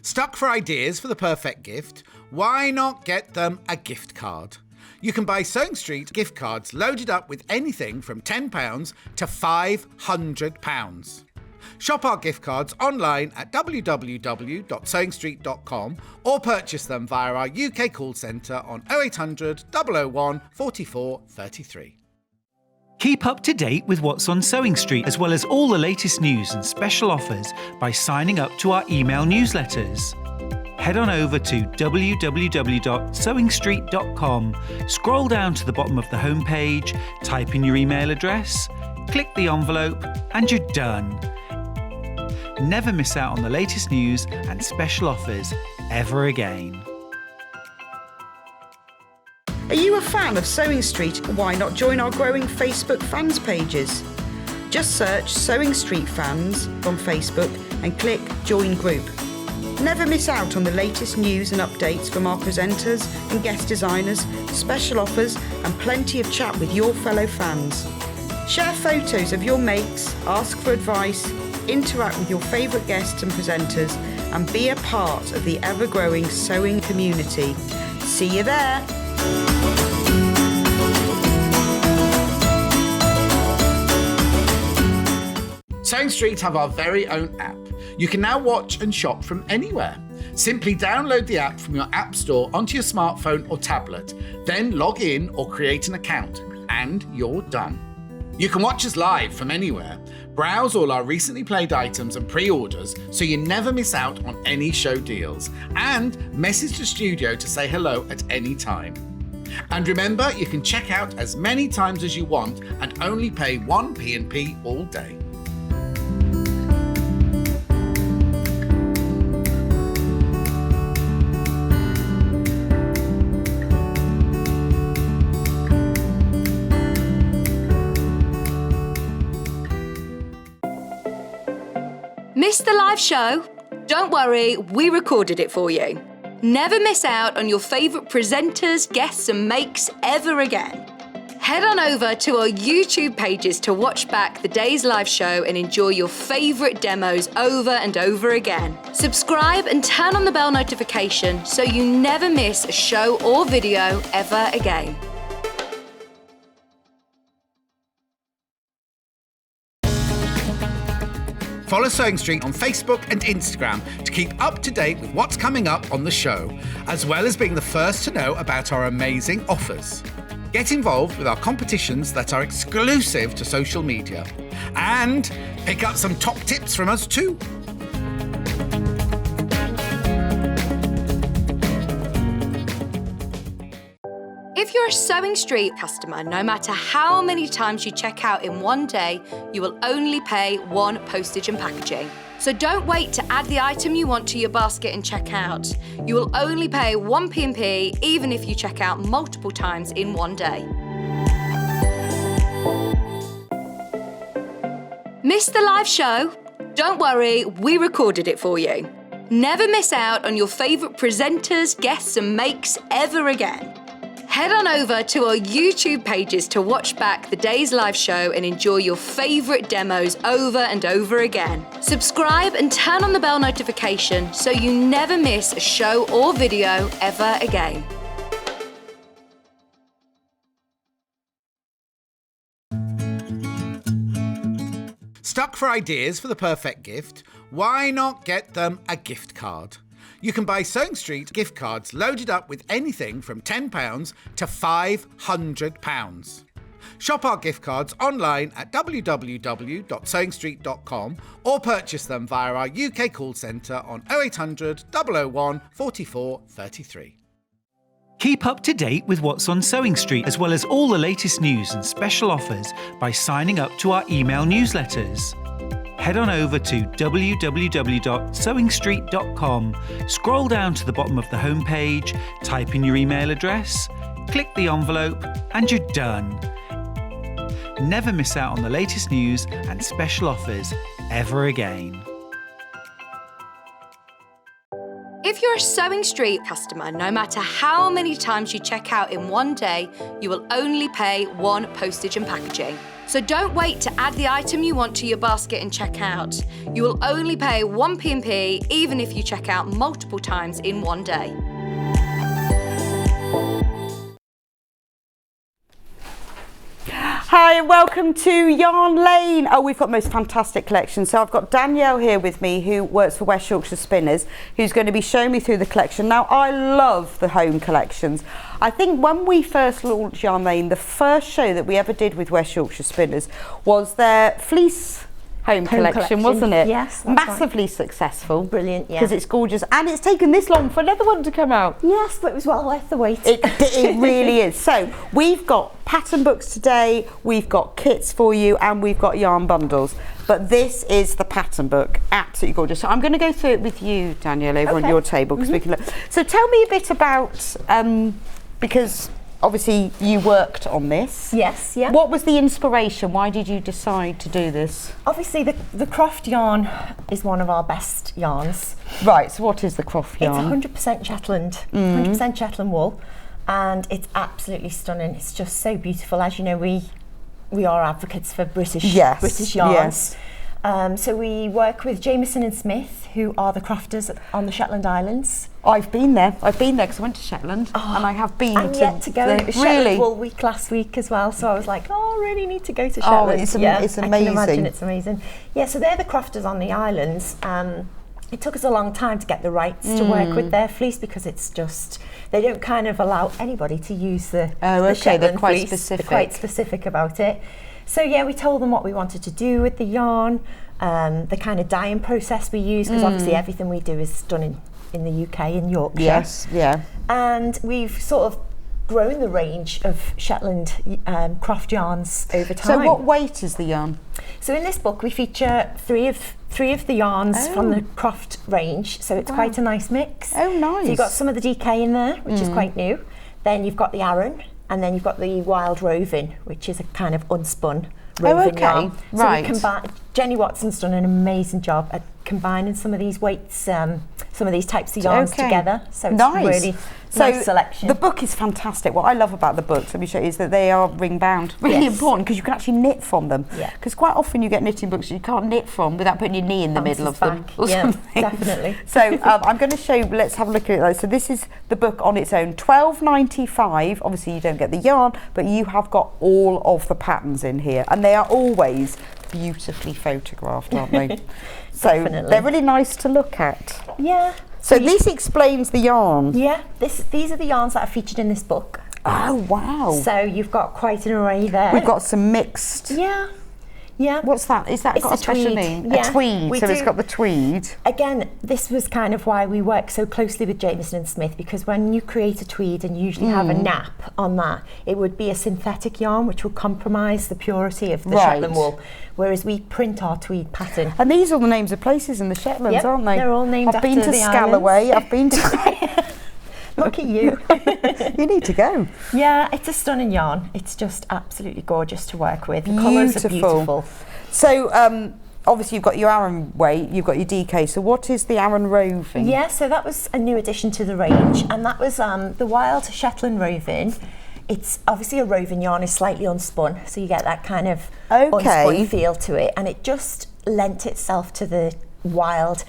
Stuck for ideas for the perfect gift? Why not get them a gift card? You can buy Sewing Street gift cards loaded up with anything from £10 to £500. Shop our gift cards online at www.sewingstreet.com or purchase them via our UK call centre on 0800 001 44 33. Keep up to date with what's on Sewing Street, as well as all the latest news and special offers by signing up to our email newsletters. Head on over to www.sewingstreet.com, scroll down to the bottom of the homepage, type in your email address, click the envelope, and you're done. Never miss out on the latest news and special offers ever again. Are you a fan of Sewing Street? Why not join our growing Facebook fans pages? Just search Sewing Street Fans on Facebook and click Join Group. Never miss out on the latest news and updates from our presenters and guest designers, special offers, and plenty of chat with your fellow fans. Share photos of your makes, ask for advice, interact with your favourite guests and presenters, and be a part of the ever-growing sewing community. See you there! Sewing Street have our very own app. You can now watch and shop from anywhere. Simply download the app from your app store onto your smartphone or tablet, then log in or create an account, and you're done. You can watch us live from anywhere, browse all our recently played items and pre-orders so you never miss out on any show deals, and message the studio to say hello at any time. And remember, you can check out as many times as you want and only pay one P&P all day. Missed the live show? Don't worry, we recorded it for you. Never miss out on your favourite presenters, guests and makes ever again. Head on over to our YouTube pages to watch back the day's live show and enjoy your favourite demos over and over again. Subscribe and turn on the bell notification so you never miss a show or video ever again. Follow Sewing Street on Facebook and Instagram to keep up to date with what's coming up on the show, as well as being the first to know about our amazing offers. Get involved with our competitions that are exclusive to social media. And pick up some top tips from us too. If you're a Sewing Street customer, no matter how many times you check out in one day, you will only pay one postage and packaging. So don't wait to add the item you want to your basket and check out. You will only pay one P&P even if you check out multiple times in one day. Missed the live show? Don't worry, we recorded it for you. Never miss out on your favourite presenters, guests and makes ever again. Head on over to our YouTube pages to watch back the day's live show and enjoy your favourite demos over and over again. Subscribe and turn on the bell notification so you never miss a show or video ever again. Stuck for ideas for the perfect gift? Why not get them a gift card? You can buy Sewing Street gift cards loaded up with anything from £10 to £500. Shop our gift cards online at www.sewingstreet.com or purchase them via our UK call centre on 0800 001 44 33. Keep up to date with what's on Sewing Street, as well as all the latest news and special offers by signing up to our email newsletters. Head on over to www.sewingstreet.com, scroll down to the bottom of the homepage, type in your email address, click the envelope, and you're done. Never miss out on the latest news and special offers ever again. If you're a Sewing Street customer, no matter how many times you check out in one day, you will only pay one postage and packaging. So don't wait to add the item you want to your basket and check out. You will only pay one P&P even if you check out multiple times in one day. Hi and welcome to Yarn Lane. Oh, we've got the most fantastic collection. So I've got Danielle here with me, who works for West Yorkshire Spinners, who's going to be showing me through the collection. Now, I love the home collections. I think when we first launched Yarn Lane, the first show that we ever did with West Yorkshire Spinners was their fleece home collection, wasn't it? Yes, that's massively right. Successful. Brilliant, yeah. Because it's gorgeous, and it's taken this long for another one to come out. Yes, but it was well worth the wait. It really is. So we've got pattern books today, we've got kits for you, and we've got yarn bundles. But this is the pattern book, absolutely gorgeous. So I'm going to go through it with you, Danielle, over on your table, because we can look. So tell me a bit about, because obviously you worked on this. Yes, yeah. What was the inspiration? Why did you decide to do this? Obviously the Croft yarn is one of our best yarns. Right, so what is the Croft yarn? It's 100% Shetland, 100% Shetland wool, and it's absolutely stunning. It's just so beautiful. As you know, we are advocates for British yarns. Yes. So we work with Jamieson and Smith, who are the crofters on the Shetland Islands. I've been there because I went to Shetland, and I have been and yet to go. It was really? Shetland Wool Week last week as well, so I was like, oh, I really need to go to Shetland. Oh, it's amazing. I can imagine it's amazing. Yeah, so they're the crofters on the islands. It took us a long time to get the rights to work with their fleece, because it's just, they don't kind of allow anybody to use the Shetland they're quite fleece. specific. They're quite specific about it. So yeah, we told them what we wanted to do with the yarn, the kind of dyeing process we use, because obviously everything we do is done in the UK, in Yorkshire. Yes, yeah. And we've sort of grown the range of Shetland Croft yarns over time. So what weight is the yarn? So in this book we feature three of the yarns from the Croft range, so it's quite a nice mix. Oh, nice. So you've got some of the DK in there, which is quite new. Then you've got the Aran, and then you've got the Wild Roving, which is a kind of unspun roving yarn. So right. Jenny Watson's done an amazing job at combining some of these weights, some of these types of yarns together. So it's really nice selection. The book is fantastic. What I love about the books, let me show you, is that they are ring bound. Really important, because you can actually knit from them. Yeah. Because quite often you get knitting books you can't knit from without putting your knee in the middle of them. Or something. Definitely. So I'm going to show you, let's have a look at it. So this is the book on its own, £12.95. Obviously you don't get the yarn, but you have got all of the patterns in here, and they are always beautifully photographed, aren't they? So Definitely. they're really nice to look at. Yeah. So this explains the yarn. Yeah, these are the yarns that are featured in this book. Oh, wow. So you've got quite an array there. We've got some mixed. Yeah. Yeah. What's that? Is that It's got a a special tweed. name? Yeah, A tweed. we So it's do. got the tweed. Again, this was kind of why we work so closely with Jamieson and Smith, because when you create a tweed and usually have a nap on that, it would be a synthetic yarn which will compromise the purity of the Shetland wool, whereas we print our tweed pattern. And these are the names of places in the Shetlands, Yep, aren't they? they're all named I've been after to the Scalloway. islands. I've been to. Look at you. You need to go. Yeah, it's a stunning yarn. It's just absolutely gorgeous to work with. The colours are beautiful. So obviously you've got your Aran weight, you've got your DK. So what is the Aran Roving? Yeah, so that was a new addition to the range, and that was the Wild Shetland Roving. It's obviously a roving yarn is slightly unspun, so you get that kind of Okay. unspun feel to it, and it just lent itself to the wild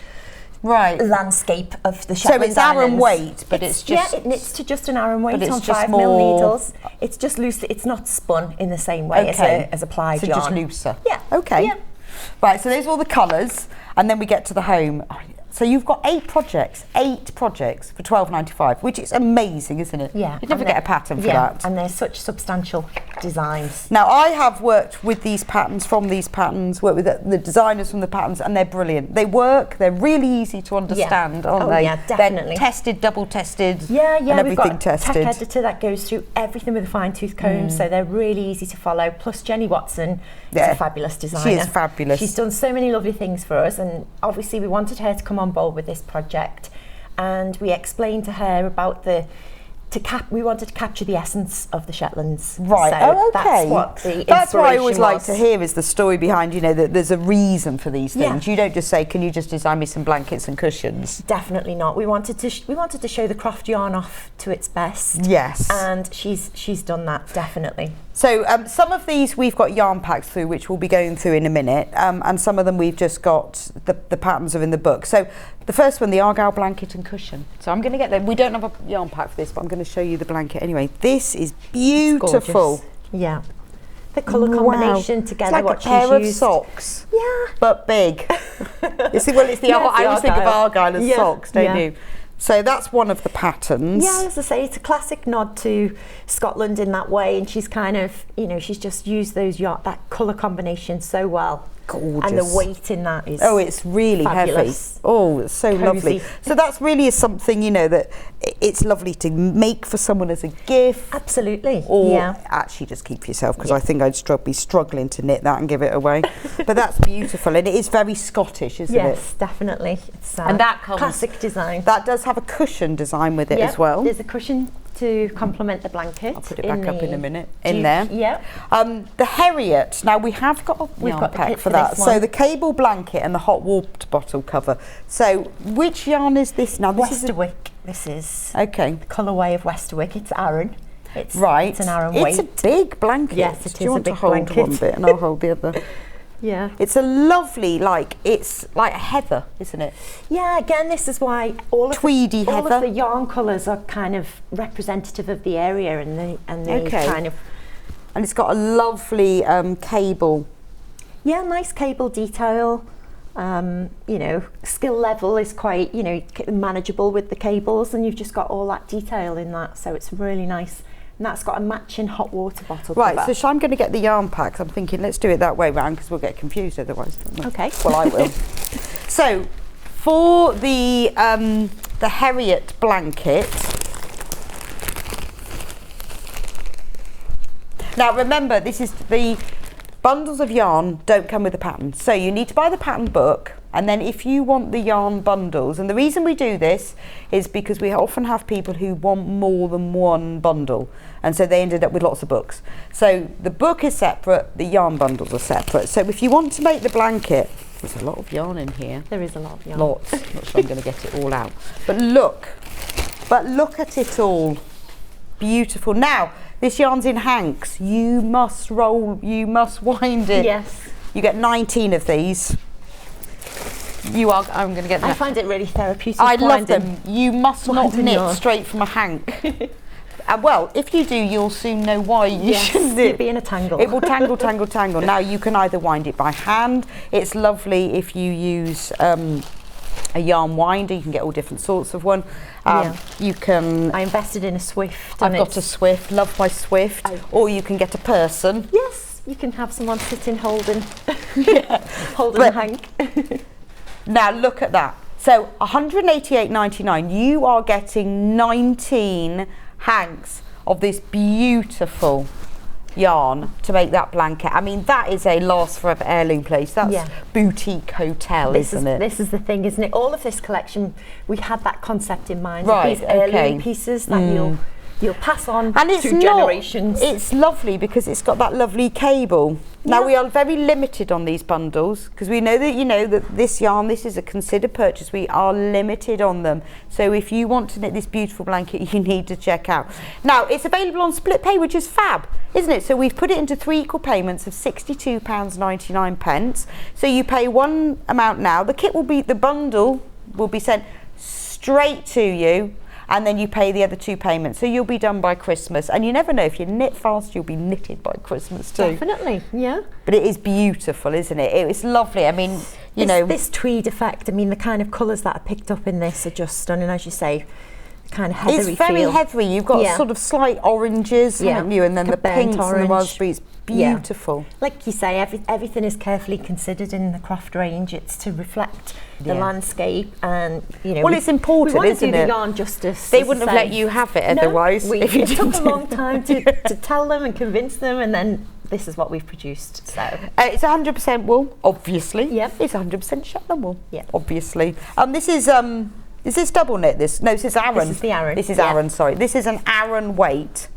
Right. landscape of the So Shetland it's Aran Islands. weight, but it's just... Yeah, it knits to just an Aran weight it's on just 5mm more- needles. It's just loose. It's not spun in the same way as a plied so yarn. just looser. Yeah. Okay. Yeah. Right, so there's all the colours, and then we get to the home. So you've got 8 projects for $12.95, which is amazing, isn't it? Yeah. You'd never and get a they're- pattern for yeah, that. and they're such substantial designs. Now, I have worked with these patterns, worked with the designers from the patterns, and they're brilliant. They work, they're really easy to understand, aren't Oh, they? yeah, definitely. They're tested, double tested, Yeah, and we've everything got a tested. tech editor that goes through everything with a fine-tooth comb, so they're really easy to follow. Plus, Jenny Watson is Yeah. a fabulous designer. She is fabulous. She's done so many lovely things for us, and obviously we wanted her to come on board with this project, and we explained to her about we wanted to capture the essence of the Shetlands. Right. So Oh, okay. That's what the That's what I always inspiration like was. to hear is the story behind, that there's a reason for these things. Yeah. You don't just say, can you just design me some blankets and cushions? Definitely not. We wanted to show the Croft yarn off to its best. Yes. And she's done that, definitely. So some of these we've got yarn packs through, which we'll be going through in a minute, and some of them we've just got, the patterns are in the book. So the first one, the Argyle blanket and cushion. So I'm going to get them. We don't have a yarn pack for this, but I'm going to show you the blanket anyway. This is beautiful. Gorgeous. Yeah. The colour combination together, It's like what a pair she's of used. socks, Yeah. but big. It's the Yeah, I always think of Argyle as Yeah. socks, don't Yeah. you? So that's one of the patterns. Yeah, as I say, it's a classic nod to Scotland in that way, and she's kind of, she's just used that colour combination so well. Gorgeous. And the weight in that is it's really fabulous. heavy. Oh, it's so Cosy. lovely. So that's really something, that it's lovely to make for someone as a gift. Absolutely. Or yeah. actually just keep for yourself, because I think I'd be struggling to knit that and give it away. But that's beautiful, and it is very Scottish, isn't it? Yes, definitely. It's And that comes- classic design. That does have a cushion design with it as well. There's a cushion to complement the blanket. I'll put it back up in a minute. Duke, There. Yeah. The Harriet. Now we have got a yarn got the pack kit for for that. this So one. the cable blanket and the hot water bottle cover. So which yarn is this now? This Westerwick. This is okay. the colourway of Westerwick. It's Aran. It's Right. It's an Aran weight. It's a big blanket. Yes, it Do you is a want to big hold blanket. one bit and I'll hold the other? Yeah. It's a lovely, it's like a heather, isn't it? Yeah, again, this is why all of Tweedy all heather. of the yarn colours are kind of representative of the area and the Okay. kind of And it's got a lovely cable. yeah, nice cable detail. Skill level is quite manageable with the cables, and you've just got all that detail in that, so it's really nice. And that's got a matching hot water bottle Right, cover. so I'm going to get the yarn packs. I'm thinking let's do it that way round because we'll get confused otherwise. Don't we? Okay. Well, I will. So for the Harriet blanket. Now remember, this is the bundles of yarn don't come with a pattern. So you need to buy the pattern book, and then if you want the yarn bundles, and the reason we do this is because we often have people who want more than one bundle, and so they ended up with lots of books. So the book is separate, the yarn bundles are separate. So if you want to make the blanket, there's a lot of yarn in here. There is a lot of yarn. Lots. Not sure I'm going to get it all out. But look at it all. Beautiful. Now, this yarn's in hanks. You must wind it. Yes. You get 19 of these. I'm going to get them. I find it really therapeutic. I love winding. them. You must not winding knit yarn. straight from a hank. Well, if you do, you'll soon know why you Yes, shouldn't. you'll be in a tangle. It will tangle, tangle, tangle. Now, you can either wind it by hand. It's lovely if you use a yarn winder. You can get all different sorts of one. You can... I invested in a Swift. I've and got a Swift, love my Swift. Or you can get a person. Yes, you can have someone sitting holding holding But- a hank. Now, look at that. So, $188.99. You are getting 19 hanks of this beautiful yarn to make that blanket. I mean, that is a last forever heirloom place. That's Yeah. boutique hotel, isn't it? This is the thing, isn't it? All of this collection, we had that concept in mind. Right, These heirloom okay. pieces that you'll pass on And it's to not, generations. it's lovely because it's got that lovely cable. Now we are very limited on these bundles because we know that that this yarn, this is a considered purchase. We are limited on them. So if you want to knit this beautiful blanket, you need to check out. Now it's available on split pay, which is fab, isn't it? So we've put it into 3 equal payments of £62.99. So you pay one amount now. The bundle will be sent straight to you. And then you pay the other 2 payments. So you'll be done by Christmas. And you never know, if you knit fast, you'll be knitted by Christmas too. Definitely, yeah. But it is beautiful, isn't it? It's lovely. I mean, this tweed effect, I mean, the kind of colours that are picked up in this are just stunning, as you say. Kind of heathery It's very feel. heathery. You've got sort of slight oranges, haven't you? And then the pinks and the raspberries. Beautiful. Yeah. Like you say, everything is carefully considered in the Croft range. It's to reflect the landscape, and well, it's important, we want isn't to do it? the yarn justice. They wouldn't have let you have it otherwise. It took a long time to tell them and convince them, and then this is what we've produced. So it's 100% wool, obviously. Yep. It's 100% Shetland wool. Yeah. Obviously. This is this double knit? This this is Aran. This is the Aran. This is Aran. Sorry, this is an Aran weight.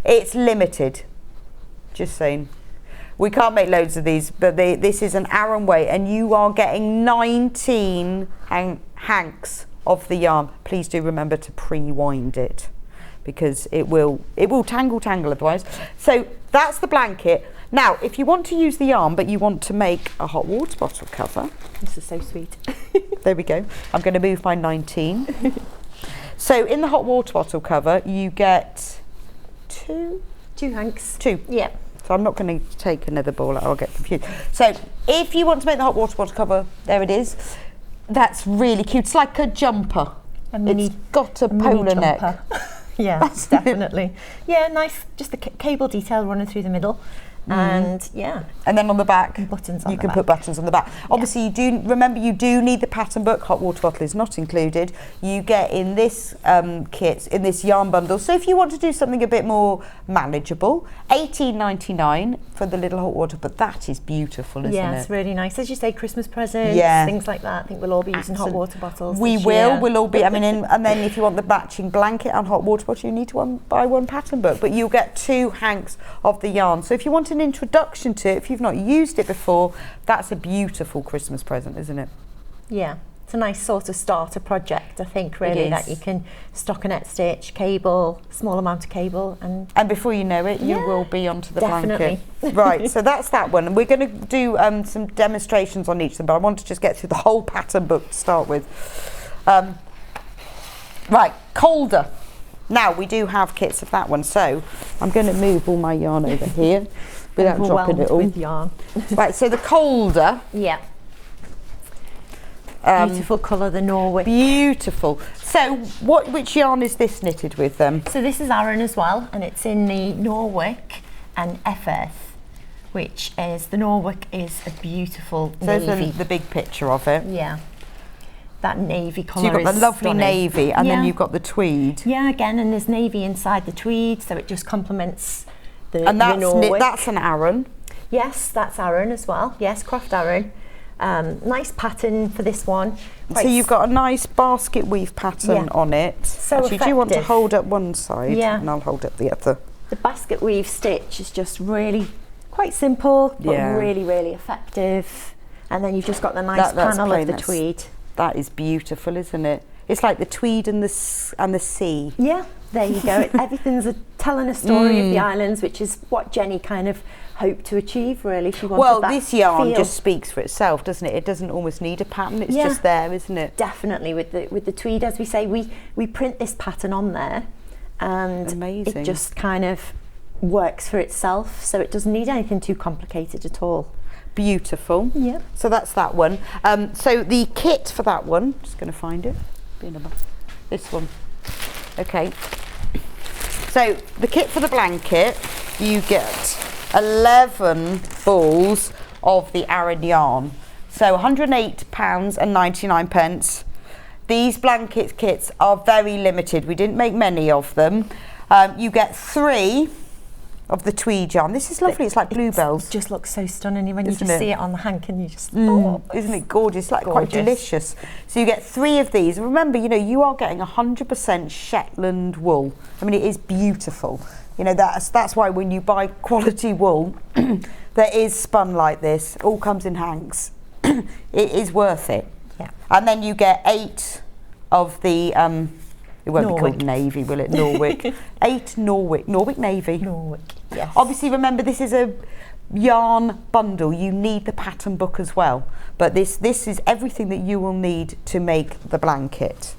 It's limited. Just saying. We can't make loads of these, but this is an Aran weight, and you are getting 19 hanks of the yarn. Please do remember to pre-wind it, because it will tangle otherwise. So that's the blanket. Now, if you want to use the yarn, but you want to make a hot water bottle cover, this is so sweet. There we go. I'm going to move my 19. So in the hot water bottle cover, you get 2 hanks. 2. Yeah. So I'm not going to take another ball out, I'll get confused. So if you want to make the hot water bottle cover, there it is. That's really cute. It's like a jumper. It's got a polar neck. Yeah, definitely. Yeah, nice. Just the cable detail running through the middle. And and then on the back, buttons on you the can back. put buttons on the back. Obviously, you do need the pattern book. Hot water bottle is not included. You get in this kit, in this yarn bundle. So if you want to do something a bit more manageable, $18.99 for the little hot water. But that is beautiful, isn't it? Yeah, it's really nice. As you say, Christmas presents, things like that. I think we'll all be using hot water bottles. We will. We'll all be. I mean, and then if you want the matching blanket and hot water bottle, you need to buy one pattern book. But you'll get 2 hanks of the yarn. So if you want an introduction to it, if you've not used it before, that's a beautiful Christmas present, isn't it? Yeah, it's a nice sort of starter project, I think, really, that you can stockinette stitch, cable, small amount of cable, and before you know it, you will be onto the definitely. blanket. Right, so that's that one, and we're going to do some demonstrations on each of them, but I want to just get through the whole pattern book to start with. Right, colder. Now we do have kits of that one, so I'm going to move all my yarn over here without dropping it all. With yarn. Right, so the colder. Yeah. Beautiful colour, the Norwich. Beautiful. So which yarn is this knitted with then? So this is Aran as well, and it's in the Norwich and Efforth, which is, the Norwich is a beautiful navy. There's the big picture of it. Yeah. That navy colour. So you've got the lovely stunning. navy, and then you've got the tweed. Yeah, again, and there's navy inside the tweed, so it just complements the And Norwich. that's an Aran. Yes, that's Aran as well. Yes, Croft Aran. Nice pattern for this one. So you've got a nice basket weave pattern on it. So actually, do you want to effective. hold up one side? Yeah. And I'll hold up the other. The basket weave stitch is just really quite simple, but really, really effective. And then you've just got the nice panel of the tweed. That is beautiful, isn't it? It's like the tweed and the sea. Yeah, there you go. Everything's telling a story of the islands, which is what Jenny kind of hoped to achieve, really. She wanted that this yarn feel. just speaks for itself, doesn't it? It doesn't almost need a pattern. It's just there, isn't it? Definitely. With the tweed, as we say, we print this pattern on there, and amazing. It just kind of works for itself, so it doesn't need anything too complicated at all. Beautiful. Yeah. So that's that one. So the kit for that one, just going to find it. This one. Okay. So the kit for the blanket, you get 11 balls of the Aran yarn. So £108.99. These blanket kits are very limited. We didn't make many of them. You get 3 of the tweed yarn. This is lovely. It's like bluebells. It just looks so stunning when you Isn't just it? see it on the hank, and you just isn't it gorgeous? Like quite delicious. So you get 3 of these. And remember, you are getting 100% Shetland wool. I mean, it is beautiful. That's why when you buy quality wool, that is spun like this, all comes in hanks, it is worth it. Yeah. And then you get 8 of the, it won't be Norwick. called navy, will it? Norwick. 8 Norwick navy. Norwick, yes. Obviously, remember, this is a yarn bundle. You need the pattern book as well. But this is everything that you will need to make the blanket.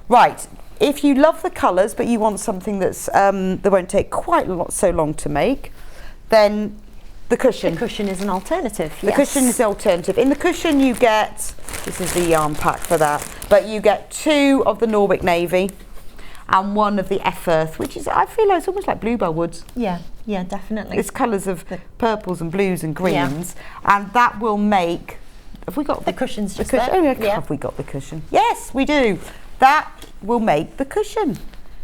Right. If you love the colours, but you want something that's that won't take quite so long to make, then the cushion. The cushion is an alternative. The cushion is the alternative. In the cushion, you get, this is the yarn pack for that, but you get 2 of the Norwick navy and 1 of the F Earth, which is, I feel like it's almost like Bluebell woods. Yeah, yeah, definitely. It's colours of purples and blues and greens, and that will make. Have we got the cushions? Just cushion? there? Oh, yeah. Have we got the cushion? Yes, we do. That will make the cushion.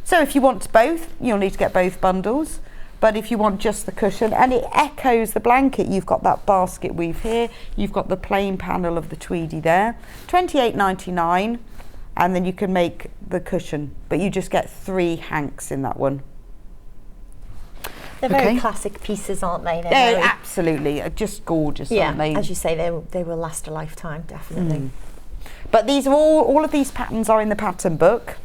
So if you want both, you'll need to get both bundles. But if you want just the cushion, and it echoes the blanket, you've got that basket weave here, you've got the plain panel of the tweedy there, $28.99, and then you can make the cushion, but you just get 3 hanks in that one. They're very classic pieces, aren't they? They're absolutely, just gorgeous, aren't they? As you say, they will last a lifetime, definitely. But these are all of these patterns are in the pattern book.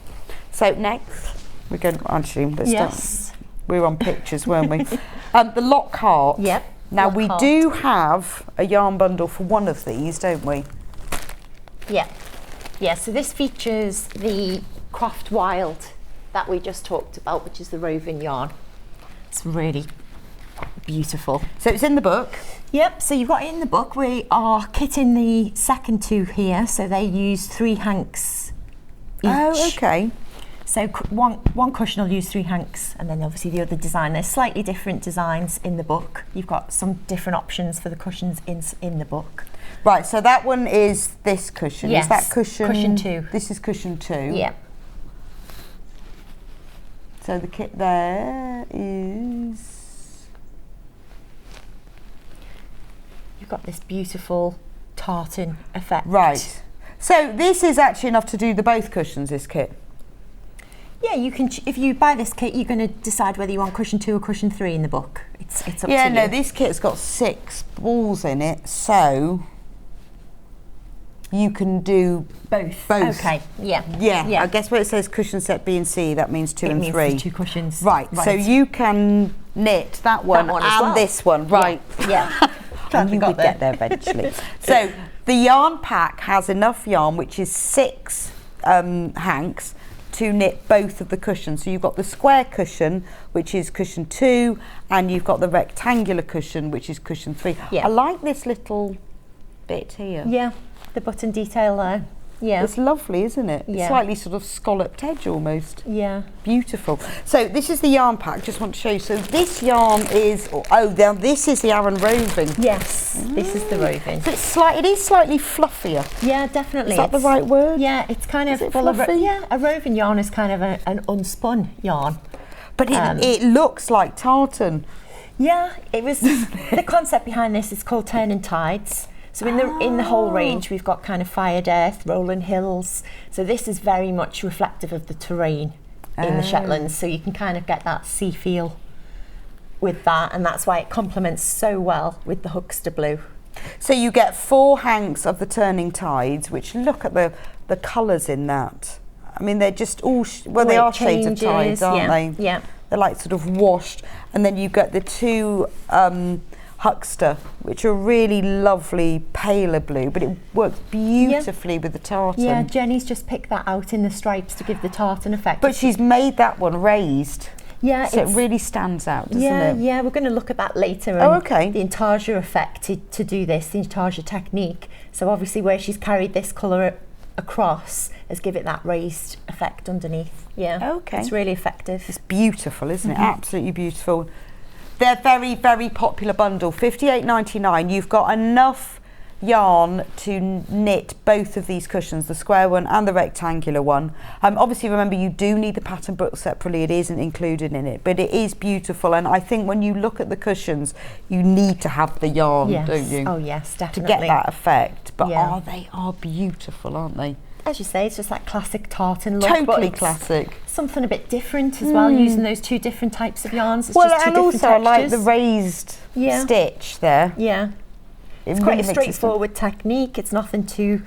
So next, we're going to, actually, let's start. We were on pictures, weren't we? The Lockhart. Yep. Now Lockhart. we do have a yarn bundle for one of these, don't we? Yeah. Yeah, so this features the Croft Wild that we just talked about, which is the woven yarn. It's really beautiful. So it's in the book. Yep, so you've got it in the book. We are kitting the second 2 here, so they use 3 hanks each. Oh, okay. So one cushion will use 3 hanks, and then obviously the other design. There's slightly different designs in the book. You've got some different options for the cushions in the book. Right, so that one is this cushion. Yes, is that cushion? cushion 2. This is cushion 2. Yeah. So the kit there is. You've got this beautiful tartan effect. Right. So this is actually enough to do the both cushions, this kit. Yeah, you can. If you buy this kit, you're going to decide whether you want cushion 2 or cushion 3 in the book. It's up to you. Yeah, no, this kit's got 6 balls in it, so you can do both. Both. Okay. Yeah. Yeah. I guess where it says cushion set B and C, that means 2 and 3. It means the 2 cushions. Right. So you can knit that one, as and well. this one. Right. Yeah. And you could get there eventually. So the yarn pack has enough yarn, which is 6 hanks, to knit both of the cushions. So you've got the square cushion, which is cushion 2, and you've got the rectangular cushion, which is cushion 3. Yeah. I like this little bit here. Yeah, the button detail there. Yeah. It's lovely, isn't it? Yeah. Slightly sort of scalloped edge almost. Yeah. Beautiful. So this is the yarn pack, just want to show you. So this yarn is, now this is the Aran roving. Yes, this is the roving. So it is slightly fluffier. Yeah, definitely. Is that the right word? Yeah, it's kind of Is it full of. fluffy? Yeah, a roving yarn is kind of an unspun yarn. But it looks like tartan. Yeah, it was the concept behind this is called Turning Tides. So in the whole range, we've got kind of fired earth, rolling hills. So this is very much reflective of the terrain in the Shetlands. So you can kind of get that sea feel with that, and that's why it complements so well with the huckster blue. So you get 4 hanks of the Turning Tides, which look at the colours in that. I mean, they're just all, they are shades of tides, aren't they? Yeah. They're like sort of washed. And then you get the 2 huckster, which are really lovely paler blue, but it works beautifully with the tartan. Yeah, Jenny's just picked that out in the stripes to give the tartan effect. But she's made that one raised. Yeah, so it really stands out, doesn't it? Yeah, we're going to look at that later. Oh, okay. The intarsia effect to do this, the intarsia technique. So obviously where she's carried this colour across has given it that raised effect underneath. Yeah. Okay. It's really effective. It's beautiful, isn't it? Absolutely beautiful. They're very, very popular bundle. $58.99. You've got enough yarn to knit both of these cushions, the square one and the rectangular one. Obviously, remember, you do need the pattern book separately. It isn't included in it, but it is beautiful. And I think when you look at the cushions, you need to have the yarn, don't you? Oh, yes, definitely. To get that effect. But Yeah. they are beautiful, aren't they? As you say, it's just that classic tartan look. Totally but it's classic. Something a bit different as well, using those 2 different types of yarns. It's Well, just 2 and different also I like the textures. raised stitch there. Yeah. It's really quite a makes it straightforward technique. It's nothing too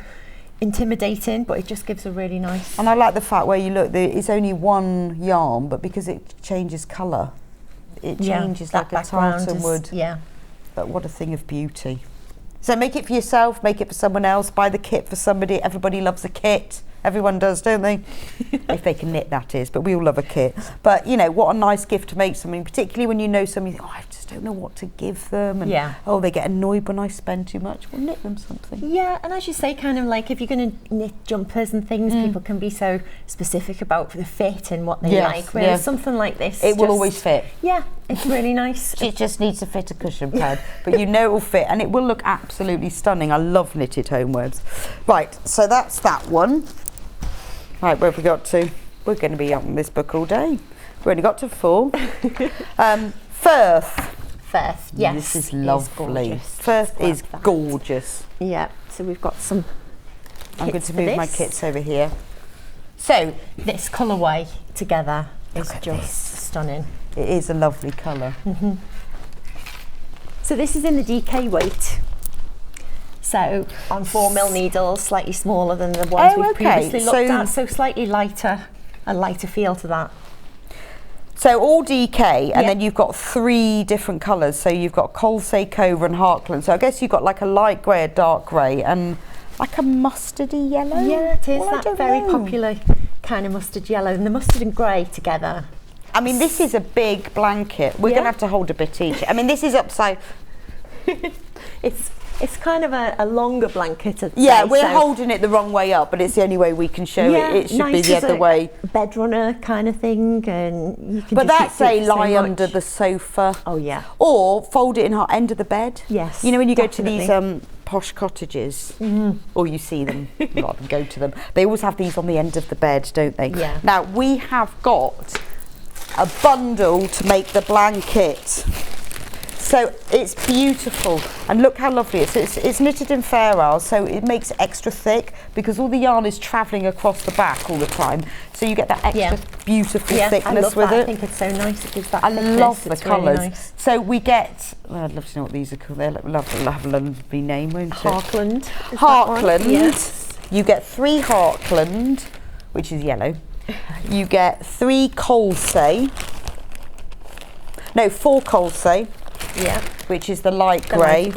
intimidating, but it just gives a really nice... And I like the fact where you look, it's only one yarn, but because it changes colour, it changes like a tartan wood. Yeah. But what a thing of beauty. So make it for yourself, make it for someone else, buy the kit for somebody. Everybody loves a kit. Everyone does, don't they? If they can knit, that is. But we all love a kit. But, you know, what a nice gift to make something, particularly when you know somebody, you think, I just don't know what to give them. And, they get annoyed when I spend too much. Well, knit them something. Yeah, and as you say, kind of like if you're going to knit jumpers and things, people can be so specific about the fit and what they like. Whereas something like this... It will always fit. Yeah, it's really nice. It just needs to fit a cushion pad. But you know it will fit, and it will look absolutely stunning. I love knitted homewares. Right, so that's that one. Right, where have we got to? We're going to be on this book all day. We've only got to 4. Firth. Firth, yes. This is lovely. Is Firth is gorgeous. Yeah, so we've got some I'm going to move my kits over here. So this colourway together is just stunning. It is a lovely colour. So this is in the DK weight. So on 4mm needles, slightly smaller than the ones we've previously looked at, so slightly lighter, a lighter feel to that. So all DK, and then you've got 3 different colours. So you've got Colsay, Cobra and Harkland. So I guess you've got like a light grey, a dark grey and like a mustardy yellow. Yeah, it is that very popular kind of mustard yellow, and the mustard and grey together. I mean, this is a big blanket. We're going to have to hold a bit each. I mean, this is upside... It's kind of a longer blanket. We're holding it the wrong way up, but it's the only way we can show it. It should be the other way. Bed runner kind of thing, and you can. But that's lie under the sofa. Oh yeah. Or fold it in half, end of the bed. Yes. You know when you go to these posh cottages, or you see them, rather than go to them. They always have these on the end of the bed, don't they? Yeah. Now we have got a bundle to make the blanket. So it's beautiful, and look how lovely it is. It's knitted in Fair Isle, so it makes it extra thick because all the yarn is travelling across the back all the time. So you get that extra beautiful thickness with it. I think it's so nice. It gives that I thickness. love the it's colours. Really nice. So we get, I'd love to know what these are called. They'll have a lovely name, won't it? Harkland. Harkland. Yes. You get 3 Harkland, which is yellow. You get 3 Colsay. No, 4 Colsay. Yeah, which is the light grey,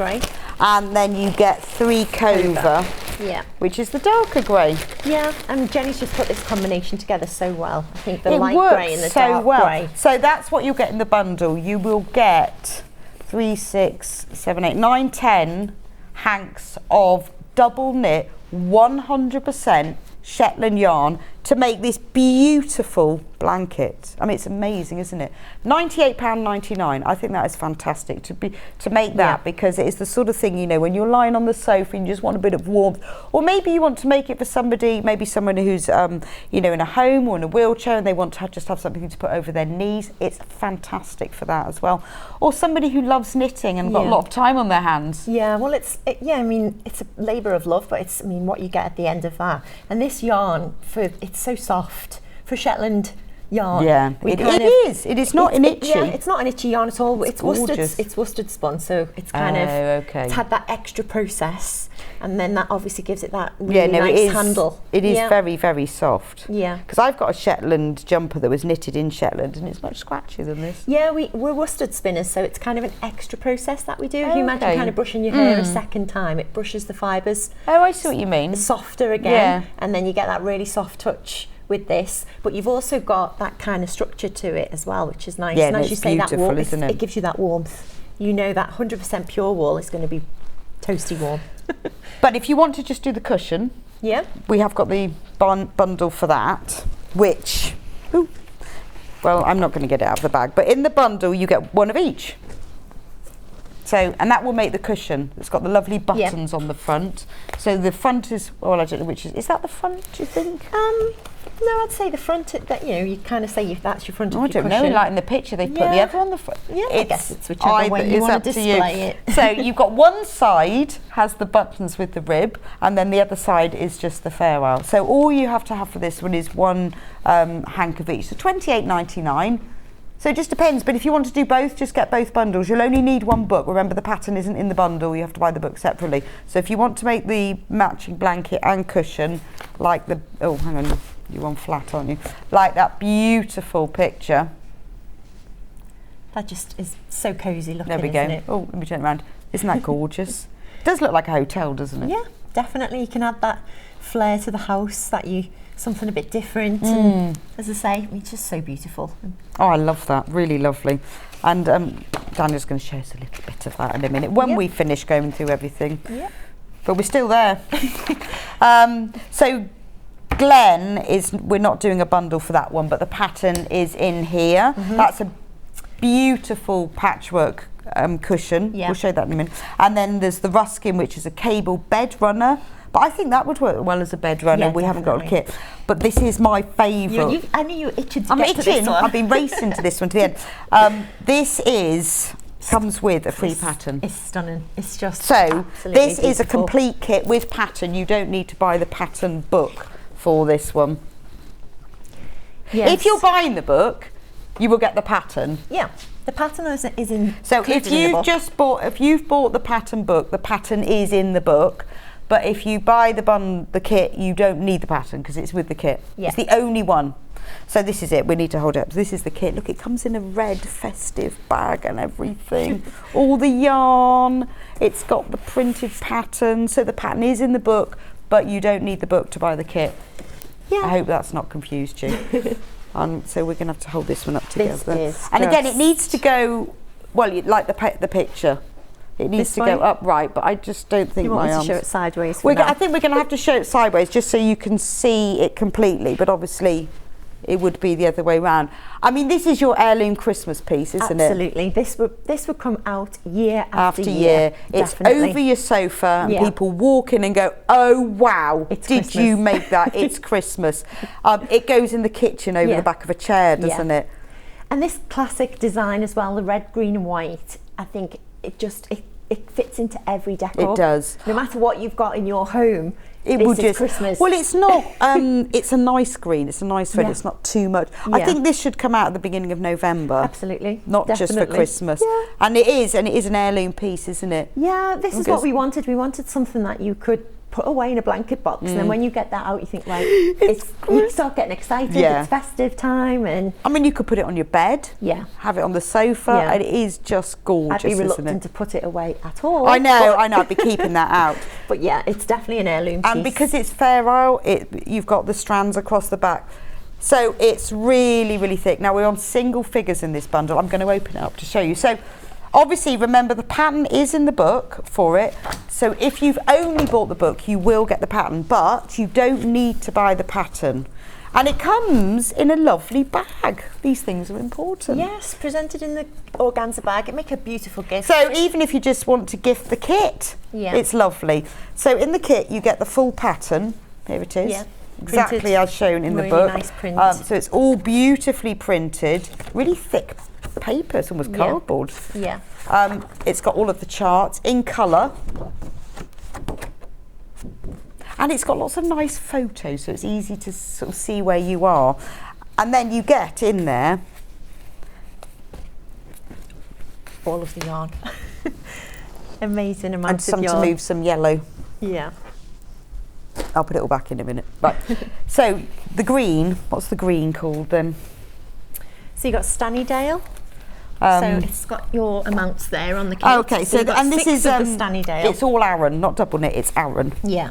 and then you get 3 Cova, which is the darker grey. Yeah, and Jenny's just put this combination together so well. I think the light grey and the dark grey. So that's what you'll get in the bundle. You will get 3, 6, 7, 8, 9, 10 hanks of double knit 100% Shetland yarn to make this beautiful blanket. I mean, it's amazing, isn't it? £98.99. I think that is fantastic to make that, because it is the sort of thing, you know, when you're lying on the sofa and you just want a bit of warmth, or maybe you want to make it for somebody, maybe someone who's you know, in a home or in a wheelchair, and they want to just have something to put over their knees. It's fantastic for that as well. Or somebody who loves knitting and got a lot of time on their hands. Yeah, well, I mean, it's a labour of love, but it's, I mean, what you get at the end of that. And this yarn, it's so soft for Shetland yarn. Yeah, it is not an itchy. Yeah, it's not an itchy yarn at all. It's worsted spun, so it's kind of it's had that extra process, and then that obviously gives it that really nice handle. It is very, very soft. Yeah, because I've got a Shetland jumper that was knitted in Shetland, and it's much scratchier than this. Yeah, we're worsted spinners, so it's kind of an extra process that we do. If you imagine kind of brushing your hair a second time, it brushes the fibres. Oh, I see what you mean. Softer again, and then you get that really soft touch with this, but you've also got that kind of structure to it as well, which is nice. Yeah, and as you say, that warmth, isn't it? It gives you that warmth. You know that 100% pure wool is going to be toasty warm. But if you want to just do the cushion, we have got the bundle for that, which, well, I'm not going to get it out of the bag, but in the bundle you get one of each. So, and that will make the cushion. It's got the lovely buttons on the front. So the front is, well, I don't know which is that the front, do you think? No, I'd say the front, that, you know, you kind of say that's your front of your cushion. I don't know, like in the picture they put the other on the front. Yeah, I guess it's whichever way you want to display it. So you've got one side has the buttons with the rib, and then the other side is just the Fair Isle. So all you have to have for this one is one hank of each. So £28.99. So it just depends, but if you want to do both, just get both bundles. You'll only need one book. Remember, the pattern isn't in the bundle. You have to buy the book separately. So if you want to make the matching blanket and cushion, like the, oh, hang on, you're on flat, aren't you? Like that beautiful picture. That just is so cosy looking, There we go. isn't it? Oh, let me turn it around. Isn't that gorgeous? It does look like a hotel, doesn't it? Yeah, definitely. You can add that flair to the house, something a bit different. And as I say, it's just so beautiful. Oh, I love that. Really lovely. And Daniel's going to show us a little bit of that in a minute when we finish going through everything. Yeah. But we're still there. So Glen we're not doing a bundle for that one, but the pattern is in here. That's a beautiful patchwork cushion. We'll show that in a minute. And then there's the Ruskin, which is a cable bed runner. But I think that would work well as a bed runner. We haven't got a kit. But this is my favourite. I knew you were itching to I'm get to itching. this one. I've been racing to this one to the end. This comes with a free pattern. It's stunning. It's just So this is a beautiful. complete kit with pattern. You don't need to buy the pattern book for this one. Yes. If you're buying the book, you will get the pattern. Yeah, the pattern is in. So if you've bought the pattern book, the pattern is in the book. But if you buy the kit, you don't need the pattern because it's with the kit. Yeah. It's the only one. So this is it. We need to hold it up. This is the kit. Look, it comes in a red festive bag and everything. All the yarn. It's got the printed pattern. So the pattern is in the book, but you don't need the book to buy the kit. Yeah. I hope that's not confused you. So we're going to have to hold this one up together. This is and again, it needs to go, well, like the picture. It needs to go upright, but I just don't think You want my me arms... to show it sideways for now? I think we're going to have to show it sideways just so you can see it completely, but obviously it would be the other way around. I mean, this is your heirloom Christmas piece, isn't it? Absolutely. This would come out year After year. It's Definitely. over your sofa and Yeah. people walk in and go, oh wow, It's did Christmas. you make that? It's Christmas. It goes in the kitchen over the back of a chair, doesn't it? And this classic design as well, the red, green and white, I think it fits into every decor. It does. No matter what you've got in your home, It this would is just Christmas. Well, it's not. It's a nice green. It's a nice red. Yeah. It's not too much. I Yeah. think this should come out at the beginning of November. Absolutely. Not just for Definitely. Christmas. Yeah. And it is an heirloom piece, isn't it? Yeah, this is Okay. what we wanted. We wanted something that you could put away in a blanket box, and then when you get that out, you think, right, you start getting excited. Yeah. It's festive time, and I mean, you could put it on your bed. yeah, Have it on the sofa. Yeah. And it is just gorgeous, I'd be isn't reluctant it? to put it away at all. I know. I'd be keeping that out. But yeah, it's definitely an heirloom piece. And because it's fair isle, you've got the strands across the back. So it's really, really thick. Now we're on single figures in this bundle. I'm going to open it up to show you. So obviously, remember the pattern is in the book for it. So if you've only bought the book, you will get the pattern, but you don't need to buy the pattern. And it comes in a lovely bag. These things are important. yes, presented in the organza bag, it make a beautiful gift. So even if you just want to gift the kit, Yeah. it's lovely. So in the kit, you get the full pattern. Here it is. Yeah. Exactly Printed. as shown in the Really book. nice print. So it's all beautifully printed, really thick paper, it's almost Yeah. cardboard. yeah, It's got all of the charts in colour. And it's got lots of nice photos, so it's easy to sort of see where you are. And then you get in there all of the yarn. Amazing and amounts of some to yarn. move some yellow. Yeah. I'll put it all back in a minute. Right. So the green, what's the green called then? So you got Stannydale. So it's got your amounts there on the kit. Okay, so you've got and this 6 is of the Stannydale. it's all Aran, not double knit, it's Aran. yeah.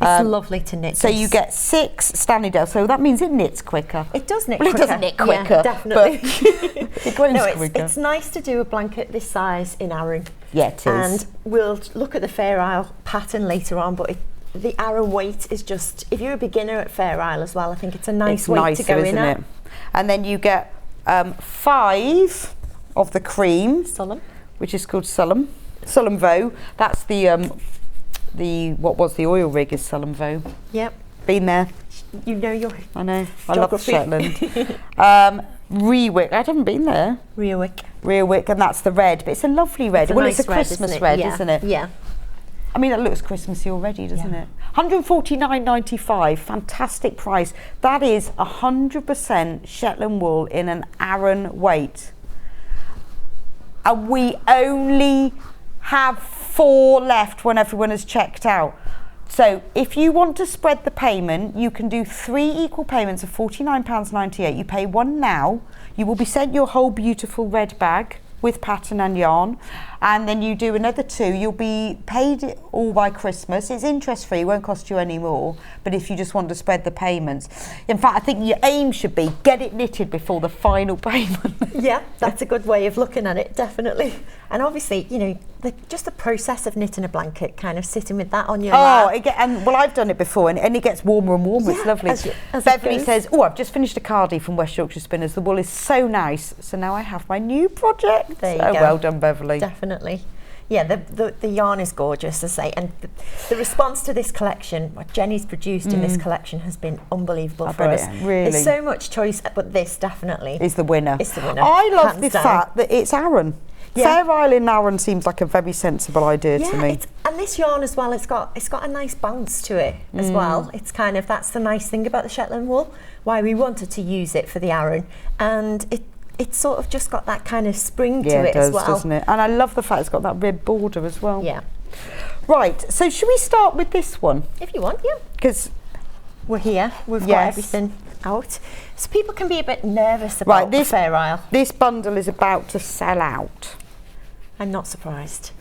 It's lovely to knit. So this. you get 6 Stannydale, so that means it knits quicker. It does knit Well, it quicker. doesn't knit quicker, Yeah, definitely. but it grows No, quicker. it's nice to do a blanket this size in Aran. Yeah, it is. And we'll look at the Fair Isle pattern later on, but the Aran weight is just, if you're a beginner at Fair Isle as well, I think it's a nice It's weight nicer, to go in isn't at. it? And then you get 5 of the cream, Solemn. which is called Sullum Vo. That's the what was the oil rig is Sullum Vo. Yep. Been there. You know your I know. I Geography. love Shetland. Rewick. I haven't been there. Rewick. Rewick, and that's the red, but it's a lovely red. It's a well, nice it's a red, Christmas isn't it? red, Yeah. isn't it? Yeah. I mean, that looks Christmassy already, doesn't it? £149.95, fantastic price. That is 100% Shetland wool in an Aran weight. And we only have 4 left when everyone has checked out. So if you want to spread the payment, you can do 3 equal payments of £49.98. You pay one now, you will be sent your whole beautiful red bag with pattern and yarn, and then you do another 2. You'll be paid all by Christmas. It's interest free, won't cost you any more, but if you just want to spread the payments. In fact, I think your aim should be get it knitted before the final payment. Yeah, that's a good way of looking at it, definitely. And obviously, you know, just the process of knitting a blanket, kind of sitting with that on your lap. Well, I've done it before, and it gets warmer and warmer. It's lovely. As Beverly says, I've just finished a cardi from West Yorkshire Spinners. The wool is so nice. So now I have my new project. There you go. Well done, Beverly. Definitely. Yeah, the yarn is gorgeous, as I say, and the response to this collection, what Jenny's produced in this collection, has been unbelievable for us. Really. There's so much choice, but this definitely is the winner. It's the winner. I love hands the down. fact that it's Aran. Yeah. Fair Isle in Aran seems like a very sensible idea to me. And this yarn as well, it's got a nice bounce to it as well. It's kind of, that's the nice thing about the Shetland wool, why we wanted to use it for the Aran, and it's sort of just got that kind of spring to it as well. Doesn't it? And I love the fact it's got that red border as well. Yeah. Right, so should we start with this one? If you want, yeah. Because we're here, we've got everything out. So people can be a bit nervous about the Fair Isle. This bundle is about to sell out. I'm not surprised.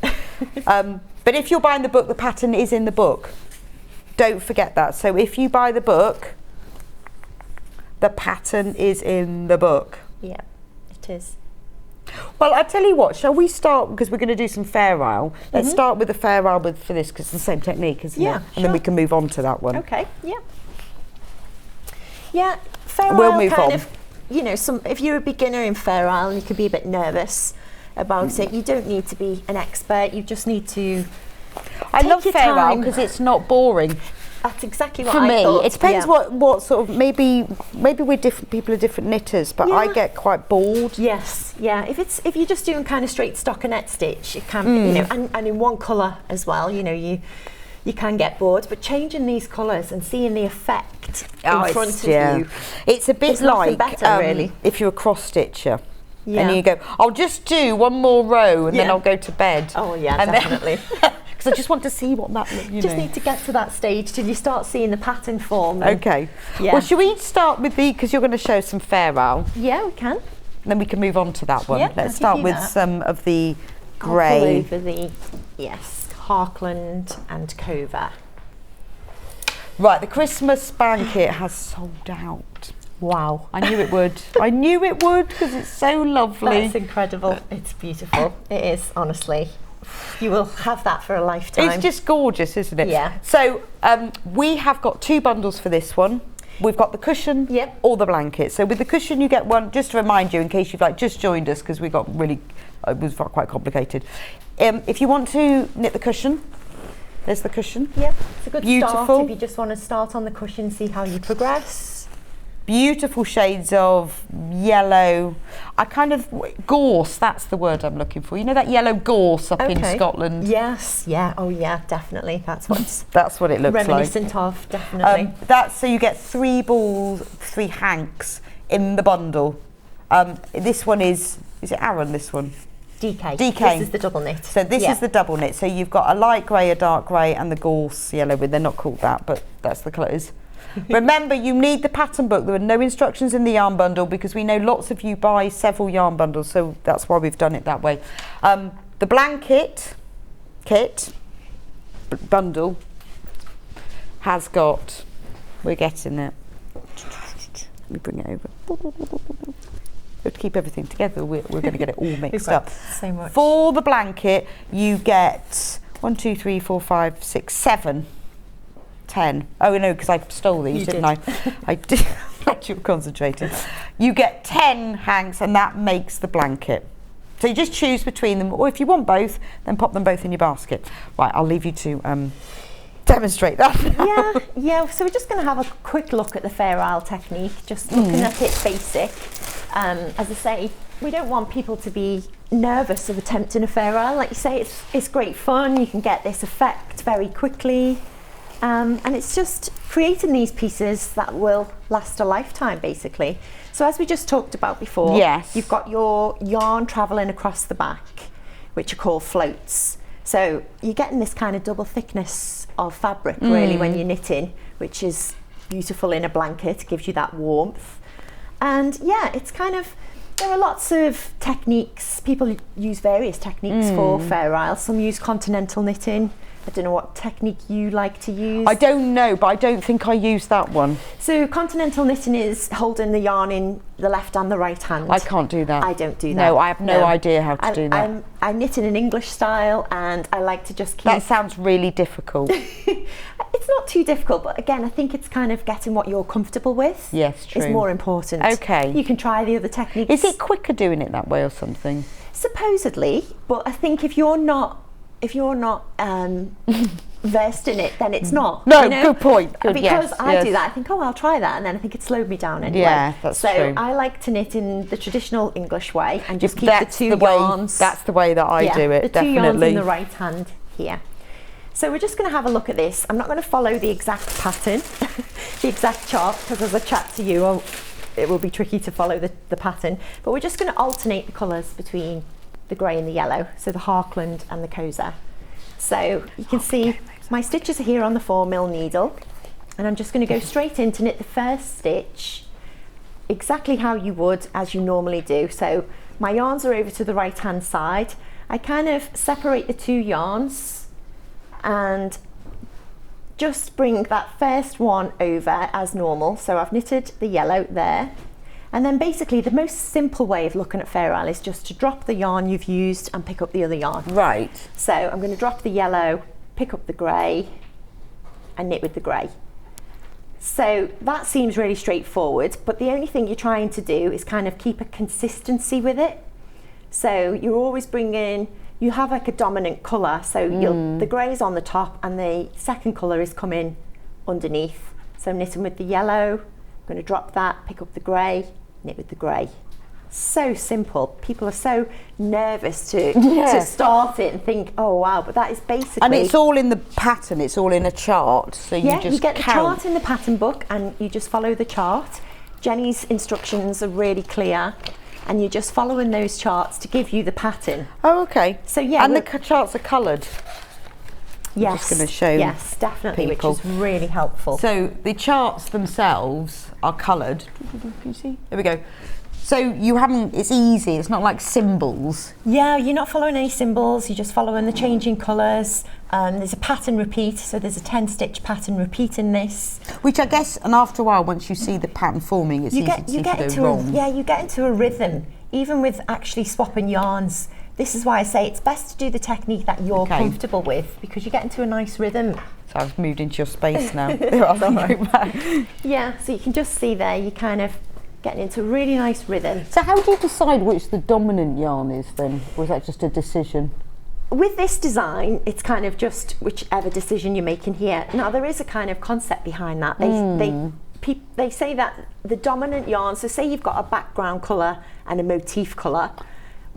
But if you're buying the book, the pattern is in the book. Don't forget that. So if you buy the book, the pattern is in the book. Yeah, it is. Well, I tell you what, shall we start, because we're going to do some Fair Isle. Let's start with the Fair Isle for this, because it's the same technique, isn't it? And then we can move on to that one. Okay, yeah. Yeah, Fair We'll Isle move kind on. of, you know, if you're a beginner in Fair Isle and you could be a bit nervous about it, you don't need to be an expert, you just need to I love your Fair Isle time. because it's not boring. That's exactly what For I me, thought. it depends what sort of, maybe we're different, people are different knitters, but I get quite bored. Yes, yeah. If you're just doing kind of straight stockinette stitch, it can be, you know, and in one colour as well, you know, you can get bored, but changing these colours and seeing the effect in front of you, it's a bit like better, really. If you're a cross stitcher. Yeah. And you go, I'll just do one more row and then I'll go to bed. Oh yeah, and definitely. Because I just want to see what that looks like. Just need to get to that stage till you start seeing the pattern form. Okay. Yeah. Well, should we start with because you're going to show some Fair Isle? Yeah, we can. And then we can move on to that one. Yeah, Let's I'll start give you with that. some of the I'll grey. pull over the Harkland and Cover. Right, the Christmas blanket has sold out. Wow. I knew it would. I knew it would because it's so lovely. That's incredible. It's beautiful. It is, honestly. You will have that for a lifetime. It's just gorgeous, isn't it? Yeah. So we have got 2 bundles for this one. We've got the cushion or the blanket. So with the cushion you get one, just to remind you in case you've just joined us, because we got really, it was quite complicated. If you want to knit the cushion, there's the cushion. Yeah, it's a good Beautiful. start if you just want to start on the cushion, see how you progress. Beautiful shades of yellow. Gorse, that's the word I'm looking for. You know that yellow gorse up in Scotland? Yes, yeah, oh yeah, definitely. That's what it looks like. Reminiscent of, definitely. So you get 3 balls, 3 hanks in the bundle. This one is it Aran, this one? DK. DK. This is the double knit. So this is the double knit. So you've got a light grey, a dark grey, and the gorse yellow. They're not called that, but that's the colours. Remember, you need the pattern book. There are no instructions in the yarn bundle because we know lots of you buy several yarn bundles, so that's why we've done it that way. The blanket bundle has got, we're getting it. Let me bring it over. We have to keep everything together. We're going to get it all mixed up. So much. For the blanket, you get 1, 2, 3, 4, 5, 6, 7. 10. Oh no, because I stole these, didn't I? I did. You were concentrating. You get 10 hanks, and that makes the blanket. So you just choose between them, or if you want both, then pop them both in your basket. Right, I'll leave you to demonstrate that. Yeah. So we're just going to have a quick look at the Fair Isle technique, just looking at it basic. As I say, we don't want people to be nervous of attempting a Fair Isle, like you say, it's great fun. You can get this effect very quickly. And it's just creating these pieces that will last a lifetime, basically. So as we just talked about before, yes, you've got your yarn travelling across the back, which are called floats. So you're getting this kind of double thickness of fabric, really, when you're knitting, which is beautiful in a blanket, gives you that warmth. And yeah, it's kind of, there are lots of techniques. People use various techniques for Fair Isle. Some use continental knitting. I don't know what technique you like to use. I don't know, but I don't think I use that one. So continental knitting is holding the yarn in the left and the right hand. I can't do that. I don't do that. No, I have no idea how to do that. I knit in an English style, and I like to just keep... That sounds really difficult. It's not too difficult, but again, I think it's kind of getting what you're comfortable with. Yes, true. Is more important. Okay. You can try the other techniques. Is it quicker doing it that way or something? Supposedly, but I think if you're not versed in it, then it's not. No, good point. Good, because yes, I do that, I think, oh, I'll try that, and then I think it slowed me down anyway. Yeah, that's so true. I like to knit in the traditional English way and just keep the two yarns. That's the way that I do it, the two yarns definitely. in the right hand here. So we're just going to have a look at this. I'm not going to follow the exact pattern, the exact chart, because as I chat to you, it will be tricky to follow the pattern. But we're just going to alternate the colours between the grey and the yellow, so the Harkland and the Koza. So you can see my stitches are here on the 4mm needle, and I'm just going to go straight in to knit the first stitch exactly how you would as you normally do. So my yarns are over to the right hand side. I kind of separate the two yarns and just bring that first one over as normal. So I've knitted the yellow there. And then basically the most simple way of looking at Fair Isle is just to drop the yarn you've used and pick up the other yarn. Right. So I'm going to drop the yellow, pick up the grey and knit with the grey. So that seems really straightforward, but the only thing you're trying to do is kind of keep a consistency with it. So you're always bringing, you have like a dominant colour, so the grey is on the top and the second colour is coming underneath. So I'm knitting with the yellow, I'm going to drop that, pick up the grey, knit with the grey. So simple. People are so nervous to start it and think, oh wow, but that is basically... And it's all in the pattern, it's all in a chart, so you just you get count. the chart in the pattern book and you just follow the chart. Jenny's instructions are really clear and you're just following those charts to give you the pattern. Oh, okay. So yeah, and the charts are coloured. Yes, I'm just going to show yes, definitely, people. which is really helpful. So the charts themselves are coloured. Can you see? There we go. So you haven't, it's easy, it's not like symbols. Yeah, you're not following any symbols, you're just following the changing colours. There's a pattern repeat, so there's a 10 stitch pattern repeat in this. Which I guess, and after a while, once you see the pattern forming, it's easy to see if you go wrong. You get into a rhythm, even with actually swapping yarns. This is why I say it's best to do the technique that you're comfortable with, because you get into a nice rhythm. So I've moved into your space now. Yeah, so you can just see there, you kind of getting into a really nice rhythm. So how do you decide which the dominant yarn is then? Or is that just a decision? With this design, it's kind of just whichever decision you're making here. Now there is a kind of concept behind that. They say that the dominant yarn, so say you've got a background colour and a motif colour.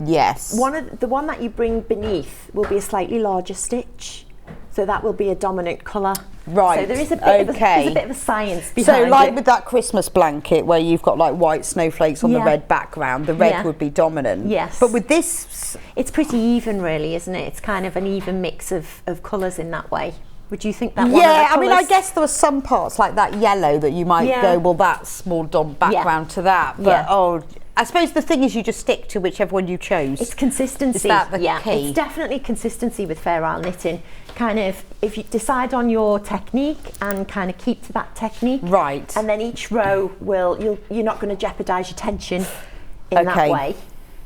Yes. The one that you bring beneath will be a slightly larger stitch. So that will be a dominant colour. Right. So there is a bit, there's a bit of a science behind it. So like with that Christmas blanket where you've got like white snowflakes on the red background, the red would be dominant. Yes. But with this... It's pretty even really, isn't it? It's kind of an even mix of colours in that way. Would you think that one of the I mean, I guess there were some parts like that yellow that you might go, well, that's more background to that. But I suppose the thing is you just stick to whichever one you chose. It's consistency. Is that the key? It's definitely consistency with Fair Isle knitting. Kind of, if you decide on your technique and kind of keep to that technique. Right. And then each row you're not going to jeopardise your tension in that way.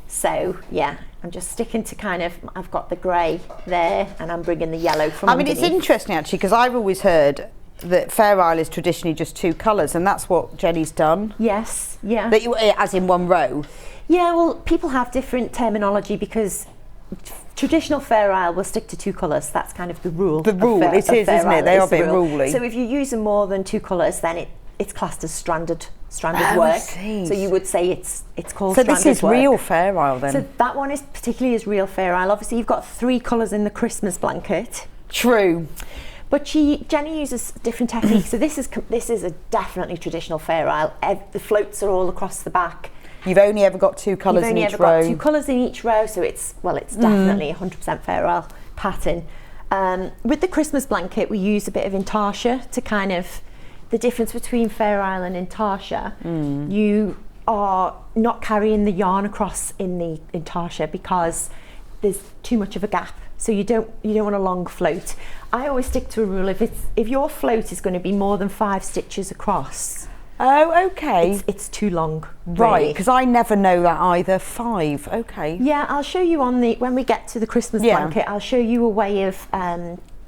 So, yeah, I'm just sticking to kind of, I've got the grey there and I'm bringing the yellow from underneath. It's interesting actually because I've always heard that Fair Isle is traditionally just two colours and that's what Jenny's done. Yes, yeah. As in one row. Yeah, well, people have different terminology because traditional Fair Isle will stick to two colours. That's kind of the rule. The rule, it is, isn't it? They are a bit ruly. So if you use more than two colours, then it's classed as stranded stranded work. I see. So you would say it's called So stranded this is work. real Fair Isle then? So that one is particularly is real Fair Isle. Obviously you've got 3 colours in the Christmas blanket. True. But Jenny uses different techniques. So this is a definitely traditional Fair Isle. The floats are all across the back. You've only ever got 2 colours in each row. Got 2 colours in each row, so it's definitely 100% Fair Isle pattern. With the Christmas blanket, we use a bit of intarsia to kind of, the difference between Fair Isle and intarsia, you are not carrying the yarn across in the intarsia because there's too much of a gap. So you don't want a long float. I always stick to a rule, if your float is going to be more than 5 stitches across, Oh, okay. it's too long. Right, really. because I never know that either. 5, okay. Yeah, I'll show you when we get to the Christmas blanket, I'll show you a way of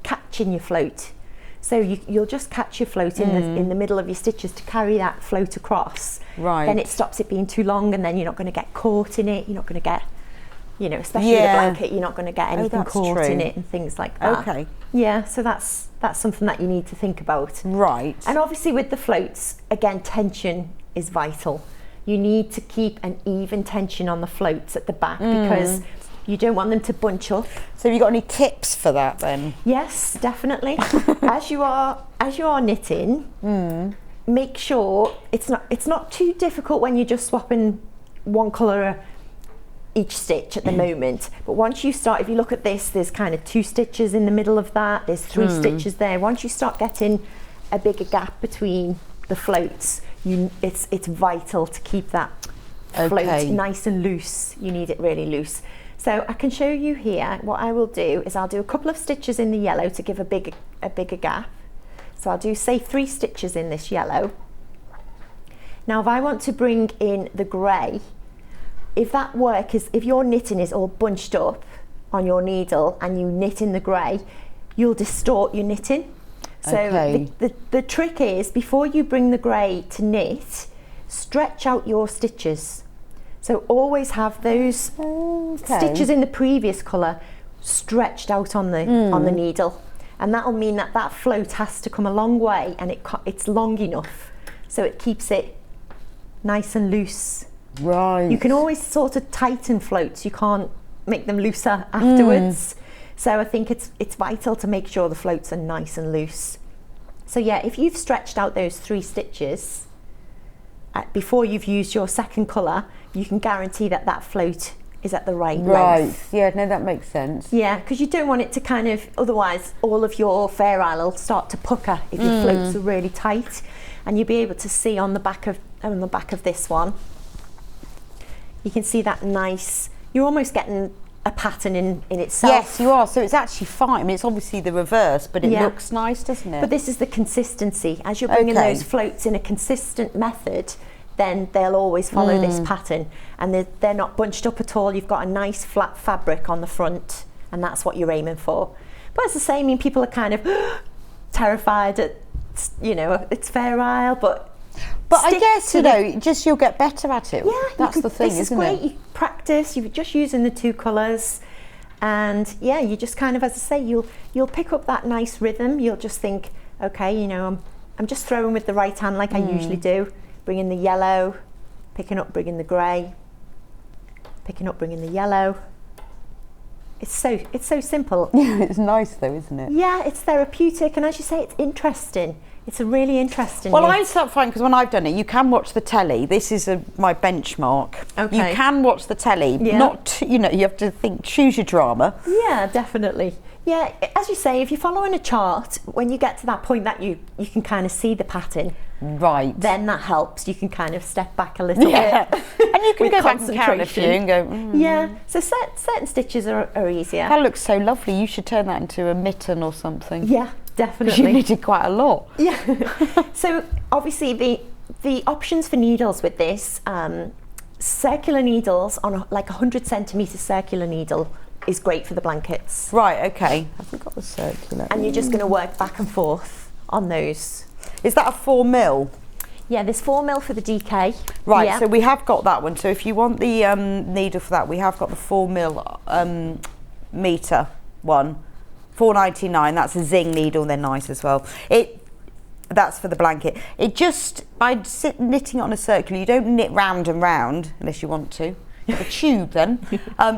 catching your float. So you'll just catch your float in the middle of your stitches to carry that float across. Right. Then it stops it being too long, and then you're not going to get caught in it. You're not going to get, especially the blanket, you're not going to get anything caught in it and things like that. Okay. Yeah, so that's something that you need to think about. Right. And obviously with the floats, again, tension is vital. You need to keep an even tension on the floats at the back because you don't want them to bunch up. So have you got any tips for that then? Yes, definitely. as you are knitting, make sure it's not too difficult when you're just swapping one colour each stitch at the moment, but once you start, if you look at this, there's kind of 2 stitches in the middle of that, there's 3 stitches there. Once you start getting a bigger gap between the floats, it's vital to keep that float nice and loose. You need it really loose. So I can show you here, what I will do is I'll do a couple of stitches in the yellow to give a bigger gap. So I'll do, say, 3 stitches in this yellow. Now if I want to bring in the grey, if your knitting is all bunched up on your needle and you knit in the grey, you'll distort your knitting. So the trick is, before you bring the grey to knit, stretch out your stitches. So always have those stitches in the previous colour stretched out on the needle, and that'll mean that float has to come a long way, and it's long enough so it keeps it nice and loose. Right. You can always sort of tighten floats, you can't make them looser afterwards. So I think it's vital to make sure the floats are nice and loose. So yeah, if you've stretched out those 3 stitches before you've used your second colour, you can guarantee that float is at the right length. Yeah, no, that makes sense. Yeah, because you don't want it to kind of, otherwise all of your Fair Isle will start to pucker if your floats are really tight. And you'll be able to see on the back of this one, you can see that nice, you're almost getting a pattern in itself. Yes, you are. So it's actually fine. I mean, it's obviously the reverse, but it looks nice, doesn't it? But this is the consistency. As you're bringing those floats in a consistent method, then they'll always follow this pattern, and they're not bunched up at all. You've got a nice flat fabric on the front, and that's what you're aiming for. But as I say, I mean, people are kind of terrified at, it's Fair Isle, but I guess, just you'll get better at it. Yeah, that's the thing, isn't it? You practice, you're just using the 2 colours, and yeah, you just kind of, as I say, you'll pick up that nice rhythm. You'll just think, okay, I'm just throwing with the right hand like I usually do, bringing the yellow, picking up, bringing the grey, picking up, bringing the yellow. It's so simple. Yeah, it's nice though, isn't it? Yeah, it's therapeutic, and as you say, it's interesting. It's a really interesting Well, knit. I start finding, because when I've done it, you can watch the telly. This is my benchmark. Okay. You can watch the telly. Yeah. Not, you have to choose your drama. Yeah, definitely. Yeah, as you say, if you're following a chart, when you get to that point that you can kind of see the pattern, Right. then that helps. You can kind of step back a little bit. And you can with go back and count a few and go, Yeah, so certain stitches are easier. That looks so lovely. You should turn that into a mitten or something. Yeah, Because definitely. you knitted quite a lot. Yeah. So obviously the options for needles with this, circular needles on like 100 centimetre circular needle is great for the blankets. Right, okay. I forgot the circular. And you're just going to work back and forth on those. Is that a 4mm? Yeah, there's 4mm for the DK. Right, Yeah. so we have got that one. So if you want the needle for that, we have got the 4mm metre one. $4.99. That's a zing needle. They're nice as well. That's for the blanket. It just, by knitting it on a circular, you don't knit round and round, unless you want to. You have a tube then.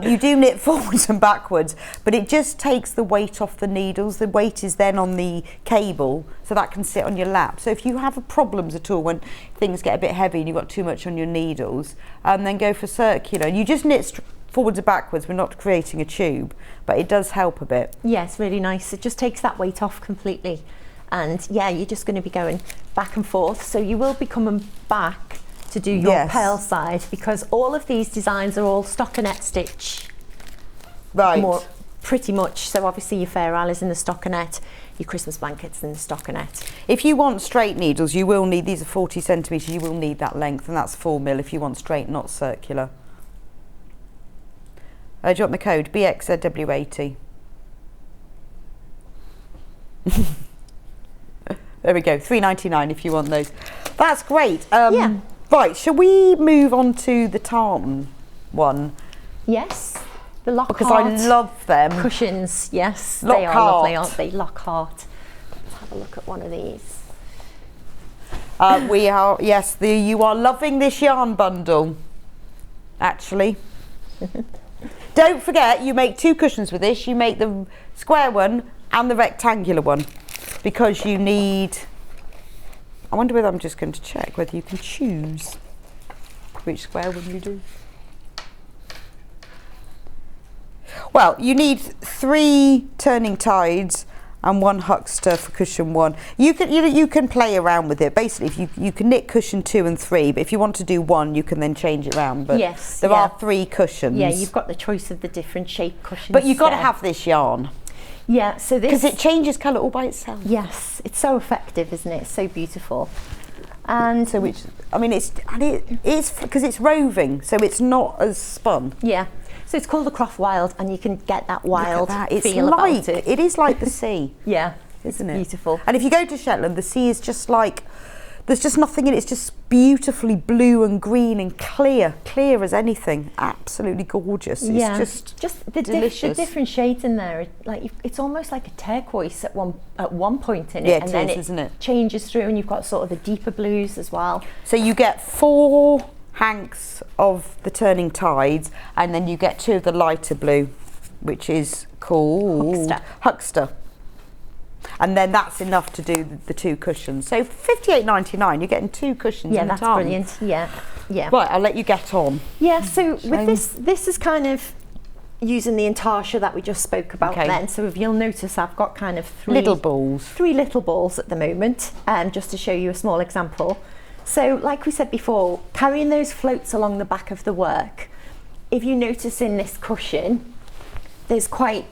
You do knit forwards and backwards, but it just takes the weight off the needles. The weight is then on the cable, so that can sit on your lap. So if you have problems at all when things get a bit heavy and you've got too much on your needles, then go for circular. You just knit forwards and backwards. We're not creating a tube, but it does help a bit. Yeah, it's really nice. It just takes that weight off completely. And yeah, you're just going to be going back and forth. So you will be coming back to do your pearl side, because all of these designs are all stockinette stitch. Right. Pretty much. So obviously your Fair Isle is in the stockinette, your Christmas blankets in the stockinette. If you want straight needles, you will need, these are 40 centimetres, you will need that length, and that's 4mm if you want straight, not circular. Do you want the code? BXZW80. There we go, £3.99 if you want those. That's great. Yeah. Right, shall we move on to the tartan one? Yes, the Lockhart. Because I love them. Cushions, yes. Lockhart. They are lovely, aren't they? Lockhart. Let's have a look at one of these. We are, yes, you are loving this yarn bundle, actually. Don't forget, you make 2 cushions with this. You make the square one and the rectangular one, because you need, I wonder whether I'm just going to check whether you can choose which square one you do. Well, you need 3 turning tides and 1 huckster for cushion 1. You can play around with it. Basically, if you can knit cushion 2 and 3, but if you want to do 1, you can then change it around. But yes, there are 3 cushions. Yeah, you've got the choice of the different shape cushions. But you've got to have this yarn. Yeah, so this, because it changes colour all by itself. Yes, it's so effective, isn't it? It's so beautiful. And so, which, I mean, it's because it's roving, so it's not as spun. Yeah. So it's called the Croft Wild, and you can get that wild feel like, about it. It is like the sea. Yeah, isn't it? Beautiful. And if you go to Shetland, the sea is just like, there's just nothing in it. It's just beautifully blue and green and clear as anything. Absolutely gorgeous. Yeah. It's just the delicious. The different shades in there. Like it's almost like a turquoise at one point in it, yeah, and then isn't it? Changes through, and you've got sort of the deeper blues as well. So you get 4 hanks of the turning tides, and then you get 2 of the lighter blue, which is called huckster. And then that's enough to do the 2 cushions. So £58.99, you're getting 2 cushions. Yeah, that's brilliant. Yeah, yeah. Right, I'll let you get on. Yeah. So with this is kind of using the intarsia that we just spoke about then. So if you'll notice, I've got kind of 3 little balls at the moment, just to show you a small example. So like we said before, carrying those floats along the back of the work, if you notice in this cushion, there's quite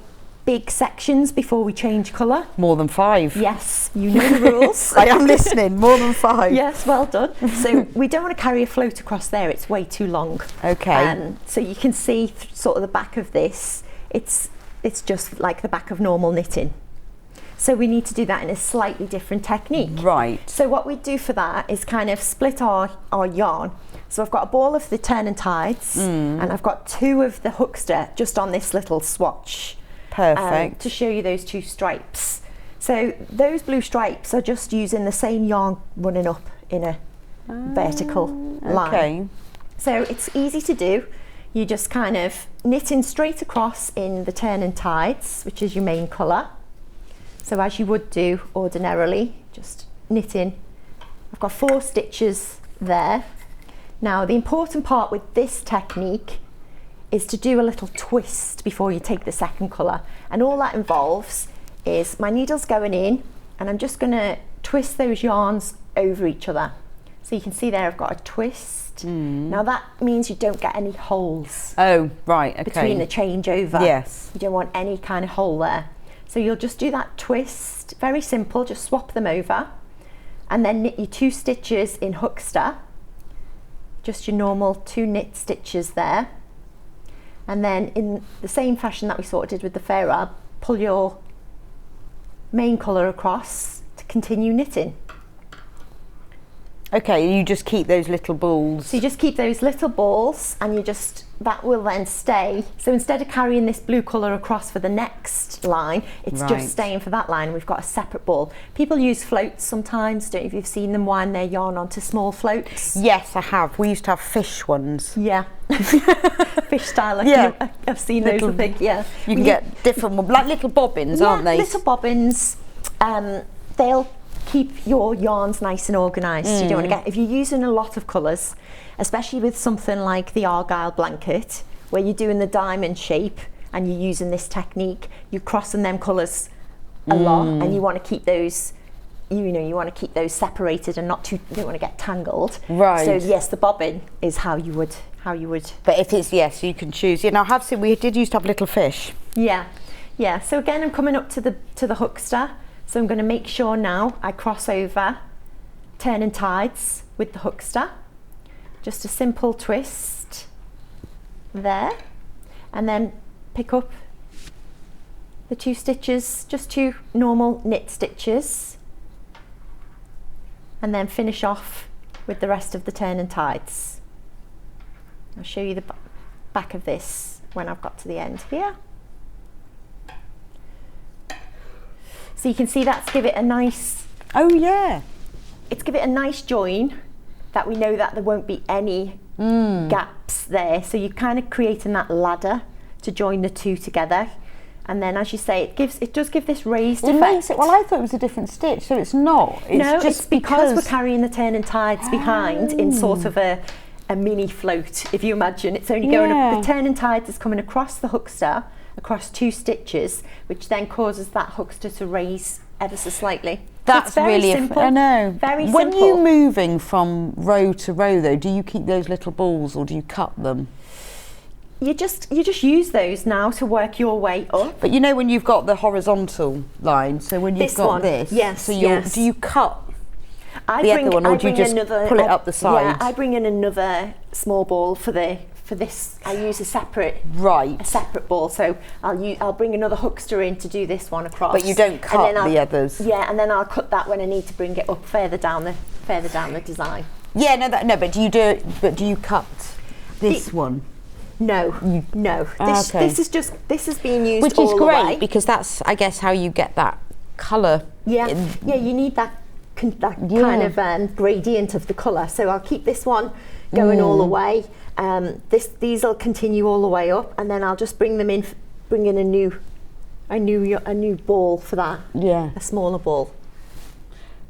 big sections before we change colour. More than 5. Yes, you know the rules. I am listening, more than 5. Yes, well done. So we don't want to carry a float across there, it's way too long. Okay. So you can see sort of the back of this, it's just like the back of normal knitting. So we need to do that in a slightly different technique. Right. So what we do for that is kind of split our yarn. So I've got a ball of the turn and tides, and I've got 2 of the huckster just on this little swatch. Perfect. To show you those 2 stripes. So those blue stripes are just using the same yarn running up in a vertical line. Okay. So it's easy to do. You just kind of knitting straight across in the turn and tides, which is your main colour. So as you would do ordinarily, just knitting. I've got 4 stitches there. Now the important part with this technique is to do a little twist before you take the second colour, and all that involves is my needle's going in, and I'm just going to twist those yarns over each other. So you can see there I've got a twist. Now that means you don't get any holes. Oh, right, okay. Between the changeover. Yes. You don't want any kind of hole there. So you'll just do that twist, very simple, just swap them over, and then knit your 2 stitches in huckster, just your normal 2 knit stitches there. And then in the same fashion that we sort of did with the Fair Isle, pull your main colour across to continue knitting. Okay, you just keep those little balls. So you just keep those little balls, and that will then stay. So instead of carrying this blue colour across for the next line, it's just staying for that line. We've got a separate ball. People use floats sometimes. Don't know if you've seen them wind their yarn onto small floats. Yes, I have. We used to have fish ones. Yeah. Fish style. I've seen those, I think, yeah. You can get different ones, like little bobbins, aren't they? Little bobbins. They'll keep your yarns nice and organised. You don't want to get, if you're using a lot of colours, especially with something like the Argyle blanket, where you're doing the diamond shape and you're using this technique, you're crossing them colours a lot, and you want to keep those, you want to keep those separated and you don't want to get tangled. Right. So yes, the bobbin is how you would. But if it's, yes, you can choose. Now, I have seen, we did used to have little fish. Yeah. So again, I'm coming up to the hookster. So I'm going to make sure now I cross over turning tides with the hookster. Just a simple twist there, and then pick up the 2 stitches, just 2 normal knit stitches, and then finish off with the rest of the turning tides. I'll show you the back of this when I've got to the end here. So you can see that's give it a nice... Oh yeah. It's give it a nice join, that we know that there won't be any gaps there. So you're kind of creating that ladder to join the 2 together. And then, as you say, it does give this raised effect. Well, I thought it was a different stitch, so it's not. It's because we're carrying the turning tides behind in sort of a mini float, if you imagine. It's only going up, the turning tides is coming across the hookster, across 2 stitches, which then causes that hookster to raise ever so slightly. That's so really simple. I know. Very simple. When you're moving from row to row, though, do you keep those little balls or do you cut them? You just use those now to work your way up. But you know when you've got the horizontal line, so when you've got this, do you cut the other one, or do you just pull it up the side? Yeah, I bring in another small ball for this. I use a separate ball, so I'll bring another hookster in to do this one across. But you don't cut the others. Yeah, and then I'll cut that when I need to bring it up further down the design. Yeah, but do you cut this one? No. This is being used, which all is great the way. because that's, I guess, how you get that colour. Yeah, you need that kind of gradient of the colour. So I'll keep this one going all the way. These will continue all the way up, and then I'll just bring in a new ball for that. Yeah, a smaller ball.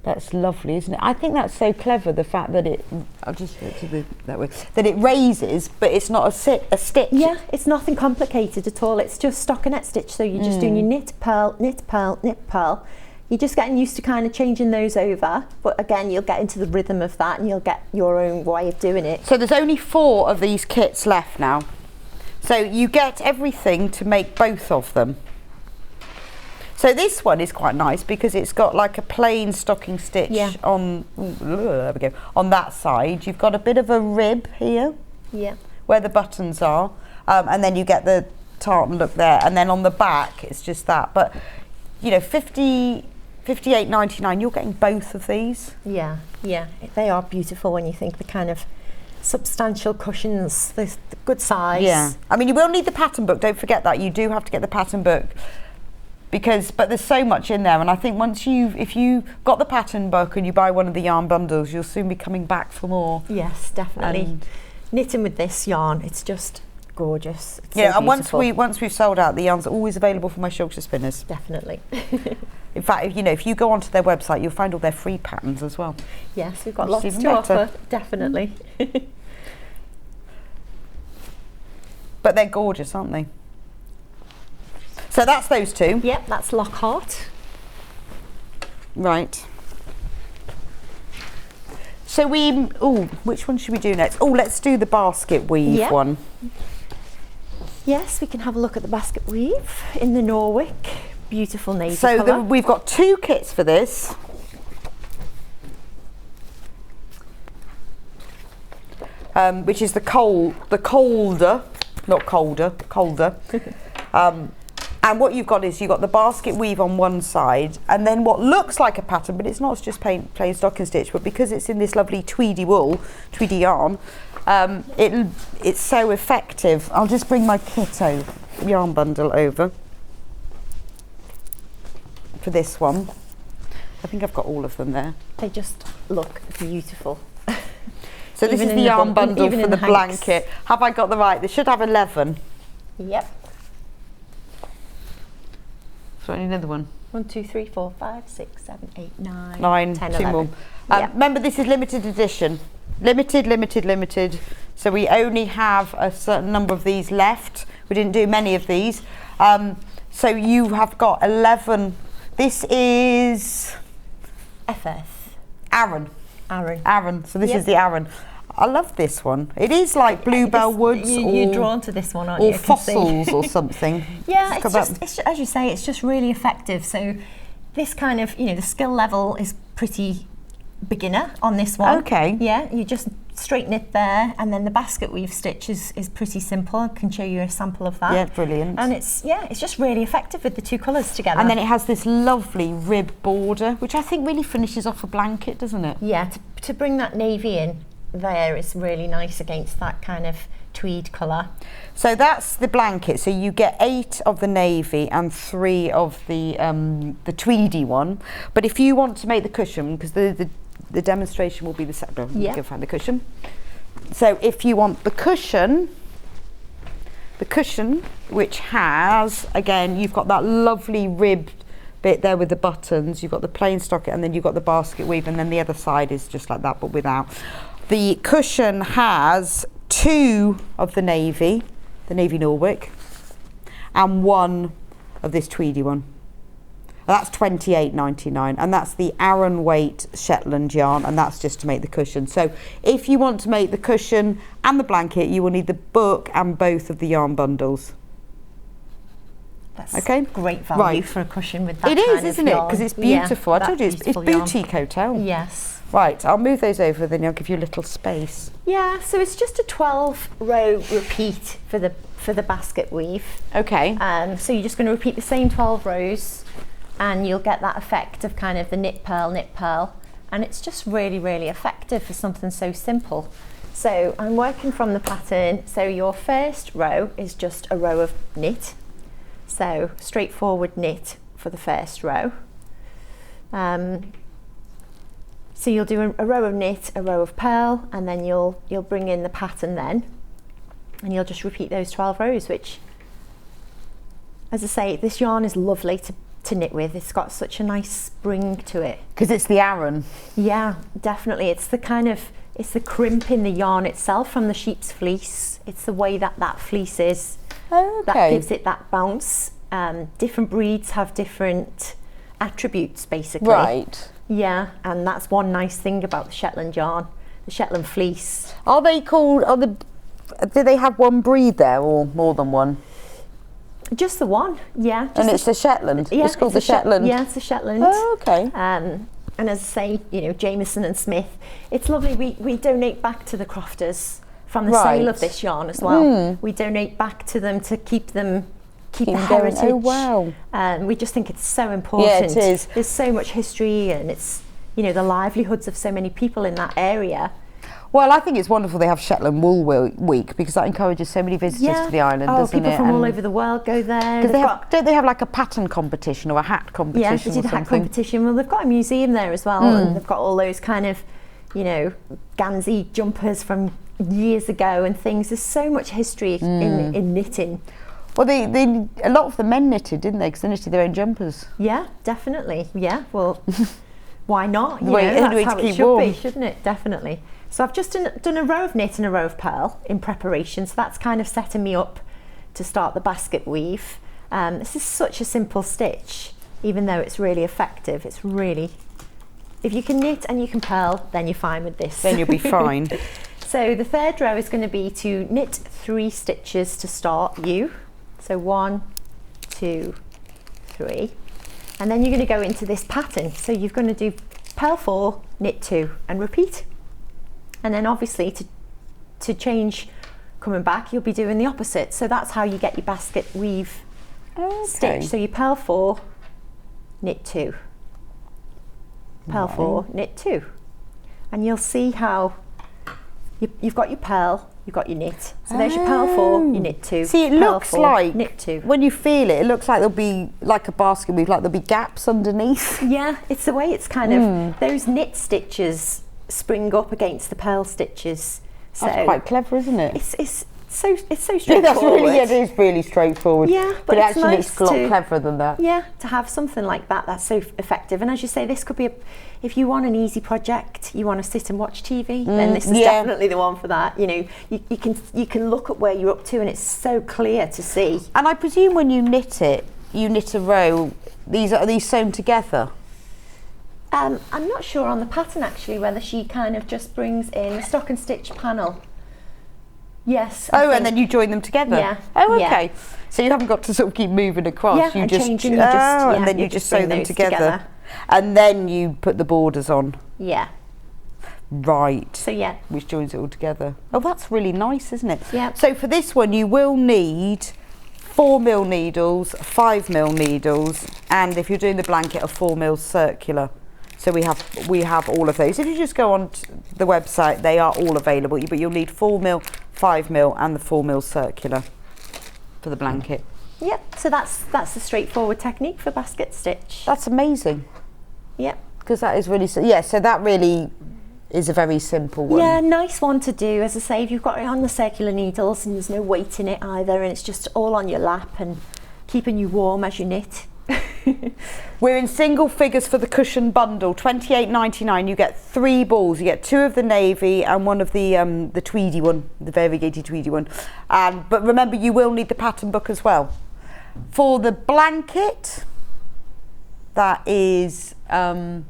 That's lovely, isn't it? I think that's so clever, the fact that I'll just go to that way, that it raises, but it's not a stitch. Yeah, it's nothing complicated at all. It's just stockinette stitch. So you're just doing your knit, purl, knit, purl, knit, purl. You're just getting used to kind of changing those over, but again, you'll get into the rhythm of that and you'll get your own way of doing it. So there's only 4 of these kits left now. So you get everything to make both of them. So this one is quite nice because it's got like a plain stocking stitch on, there we go, on that side. You've got a bit of a rib here, where the buttons are, and then you get the tartan look there, and then on the back it's just that. But you know, $58.99, you're getting both of these. Yeah, they are beautiful when you think the kind of substantial cushions, the good size. Yeah, I mean, you will need the pattern book. Don't forget that you do have to get the pattern book. But there's so much in there, and I think if you got the pattern book and you buy one of the yarn bundles, you'll soon be coming back for more. Yes, definitely. Knitting with this yarn, it's just gorgeous. It's and beautiful. once we've sold out, the yarns are always available for my Shilkshire spinners. Definitely. In fact, if you go onto their website, you'll find all their free patterns as well. Yes, we've got lots to offer. Definitely. But they're gorgeous, aren't they? So that's those 2. Yep, that's Lockhart. Right. So which one should we do next? Let's do the basket weave one. Yes, we can have a look at the basket weave in the Norwick. Beautiful navy colour. So we've got 2 kits for this. Which is the colder. And what you've got is you've got the basket weave on one side, and then what looks like a pattern, but it's not, it's just plain stocking stitch, but because it's in this lovely tweedy yarn, it's so effective. I'll just bring my yarn bundle over for this one. I think I've got all of them there. They just look beautiful. So this is the yarn bundle for the blanket. Have I got the right? They should have 11. Yep. So I need another one. 1, 2, 3, 4, 5, 6, 7, 8, 9, 9, 10, 2 11. more. Yep. Remember, this is limited edition. Limited. So we only have a certain number of these left. We didn't do many of these. So you have got 11. This is FF. Aran. So this Yep. is the Aran. I love this one. It is like bluebell woods. You're drawn to this one, aren't you? Or fossils or something. Yeah, it's just, as you say, it's just really effective. So this kind of, the skill level is pretty beginner on this one. Okay. Yeah, you just straight knit there, and then the basket weave stitch is pretty simple. I can show you a sample of that. Yeah, brilliant. And it's just really effective with the two colours together. And then it has this lovely rib border, which I think really finishes off a blanket, doesn't it? Yeah, to bring that navy in there is really nice against that kind of tweed colour. So that's the blanket. So you get 8 of the navy and 3 of the tweedy one. But if you want to make the cushion, because the demonstration will be the second. You can find the cushion. So if you want the cushion, which has, again, you've got that lovely ribbed bit there with the buttons. You've got the plain stocking, and then you've got the basket weave, and then the other side is just like that, but without. The cushion has 2 of the navy Norwick, and 1 of this tweedy one. That's $28.99, and that's the Aran weight Shetland yarn, and that's just to make the cushion. So if you want to make the cushion and the blanket, you will need the book and both of the yarn bundles. That's Right. great value for a cushion with that. It is, isn't it? Because it's beautiful. I told you, it's beautiful boutique hotel. Yes. Right, I'll move those over, then I'll give you a little space. Yeah, so it's just a 12-row repeat for the basket weave. Okay. So you're just going to repeat the same 12 rows, and you'll get that effect of kind of the knit pearl, and it's just really, really effective for something so simple. So I'm working from the pattern. So your first row is just a row of knit. So straightforward knit for the first row. So you'll do a row of knit, a row of purl, and then you'll bring in the pattern then, and you'll just repeat those 12 rows, which, as I say, this yarn is lovely to knit with. It's got such a nice spring to it. Because it's the Aran. Yeah, definitely. It's the crimp in the yarn itself from the sheep's fleece. It's the way that fleece is. Oh, okay. That gives it that bounce. Different breeds have different attributes, basically. Right. Yeah, and that's one nice thing about the Shetland yarn, the Shetland fleece. Are they called, do they have one breed there or more than one? Just the one, yeah. And it's the Shetland? Yeah, it's called the Shetland? Yeah, it's the Shetland. Oh, okay. And as I say, Jameson and Smith, it's lovely. We donate back to the crofters from the sale of this yarn as well. We donate back to them to keep the heritage. Oh, wow. We just think it's so important. Yeah, it is. There's so much history, and it's, the livelihoods of so many people in that area. Well, I think it's wonderful they have Shetland Wool Week, because that encourages so many visitors to the island, doesn't it? People from all over the world go there. Because don't they have like a pattern competition or a hat competition? Yes, they do the hat competition. Well, they've got a museum there as well, and they've got all those kind of, Gansey jumpers from years ago and things. There's so much history in knitting. Well, a lot of the men knitted, didn't they? Because they knitted their own jumpers. Yeah, definitely. Yeah, well, why not? That's how it should be, shouldn't it? Definitely. So I've just done a row of knit and a row of purl in preparation. So that's kind of setting me up to start the basket weave. This is such a simple stitch, even though it's really effective. It's really, if you can knit and you can purl, then you're fine with this. Then you'll be fine. So the third row is going to be to knit 3 stitches to start you. So 1, 2, 3, and then you're going to go into this pattern. So you're going to do purl 4, knit 2, and repeat. And then obviously to change coming back, you'll be doing the opposite. So that's how you get your basket weave stitch. So you purl 4, knit 2, purl 4, knit 2, and you'll see how you've got your purl, you've got your knit. So there's your purl 4, your knit 2. See, it purl looks 4, like, knit 2. when you feel it, it looks like there'll be like a basket weave, like there'll be gaps underneath. Yeah, it's the way it's kind of, those knit stitches spring up against the purl stitches. So That's quite clever, isn't it? it's so straightforward. Yeah, it is really straightforward. Yeah, but it it's actually nice looks a lot to- cleverer than that. Yeah, to have something like that, that's so effective. And as you say, this could be, if you want an easy project, you want to sit and watch TV, then this is definitely the one for that. You know, you can look at where you're up to, and it's so clear to see. And I presume when you knit it, you knit a row. Are these sewn together? I'm not sure on the pattern actually whether she kind of just brings in a stock and stitch panel. Yes. I And think. then you join them together? Yeah. Oh, Yeah. okay. So you haven't got to sort of keep moving across. Yeah, you and just changing, you just- yeah, and then you you just just sew bring them those together. And then you put the borders on. Yeah. Right. So yeah. Which joins it all together. Oh, that's really nice, isn't it? Yeah. So for this one, you will need 4mm needles, 5mm needles, and if you're doing the blanket, a 4mm circular. So we have all of those. If you just go on the website, they are all available. But you'll need 4mm, 5mm, and the 4mm circular for the blanket. Yep. So that's the straightforward technique for basket stitch. That's amazing, Yep. because that is really so that really is a very simple one. Yeah, nice one to do. As I say, if you've got it on the circular needles and there's no weight in it either, and it's just all on your lap and keeping you warm as you knit. We're in single figures for the cushion bundle, $28.99. You get 3 balls. You get 2 of the navy and 1 of the tweedy one, the variegated tweedy one. But remember, you will need the pattern book as well. For the blanket, that is 11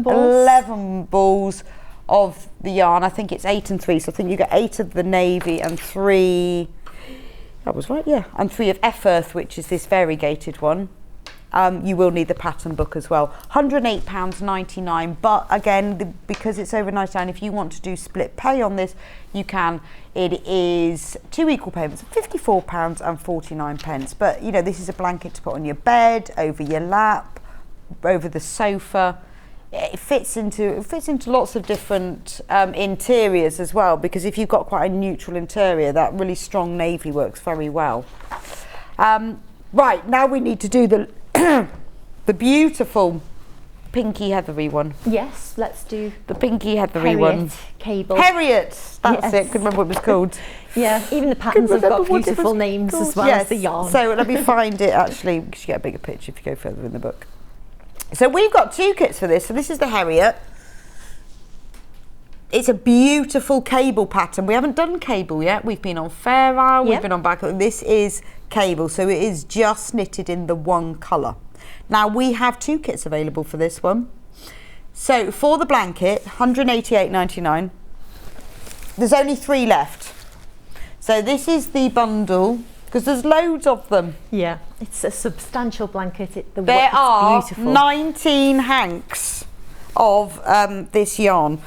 balls. 11 balls of the yarn. I think it's 8 and 3. So I think you get 8 of the navy and 3. That was right, yeah. And 3 of F-Earth, which is this variegated one. You will need the pattern book as well. £108.99, but again, because it's over 99, if you want to do split pay on this, you can. It is 2 equal payments of £54.49. But you know, this is a blanket to put on your bed, over your lap, over the sofa. It fits into lots of different interiors as well, because if you've got quite a neutral interior, that really strong navy works very well. Right, now we need to do the the beautiful pinky heathery one. Yes, let's do The pinky heathery one. cable. Harriet, that's Yes. it. Couldn't remember what it was called. Yeah, even the patterns have remember got what it beautiful was names called. as well Yes. as the yarn. So let me find it actually, because you get a bigger picture if you go further in the book. So we've got 2 kits for this. So this is the Harriet. It's a beautiful cable pattern. We haven't done cable yet. We've been on Fair Isle, we've Yep. been on back. This is cable, so it is just knitted in the one colour. Now we have 2 kits available for this one. So for the blanket, $188.99. There's only 3 left. So this is the bundle, because there's loads of them. Yeah, it's a substantial blanket. There it's are beautiful. 19 hanks of this yarn.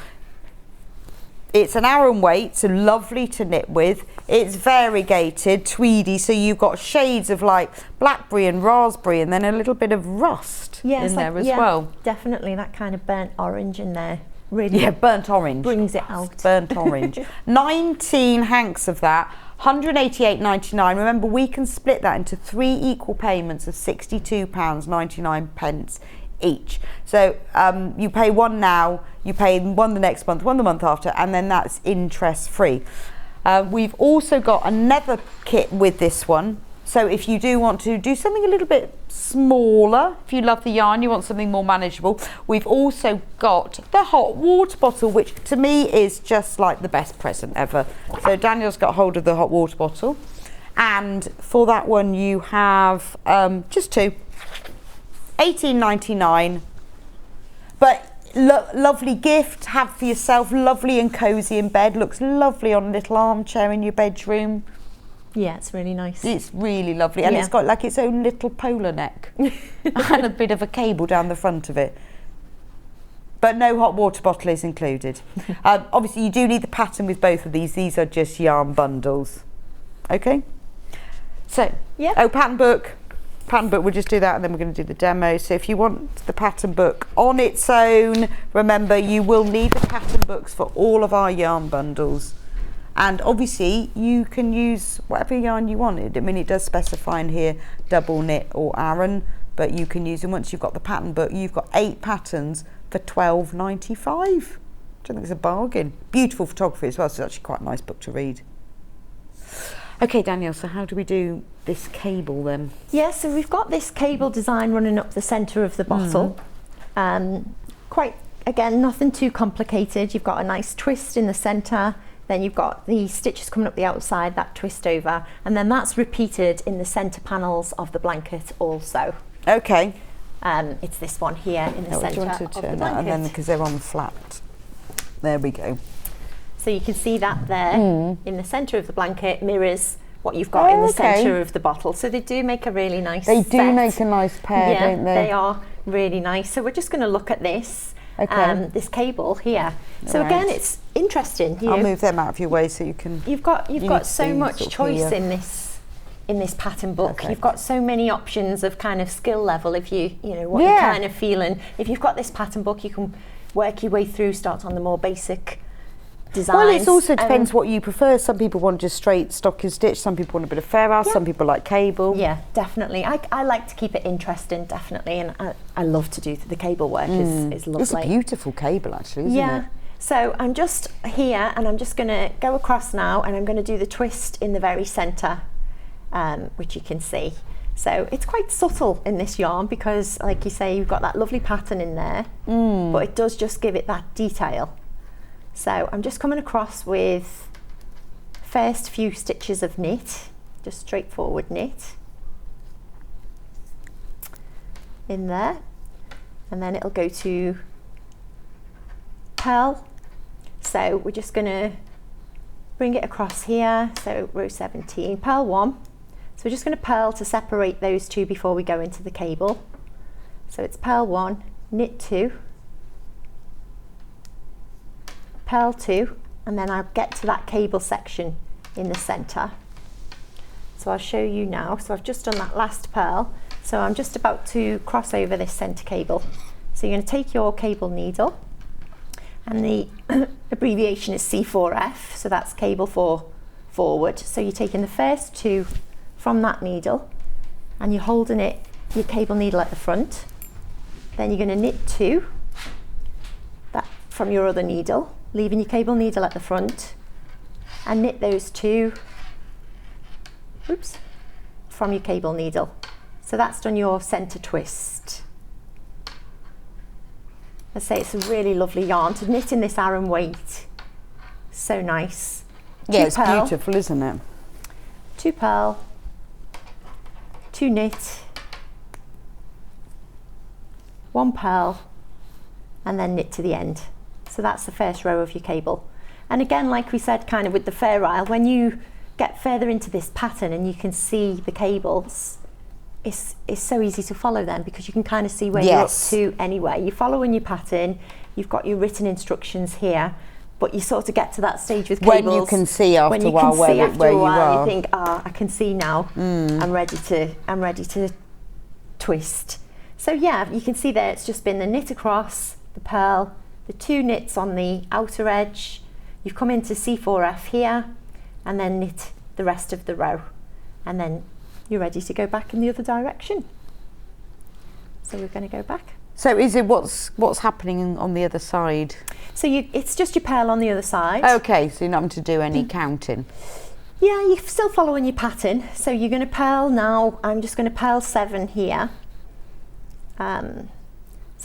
It's an Aran weight, so lovely to knit with. It's variegated, tweedy, so you've got shades of like blackberry and raspberry, and then a little bit of rust Yeah, in it's there like- as yeah, well. Definitely that kind of burnt orange in there. Really Yeah, burnt orange. brings it out. Burnt orange. 19 hanks of that, $188.99. Remember, we can split that into 3 equal payments of £62.99 each. So you pay one now, you pay one the next month, one the month after, and then that's interest free. We've also got another kit with this one. So if you do want to do something a little bit smaller, if you love the yarn, you want something more manageable, we've also got the hot water bottle, which to me is just like the best present ever. So Danielle's got hold of the hot water bottle, and for that one you have just 2, $18.99. But lovely gift, have for yourself, lovely and cosy in bed, looks lovely on a little armchair in your bedroom. Yeah, it's really nice. It's really lovely, and Yeah. it's got like its own little polar neck and a bit of a cable down the front of it. But no hot water bottle is included. Obviously, you do need the pattern with both of these. These are just yarn bundles. Okay. So, Yeah. oh, pattern book. Pattern book, we'll just do that and then we're going to do the demo. So if you want the pattern book on its own, remember you will need the pattern books for all of our yarn bundles. And obviously you can use whatever yarn you want. I mean, it does specify in here double knit or Aran, but you can use them. Once you've got the pattern book, you've got 8 patterns for $12.95. I think it's a bargain. Beautiful photography as well, so it's actually quite a nice book to read. Okay, Danielle, so how do we do this cable then? Yeah, so we've got this cable design running up the centre of the bottle. Quite, again, nothing too complicated. You've got a nice twist in the centre, then you've got the stitches coming up the outside, that twist over, and then that's repeated in the centre panels of the blanket also. Okay. It's this one here in the Do centre you want to of the turn that? blanket. And then, because they're on flat. There we go. So you can see that there in the centre of the blanket mirrors what you've got in the centre of the bottle. So they do make a really nice They do set. make a nice pair, Yeah, don't they? they are really nice. So we're just going to look at this, this cable here. So Right. again, it's interesting. You I'll know, move them out of your way so you can... You've got need so to much sort of choice here. in this pattern book. Perfect. You've got so many options of kind of skill level. If you know what Yeah. you're kind of feeling. If you've got this pattern book, you can work your way through. Start on the more basic designs. Well, it also depends what you prefer. Some people want just straight stocking stitch. Some people want a bit of fair house. Yeah. Some people like cable. Yeah, definitely. I like to keep it interesting, definitely, and I love to do the cable work. Is lovely. It's a beautiful cable, actually, isn't Yeah. it? So I'm just here, and I'm just going to go across now, and I'm going to do the twist in the very centre, which you can see. So it's quite subtle in this yarn because, like you say, you've got that lovely pattern in there, but it does just give it that detail. So I'm just coming across with first few stitches of knit, just straightforward knit in there, and then it'll go to purl. So we're just going to bring it across here, so row 17, purl 1. So we're just going to purl to separate those two before we go into the cable. So it's purl 1, knit 2, purl 2, and then I'll get to that cable section in the centre. So I'll show you now. So I've just done that last purl, so I'm just about to cross over this centre cable. So you're going to take your cable needle, and the abbreviation is C4F, so that's cable for forward. So you're taking the first 2 from that needle, and you're holding it, your cable needle at the front. Then you're going to knit 2 that from your other needle, leaving your cable needle at the front, and knit those 2 from your cable needle. So that's done your centre twist. I say it's a really lovely yarn to knit in this Aran weight. So nice. Yeah, 2 it's purl, beautiful, isn't it? 2 purl, 2 knit, 1 purl, and then knit to the end. So that's the first row of your cable. And again, like we said, kind of with the fair isle, when you get further into this pattern and you can see the cables, it's so easy to follow them because you can kind of see where you're up to anyway. You're following your pattern, you've got your written instructions here, but you sort of get to that stage with cables. When you can see after a while where you are. You think, I can see now. I'm ready to twist. So yeah, you can see there it's just been the knit across, the purl, the 2 knits on the outer edge. You've come into C4F here, and then knit the rest of the row, and then you're ready to go back in the other direction. So we're going to go back. So is it what's happening on the other side? So it's just your purl on the other side. Okay, so you're not having to do any counting. Yeah, you're still following your pattern. So you're going to purl now. I'm just going to purl 7 here. So I'm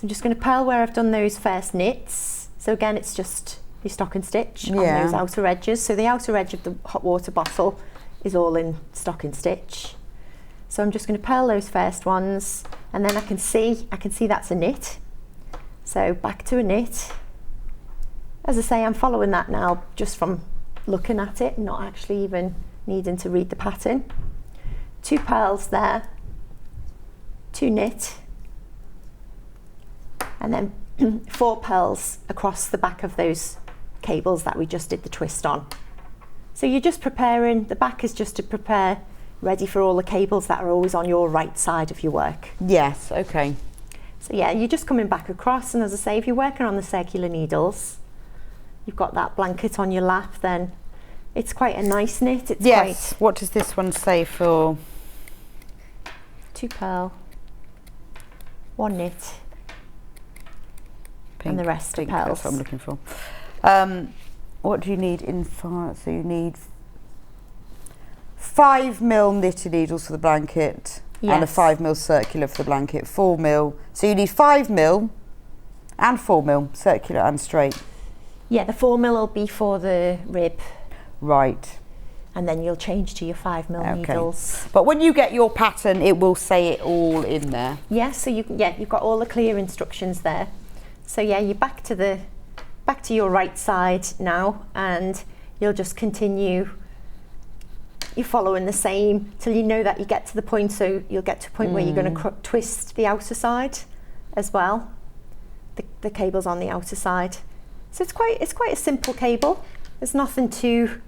just going to purl where I've done those first knits. So again, it's just your stocking stitch on those outer edges. So the outer edge of the hot water bottle is all in stocking stitch. So I'm just going to purl those first ones, and then I can see that's a knit. So back to a knit. As I say, I'm following that now just from looking at it, not actually even needing to read the pattern. 2 purls there, 2 knit, and then 4 purls across the back of those cables that we just did the twist on. So you're just preparing, the back is just to prepare ready for all the cables that are always on your right side of your work. Yes, okay. So yeah, you're just coming back across, and as I say, if you're working on the circular needles, you've got that blanket on your lap, then it's quite a nice knit. It's Yes, what does this one say for? 2 purl, 1 knit, Pink, and the rest are pink, pearls. that's what I'm looking for. What do you need in fire? So you need 5mm knitted needles for the blanket, and a 5mm circular for the blanket, 4mm. So you need 5mm and 4mm circular and straight. Yeah, the 4mm will be for the rib, Right. and then you'll change to your 5mm needles. But when you get your pattern, it will say it all in there. Yeah, so you've got all the clear instructions there. So yeah, you're back to your right side now, and you'll just continue. You're following the same till you know that you get to the point. So you'll get to a point where you're going to twist the outer side as well. The cable's on the outer side, so it's quite a simple cable. There's nothing too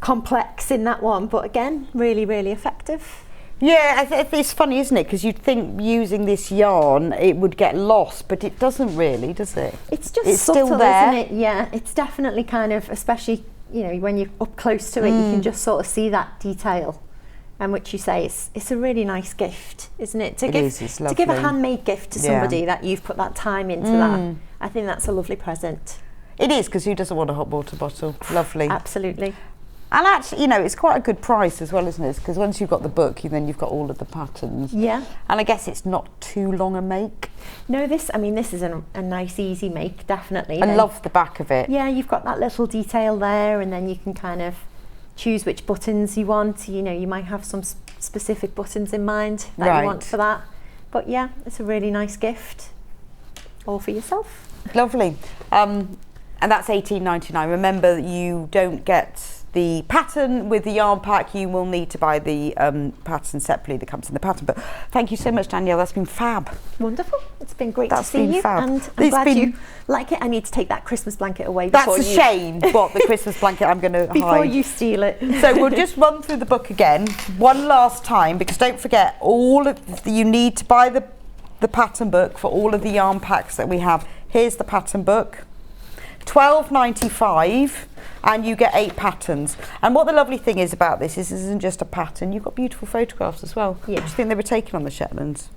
complex in that one, but again, really, really effective. Yeah, it's funny, isn't it? Because you'd think using this yarn it would get lost, but it doesn't really, does it? It's just it's subtle, still there, isn't it? Yeah, it's definitely kind of, especially when you're up close to it, you can just sort of see that detail. And which you say, it's a really nice gift, isn't it? To give a handmade gift to somebody that you've put that time into that. I think that's a lovely present. It is, because who doesn't want a hot water bottle? Lovely. Absolutely. And actually, it's quite a good price as well, isn't it? Because once you've got the book, then you've got all of the patterns. Yeah. And I guess it's not too long a make. No, this is a nice, easy make, definitely. I love the back of it. Yeah, you've got that little detail there, and then you can kind of choose which buttons you want. You might have some specific buttons in mind that you want for that. But yeah, it's a really nice gift, all for yourself. Lovely. And that's $18.99. Remember, you don't get the pattern with the yarn pack. You will need to buy the pattern separately that comes in the pattern. But thank you so much, Danielle. That's been fab. Wonderful. It's been great to see you. Fab. And I'm glad you like it. I need to take that Christmas blanket away. That's a shame. What, the Christmas blanket I'm going to hide? Before you steal it. So we'll just run through the book again one last time, because don't forget, you need to buy the pattern book for all of the yarn packs that we have. Here's the pattern book. $12.95, and you get 8 patterns. And what the lovely thing is about this isn't just a pattern, you've got beautiful photographs as well. Yeah. Do you think they were taken on the Shetlands?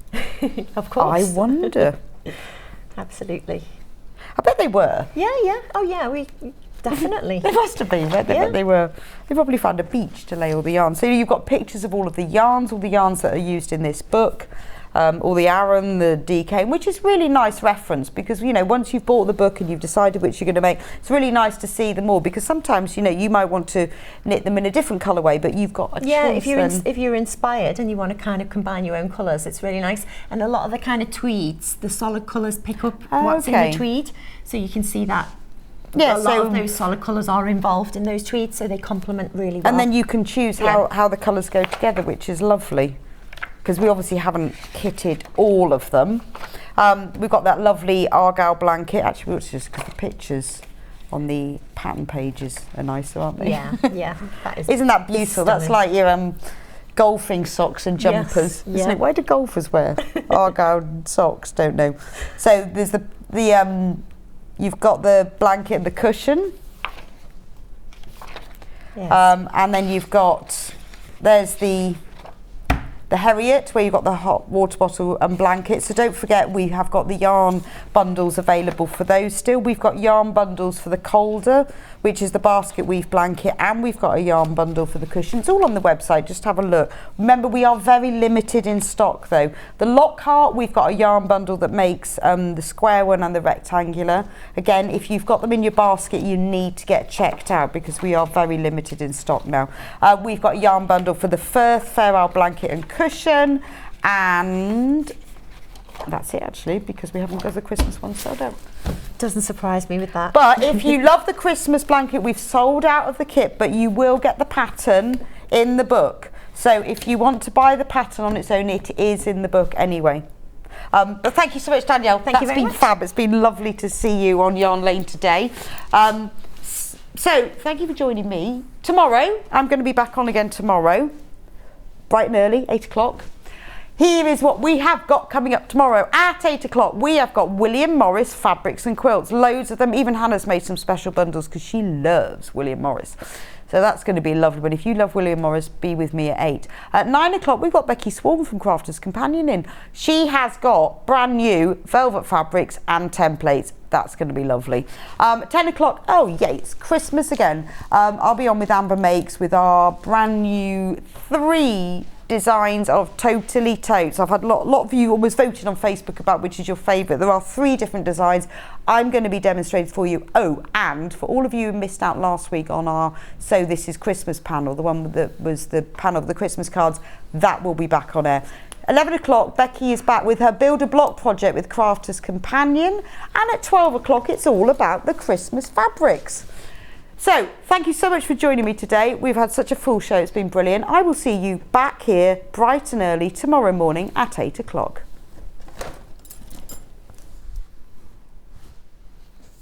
Of course. I wonder. Absolutely. I bet they were. Yeah. Oh yeah, we definitely. They must have been, weren't they? But they were. They probably found a beach to lay all the yarn. So you've got pictures of all of the yarns that are used in this book. All the Aran, the DK, which is really nice reference, because once you've bought the book and you've decided which you're going to make, it's really nice to see them all, because sometimes you might want to knit them in a different colourway, but you've got a choice. If you're inspired and you want to kind of combine your own colours, it's really nice. And a lot of the kind of tweeds, the solid colours pick up what's in the tweed, so you can see that. Yeah, a lot of those solid colours are involved in those tweeds, so they complement really well. And then you can choose how the colours go together, which is lovely, because we obviously haven't kitted all of them. We've got that lovely Argyle blanket. Actually, it's just because the pictures on the pattern pages are nicer, aren't they? Yeah. Isn't that beautiful? That's like your golfing socks and jumpers, isn't it? Why do golfers wear Argyle socks? Don't know. So there's the you've got the blanket and the cushion. Yes. And then there's the Harriet, where you've got the hot water bottle and blanket. So don't forget, we have got the yarn bundles available for those still. We've got yarn bundles for the Calder, which is the basket weave blanket, and we've got a yarn bundle for the cushion. It's all on the website, just have a look. Remember, we are very limited in stock though. The Lockhart, we've got a yarn bundle that makes the square one and the rectangular. Again, if you've got them in your basket, you need to get checked out, because we are very limited in stock now. We've got a yarn bundle for the Firth Fair Isle blanket and cushion, and that's it actually, because we haven't got the Christmas one sold out. Doesn't surprise me with that. But if you love the Christmas blanket, we've sold out of the kit, but you will get the pattern in the book. So if you want to buy the pattern on its own, it is in the book anyway. But thank you so much, Danielle. Thank you very much. That's been fab. It's been lovely to see you on Yarn Lane today. So, thank you for joining me. Tomorrow, I'm going to be back on again tomorrow, bright and early, 8 o'clock. Here is what we have got coming up tomorrow. At 8 o'clock, we have got William Morris fabrics and quilts. Loads of them. Even Hannah's made some special bundles because she loves William Morris. So that's going to be lovely. But if you love William Morris, be with me at 8. At 9 o'clock, we've got Becky Swarm from Crafter's Companion in. She has got brand new velvet fabrics and templates. That's going to be lovely. 10 o'clock, oh yeah, it's Christmas again. I'll be on with Amber Makes with our brand new 3 designs of Totally Totes. I've had a lot of you almost voting on Facebook about which is your favourite. There are 3 different designs I'm going to be demonstrating for you. Oh, and for all of you who missed out last week on our So This Is Christmas panel, the one that was the panel of the Christmas cards, that will be back on air. 11 o'clock, Becky is back with her Build a Block project with Crafter's Companion. And at 12 o'clock, it's all about the Christmas fabrics. So, thank you so much for joining me today. We've had such a full show, it's been brilliant. I will see you back here bright and early tomorrow morning at 8 o'clock.